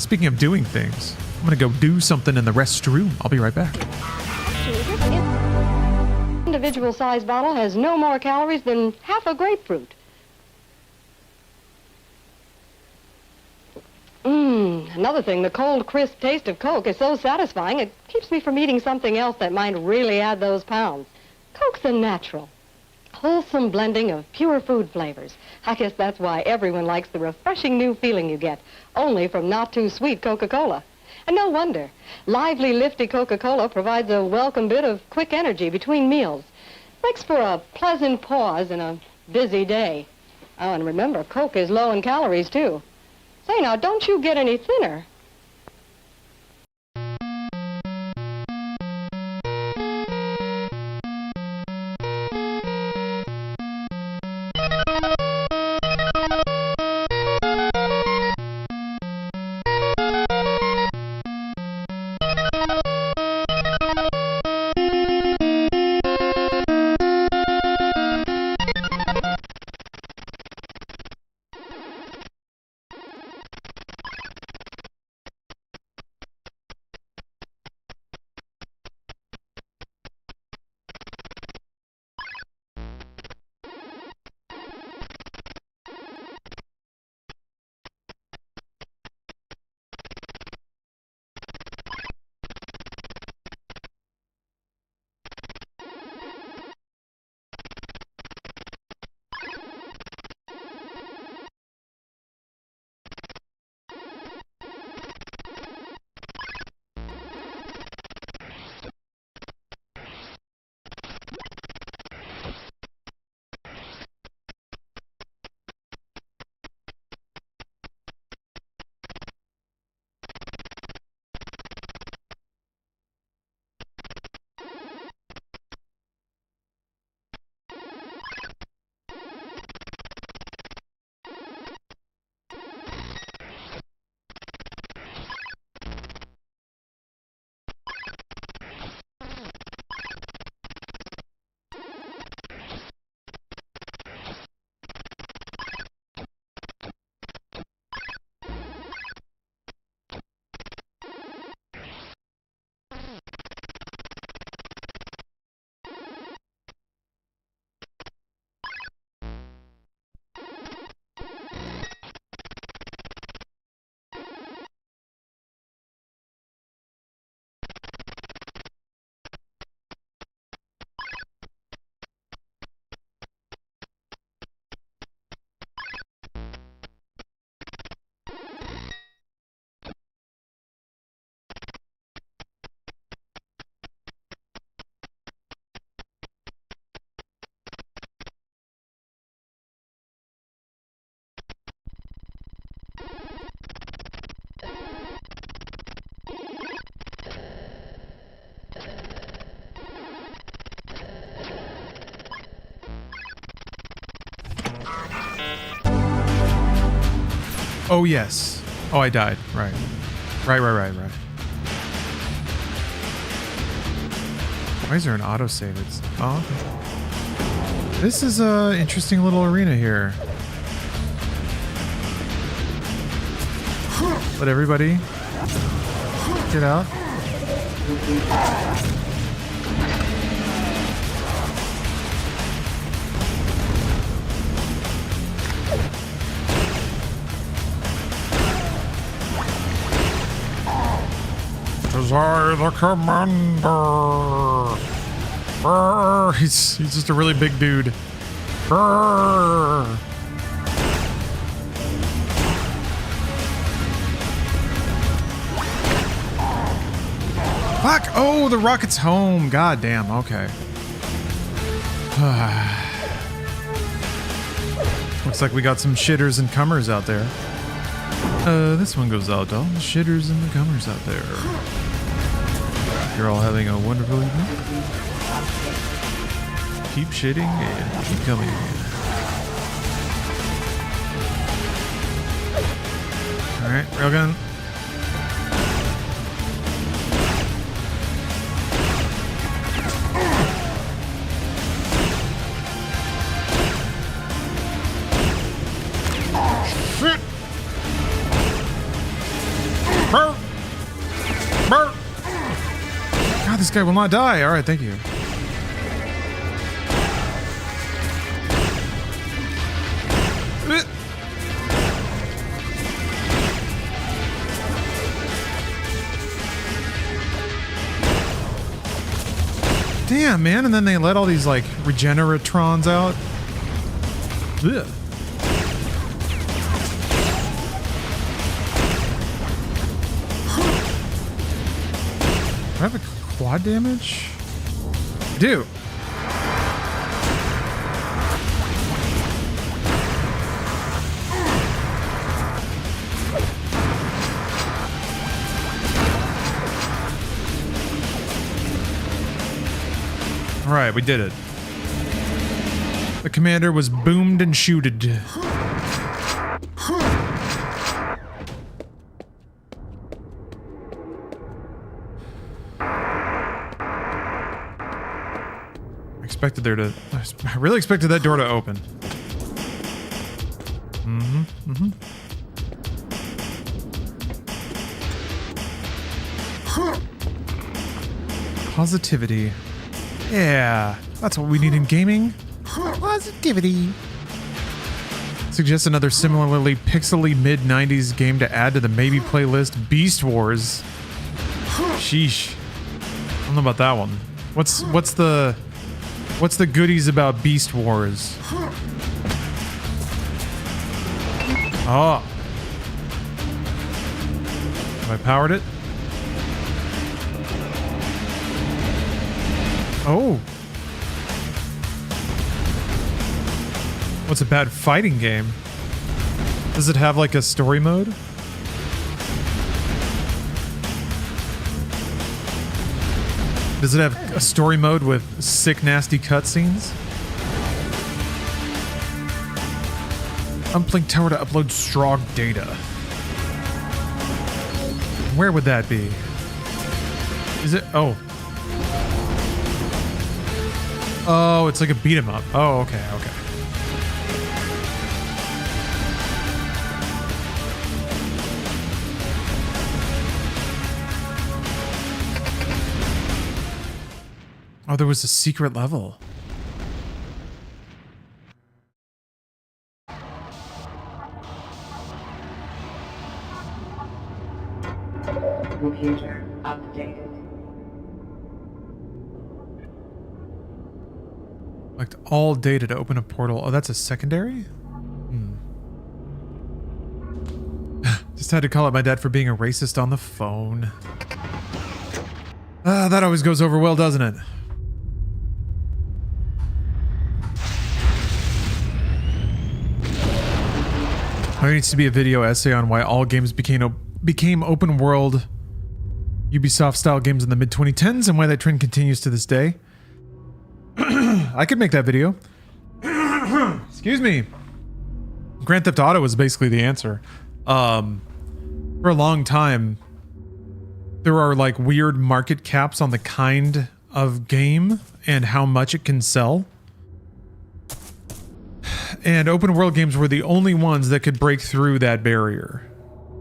Speaking of doing things, I'm gonna go do something in the restroom. I'll be right back. Individual size bottle has no more calories than half a grapefruit. Another thing, the cold, crisp taste of Coke is so satisfying, it keeps me from eating something else that might really add those pounds. Coke's a natural, wholesome blending of pure food flavors. I guess that's why everyone likes the refreshing new feeling you get, only from not-too-sweet Coca-Cola. And no wonder. Lively, lifty Coca-Cola provides a welcome bit of quick energy between meals. Makes for a pleasant pause in a busy day. Oh, and remember, Coke is low in calories, too. Say, now, don't you get any thinner. Oh, yes. Oh, I died. Right. Right. Why is there an autosave? It's... Oh, okay. This is a interesting little arena here. Let everybody get out. As I, the commander. Brr. He's just a really big dude. Brr. Fuck! Oh, the rocket's home. God damn. Okay. Looks like we got some shitters and comers out there. This one goes out to all the shitters and the comers out there. You're all having a wonderful evening. Keep shitting and keep coming. Alright, railgun. Shit! Burr! Burr! God, this guy will not die. Alright, thank you. Damn, man. And then they let all these, like, regeneratrons out. Ugh. Do I have a quad damage? I do. All right, we did it. The commander was boomed and shooted. I really expected that door to open. Positivity. Yeah, that's what we need in gaming. Positivity. Suggest another similarly pixely mid-90s game to add to the maybe playlist. Beast Wars. Sheesh. I don't know about that one. What's the goodies about Beast Wars? Oh. Have I powered it? Oh. What's a bad fighting game? Does it have like a story mode? Does it have a story mode with sick, nasty cutscenes? Uplink tower to upload Strog data. Where would that be? Is it? Oh. Oh, it's like a beat 'em up. Oh, okay, okay. Oh, there was a secret level. Computer updated. Collect all data to open a portal. Oh, that's a secondary? Just had to call out my dad for being a racist on the phone. That always goes over well, doesn't it? There needs to be a video essay on why all games became open world Ubisoft style games in the mid 2010s and why that trend continues to this day. I could make that video. Excuse me. Grand Theft Auto is basically the answer. For a long time, there are like weird market caps on the kind of game and how much it can sell. And open world games were the only ones that could break through that barrier.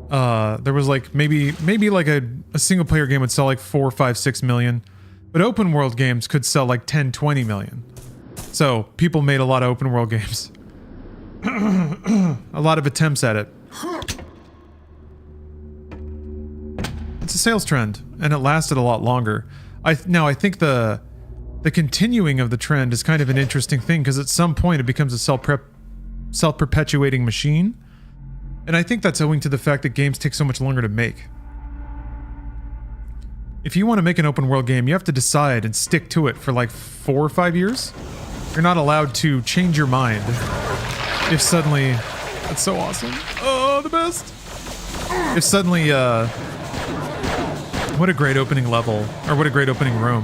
There was like maybe like a single player game would sell like 4, 5, 6 million, but open world games could sell like 10, 20 million. So people made a lot of open world games. A lot of attempts at it. It's a sales trend, and it lasted a lot longer. Now I think the continuing of the trend is kind of an interesting thing, because at some point it becomes a self-perpetuating machine. And I think that's owing to the fact that games take so much longer to make. If you want to make an open world game, you have to decide and stick to it for like 4 or 5 years. You're not allowed to change your mind. If suddenly... That's so awesome. Oh, the best! If suddenly, what a great opening level. Or what a great opening room.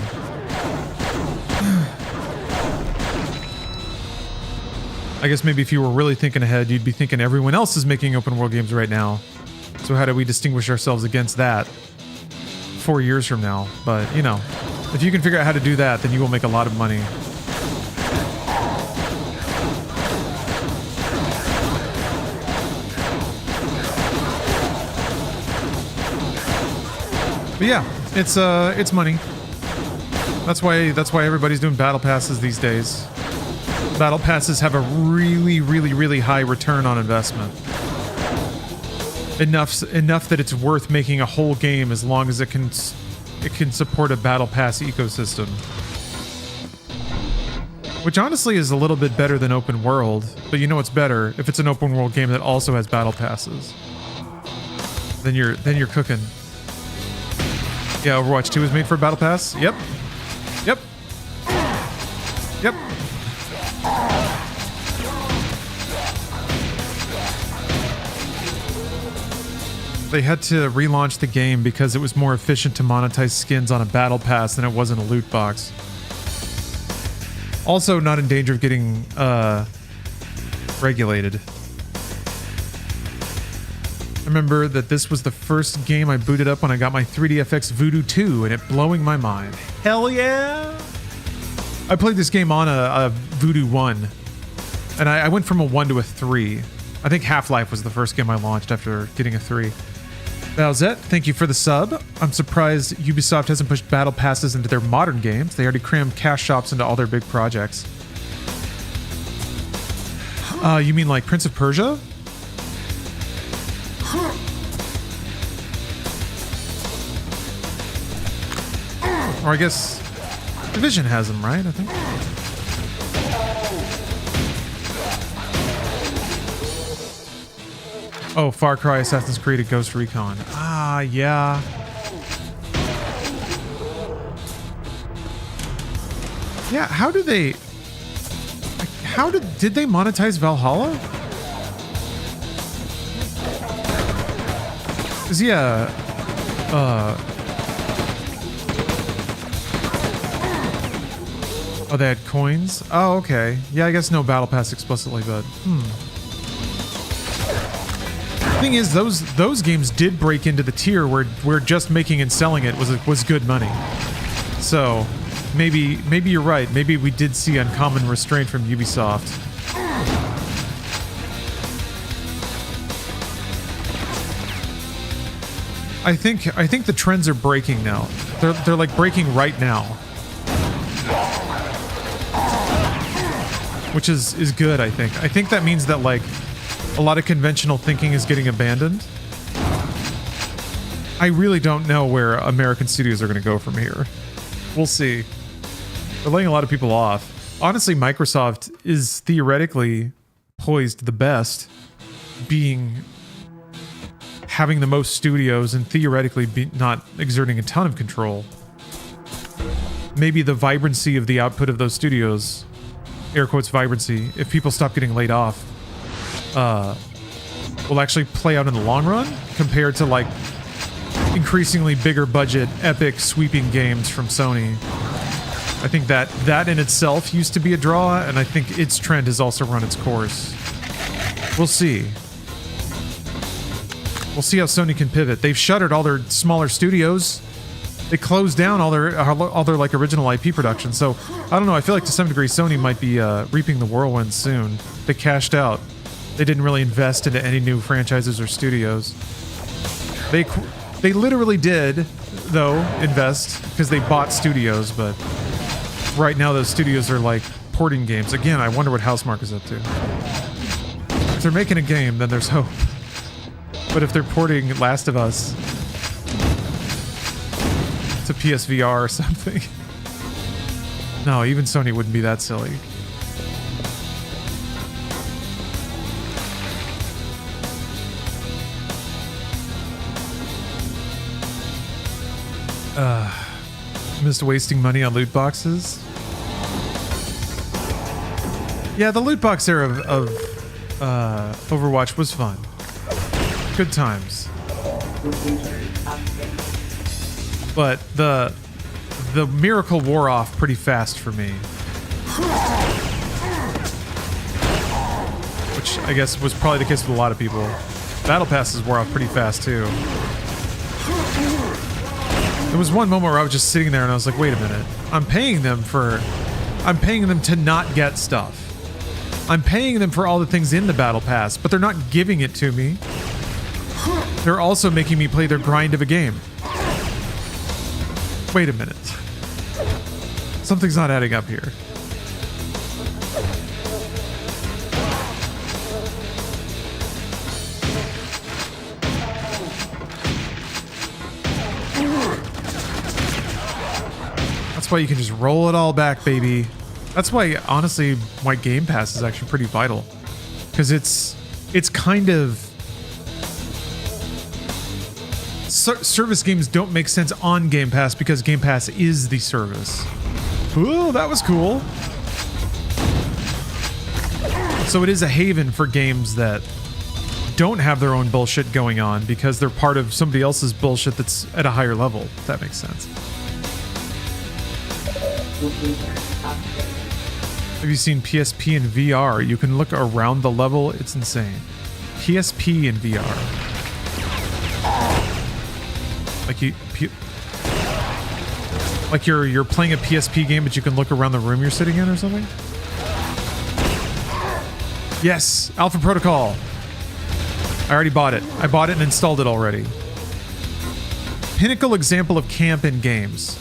I guess maybe if you were really thinking ahead, you'd be thinking everyone else is making open world games right now. So how do we distinguish ourselves against that 4 years from now? But, you know, if you can figure out how to do that, then you will make a lot of money. But yeah, it's money. That's why everybody's doing battle passes these days. Battle passes have a really high return on investment. Enough that it's worth making a whole game as long as it can support a battle pass ecosystem. Which honestly is a little bit better than open world, but you know what's better? If it's an open world game that also has battle passes. Then you're cooking. Yeah, Overwatch 2 was made for a battle pass? Yep. Yep. Yep. They had to relaunch the game because it was more efficient to monetize skins on a battle pass than it was in a loot box. Also not in danger of getting regulated. I remember that this was the first game I booted up when I got my 3DFX Voodoo 2 and it blowing my mind. Hell yeah! I played this game on a Voodoo 1 and I went from a 1 to a 3. I think Half-Life was the first game I launched after getting a 3. Bowsette, thank you for the sub. I'm surprised Ubisoft hasn't pushed battle passes into their modern games. They already crammed cash shops into all their big projects. You mean like Prince of Persia? Or I guess Division has them, right? I think. Oh, Far Cry, Assassin's Creed, and Ghost Recon. Ah, yeah. Yeah, how do they... Did they monetize Valhalla? 'Cause yeah, oh, they had coins? Oh, okay. Yeah, I guess no battle pass explicitly, but Thing is, those games did break into the tier where just making and selling it was good money. So maybe you're right. Maybe we did see uncommon restraint from Ubisoft. I think the trends are breaking now. They're like breaking right now. Which is good, I think. I think that means that like a lot of conventional thinking is getting abandoned. I really don't know where American studios are going to go from here. We'll see. They're laying a lot of people off. Honestly, Microsoft is theoretically poised the best, having the most studios and theoretically not exerting a ton of control. Maybe the vibrancy of the output of those studios, air quotes vibrancy, if people stop getting laid off, will actually play out in the long run compared to like increasingly bigger budget, epic, sweeping games from Sony. I think that in itself used to be a draw, and I think its trend has also run its course. We'll see. We'll see how Sony can pivot. They've shuttered all their smaller studios. They closed down all their like original IP production. So I don't know. I feel like to some degree Sony might be reaping the whirlwind soon. They cashed out. They didn't really invest into any new franchises or studios. They literally did, though, invest because they bought studios. But right now those studios are like porting games. Again, I wonder what Housemarque is up to. If they're making a game, then there's hope. But if they're porting Last of Us to PSVR or something. No, even Sony wouldn't be that silly. Missed wasting money on loot boxes. Yeah, the loot box era of Overwatch was fun. Good times. But the miracle wore off pretty fast for me. Which I guess was probably the case with a lot of people. Battle passes wore off pretty fast too. There was one moment where I was just sitting there and I was like, wait a minute. I'm paying them to not get stuff. I'm paying them for all the things in the battle pass, but they're not giving it to me. They're also making me play their grind of a game. Wait a minute. Something's not adding up here. That's why you can just roll it all back, baby. That's why, honestly, why Game Pass is actually pretty vital. Because it's kind of... service games don't make sense on Game Pass because Game Pass is the service. Ooh, that was cool. So it is a haven for games that don't have their own bullshit going on because they're part of somebody else's bullshit that's at a higher level, if that makes sense. Have you seen PSP in VR? You can look around the level. It's insane. PSP in VR. Like you're playing a PSP game, but you can look around the room you're sitting in or something? Yes, Alpha Protocol. I already bought it. I bought it and installed it already. Pinnacle example of camp in games.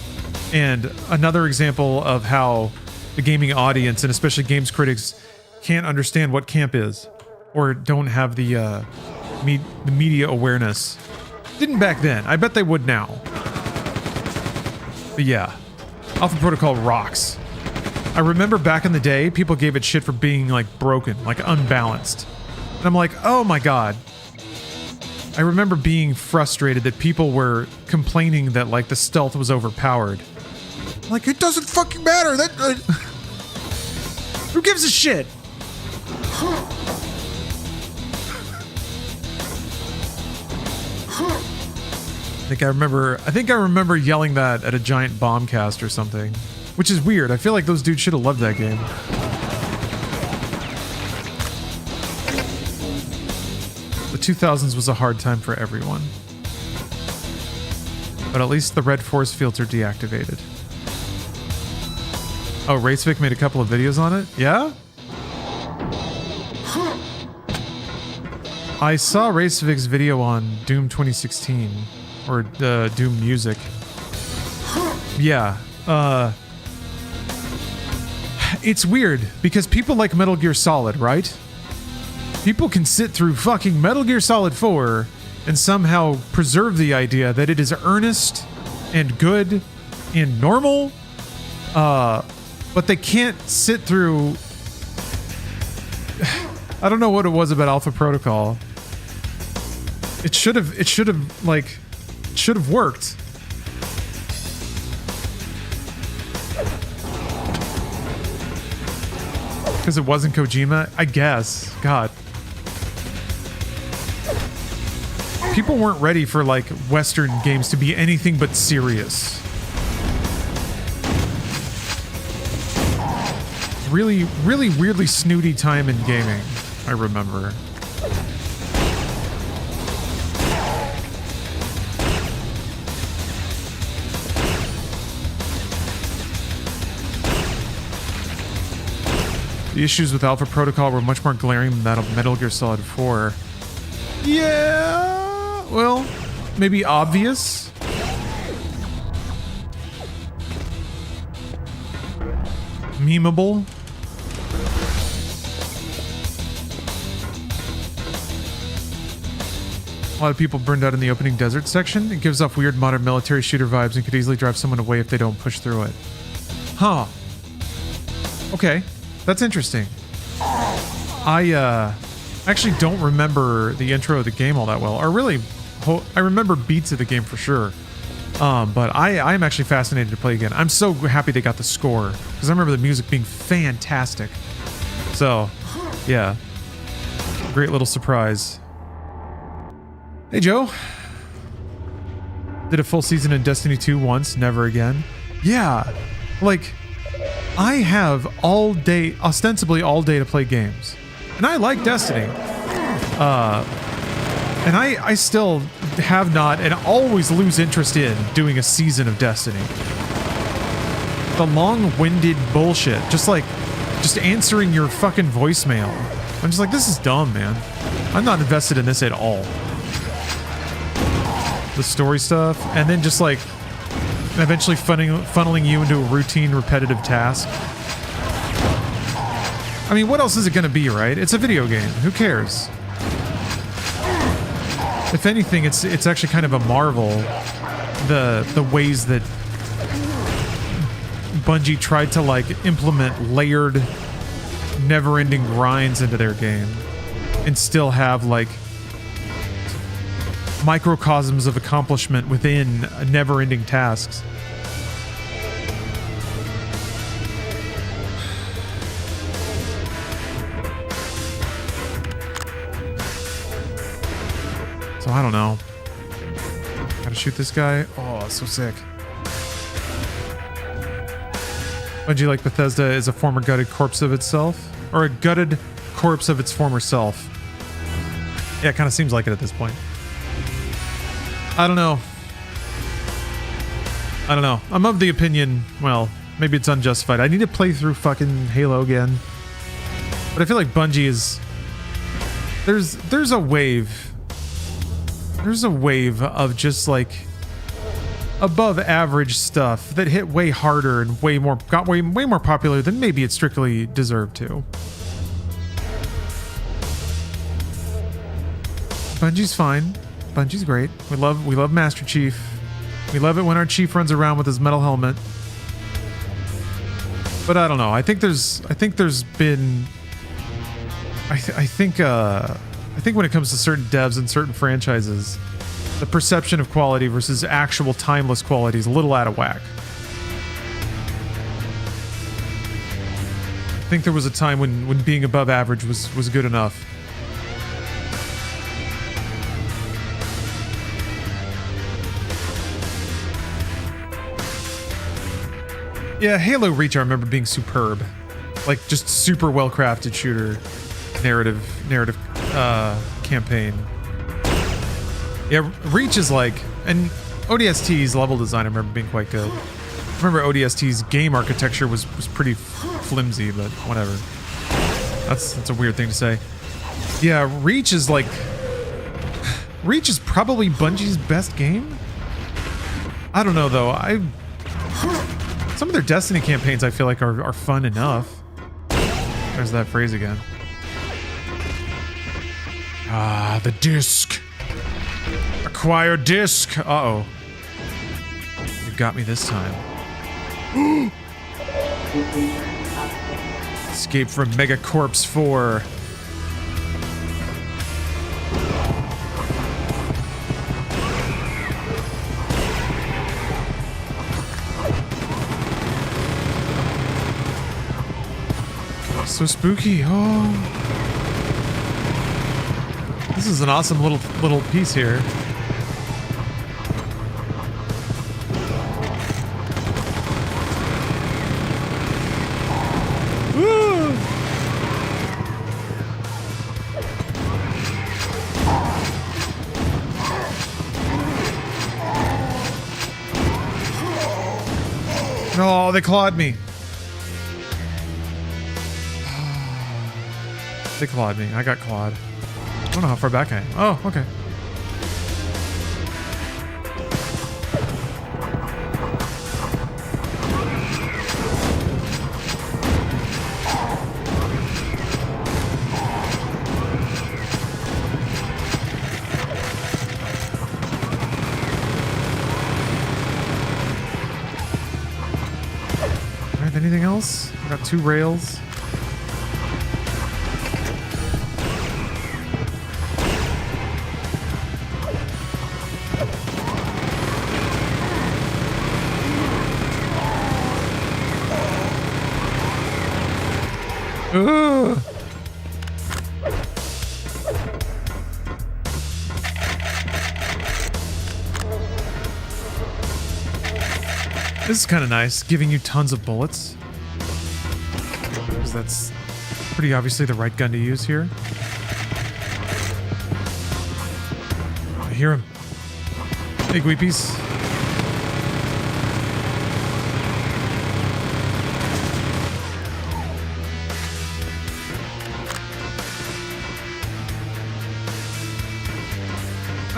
And another example of how the gaming audience, and especially games critics, can't understand what camp is. Or don't have the media awareness. Didn't back then. I bet they would now. But yeah, Alpha Protocol rocks. I remember back in the day, people gave it shit for being like broken, like unbalanced. And I'm like, oh my god. I remember being frustrated that people were complaining that like the stealth was overpowered. Like, it doesn't fucking matter. That who gives a shit? I think I remember yelling that at a giant bombcast or something, which is weird. I feel like those dudes should have loved that game. The 2000s was a hard time for everyone. But at least the red force fields are deactivated. Oh, Racevic made a couple of videos on it? Yeah? I saw Racevic's video on Doom 2016. Or Doom Music. Yeah. It's weird, because people like Metal Gear Solid, right? People can sit through fucking Metal Gear Solid 4 and somehow preserve the idea that it is earnest and good and normal, but they can't sit through... I don't know what it was about Alpha Protocol. It should have worked. Because it wasn't Kojima? I guess. God. People weren't ready for, like, Western games to be anything but serious. Really, really weirdly snooty time in gaming, I remember. The issues with Alpha Protocol were much more glaring than that of Metal Gear Solid 4. Yeah, well, maybe obvious. Memeable. A lot of people burned out in the opening desert section. It gives off weird modern military shooter vibes and could easily drive someone away if they don't push through it. Huh. Okay, that's interesting. I actually don't remember the intro of the game all that well. Or really, I remember beats of the game for sure. But I'm actually fascinated to play again. I'm so happy they got the score because I remember the music being fantastic. So, yeah, great little surprise. Hey Joe. Did a full season in Destiny 2 once, never again. Yeah, like I have all day, ostensibly all day to play games. And I like Destiny. And I still have not and always lose interest in doing a season of Destiny. The long-winded bullshit, just answering your fucking voicemail. I'm just like, this is dumb, man. I'm not invested in this at all. The story stuff, and then just like eventually funneling you into a routine, repetitive task. I mean, what else is it going to be, right? It's a video game. Who cares? If anything, it's actually kind of a marvel the ways that Bungie tried to like implement layered, never-ending grinds into their game, and still have like microcosms of accomplishment within never-ending tasks. So I don't know. Gotta shoot this guy. Oh, so sick. Bungie, like Bethesda, is a former gutted corpse of itself, or a gutted corpse of its former self. Yeah, it kind of seems like it at this point. I don't know. I'm of the opinion, well, maybe it's unjustified. I need to play through fucking Halo again. But I feel like Bungie is... There's a wave. There's a wave of just like above average stuff that hit way harder and got way more popular than maybe it strictly deserved to. Bungie's fine. Bungie's great. We love Master Chief. We love it when our chief runs around with his metal helmet. But I don't know. I think when it comes to certain devs and certain franchises, the perception of quality versus actual timeless quality is a little out of whack. I think there was a time when being above average was good enough. Yeah, Halo Reach I remember being superb. Like, just super well-crafted shooter. Narrative campaign. Yeah, Reach is like... And ODST's level design I remember being quite good. I remember ODST's game architecture was pretty flimsy, but whatever. That's a weird thing to say. Yeah, Reach is like... Reach is probably Bungie's best game? I don't know, though. Some of their Destiny campaigns I feel like are fun enough. There's that phrase again. Ah, the disc. Acquire disc. Uh-oh. You got me this time. Escape from Megacorpse 4. So spooky. Oh. This is an awesome little piece here. Woo! Oh, they clawed me. They clawed me. I got clawed. I don't know how far back I am. Oh, okay. Alright, anything else? I got 2 rails. Ugh. This is kind of nice, giving you tons of bullets. Because that's pretty obviously the right gun to use here. I hear him. Hey, Gweepies.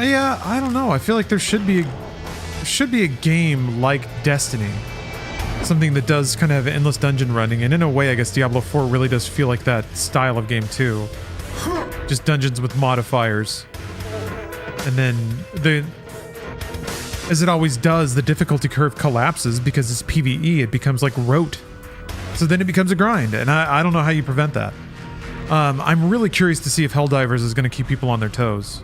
Yeah, I don't know. I feel like there should be a game like Destiny. Something that does kind of have endless dungeon running, and in a way, I guess Diablo 4 really does feel like that style of game too. Just dungeons with modifiers. And then as it always does, the difficulty curve collapses because it's PvE. It becomes like rote. So then it becomes a grind, and I don't know how you prevent that. I'm really curious to see if Helldivers is going to keep people on their toes.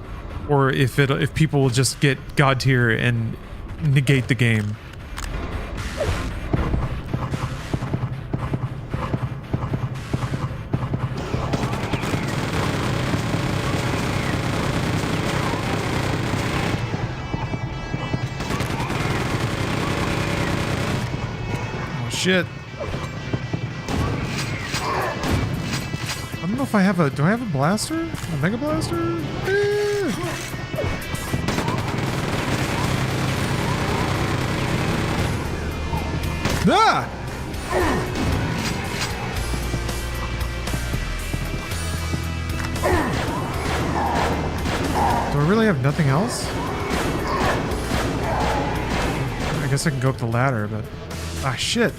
Or if people will just get God tier and negate the game. Oh shit. I don't know if I have a... Do I have a blaster? A mega blaster? Ah! Do I really have nothing else? I guess I can go up the ladder, but... Ah, shit.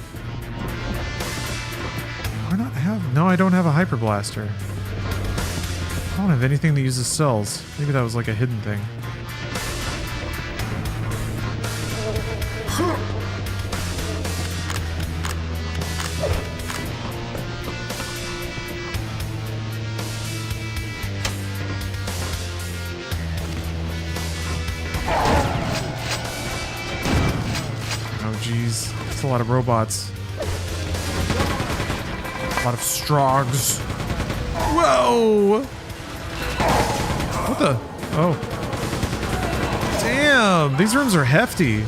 Why not have... No, I don't have a hyper blaster. I don't have anything that uses cells. Maybe that was like a hidden thing. It's a lot of robots. A lot of Strogs. Whoa! What the? Oh. Damn! These rooms are hefty.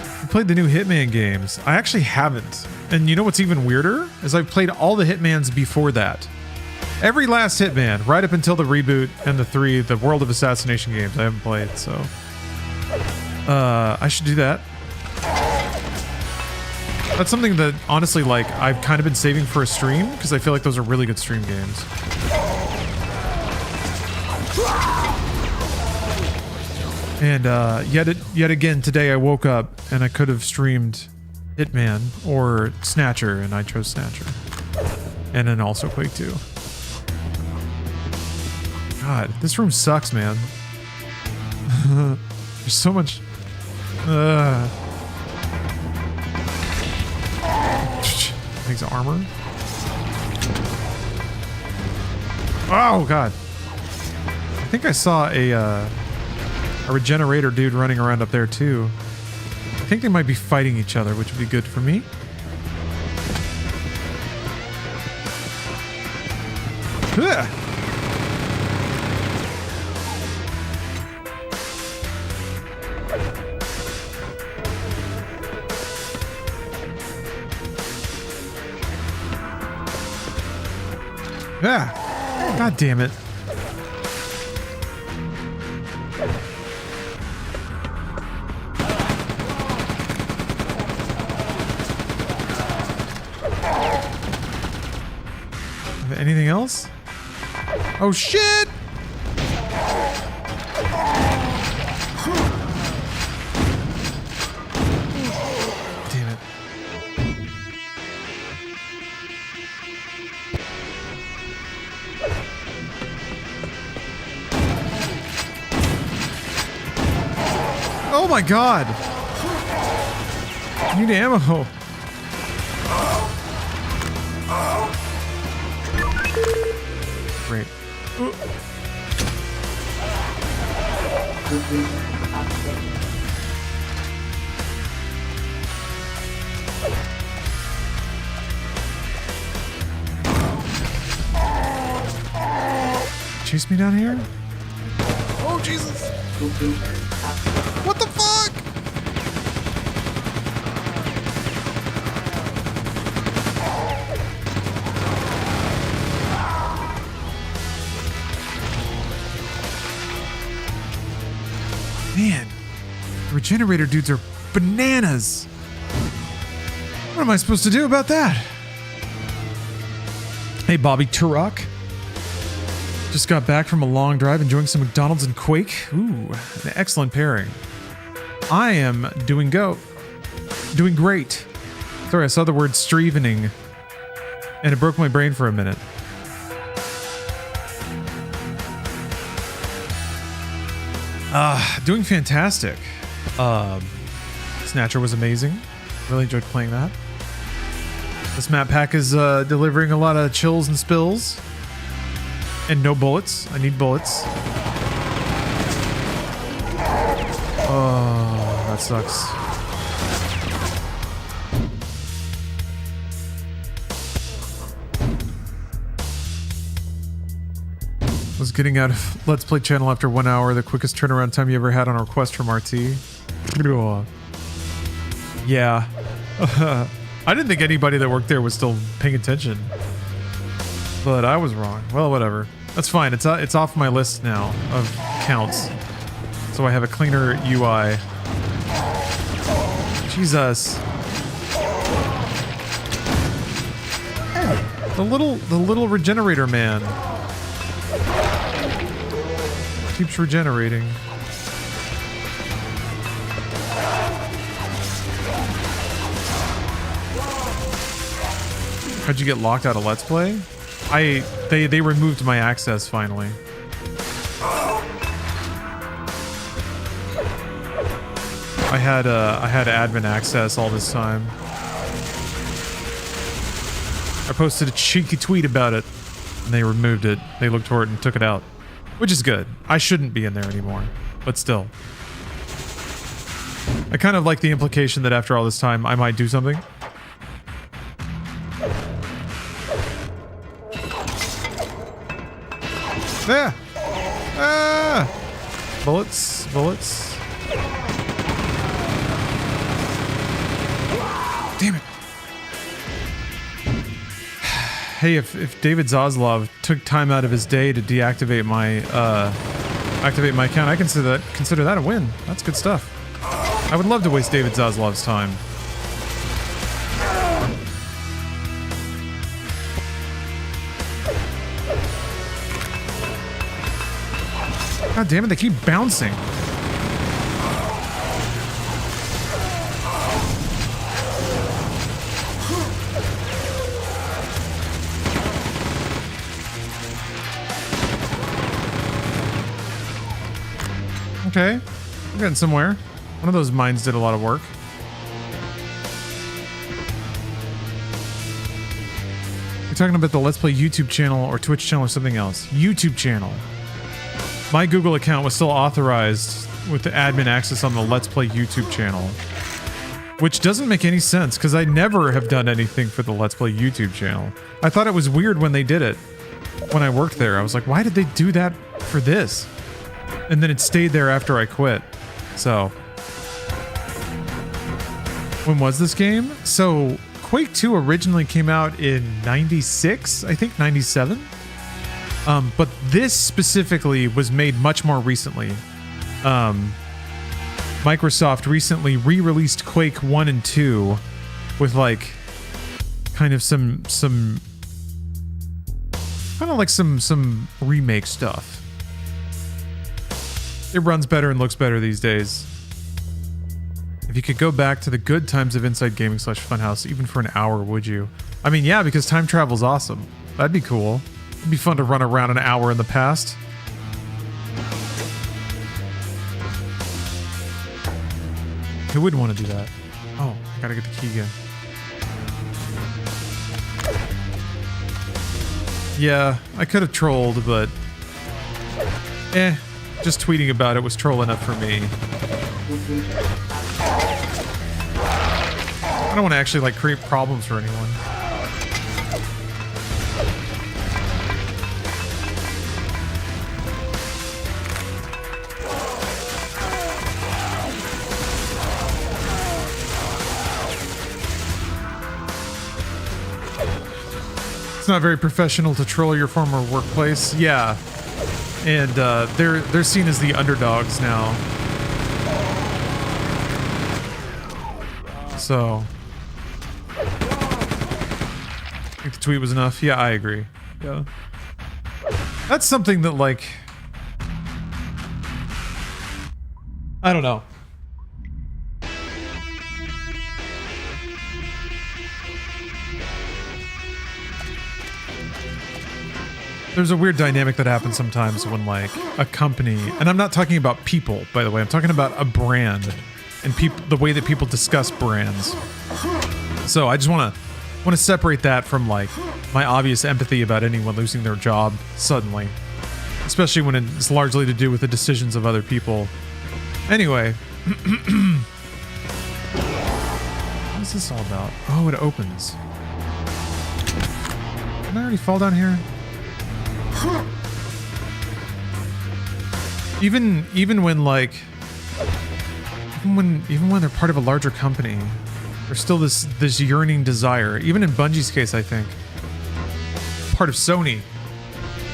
I played the new Hitman games. I actually haven't. And you know what's even weirder? Is I've played all the Hitmans before that. Every last Hitman, right up until the reboot and the World of Assassination games I haven't played, so... I should do that. That's something that, honestly, like, I've kind of been saving for a stream, because I feel like those are really good stream games. And, yet again, today I woke up, and I could have streamed Hitman, or Snatcher, and I chose Snatcher. And then also Quake 2. God, this room sucks, man. There's so much... Makes armor. Oh god! I think I saw a regenerator dude running around up there too. I think they might be fighting each other, which would be good for me. Ugh. Ah! God damn it. else? Oh shit! Damn it. Oh my god! I need ammo. Great. Chase me down here? Oh Jesus! What the fuck? Man, the regenerator dudes are bananas. What am I supposed to do about that? Hey, Bobby Turok. Just got back from a long drive, enjoying some McDonald's and Quake. Ooh, an excellent pairing. I am doing great. Sorry, I saw the word streamin and it broke my brain for a minute. Doing fantastic. Snatcher was amazing. Really enjoyed playing that. This map pack is delivering a lot of chills and spills. And no bullets. I need bullets. Oh, that sucks. Was getting out of Let's Play channel after 1 hour, the quickest turnaround time you ever had on a request from RT. Yeah. I didn't think anybody that worked there was still paying attention. But I was wrong. Well, whatever. That's fine. It's off my list now of counts. So I have a cleaner UI. Jesus. The little regenerator man. Keeps regenerating. How'd you get locked out of Let's Play? They removed my access finally. I had admin access all this time. I posted a cheeky tweet about it and they removed it. They looked for it and took it out. Which is good. I shouldn't be in there anymore. But still. I kind of like the implication that after all this time I might do something. Ah! Ah! Bullets. Bullets. Damn it. Hey, if David Zaslav took time out of his day to deactivate my activate my account, I consider that a win. That's good stuff. I would love to waste David Zaslav's time. God damn it, they keep bouncing. Okay, I'm getting somewhere. One of those mines did a lot of work. You're talking about the Let's Play YouTube channel or Twitch channel or something else? YouTube channel. My Google account was still authorized with the admin access on the Let's Play YouTube channel. Which doesn't make any sense, because I never have done anything for the Let's Play YouTube channel. I thought it was weird when they did it. When I worked there, I was like, why did they do that for this? And then it stayed there after I quit. So. When was this game? So, Quake 2 originally came out in 96? I think 97? But this specifically was made much more recently. Microsoft recently re-released Quake 1 and 2 with like kind of some Kind of like some remake stuff. It runs better and looks better these days. If you could go back to the good times of Inside Gaming / Funhouse, even for an hour, would you? I mean, yeah, because time travel's awesome. That'd be cool. It'd be fun to run around an hour in the past. Who wouldn't want to do that? Oh, I gotta get the key again. Yeah, I could have trolled, but... just tweeting about it was troll enough for me. I don't want to actually, like, create problems for anyone. It's not very professional to troll your former workplace. Yeah. And they're seen as the underdogs now. So I think the tweet was enough. Yeah, I agree. Yeah. That's something that, like, I don't know. There's a weird dynamic that happens sometimes when, like, a company, and I'm not talking about people, by the way, I'm talking about a brand and the way that people discuss brands. So I just want to separate that from, like, my obvious empathy about anyone losing their job suddenly, especially when it's largely to do with the decisions of other people. Anyway, what is this all about? Oh, it opens. Didn't I already fall down here? Even when, like, even when they're part of a larger company, there's still this yearning desire. Even in Bungie's case, I think, part of Sony,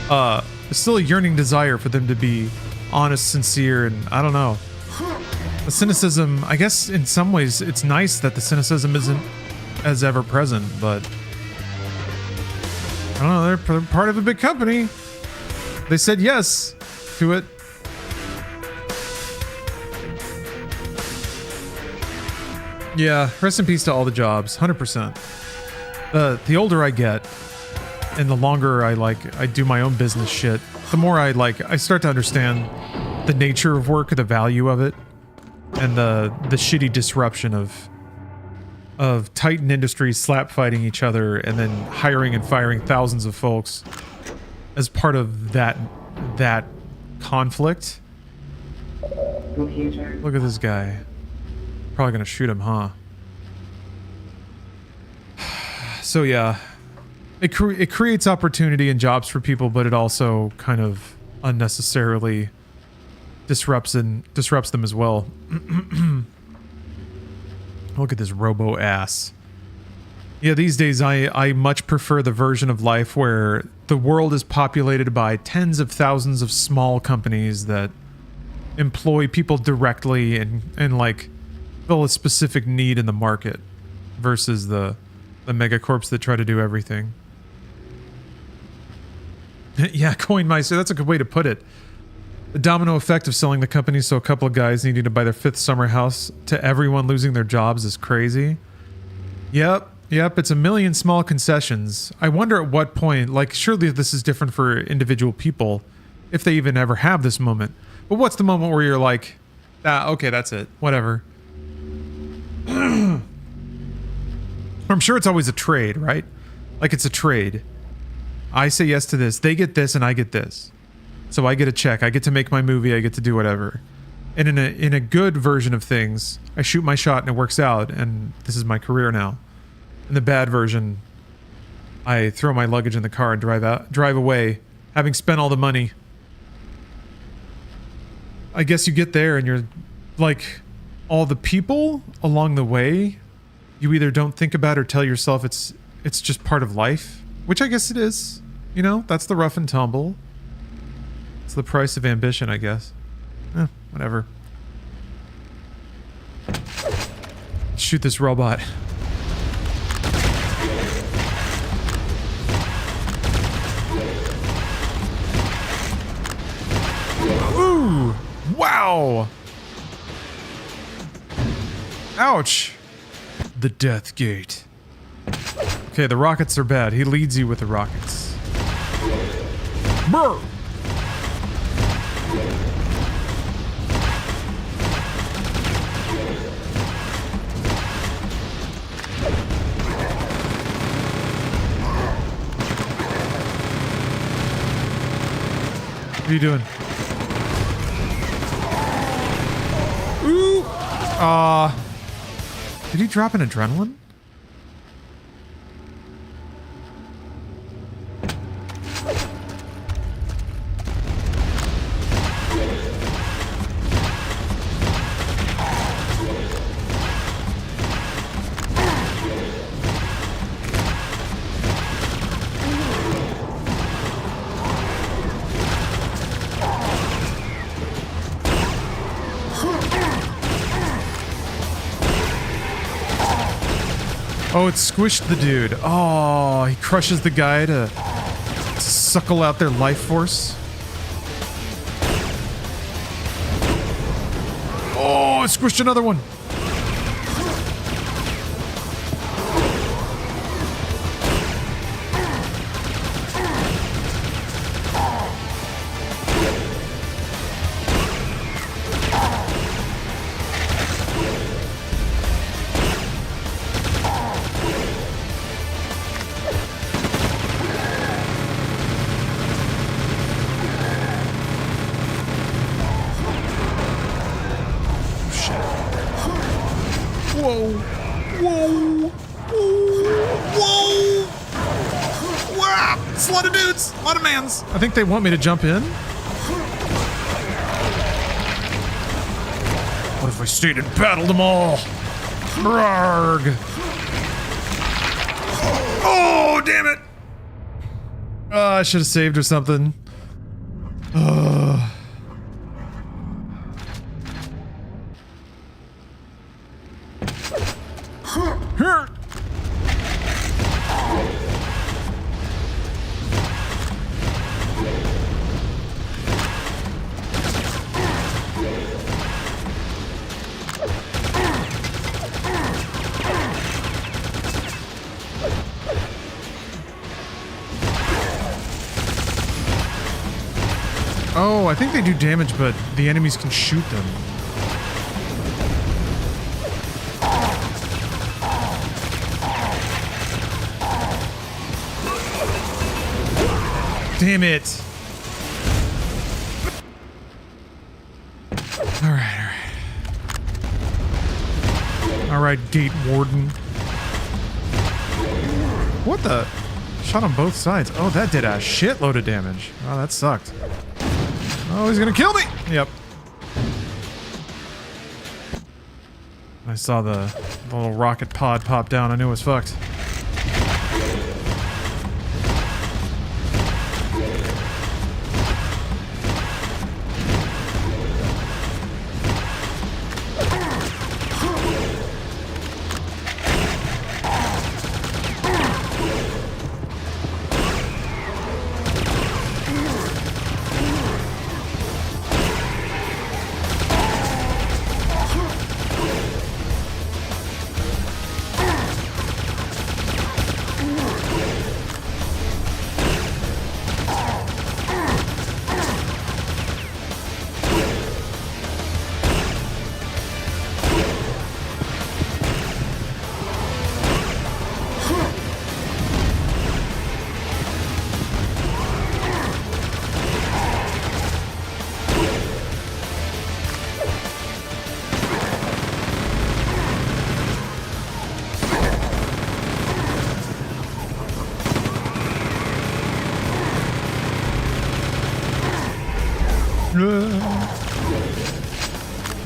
there's still a yearning desire for them to be honest, sincere, and I don't know. The cynicism, I guess in some ways it's nice that the cynicism isn't as ever present, but I don't know, they're part of a big company. They said yes to it. Yeah, rest in peace to all the jobs, 100%. The older I get, and the longer I do my own business shit, the more I start to understand the nature of work, the value of it, and the shitty disruption of Titan Industries slap fighting each other and then hiring and firing thousands of folks as part of that conflict. Look at this guy. Probably gonna shoot him, huh? So yeah, it creates opportunity and jobs for people, but it also kind of unnecessarily disrupts them as well. Look at this robo ass. Yeah, these days I much prefer the version of life where the world is populated by tens of thousands of small companies that employ people directly and like fill a specific need in the market versus the megacorps that try to do everything. Yeah, Coinmeister, that's a good way to put it. The domino effect of selling the company so a couple of guys needing to buy their 5th summer house to everyone losing their jobs is crazy. Yep, it's a million small concessions. I wonder at what point, like, surely this is different for individual people, if they even ever have this moment. But what's the moment where you're like, okay, that's it, whatever. I'm sure it's always a trade, right? Like, it's a trade. I say yes to this, they get this, and I get this. So I get a check, I get to make my movie, I get to do whatever. And in a good version of things, I shoot my shot and it works out, and this is my career now. In the bad version, I throw my luggage in the car and drive away, having spent all the money. I guess you get there and you're like, all the people along the way, you either don't think about or tell yourself it's just part of life, which I guess it is. You know, that's the rough and tumble. It's the price of ambition, I guess. Whatever. Shoot this robot. Wow! Ouch! The Death Gate. Okay, the rockets are bad. He leads you with the rockets. Brr! What are you doing? Ooh! Did he drop an adrenaline? Oh, it squished the dude. Oh, he crushes the guy to suckle out their life force. Oh, it squished another one. Whoa. Whoa. Whoa. Whoa. Wow. It's a lot of dudes. A lot of mans. I think they want me to jump in. What if I stayed and battled them all? Brarg. Oh, damn it. I should have saved or something. Oh, I think they do damage, but the enemies can shoot them. Damn it. Alright. Alright, Gate Warden. What the? Shot on both sides. Oh, that did a shitload of damage. Oh, that sucked. Oh, he's gonna kill me! Yep. I saw the little rocket pod pop down. I knew it was fucked.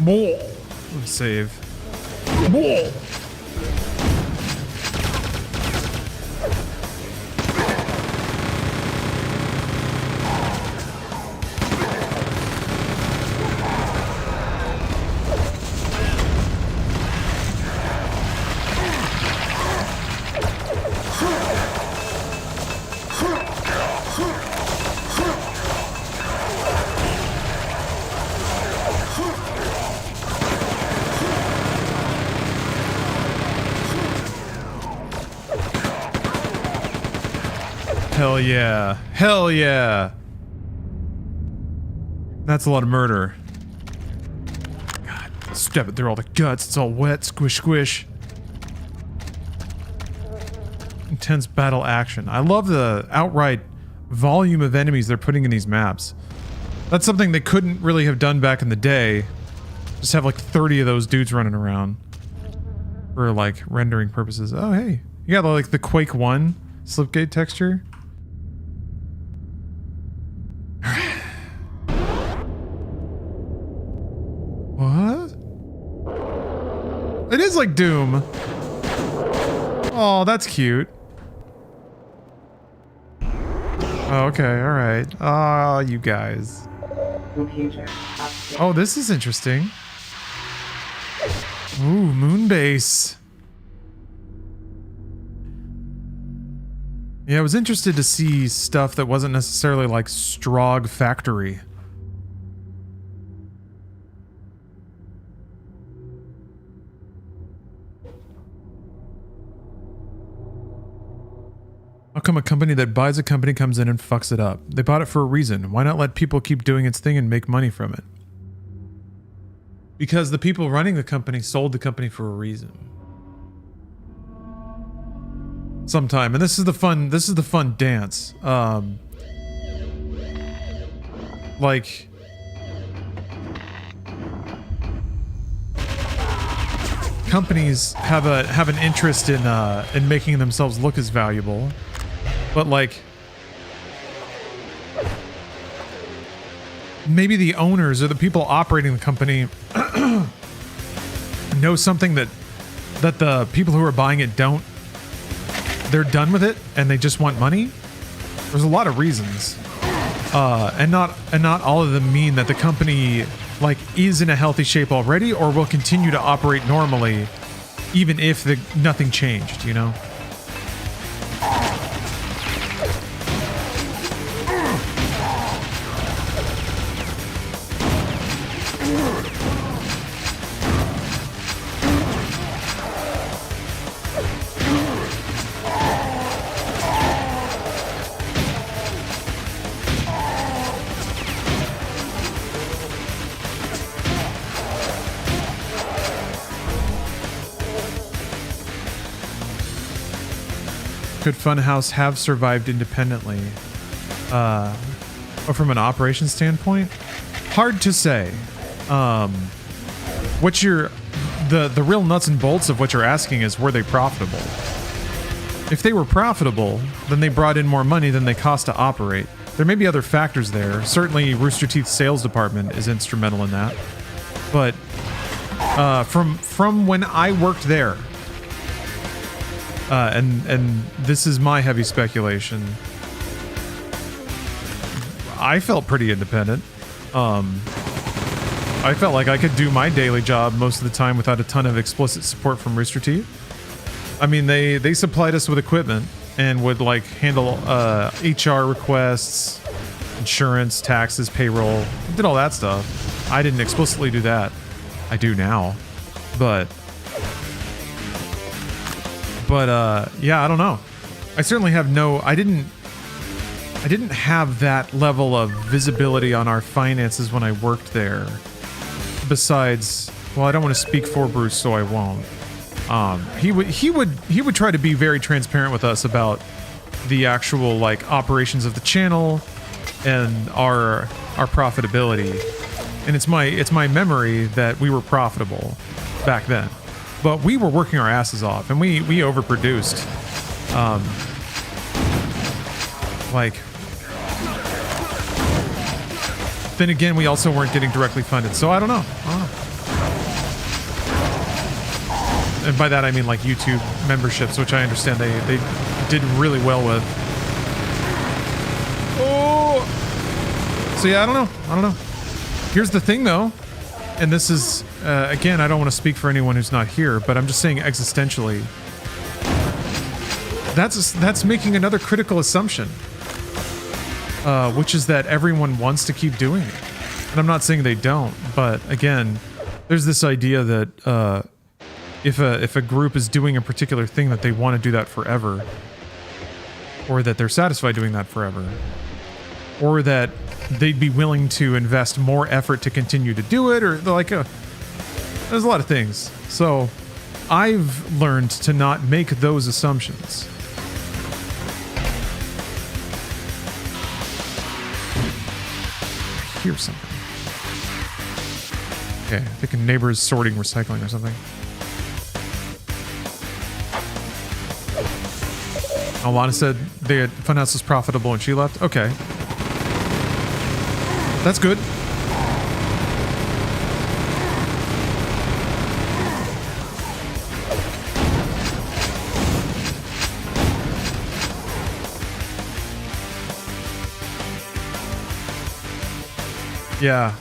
More. Save. More. Hell yeah. Hell yeah. That's a lot of murder. God, step it through all the guts. It's all wet. Squish, squish. Intense battle action. I love the outright volume of enemies they're putting in these maps. That's something they couldn't really have done back in the day. Just have like 30 of those dudes running around for like rendering purposes. Oh, hey. You got like the Quake 1 slipgate texture. What? It is like Doom. Oh, that's cute. Oh, okay, alright. Ah, you guys. Oh, this is interesting. Ooh, Moonbase. Yeah, I was interested to see stuff that wasn't necessarily like Strogg Factory. How come a company that buys a company comes in and fucks it up? They bought it for a reason. Why not let people keep doing its thing and make money from it? Because the people running the company sold the company for a reason. Sometime, and this is the fun dance. Like companies have an interest in making themselves look as valuable. But like, maybe the owners or the people operating the company know something that the people who are buying it don't. They're done with it and they just want money. There's a lot of reasons, and not all of them mean that the company like is in a healthy shape already or will continue to operate normally, even if nothing changed. You know. Could Funhouse have survived independently? Or from an operations standpoint? Hard to say. What's the real nuts and bolts of what you're asking is, were they profitable? If they were profitable, then they brought in more money than they cost to operate. There may be other factors there. Certainly Rooster Teeth's sales department is instrumental in that. But from when I worked there, and this is my heavy speculation, I felt pretty independent. I felt like I could do my daily job most of the time without a ton of explicit support from Rooster Teeth. I mean, they supplied us with equipment and would like handle HR requests, insurance, taxes, payroll, did all that stuff. I didn't explicitly do that. I do now, but yeah, I don't know. I certainly have I didn't have that level of visibility on our finances when I worked there. Besides, well, I don't want to speak for Bruce, so I won't. He would try to be very transparent with us about the actual like operations of the channel and our profitability. And it's my memory that we were profitable back then. But we were working our asses off, and we overproduced. Like, then again, we also weren't getting directly funded, so I don't know. And by that I mean like YouTube memberships, which I understand they did really well with. Oh, so yeah, I don't know. Here's the thing, though. And this is, again, I don't want to speak for anyone who's not here, but I'm just saying existentially, that's making another critical assumption, which is that everyone wants to keep doing it. And I'm not saying they don't, but again, there's this idea that if a group is doing a particular thing, that they want to do that forever, or that they're satisfied doing that forever, or that they'd be willing to invest more effort to continue to do it, or like there's a lot of things. So I've learned to not make those assumptions. Here's something. Okay, I think a neighbor's sorting recycling or something. Alana said the funhouse was profitable and she left. Okay. That's good. Yeah.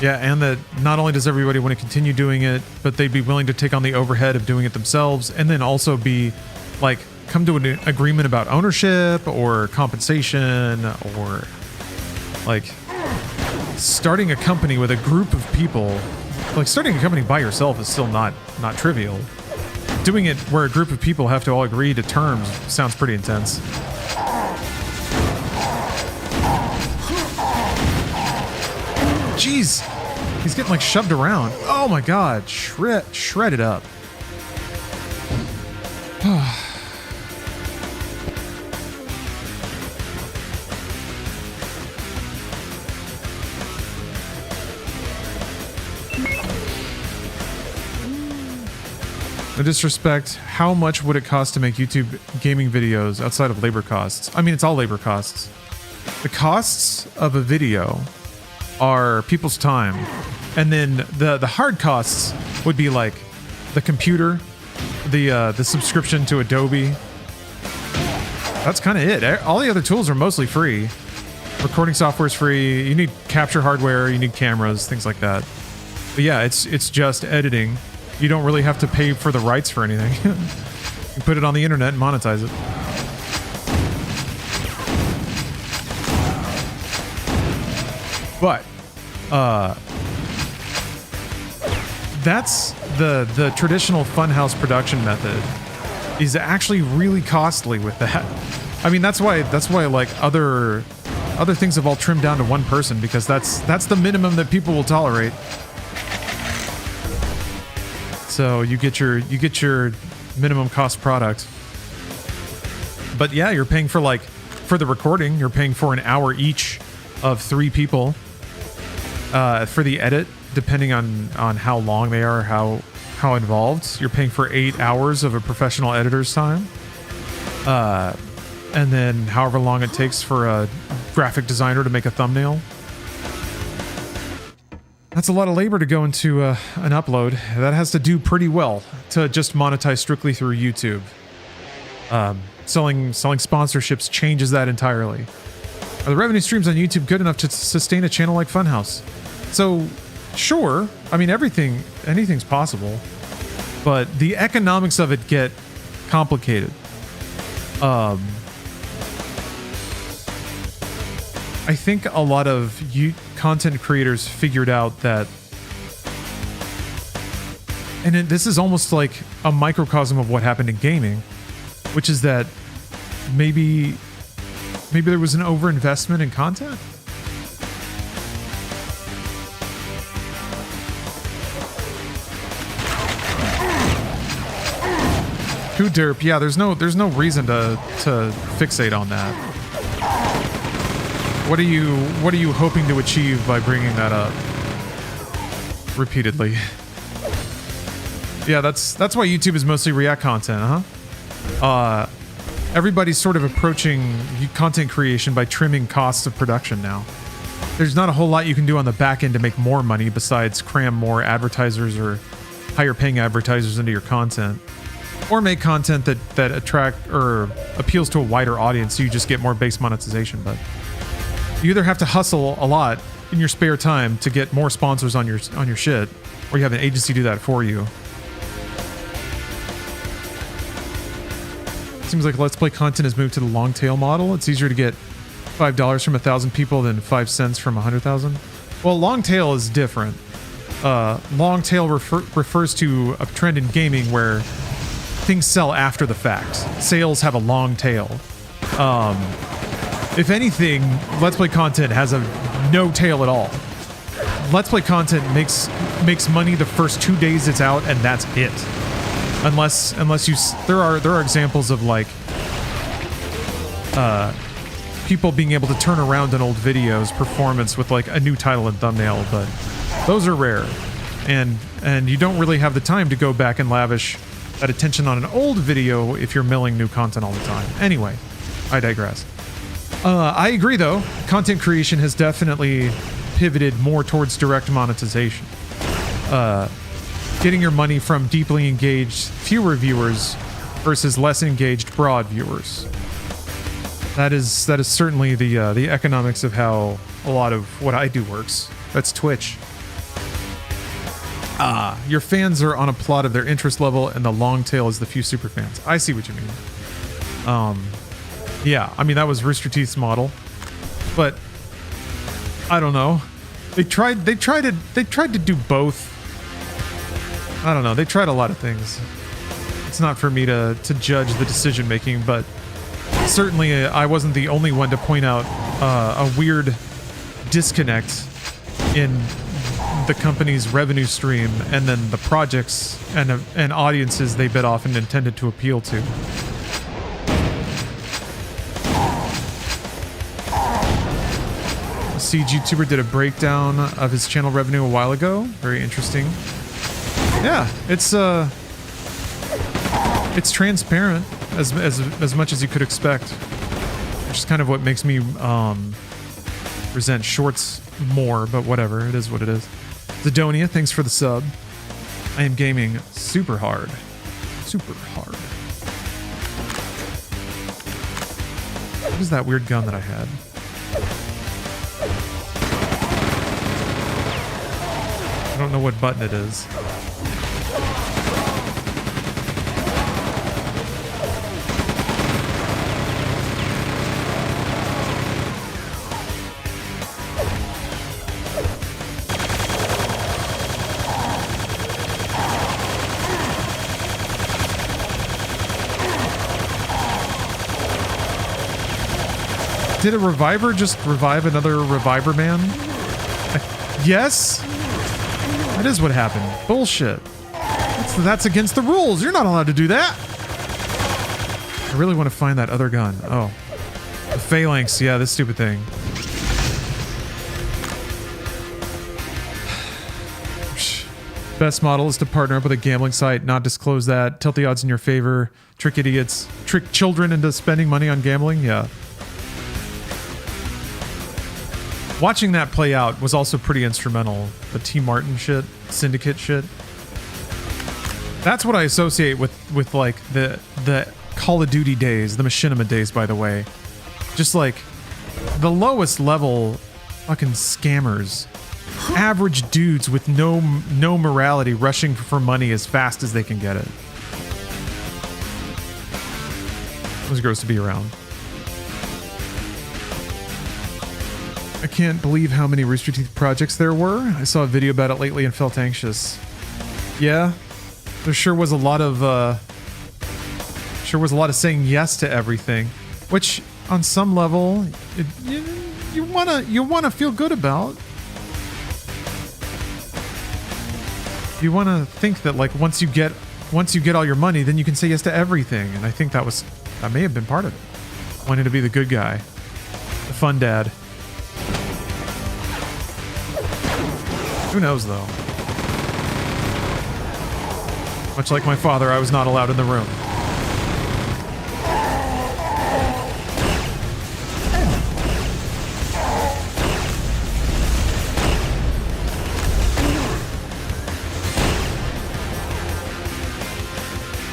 Yeah, and that not only does everybody want to continue doing it, but they'd be willing to take on the overhead of doing it themselves, and then also be like, come to an agreement about ownership or compensation, or like starting a company with a group of people. Like starting a company by yourself is still not trivial. Doing it where a group of people have to all agree to terms sounds pretty intense. Jeez, he's getting like shoved around. Oh my god, shredded up. No disrespect, how much would it cost to make YouTube gaming videos outside of labor costs? I mean, it's all labor costs. The costs of a video are people's time, and then the hard costs would be like the computer, the subscription to Adobe. That's kind of it. All the other tools are mostly free. Recording software is free. You need capture hardware, you need cameras, things like that. But yeah, it's just editing. You don't really have to pay for the rights for anything. You put it on the internet and monetize it. But that's the traditional funhouse production method is actually really costly with that. I mean, that's why like other things have all trimmed down to one person, because that's the minimum that people will tolerate. So you get your minimum cost product. But yeah, you're paying for the recording, you're paying for an hour each of 3 people. For the edit, depending on how long they are, how involved, you're paying for 8 hours of a professional editor's time. And then however long it takes for a graphic designer to make a thumbnail. That's a lot of labor to go into an upload. That has to do pretty well to just monetize strictly through YouTube. Selling sponsorships changes that entirely. Are the revenue streams on YouTube good enough to sustain a channel like Funhouse? So, sure. I mean, anything's possible. But the economics of it get complicated. I think a lot of content creators figured out that, and this is almost like a microcosm of what happened in gaming, which is that maybe there was an overinvestment in content. Who derp? Yeah, there's no reason to fixate on that. What are you hoping to achieve by bringing that up repeatedly? Yeah, that's why YouTube is mostly React content, huh? Everybody's sort of approaching content creation by trimming costs of production now. There's not a whole lot you can do on the back end to make more money besides cram more advertisers or higher paying advertisers into your content. Or make content that attract or appeals to a wider audience so you just get more base monetization. But you either have to hustle a lot in your spare time to get more sponsors on your shit, or you have an agency do that for you. Seems like Let's Play content has moved to the long tail model. It's easier to get $5 from 1,000 people than 5 cents from 100,000. Well, long tail is different. Long tail refers to a trend in gaming where things sell after the fact. Sales have a long tail. If anything, Let's Play content has a no tail at all. Let's Play content makes money the first 2 days it's out, and that's it. Unless you, there are examples of like people being able to turn around an old video's performance with like a new title and thumbnail, but those are rare, and you don't really have the time to go back and lavish that attention on an old video if you're milling new content all the time. Anyway, I digress. I agree though, content creation has definitely pivoted more towards direct monetization. Getting your money from deeply engaged fewer viewers versus less engaged broad viewers. That is certainly the economics of how a lot of what I do works. That's Twitch. Your fans are on a plot of their interest level, and the long tail is the few super fans. I see what you mean. Yeah, I mean that was Rooster Teeth's model, but I don't know. They tried to do both. I don't know. They tried a lot of things. It's not for me to judge the decision making, but certainly I wasn't the only one to point out a weird disconnect in the company's revenue stream and then the projects and audiences they bit off and intended to appeal to. A Siege YouTuber did a breakdown of his channel revenue a while ago. Very interesting. Yeah, it's transparent as much as you could expect, which is kind of what makes me resent shorts more, but whatever, it is what it is. Zidonia, thanks for the sub. I am gaming super hard. Super hard. What is that weird gun that I had? I don't know what button it is. Did a reviver just revive another reviver man? Yes? That is what happened. Bullshit. That's against the rules. You're not allowed to do that. I really want to find that other gun. Oh. The phalanx. Yeah, this stupid thing. Best model is to partner up with a gambling site, not disclose that, tilt the odds in your favor, trick idiots, trick children into spending money on gambling. Yeah. Watching that play out was also pretty instrumental. The T. Martin shit, Syndicate shit. That's what I associate with like the Call of Duty days, the Machinima days, by the way. Just like the lowest level fucking scammers. Average dudes with no morality rushing for money as fast as they can get it. It was gross to be around. I can't believe how many Rooster Teeth projects there were. I saw a video about it lately and felt anxious. Yeah, there sure was a lot of saying yes to everything, which on some level you wanna feel good about. You want to think that like once you get all your money, then you can say yes to everything, and I think that may have been part of it. Wanting to be the good guy, the fun dad. Who knows, though? Much like my father, I was not allowed in the room.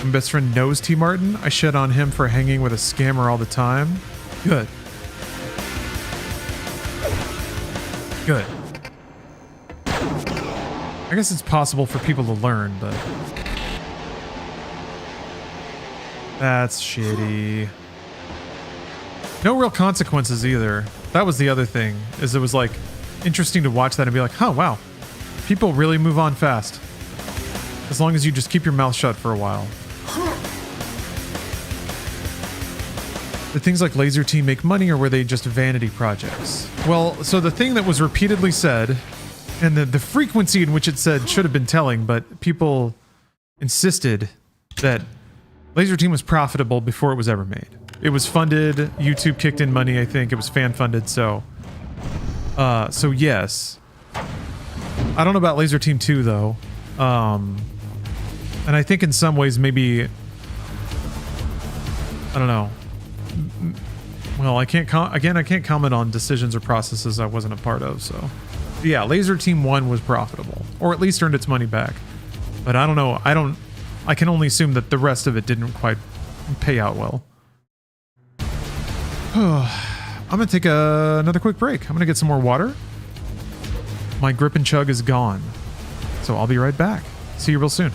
My best friend knows T. Martin. I shed on him for hanging with a scammer all the time. Good. Good. I guess it's possible for people to learn, but that's shitty. No real consequences either. That was the other thing, is it was like interesting to watch that and be like, oh wow, people really move on fast. As long as you just keep your mouth shut for a while. Did things like Laser Team make money, or were they just vanity projects? Well, so the thing that was repeatedly said, and the frequency in which it said should have been telling, but people insisted that Laser Team was profitable before it was ever made. It was funded, YouTube kicked in money, I think. It was fan funded, so yes. I don't know about Laser Team 2 though. And I think in some ways maybe, I don't know. Well, I can't comment on decisions or processes I wasn't a part of, so. Yeah, Laser Team 1 was profitable, or at least earned its money back. But I don't know, I can only assume that the rest of it didn't quite pay out well. I'm gonna take another quick break. I'm gonna get some more water. My grip and chug is gone, so I'll be right back. See you real soon.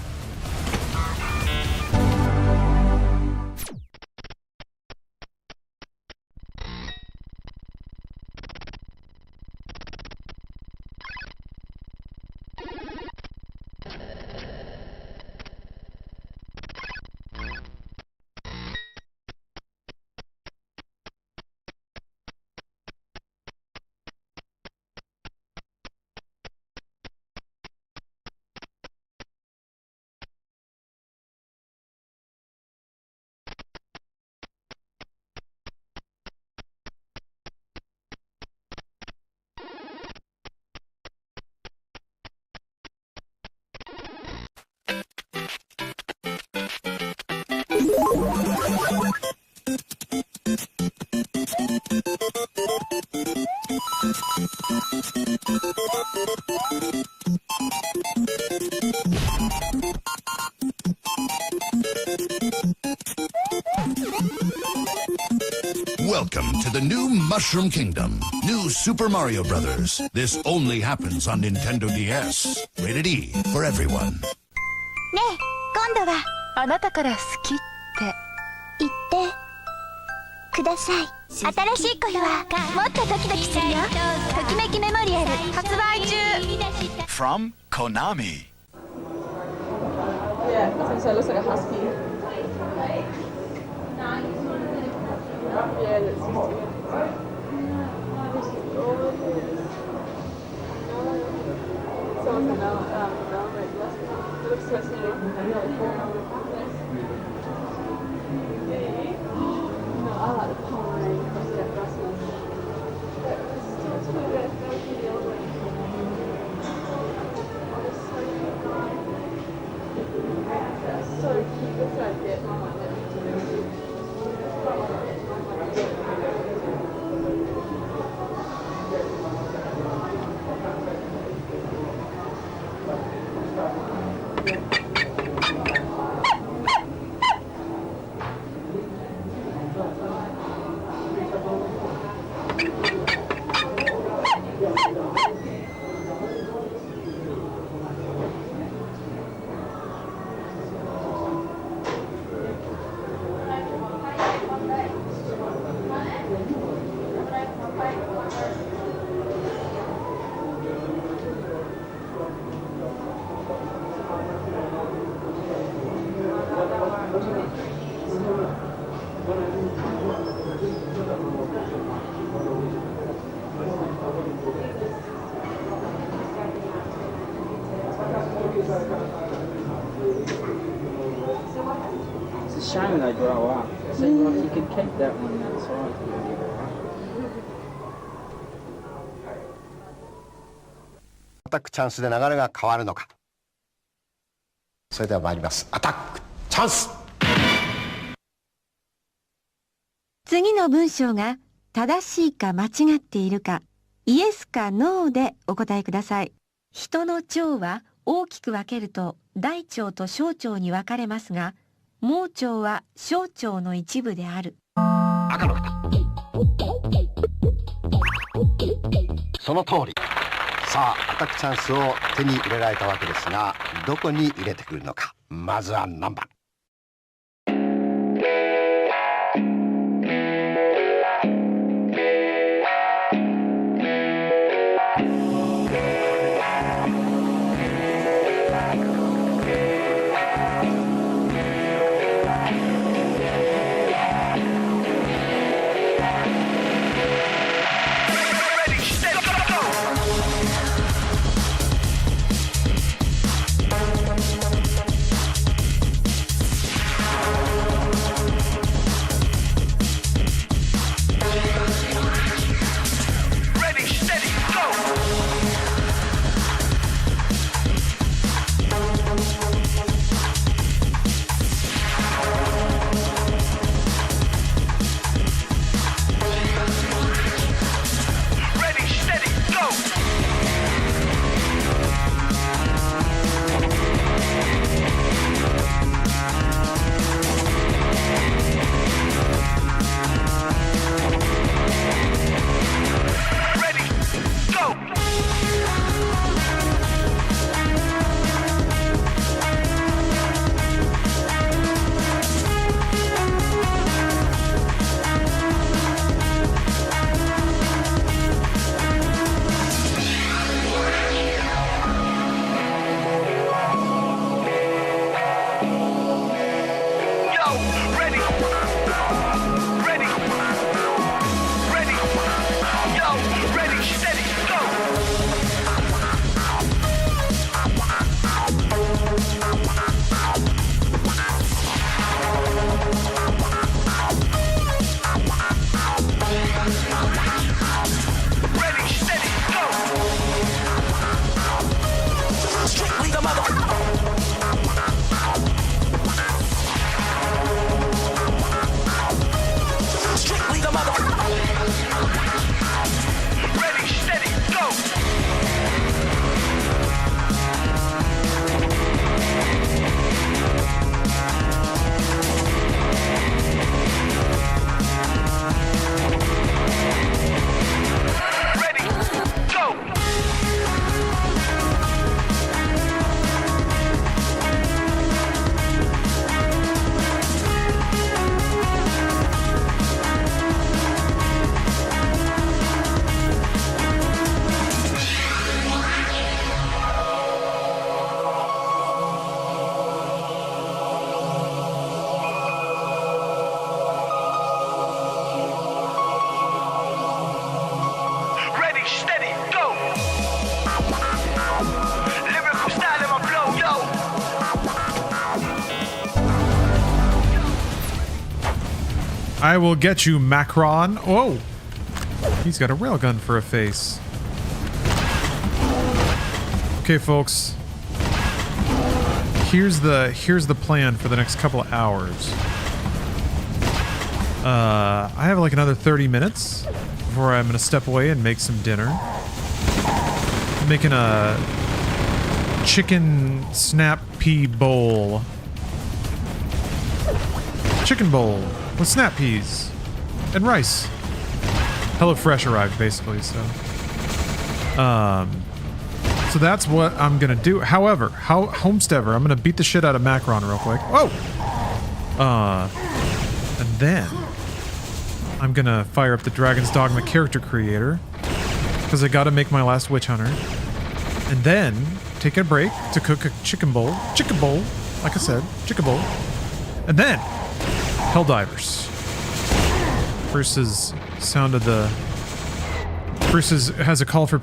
Welcome to the new Mushroom Kingdom. New Super Mario Brothers. This only happens on Nintendo DS. Rated E for everyone. ねえ、今度はあなたから好きって言ってください。新しい恋はもっとドキドキするよ。ときめきメモリアル発売中。From Konami. Yeah, since it looks like a husky. Yeah, that's hot. I like the pine, Christopher Rasmus. That's so cute. That's so cute. It's a shame they grow up. See, like, you could keep that one that size. アタックチャンスで流れが変わるのか。それでは参ります。アタックチャンス。次の文章が正しいか間違っているか、イエスかノーでお答えください。人の腸は大きく分けると大腸と小腸に分かれますが、盲腸は小腸の一部である。赤の方。その通り。さあ、アタックチャンスを手に入れられたわけですが、どこに入れてくるのか。まずは何番。I will get you, Macron. Whoa. He's got a railgun for a face. Okay, folks. Here's the plan for the next couple of hours. I have like another 30 minutes before I'm gonna step away and make some dinner. I'm making a chicken snap pea bowl. Chicken bowl with snap peas and rice. HelloFresh arrived basically, so so that's what I'm gonna do. However, Homesteader, I'm gonna beat the shit out of Macron real quick. Whoa! And then I'm gonna fire up the Dragon's Dogma character creator because I gotta make my last witch hunter, and then take a break to cook a chicken bowl, like I said, chicken bowl, and then Helldivers versus Sound of the versus has a call for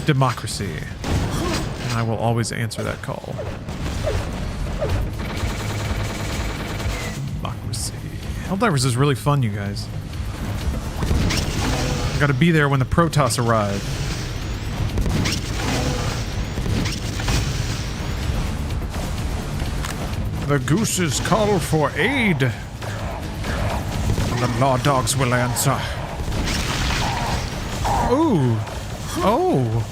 democracy, and I will always answer that call. Democracy. Helldivers is really fun, you guys. I gotta be there when the Protoss arrive. The gooses call for aid. The law dogs will answer. Ooh. Oh.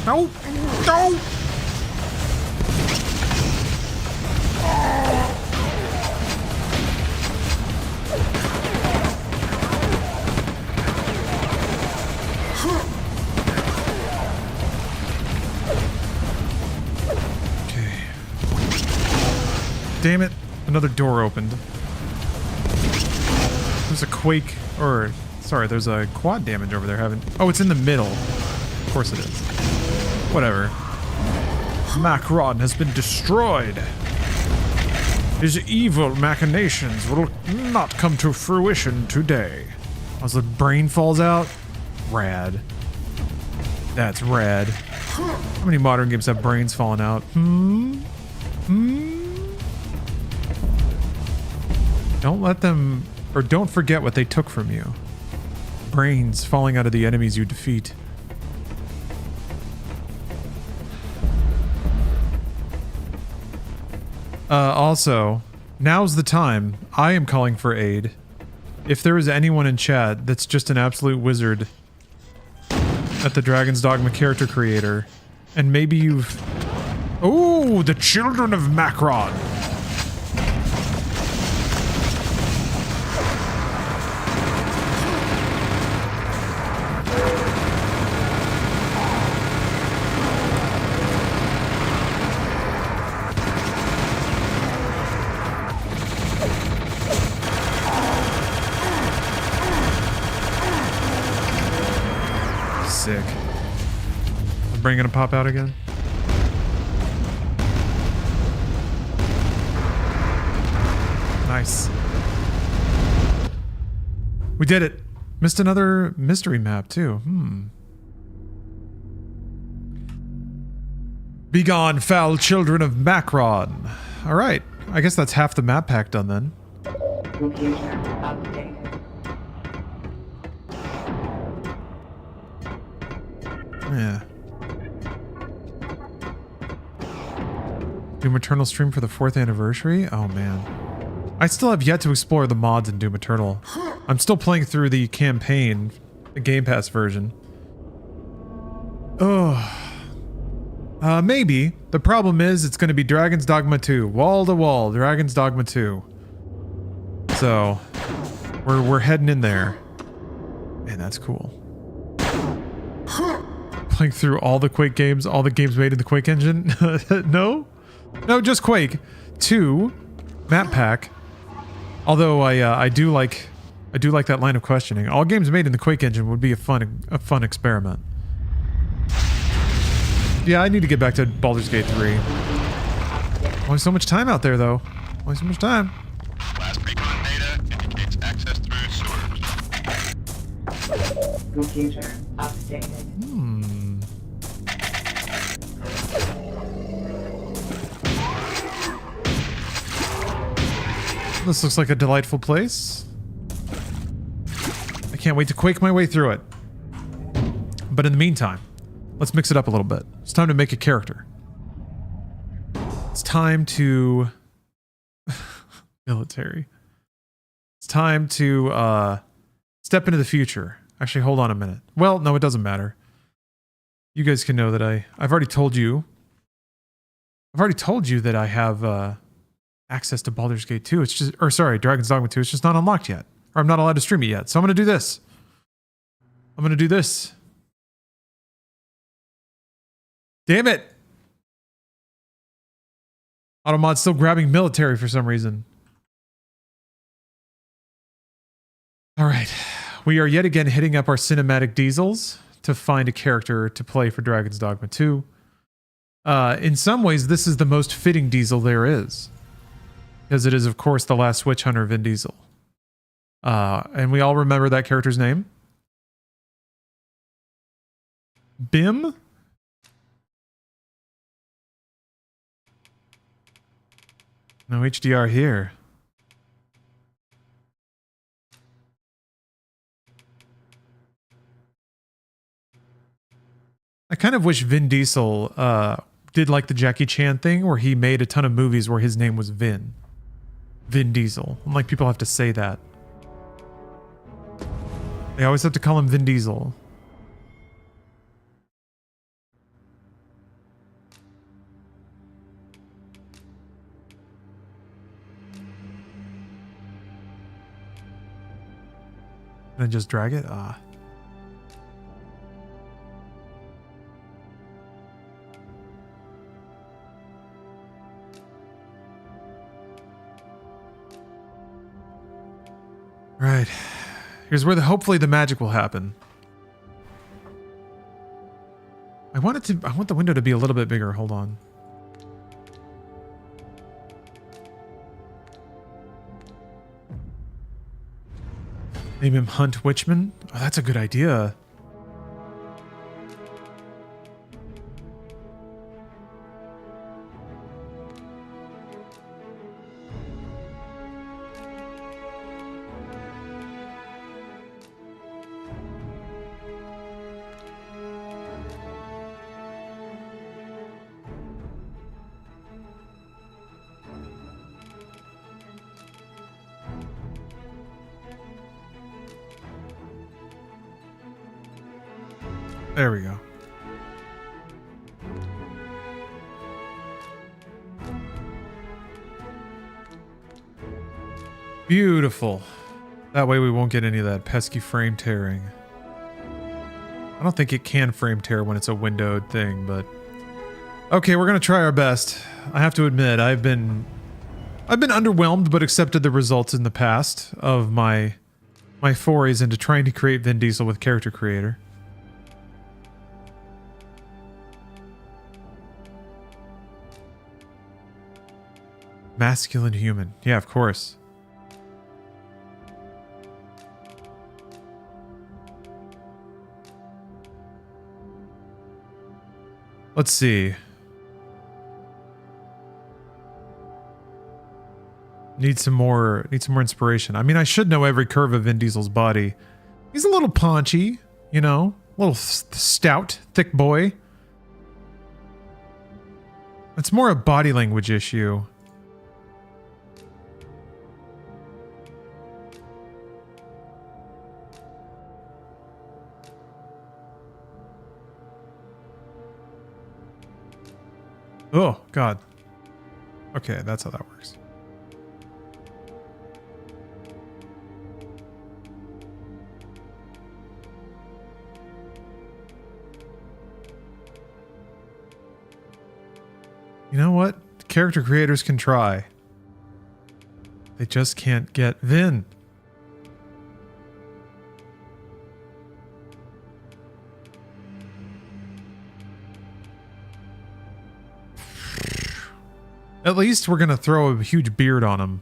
No. No. Damn it. Another door opened. There's a quake, or, sorry, there's a quad damage over there having... Oh, it's in the middle. Of course it is. Whatever. Macron has been destroyed. His evil machinations will not come to fruition today. As the brain falls out? Rad. That's rad. How many modern games have brains falling out? Don't let them, or don't forget what they took from you. Brains falling out of the enemies you defeat. Also, now's the time. I am calling for aid. If there is anyone in chat that's just an absolute wizard at the Dragon's Dogma character creator, and maybe you've... Oh, the children of Macron! Sick. The brain gonna pop out again? Nice. We did it. Missed another mystery map too. Begone, foul children of Macron. Alright. I guess that's half the map pack done then. Yeah. Doom Eternal stream for the 4th anniversary? Oh man. I still have yet to explore the mods in Doom Eternal. I'm still playing through the campaign, the Game Pass version. Maybe. The problem is it's going to be Dragon's Dogma 2. Wall to wall, Dragon's Dogma 2. So, we're heading in there. Man, that's cool. Playing through all the Quake games, all the games made in the Quake engine? No? No, just Quake. 2, map pack. Although I do like that line of questioning. All games made in the Quake engine would be a fun experiment. Yeah, I need to get back to Baldur's Gate 3. Only so much time out there though. Only so much time. Last recon data indicates computer updated. This looks like a delightful place. I can't wait to quake my way through it. But in the meantime, let's mix it up a little bit. It's time to make a character. It's time to... military. It's time to step into the future. Actually, hold on a minute. Well, no, it doesn't matter. You guys can know that I've already told you. I've already told you that I have access to Baldur's Gate 2. It's just, or sorry, Dragon's Dogma 2. It's just not unlocked yet. Or I'm not allowed to stream it yet. So I'm going to do this. I'm going to do this. Damn it. Automod's still grabbing military for some reason. All right. We are yet again hitting up our cinematic diesels to find a character to play for Dragon's Dogma 2. In some ways, this is the most fitting diesel there is. Because it is, of course, the last Witch Hunter, Vin Diesel. And we all remember that character's name? Bim? No HDR here. I kind of wish Vin Diesel did like the Jackie Chan thing where he made a ton of movies where his name was Vin. Vin Diesel. Like, people have to say that. They always have to call him Vin Diesel. And then just drag it? Ah. Right. Here's where hopefully the magic will happen. I want the window to be a little bit bigger. Hold on. Name him Hunt Witchman. Oh, that's a good idea. There we go. Beautiful. That way we won't get any of that pesky frame tearing. I don't think it can frame tear when it's a windowed thing, but... Okay, we're gonna try our best. I have to admit, I've been underwhelmed, but accepted the results in the past of my forays into trying to create Vin Diesel with Character Creator. Masculine human. Yeah, of course. Let's see. Need some more inspiration. I mean, I should know every curve of Vin Diesel's body. He's a little paunchy, you know, a little stout, thick boy. It's more a body language issue. Oh, God. Okay, that's how that works. You know what? Character creators can try. They just can't get Vin. At least we're gonna throw a huge beard on him.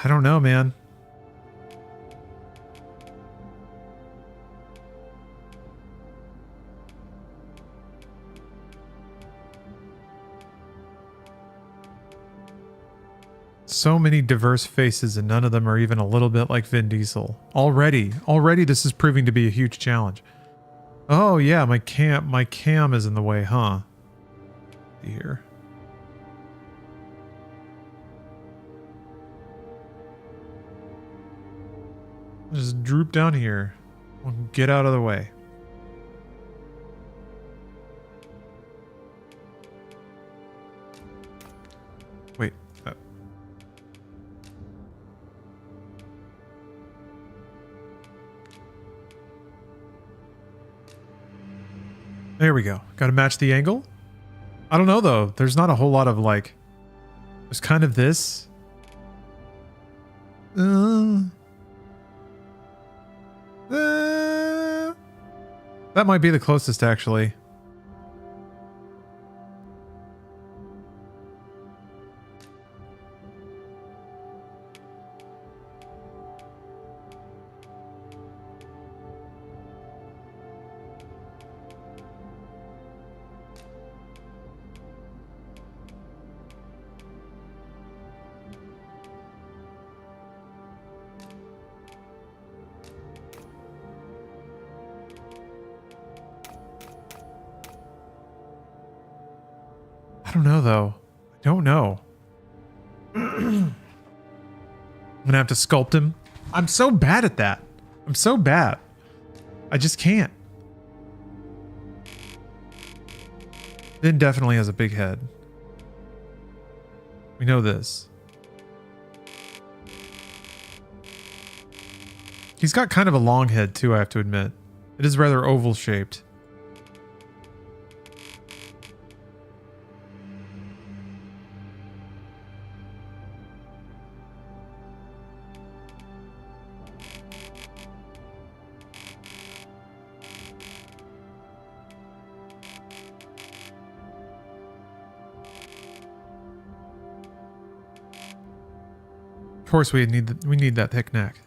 I don't know, man. So many diverse faces and none of them are even a little bit like Vin Diesel. Already this is proving to be a huge challenge. Oh yeah, my cam is in the way, huh? Here. Just droop down here. Get out of the way. Wait. There we go. Got to match the angle. I don't know though. There's not a whole lot of like. There's kind of this. That might be the closest actually. I don't know though. I don't know. I'm gonna have to sculpt him. I'm so bad at that. I'm so bad. I just can't. Vin definitely has a big head. We know this. He's got kind of a long head too, I have to admit. It is rather oval shaped. Of course we need that thick neck.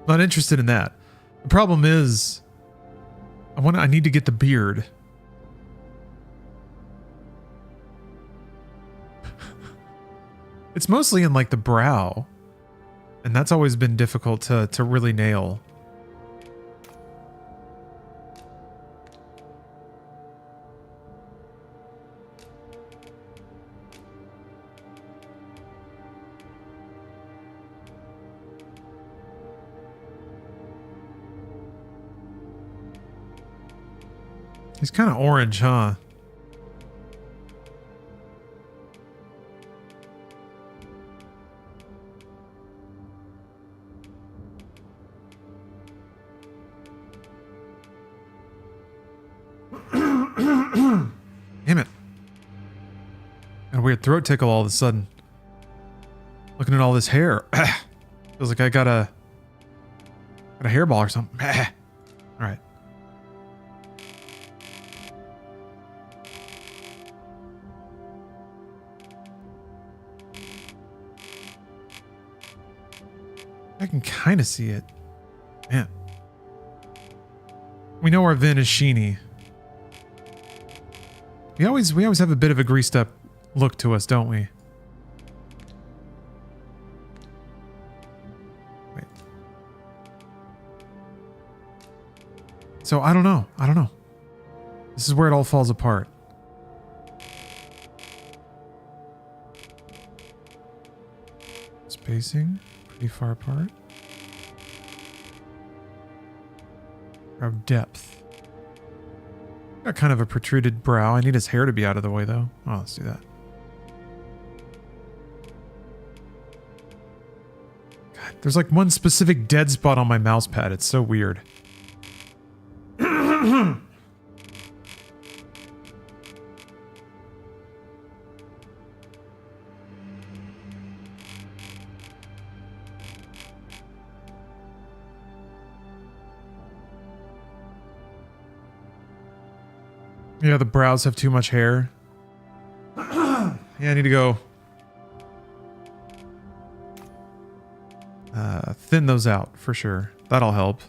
Not interested in that. The problem is I need to get the beard. It's mostly in like the brow. And that's always been difficult to really nail. He's kind of orange, huh? Damn it. Got a weird throat tickle all of a sudden. Looking at all this hair. Feels like I got a hairball or something. All right. I can kind of see it. Man. We know our Vin is sheeny. We always have a bit of a greased up look to us, don't we? Wait. So I don't know. This is where it all falls apart. Spacing. Pretty far apart. Brow depth. Got kind of a protruded brow. I need his hair to be out of the way though. Oh, let's do that. God, there's like one specific dead spot on my mouse pad. It's so weird. Yeah, the brows have too much hair. Yeah, I need to go thin those out for sure. That'll help.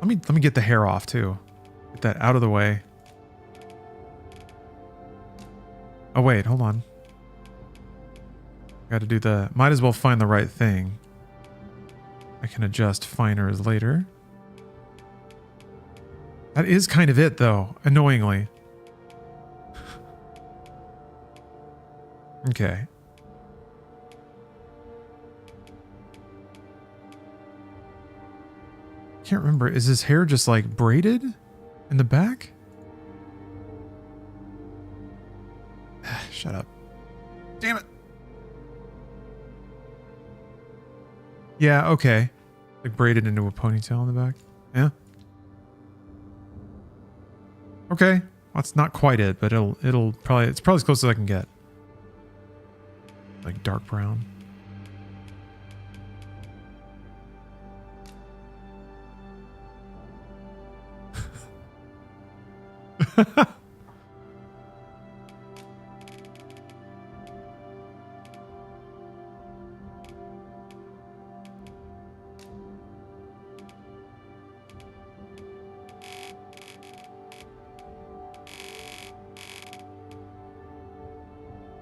Let me get the hair off too. Get that out of the way. Oh wait, hold on. Got to do the. Might as well find the right thing. I can adjust finers later. That is kind of it though, annoyingly. Okay. Can't remember. Is his hair just like braided in the back? Shut up. Damn it. Yeah, okay. Like braided into a ponytail in the back. Yeah. Okay. That's not quite it, but it'll probably, it's probably as close as I can get. Like dark brown.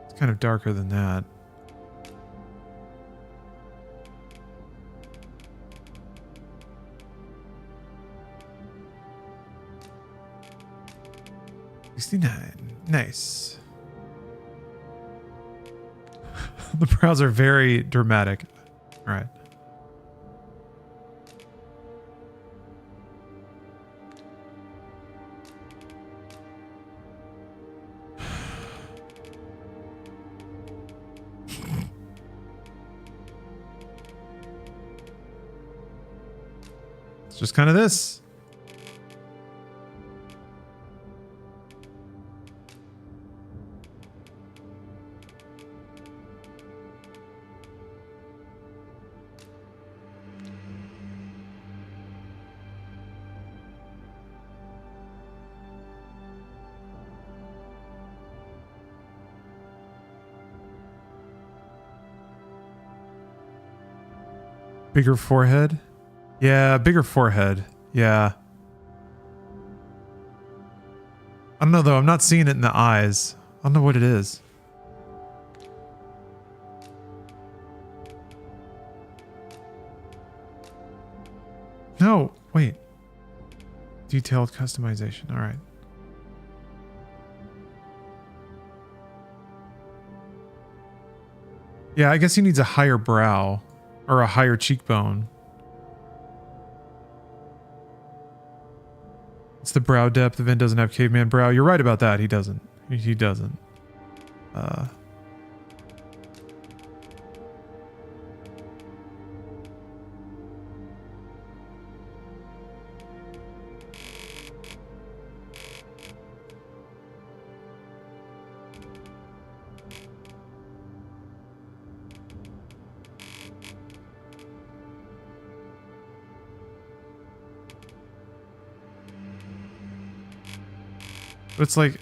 It's kind of darker than that. Nice. The brows are very dramatic. All right. It's just kind of this. Bigger forehead? Yeah, bigger forehead. Yeah. I don't know though. I'm not seeing it in the eyes. I don't know what it is. No, wait. Detailed customization. All right. Yeah, I guess he needs a higher brow. Or a higher cheekbone. It's the brow depth. Vin doesn't have caveman brow. You're right about that. He doesn't. He doesn't. But it's like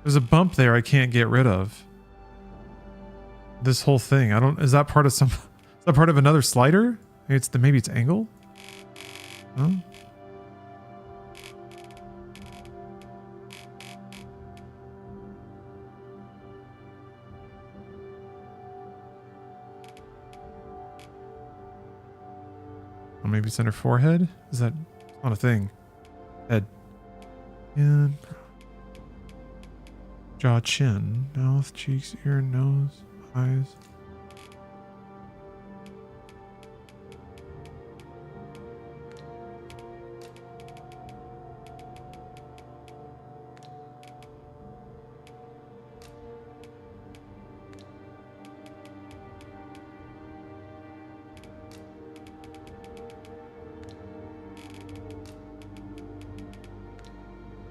there's a bump there I can't get rid of. This whole thing. I don't. Is that part of some? Is that part of another slider? Maybe it's angle. No. Or maybe center forehead. Is that not a thing? Head. Yeah. Jaw, chin, mouth, cheeks, ear, nose, eyes.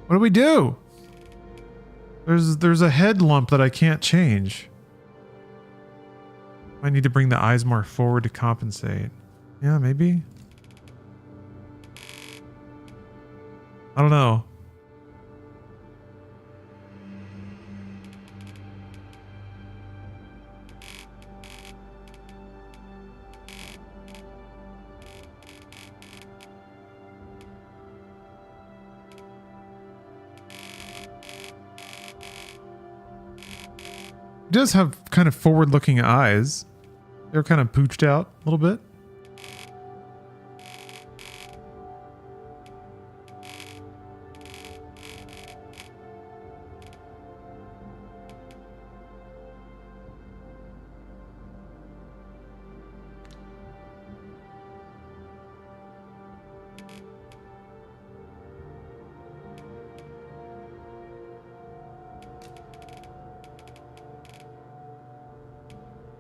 What do we do? There's a head lump that I can't change. I need to bring the eyes more forward to compensate. Yeah, maybe. I don't know. does have kind of forward-looking eyes. They're kind of pooched out a little bit.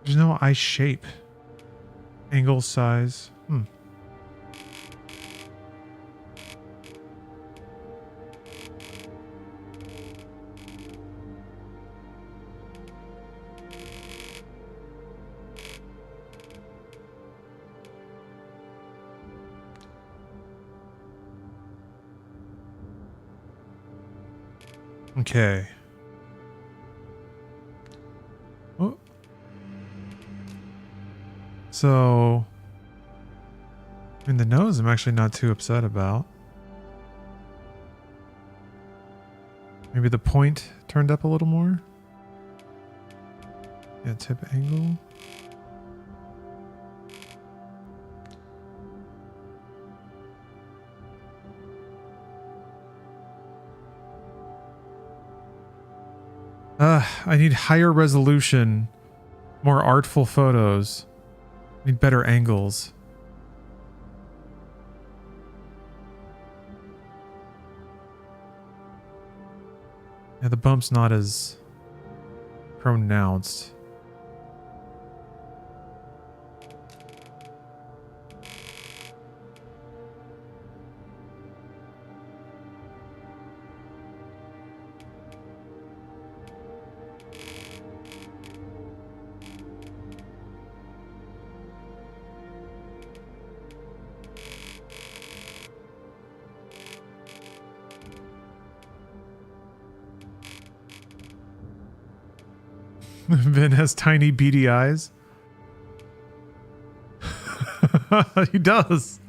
There's no eye shape. Angle, size. Okay. Oh. So, I mean, the nose I'm actually not too upset about. Maybe the point turned up a little more. Yeah, tip angle. I need higher resolution, more artful photos. I need better angles. Yeah, the bump's not as pronounced. Vin has tiny beady eyes. He does.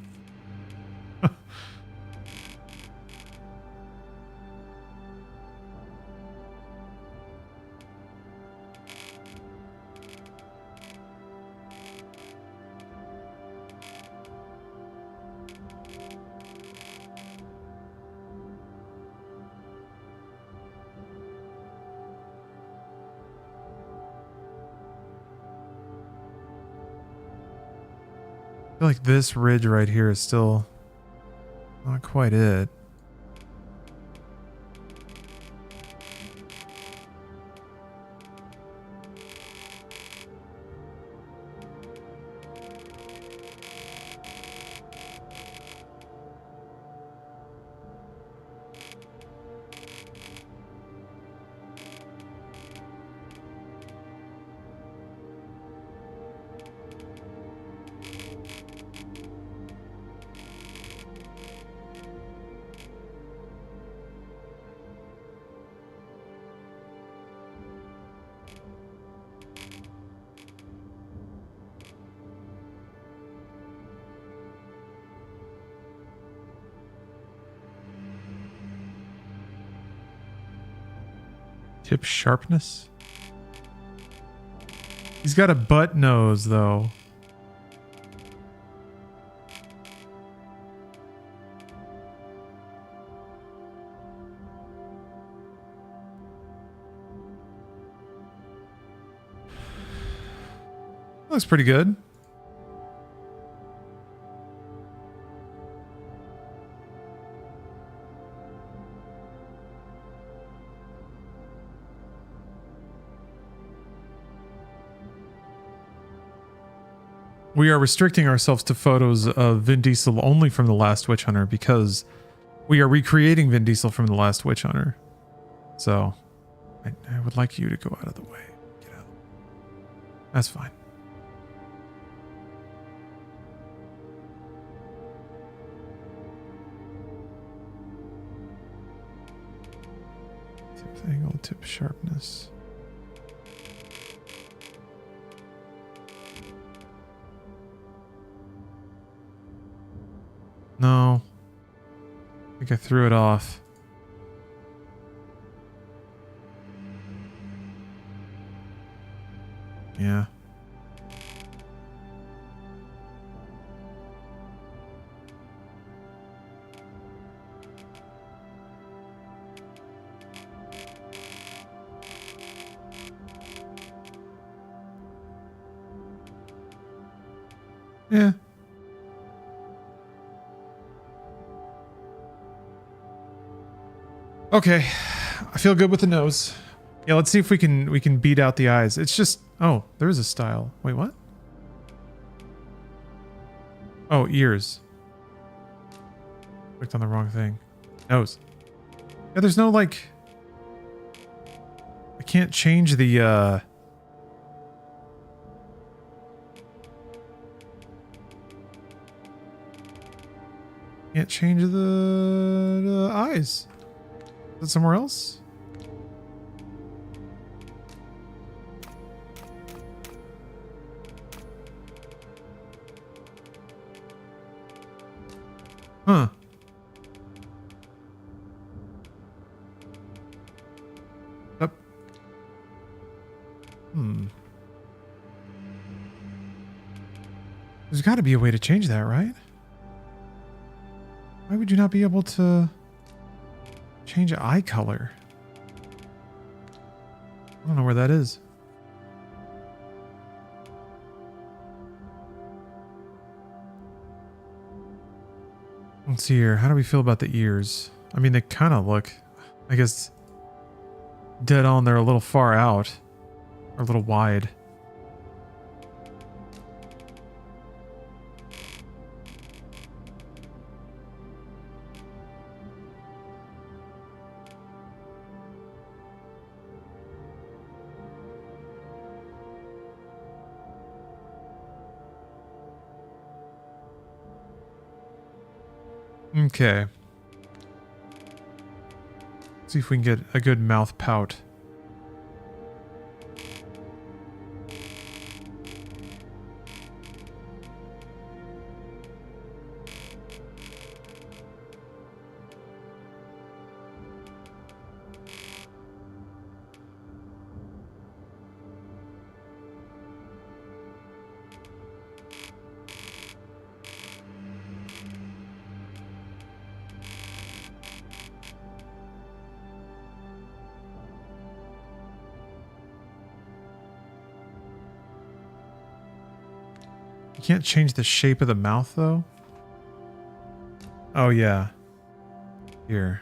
I feel like this ridge right here is still not quite it. Tip sharpness? He's got a butt nose, though. Looks pretty good. We are restricting ourselves to photos of Vin Diesel only from The Last Witch Hunter because we are recreating Vin Diesel from The Last Witch Hunter. So, I would like you to go out of the way. Get out. That's fine. Tip angle, tip sharpness. No. I think I threw it off. Yeah. Okay. I feel good with the nose. Yeah, let's see if we can beat out the eyes. It's just, oh, there is a style. Wait, what? Oh, ears. Clicked on the wrong thing. Nose. Yeah, there's no like, I can't change the can't change the eyes. Is it somewhere else? Huh. Yep. There's got to be a way to change that, right? Why would you not be able to change eye color? I don't know where that is. Let's see here. How do we feel about the ears? I mean, they kind of look, I guess, dead on. They're a little far out. Or a little wide. Okay. See if we can get a good mouth pout. Can't change the shape of the mouth though. Oh yeah. Here.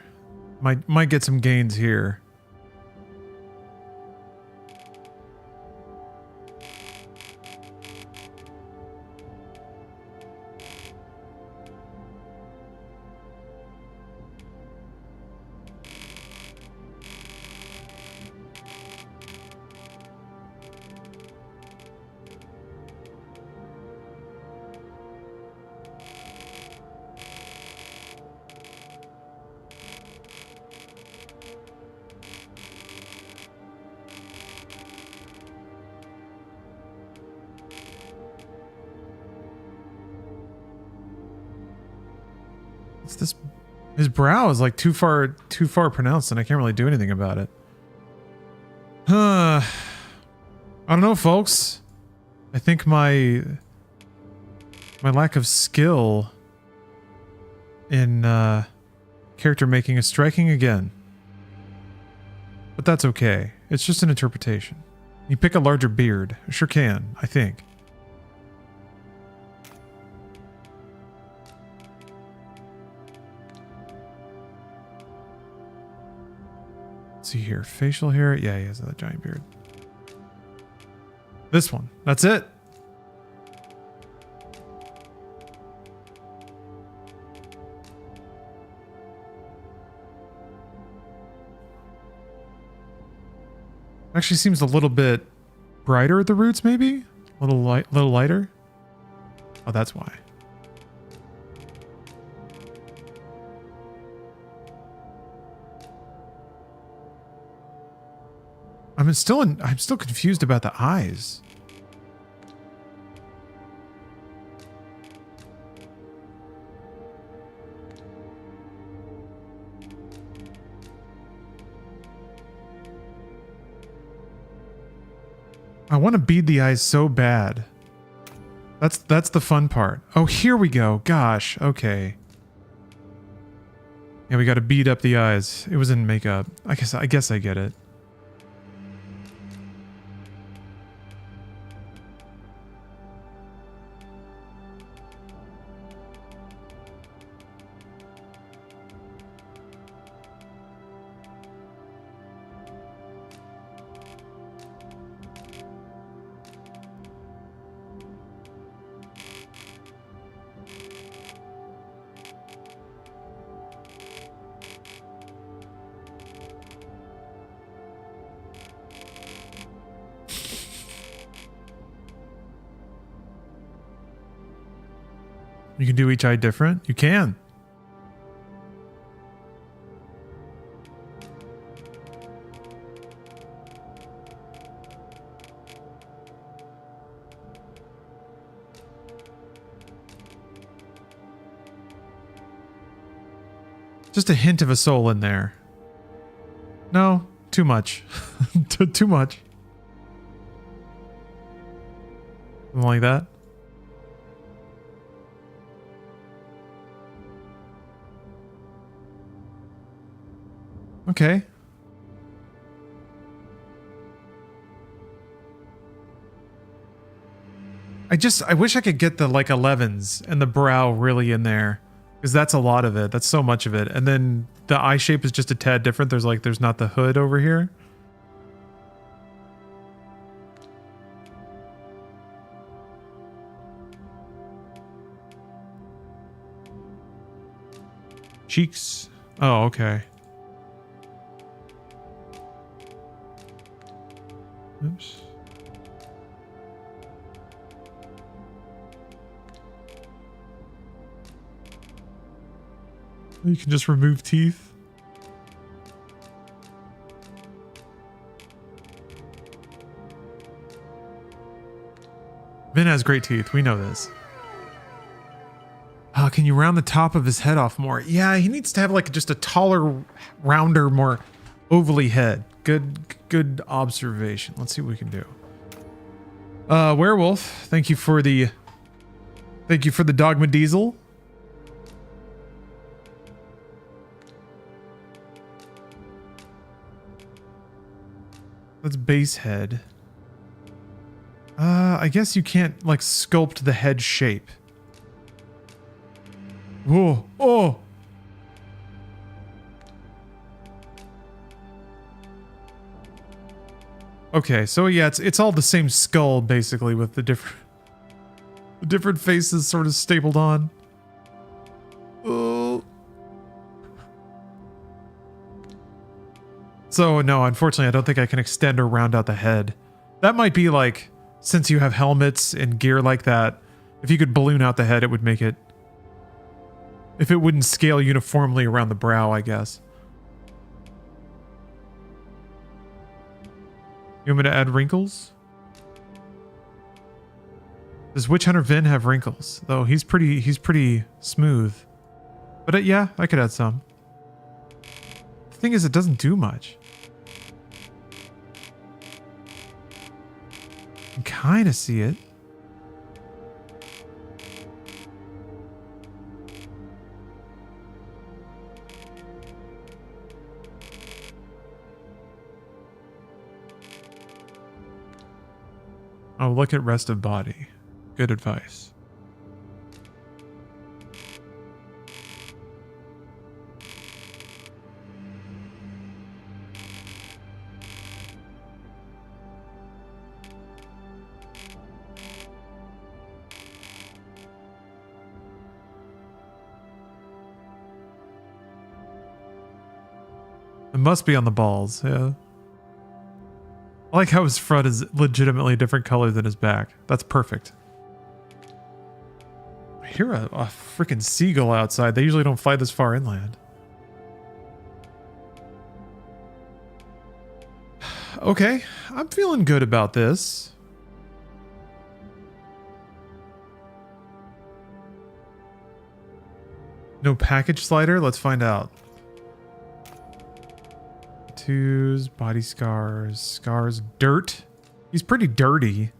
Might get some gains here. It's this. His brow is like too far pronounced, and I can't really do anything about it. I don't know, folks. I think my lack of skill in character making is striking again. But that's okay. It's just an interpretation. You pick a larger beard. I sure can, I think. Let's see here. Facial hair. Yeah, he has that giant beard. This one. That's it. Actually seems a little bit brighter at the roots, maybe? A little lighter? Oh, that's why. I'm still confused about the eyes. I want to bead the eyes so bad. That's the fun part. Oh, here we go. Gosh, okay. Yeah, we got to bead up the eyes. It was in makeup. I guess I get it. You can do each eye different? You can. Just a hint of a soul in there. No, too much. Too much. Something like that. Okay. I wish I could get the like 11s and the brow really in there. Because that's a lot of it. That's so much of it. And then the eye shape is just a tad different. There's not the hood over here. Cheeks. Oh, okay. Oops. You can just remove teeth. Vin has great teeth. We know this. Can you round the top of his head off more? Yeah, he needs to have like just a taller, rounder, more ovally head. Good observation. Let's see what we can do. Werewolf, thank you for the Dogma Diesel. That's base head. I guess you can't like sculpt the head shape. Whoa! Oh! Okay, so yeah, it's all the same skull basically with the different faces sort of stapled on. Oh. So no, unfortunately, I don't think I can extend or round out the head. That might be like, since you have helmets and gear like that, if you could balloon out the head, it would make it... If it wouldn't scale uniformly around the brow, I guess. You want me to add wrinkles? Does Witch Hunter Vin have wrinkles? Though he's pretty smooth. But yeah, I could add some. The thing is, it doesn't do much. You can kind of see it. Oh, look at rest of body. Good advice. It must be on the balls, yeah. I like how his front is legitimately a different color than his back. That's perfect. I hear a freaking seagull outside. They usually don't fly this far inland. Okay, I'm feeling good about this. No package slider? Let's find out. Tattoos, body scars, dirt. He's pretty dirty.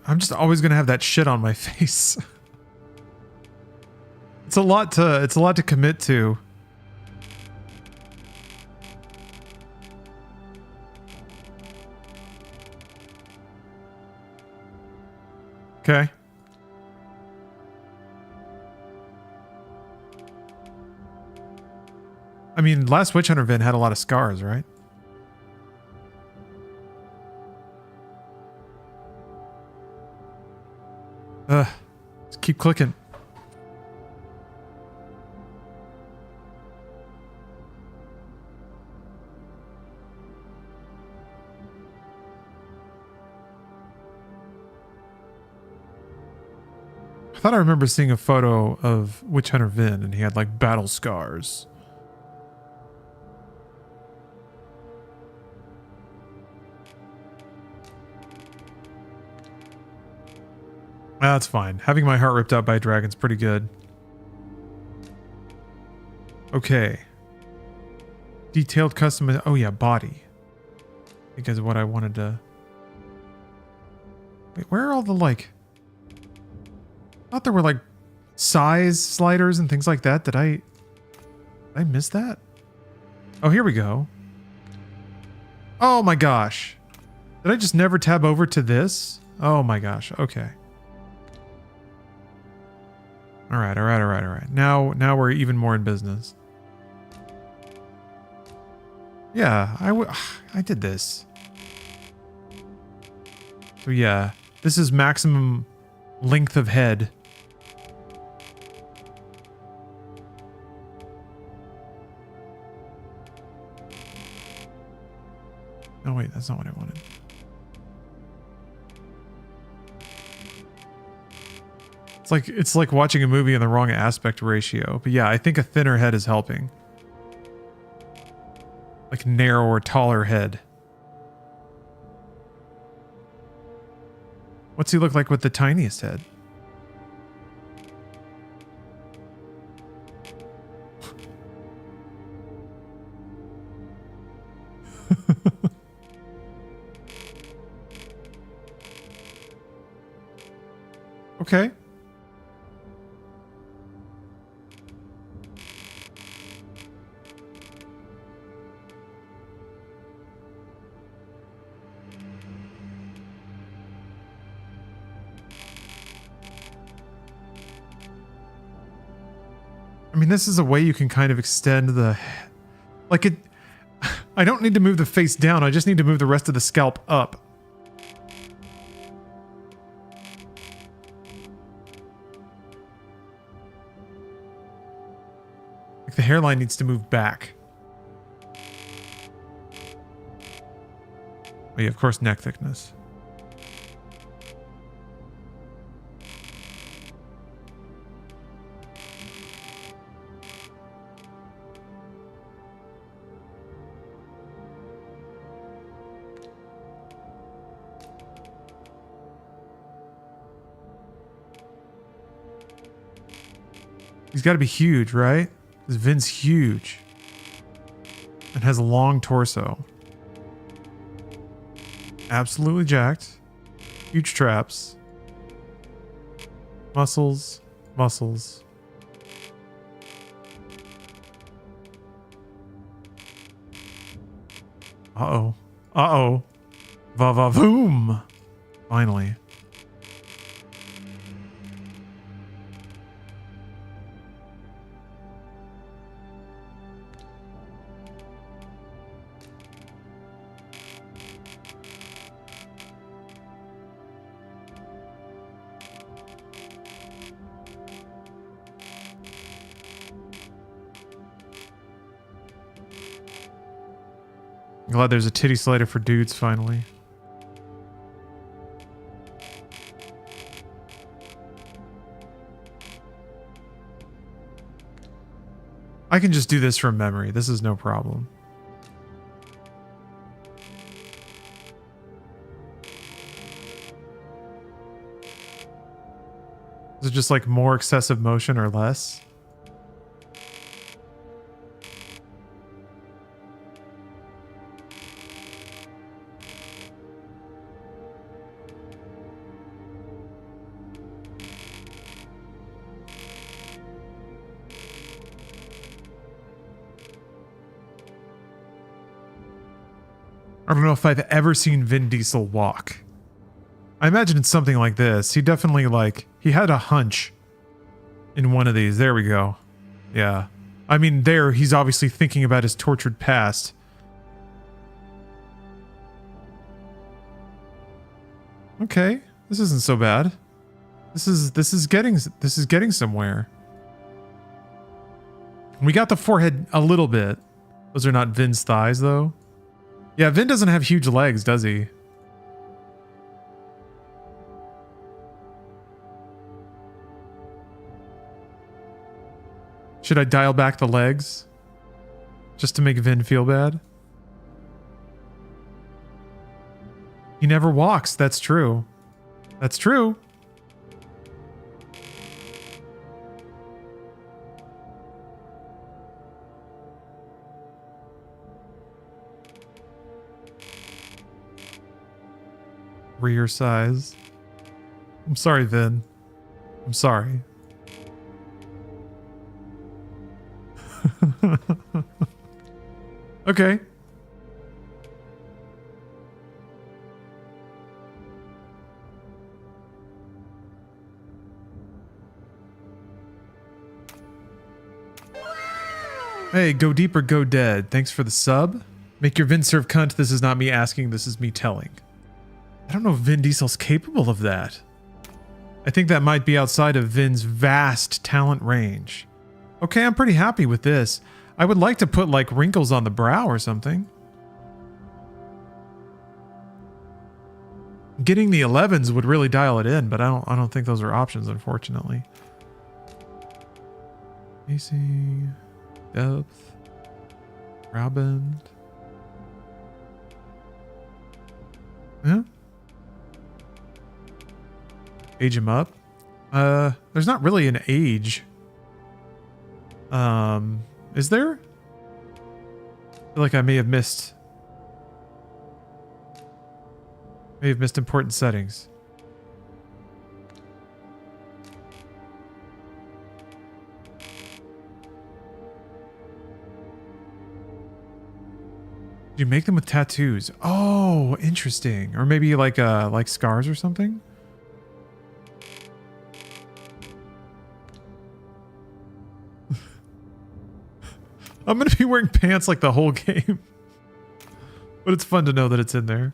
I'm just always gonna have that shit on my face. It's a lot to commit to. Okay. I mean, last Witch Hunter Vin had a lot of scars, right? Just keep clicking. I thought I remember seeing a photo of Witch Hunter Vin and he had like battle scars. That's fine. Having my heart ripped out by a dragon's pretty good. Okay. Detailed custom. Oh yeah, body. I think is what I wanted to. Wait, where are all the like? I thought there were like size sliders and things like that. Did I miss that? Oh, here we go. Oh my gosh. Did I just never tab over to this? Oh my gosh. Okay. All right. Now we're even more in business. Yeah, I did this. So yeah, this is maximum length of head. Oh wait, that's not what I wanted. It's like watching a movie in the wrong aspect ratio. But yeah, I think a thinner head is helping. Like narrower, taller head. What's he look like with the tiniest head? Okay. I mean, this is a way you can kind of extend the... Like it... I don't need to move the face down. I just need to move the rest of the scalp up. Like the hairline needs to move back. Oh yeah, of course, neck thickness. He's got to be huge, right? Because Vin's huge. And has a long torso. Absolutely jacked. Huge traps. Muscles. Muscles. Uh-oh. Uh-oh. Va-va-voom. Finally. Glad there's a titty slider for dudes finally. I can just do this from memory. This is no problem. Is it just like more excessive motion or less? I don't know if I've ever seen Vin Diesel walk. I imagine it's something like this. He definitely he had a hunch in one of these. There we go. Yeah. I mean, there, he's obviously thinking about his tortured past. Okay. This isn't so bad. This is getting somewhere. We got the forehead a little bit. Those are not Vin's thighs, though. Yeah, Vin doesn't have huge legs, does he? Should I dial back the legs? Just to make Vin feel bad? He never walks, that's true. That's true. Rear size. I'm sorry, Vin. I'm sorry. Okay. Hey, go deep or go dead. Thanks for the sub. Make your Vin serve cunt. This is not me asking, this is me telling. I don't know if Vin Diesel's capable of that. I think that might be outside of Vin's vast talent range. Okay, I'm pretty happy with this. I would like to put like wrinkles on the brow or something. Getting the 11s would really dial it in, but I don't think those are options, unfortunately. Spacing, depth, brow bend. Yeah. Age him up. There's not really an age. Is there? I feel like I may have missed important settings. Did you make them with tattoos? Oh, interesting. Or maybe like scars or something? I'm going to be wearing pants like the whole game. But it's fun to know that it's in there.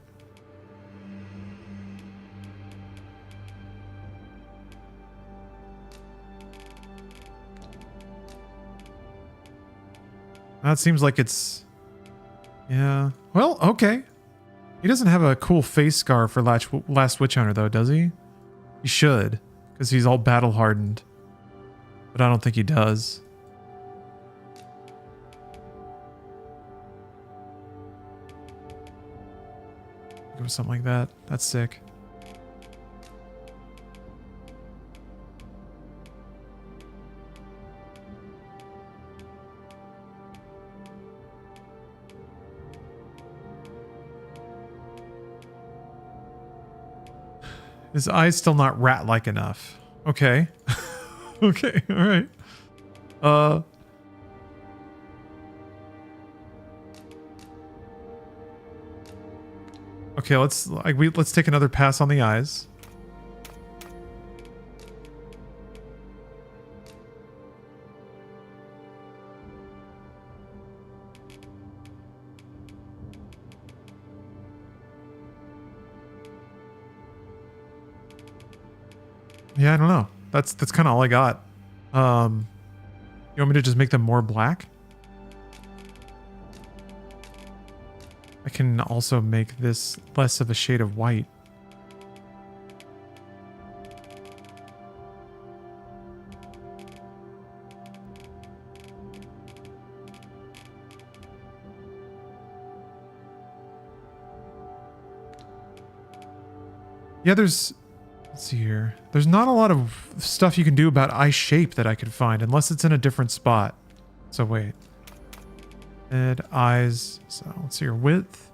That seems like it's... Yeah. Well, okay. He doesn't have a cool face scar for Last Witch Hunter, though, does he? He should, because he's all battle hardened. But I don't think he does. Go with something like that. That's sick. His eye's still not rat-like enough. Okay. Okay, alright. Okay, let's take another pass on the eyes. Yeah, I don't know. That's kind of all I got. You want me to just make them more black? I can also make this less of a shade of white. Yeah, let's see here. There's not a lot of stuff you can do about eye shape that I could find, unless it's in a different spot. So wait. Head, eyes. So let's see here. Width,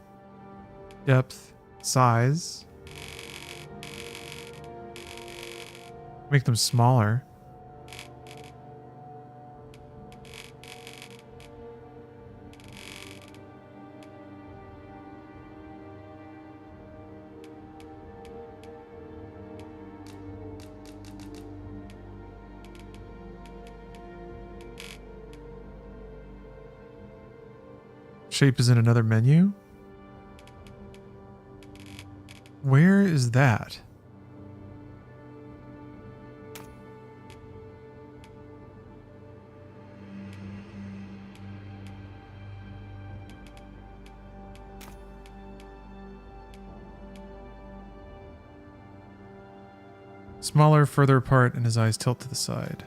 depth, size. Make them smaller. Shape is in another menu. Where is that? Smaller, further apart, and his eyes tilt to the side.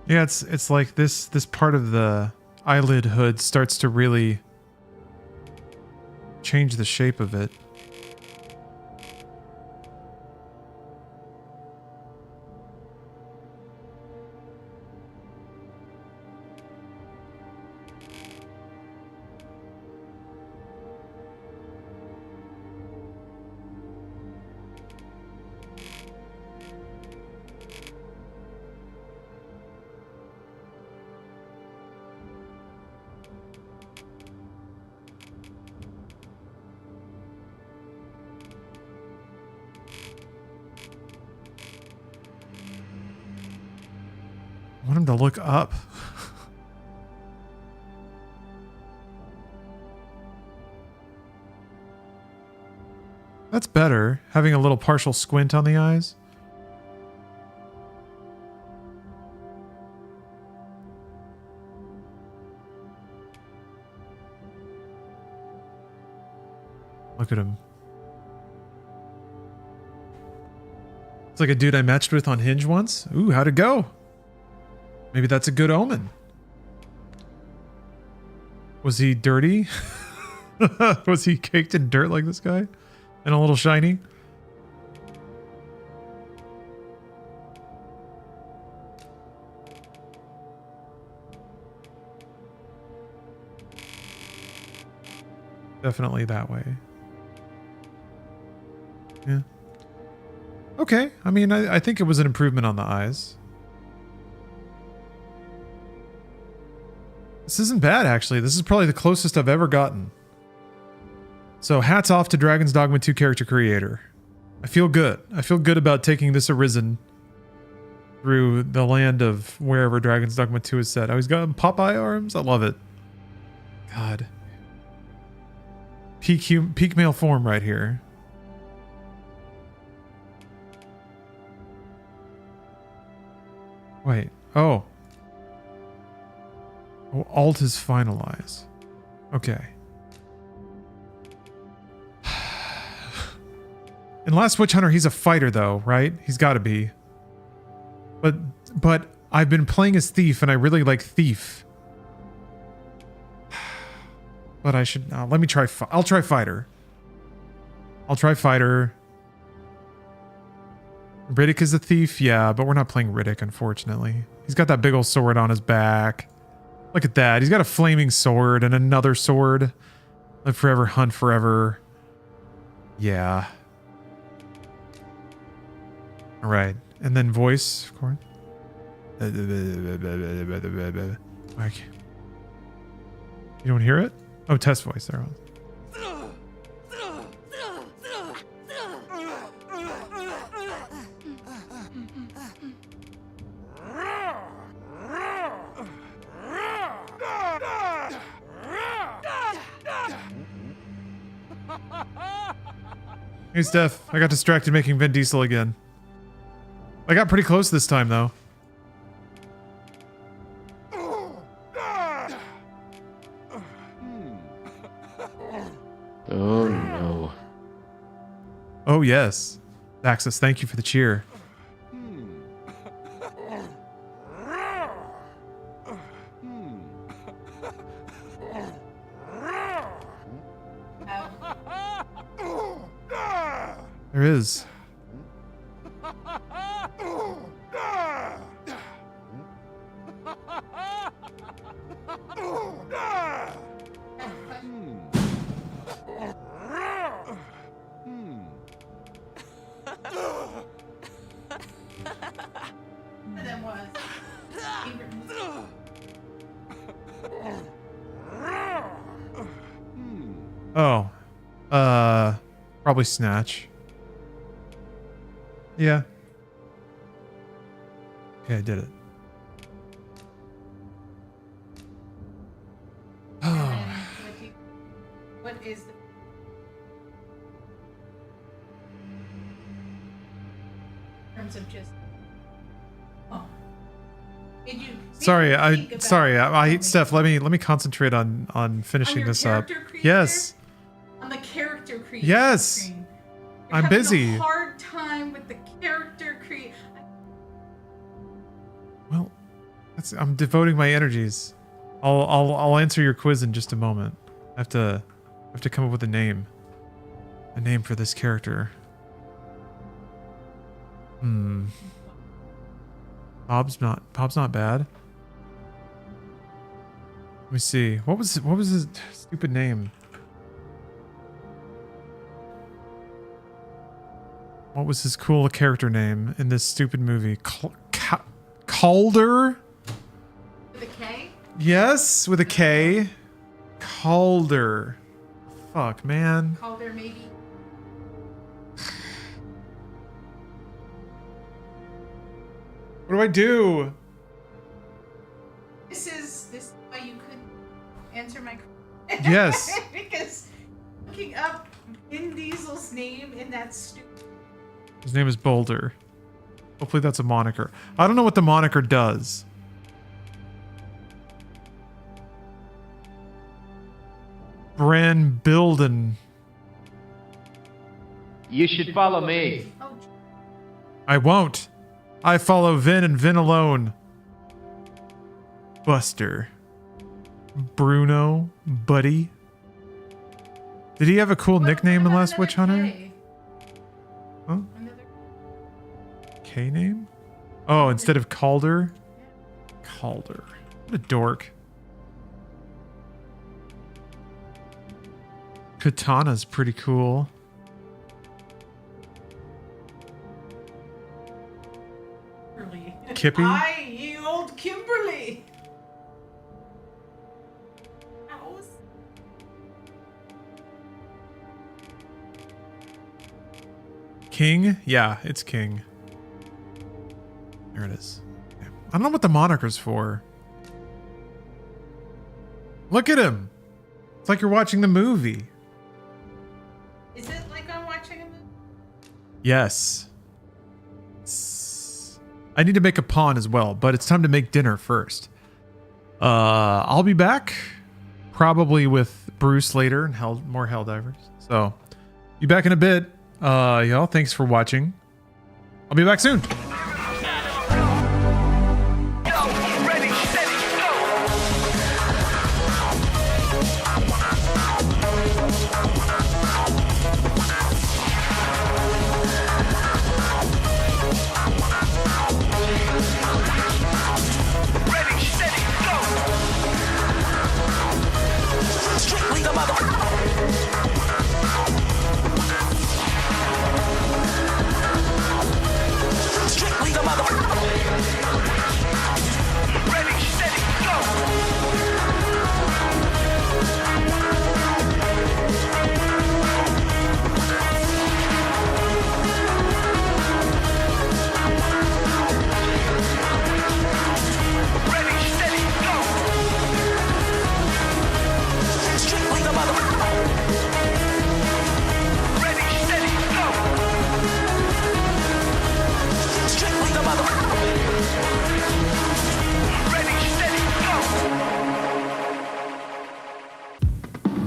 Yeah, it's like this part of the eyelid hood starts to really change the shape of it. I want him to look up. That's better, having a little partial squint on the eyes. Look at him. It's like a dude I matched with on Hinge once. Ooh, how'd it go? Maybe that's a good omen. Was he dirty? Was he caked in dirt like this guy? And a little shiny? Definitely that way. Yeah. Okay. I mean, I think it was an improvement on the eyes. This isn't bad, actually. This is probably the closest I've ever gotten. So hats off to Dragon's Dogma 2 character creator. I feel good. I feel good about taking this Arisen through the land of wherever Dragon's Dogma 2 is set. Oh, he's got Popeye arms? I love it. God. Peak male form right here. Wait. Oh. Oh, alt is finalize. Okay. In Last Witch Hunter, he's a fighter though, right? He's got to be. But I've been playing as Thief and I really like Thief. But I should let me try. I'll try Fighter. I'll try Fighter. Riddick is a Thief, yeah, but we're not playing Riddick, unfortunately. He's got that big old sword on his back. Look at that. He's got a flaming sword and another sword. Live forever, hunt forever. Yeah. All right. And then voice, of course. Okay. You don't hear it? Oh, test voice. There it was. Hey, Steph. I got distracted making Vin Diesel again. I got pretty close this time, though. Oh, no. Oh, yes. Axis, thank you for the cheer. There is. Oh. Probably Snatch. Yeah. Okay, I did it. Oh. terms of just. Oh. Did you? Sorry, Steph. Let me concentrate on finishing this up. Yes. On the character creation. Yes. Screen. I'm busy. A hard time with the character creation. Well, I'm devoting my energies. I'll answer your quiz in just a moment. I have to come up with a name for this character. Bob's not bad. Let me see. What was his stupid name? What was his cool character name in this stupid movie? Calder? With a K? Yes, with a K. Calder. Fuck, man. Calder, maybe. What do I do? This is why you couldn't answer my question. Yes. Because looking up Vin Diesel's name in that stupid. His name is Boulder. Hopefully that's a moniker. I don't know what the moniker does. Bran Bilden. You should follow me. I won't. I follow Vin and Vin alone. Buster. Bruno. Buddy. Did he have a cool nickname in Last Witch Hunter? Huh? K name? Oh, instead of Calder? Calder. What a dork. Katana's pretty cool. Kippy? Aye, you old Kimberly. King? Yeah, it's King. There it is. Yeah. I don't know what the moniker's for. Look at him. It's like you're watching the movie. Is it like I'm watching a movie? Yes. I need to make a pawn as well, but it's time to make dinner first. I'll be back probably with Bruce later and more Helldivers. So, be back in a bit. Y'all, thanks for watching. I'll be back soon.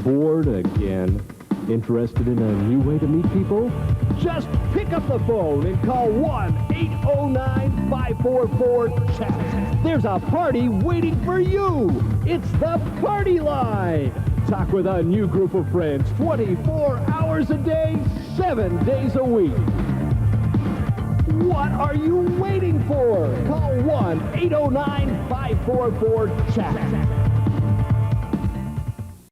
Bored again? Interested in a new way to meet people? Just pick up the phone and call 1-809-544-CHAT. There's a party waiting for you. It's the Party Line. Talk with a new group of friends 24 hours a day, 7 days a week. What are you waiting for? Call 1-809-544-CHAT.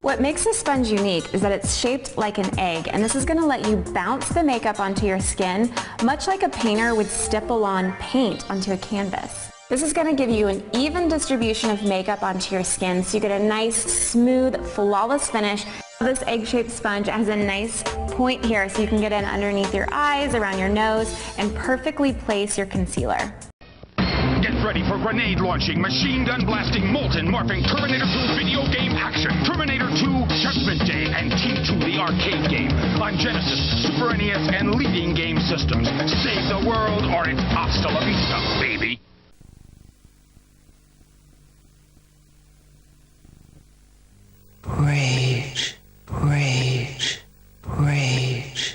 What makes this sponge unique is that it's shaped like an egg, and this is going to let you bounce the makeup onto your skin, much like a painter would stipple on paint onto a canvas. This is going to give you an even distribution of makeup onto your skin, so you get a nice, smooth, flawless finish. This egg-shaped sponge has a nice point here, so you can get in underneath your eyes, around your nose, and perfectly place your concealer. Get ready for grenade launching, machine gun blasting, molten morphing, Terminator 2 video game action, Terminator 2 Judgment Day, and T2 the arcade game on Genesis, Super NES, and leading game systems. Save the world or it's hasta la vista, baby. Rage, rage, rage.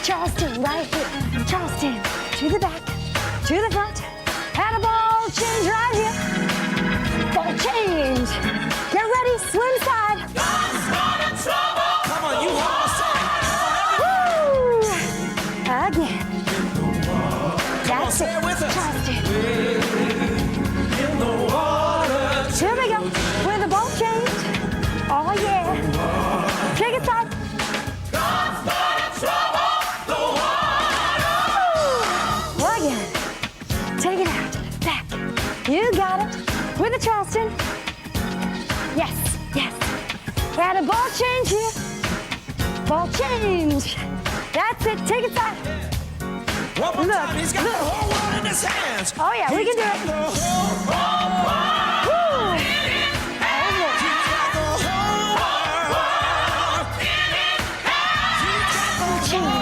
Charleston, right here. Charleston, to the back, to the front. And a ball change right here. Ball change. Get ready, swim side. Come on, you Woo! Again. That's it. Charleston. Here we go. With a ball change. Oh yeah. Take it side. Take it out, back. You got it. With a Charleston. Yes, yes. And a ball change here. Ball change. That's it. Take it back. One more time. He's got the whole world in his hands. Oh yeah, we can do it. Woo. Ball change.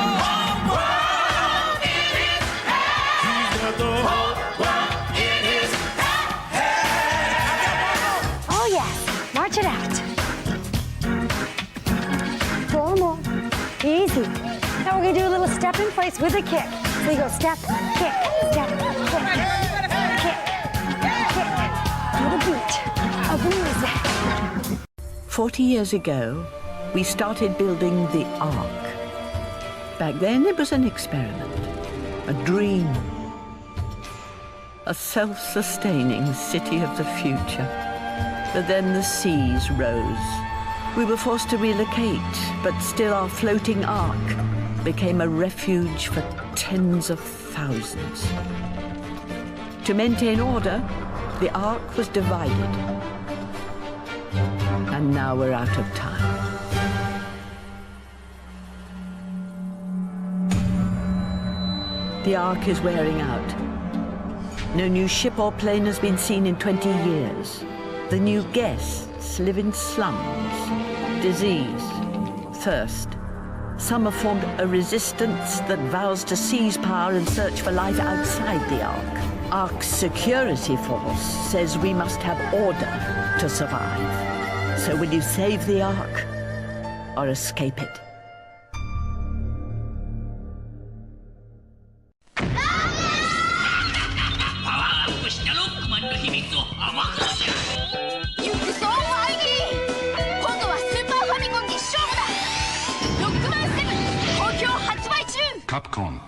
March it out. 4 more. Easy. Now we're going to do a little step in place with a kick. So you go step, kick, step, kick, kick, with a beat of music. 40 years ago, we started building the Ark. Back then, it was an experiment, a dream, a self-sustaining city of the future. But then the seas rose. We were forced to relocate, but still our floating Ark became a refuge for tens of thousands. To maintain order, the Ark was divided. And now we're out of time. The Ark is wearing out. No new ship or plane has been seen in 20 years. The new guests live in slums, disease, thirst. Some have formed a resistance that vows to seize power and search for life outside the Ark. Ark's security force says we must have order to survive. So will you save the Ark or escape it? Capcom.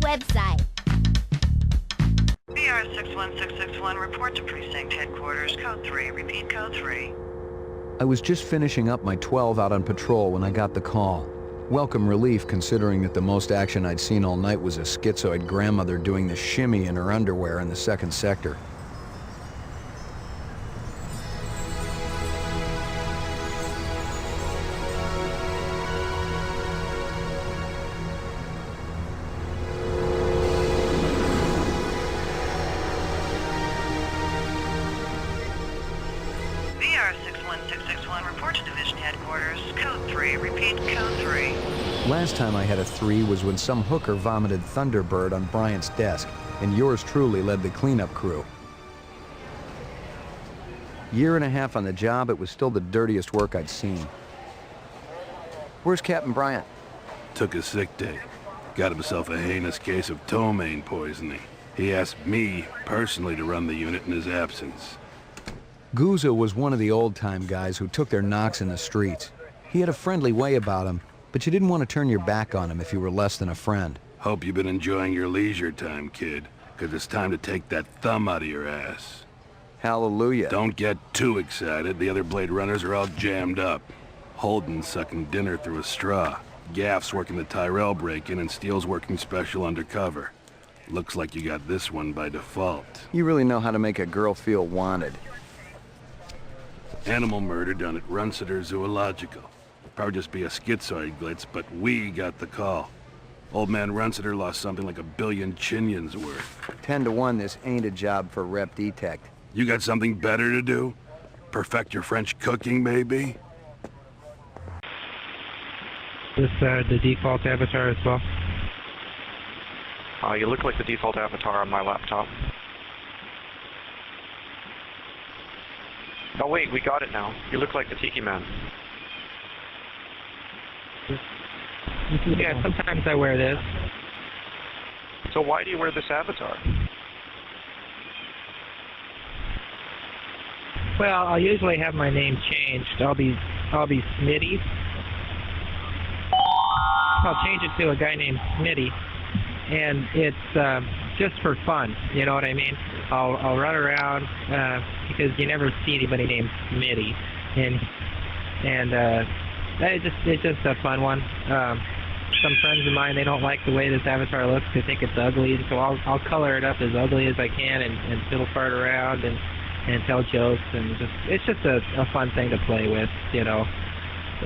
website. VR 61661, report to precinct headquarters, code 3, repeat code 3. I was just finishing up my 12 out on patrol when I got the call. Welcome relief considering that the most action I'd seen all night was a schizoid grandmother doing the shimmy in her underwear in the second sector. VR 61661, report to division headquarters, code 3, repeat code 3. Last time I had a 3 was when some hooker vomited Thunderbird on Bryant's desk, and yours truly led the cleanup crew. Year and a half on the job, it was still the dirtiest work I'd seen. Where's Captain Bryant? Took a sick day. Got himself a heinous case of ptomaine poisoning. He asked me, personally, to run the unit in his absence. Gouza was one of the old-time guys who took their knocks in the streets. He had a friendly way about him, but you didn't want to turn your back on him if you were less than a friend. Hope you've been enjoying your leisure time, kid, because it's time to take that thumb out of your ass. Hallelujah. Don't get too excited. The other Blade Runners are all jammed up. Holden's sucking dinner through a straw. Gaff's working the Tyrell break-in, and Steele's working special undercover. Looks like you got this one by default. You really know how to make a girl feel wanted. Animal murder done at Runciter Zoological. Probably just be a schizoid glitz, but we got the call. Old man Runciter lost something like 1 billion chinions worth. 10 to 1, this ain't a job for Rep Detect. You got something better to do? Perfect your French cooking, maybe? This the default avatar as well? You look like the default avatar on my laptop. Oh wait, we got it now. You look like the Tiki Man. Yeah, sometimes I wear this. So why do you wear this avatar? Well, I'll usually have my name changed. I'll be Smitty. I'll change it to a guy named Smitty, and it's just for fun. You know what I mean? I'll run around because you never see anybody named Smitty, and it's just a fun one. Some friends of mine, they don't like the way this avatar looks. They think it's ugly, and so I'll color it up as ugly as I can and fiddle fart around and tell jokes, and it's just a fun thing to play with, you know.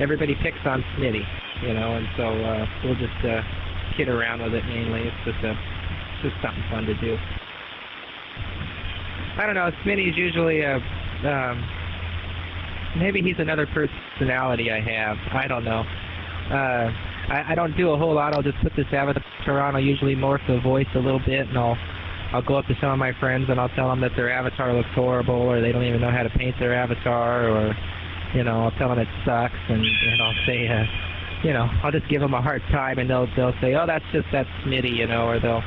Everybody picks on Smitty, you know, and so we'll just kid around with it mainly. It's just something fun to do. I don't know, Smitty's usually maybe he's another personality I have. I don't know. I don't do a whole lot. I'll just put this avatar on. I'll usually morph the voice a little bit, and I'll go up to some of my friends and I'll tell them that their avatar looks horrible, or they don't even know how to paint their avatar, or, you know, I'll tell them it sucks, and I'll say, you know, I'll just give them a hard time, and they'll say, oh, that's Smitty, you know, or they'll,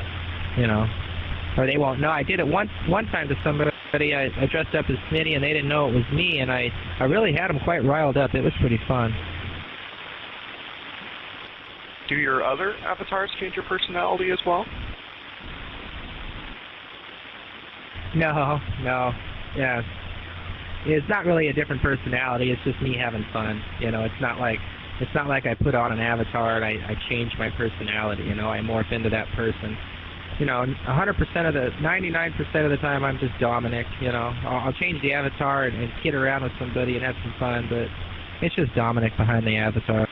you know, or they won't know. I did it one time to somebody. I dressed up as Smitty, and they didn't know it was me, and I really had them quite riled up. It was pretty fun. Do your other avatars change your personality as well? No. Yeah. It's not really a different personality. It's just me having fun. You know, it's not like I put on an avatar and I change my personality. You know, I morph into that person. You know, 99% of the time I'm just Dominic. You know, I'll change the avatar and kid around with somebody and have some fun, but it's just Dominic behind the avatar.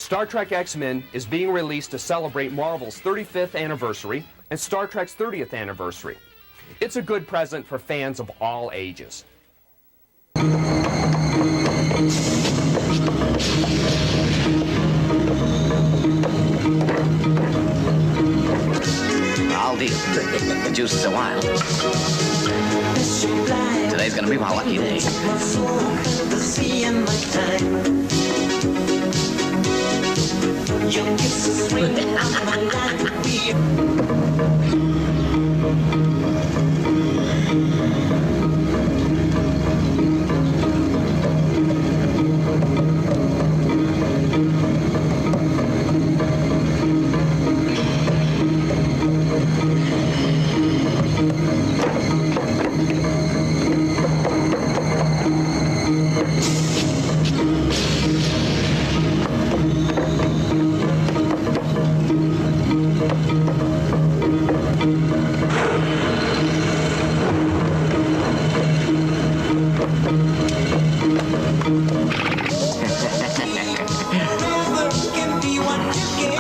Star Trek X-Men is being released to celebrate Marvel's 35th anniversary and Star Trek's 30th anniversary. It's a good present for fans of all ages. All deal. The juices are wild. Today's gonna be my lucky day. Your kisses ring out my life with you.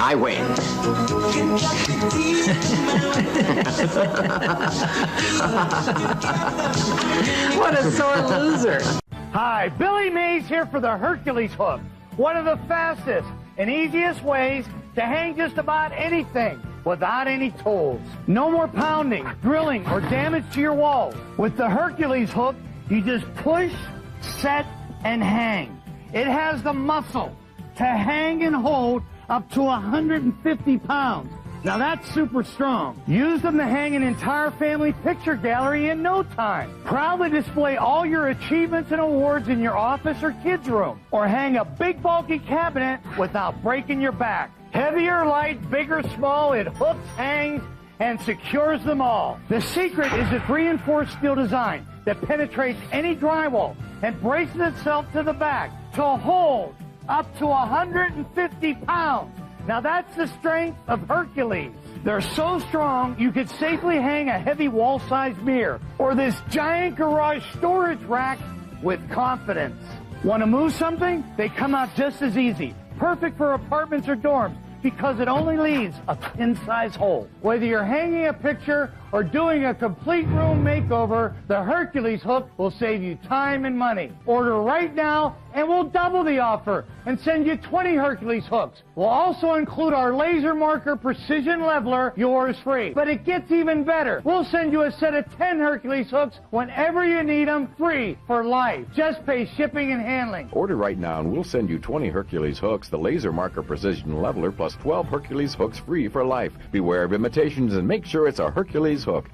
I win. What a sore loser. Hi, Billy Mays here for the Hercules hook. One of the fastest and easiest ways to hang just about anything without any tools. No more pounding, drilling, or damage to your walls. With the Hercules hook, you just push, set, and hang. It has the muscle to hang and hold up to 150 pounds. Now that's super strong. Use them to hang an entire family picture gallery in no time. Proudly display all your achievements and awards in your office or kids' room. Or hang a big bulky cabinet without breaking your back. Heavy or light, big or small, it hooks, hangs, and secures them all. The secret is its reinforced steel design that penetrates any drywall and braces itself to the back to hold up to 150 pounds. Now that's the strength of Hercules. They're so strong you could safely hang a heavy wall-sized mirror or this giant garage storage rack with confidence. Want to move something? They come out just as easy. Perfect for apartments or dorms because it only leaves a pin-size hole. Whether you're hanging a picture or doing a complete room makeover, the Hercules hook will save you time and money. Order right now and we'll double the offer and send you 20 Hercules hooks. We'll also include our laser marker precision leveler, yours free. But it gets even better. We'll send you a set of 10 Hercules hooks whenever you need them, free for life. Just pay shipping and handling. Order right now and we'll send you 20 Hercules hooks, the laser marker precision leveler, plus 12 Hercules hooks free for life. Beware of imitations and make sure it's a Hercules hook.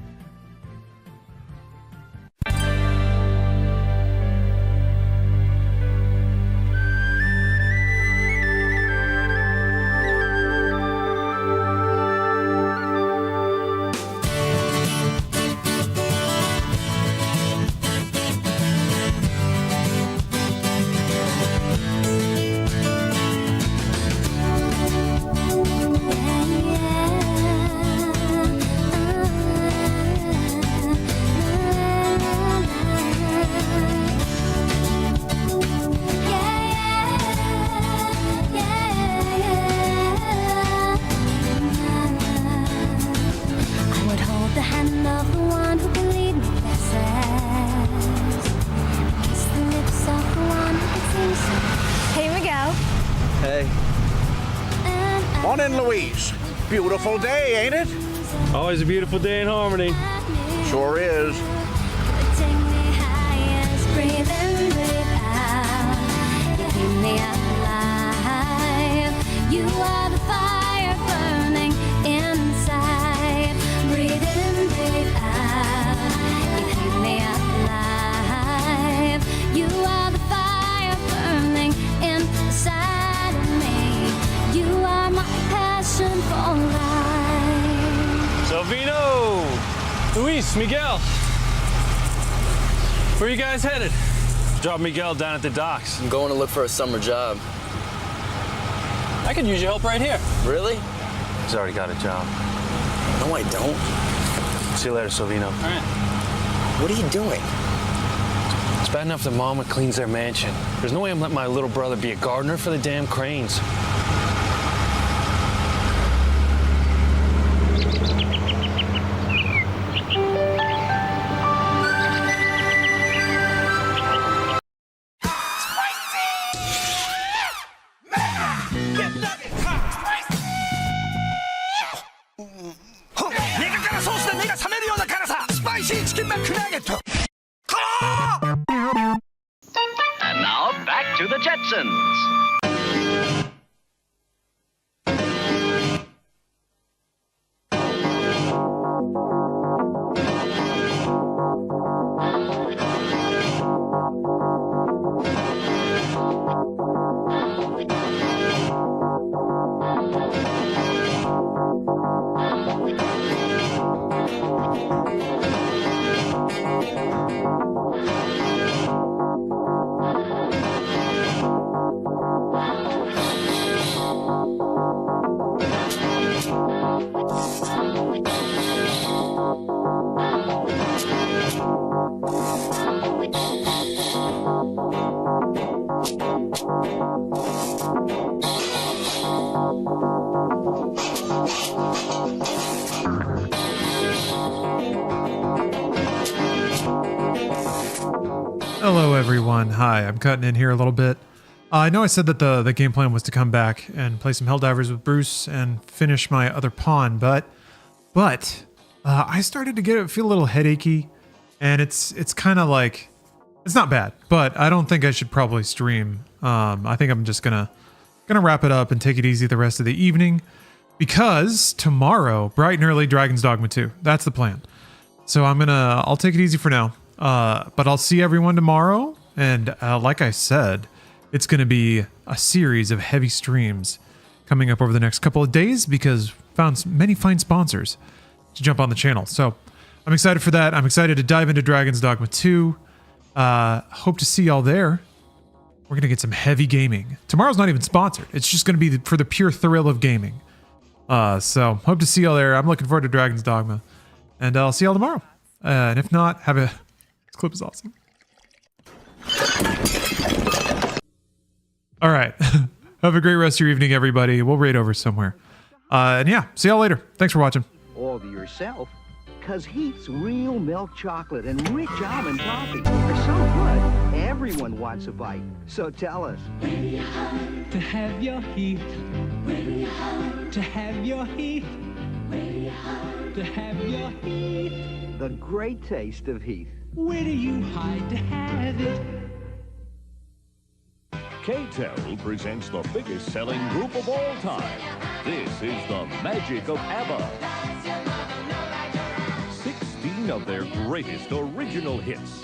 Beautiful day, ain't it? Always a beautiful day in Harmony. Sure is. You are the fire burning inside. Breathe in, breathe out. You keep me alive. You are the fire burning inside of me. You are my passion for life. Salvino! Luis, Miguel. Where are you guys headed? Drop Miguel down at the docks. I'm going to look for a summer job. I could use your help right here. Really? He's already got a job. No, I don't. See you later, Salvino. All right. What are you doing? It's bad enough that Mama cleans their mansion. There's no way I'm letting my little brother be a gardener for the damn cranes. And now, back to the Jetsons. Hello everyone, hi, I'm cutting in here a little bit. I know I said that the game plan was to come back and play some Helldivers with Bruce and finish my other pawn, but I started to feel a little headachy, and it's kind of like, it's not bad, but I don't think I should probably stream. I think I'm just gonna wrap it up and take it easy the rest of the evening, because tomorrow, bright and early, Dragon's Dogma 2. That's the plan. So I'll take it easy for now, but I'll see everyone tomorrow, and like I said, it's going to be a series of heavy streams coming up over the next couple of days, because found many fine sponsors to jump on the channel. So I'm excited for that. I'm excited to dive into Dragon's Dogma 2. Hope to see y'all there. We're going to get some heavy gaming. Tomorrow's not even sponsored. It's just going to be for the pure thrill of gaming. So hope to see y'all there. I'm looking forward to Dragon's Dogma. And I'll see y'all tomorrow. And if not, this clip is awesome. All right. Have a great rest of your evening, everybody. We'll raid over somewhere. And yeah, see y'all later. Thanks for watching. All to yourself, because Heath's real milk chocolate and rich almond toffee are so good, everyone wants a bite. So tell us. To have your Heath. To have your Heath. To have your Heath. The great taste of Heath. Where do you hide to have it? K-Tel presents the biggest selling group of all time. This is the magic of ABBA. 16 of their greatest original hits.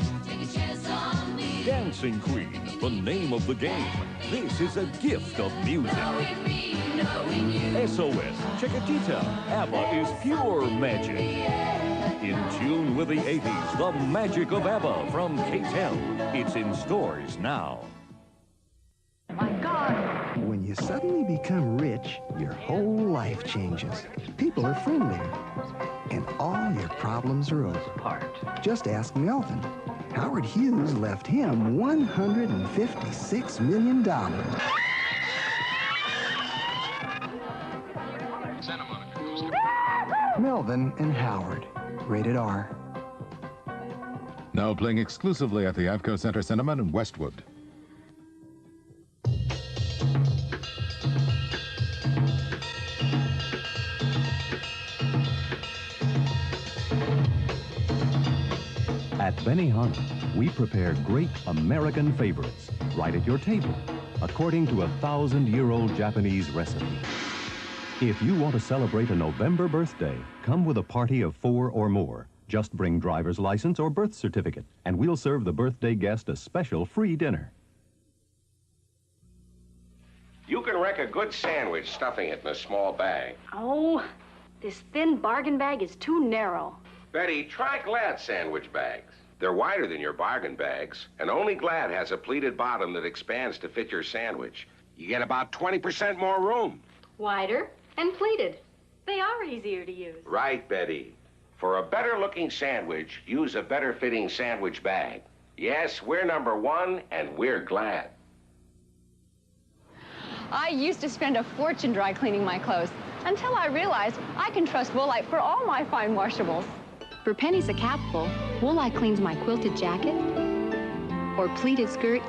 Dancing Queen, the name of the game. This is a gift of music. SOS, Chiquitita, ABBA is pure magic. In tune with the 80s, the magic of ABBA from K-Tel. It's in stores now. When you suddenly become rich, your whole life changes. People are friendlier, and all your problems are over. Just ask Melvin. Howard Hughes left him $156 million. Melvin and Howard, rated R. Now playing exclusively at the Avco Center Cinema in Westwood. At Benihana, we prepare great American favorites right at your table, according to a 1,000-year-old Japanese recipe. If you want to celebrate a November birthday, come with a party of 4 or more. Just bring driver's license or birth certificate, and we'll serve the birthday guest a special free dinner. You can wreck a good sandwich stuffing it in a small bag. Oh, this thin bargain bag is too narrow. Betty, try Glad sandwich bags. They're wider than your bargain bags, and only Glad has a pleated bottom that expands to fit your sandwich. You get about 20% more room. Wider and pleated. They are easier to use. Right, Betty. For a better-looking sandwich, use a better-fitting sandwich bag. Yes, we're #1, and we're Glad. I used to spend a fortune dry cleaning my clothes until I realized I can trust Woolite for all my fine washables. For pennies a capful, Woolite cleans my quilted jacket or pleated skirt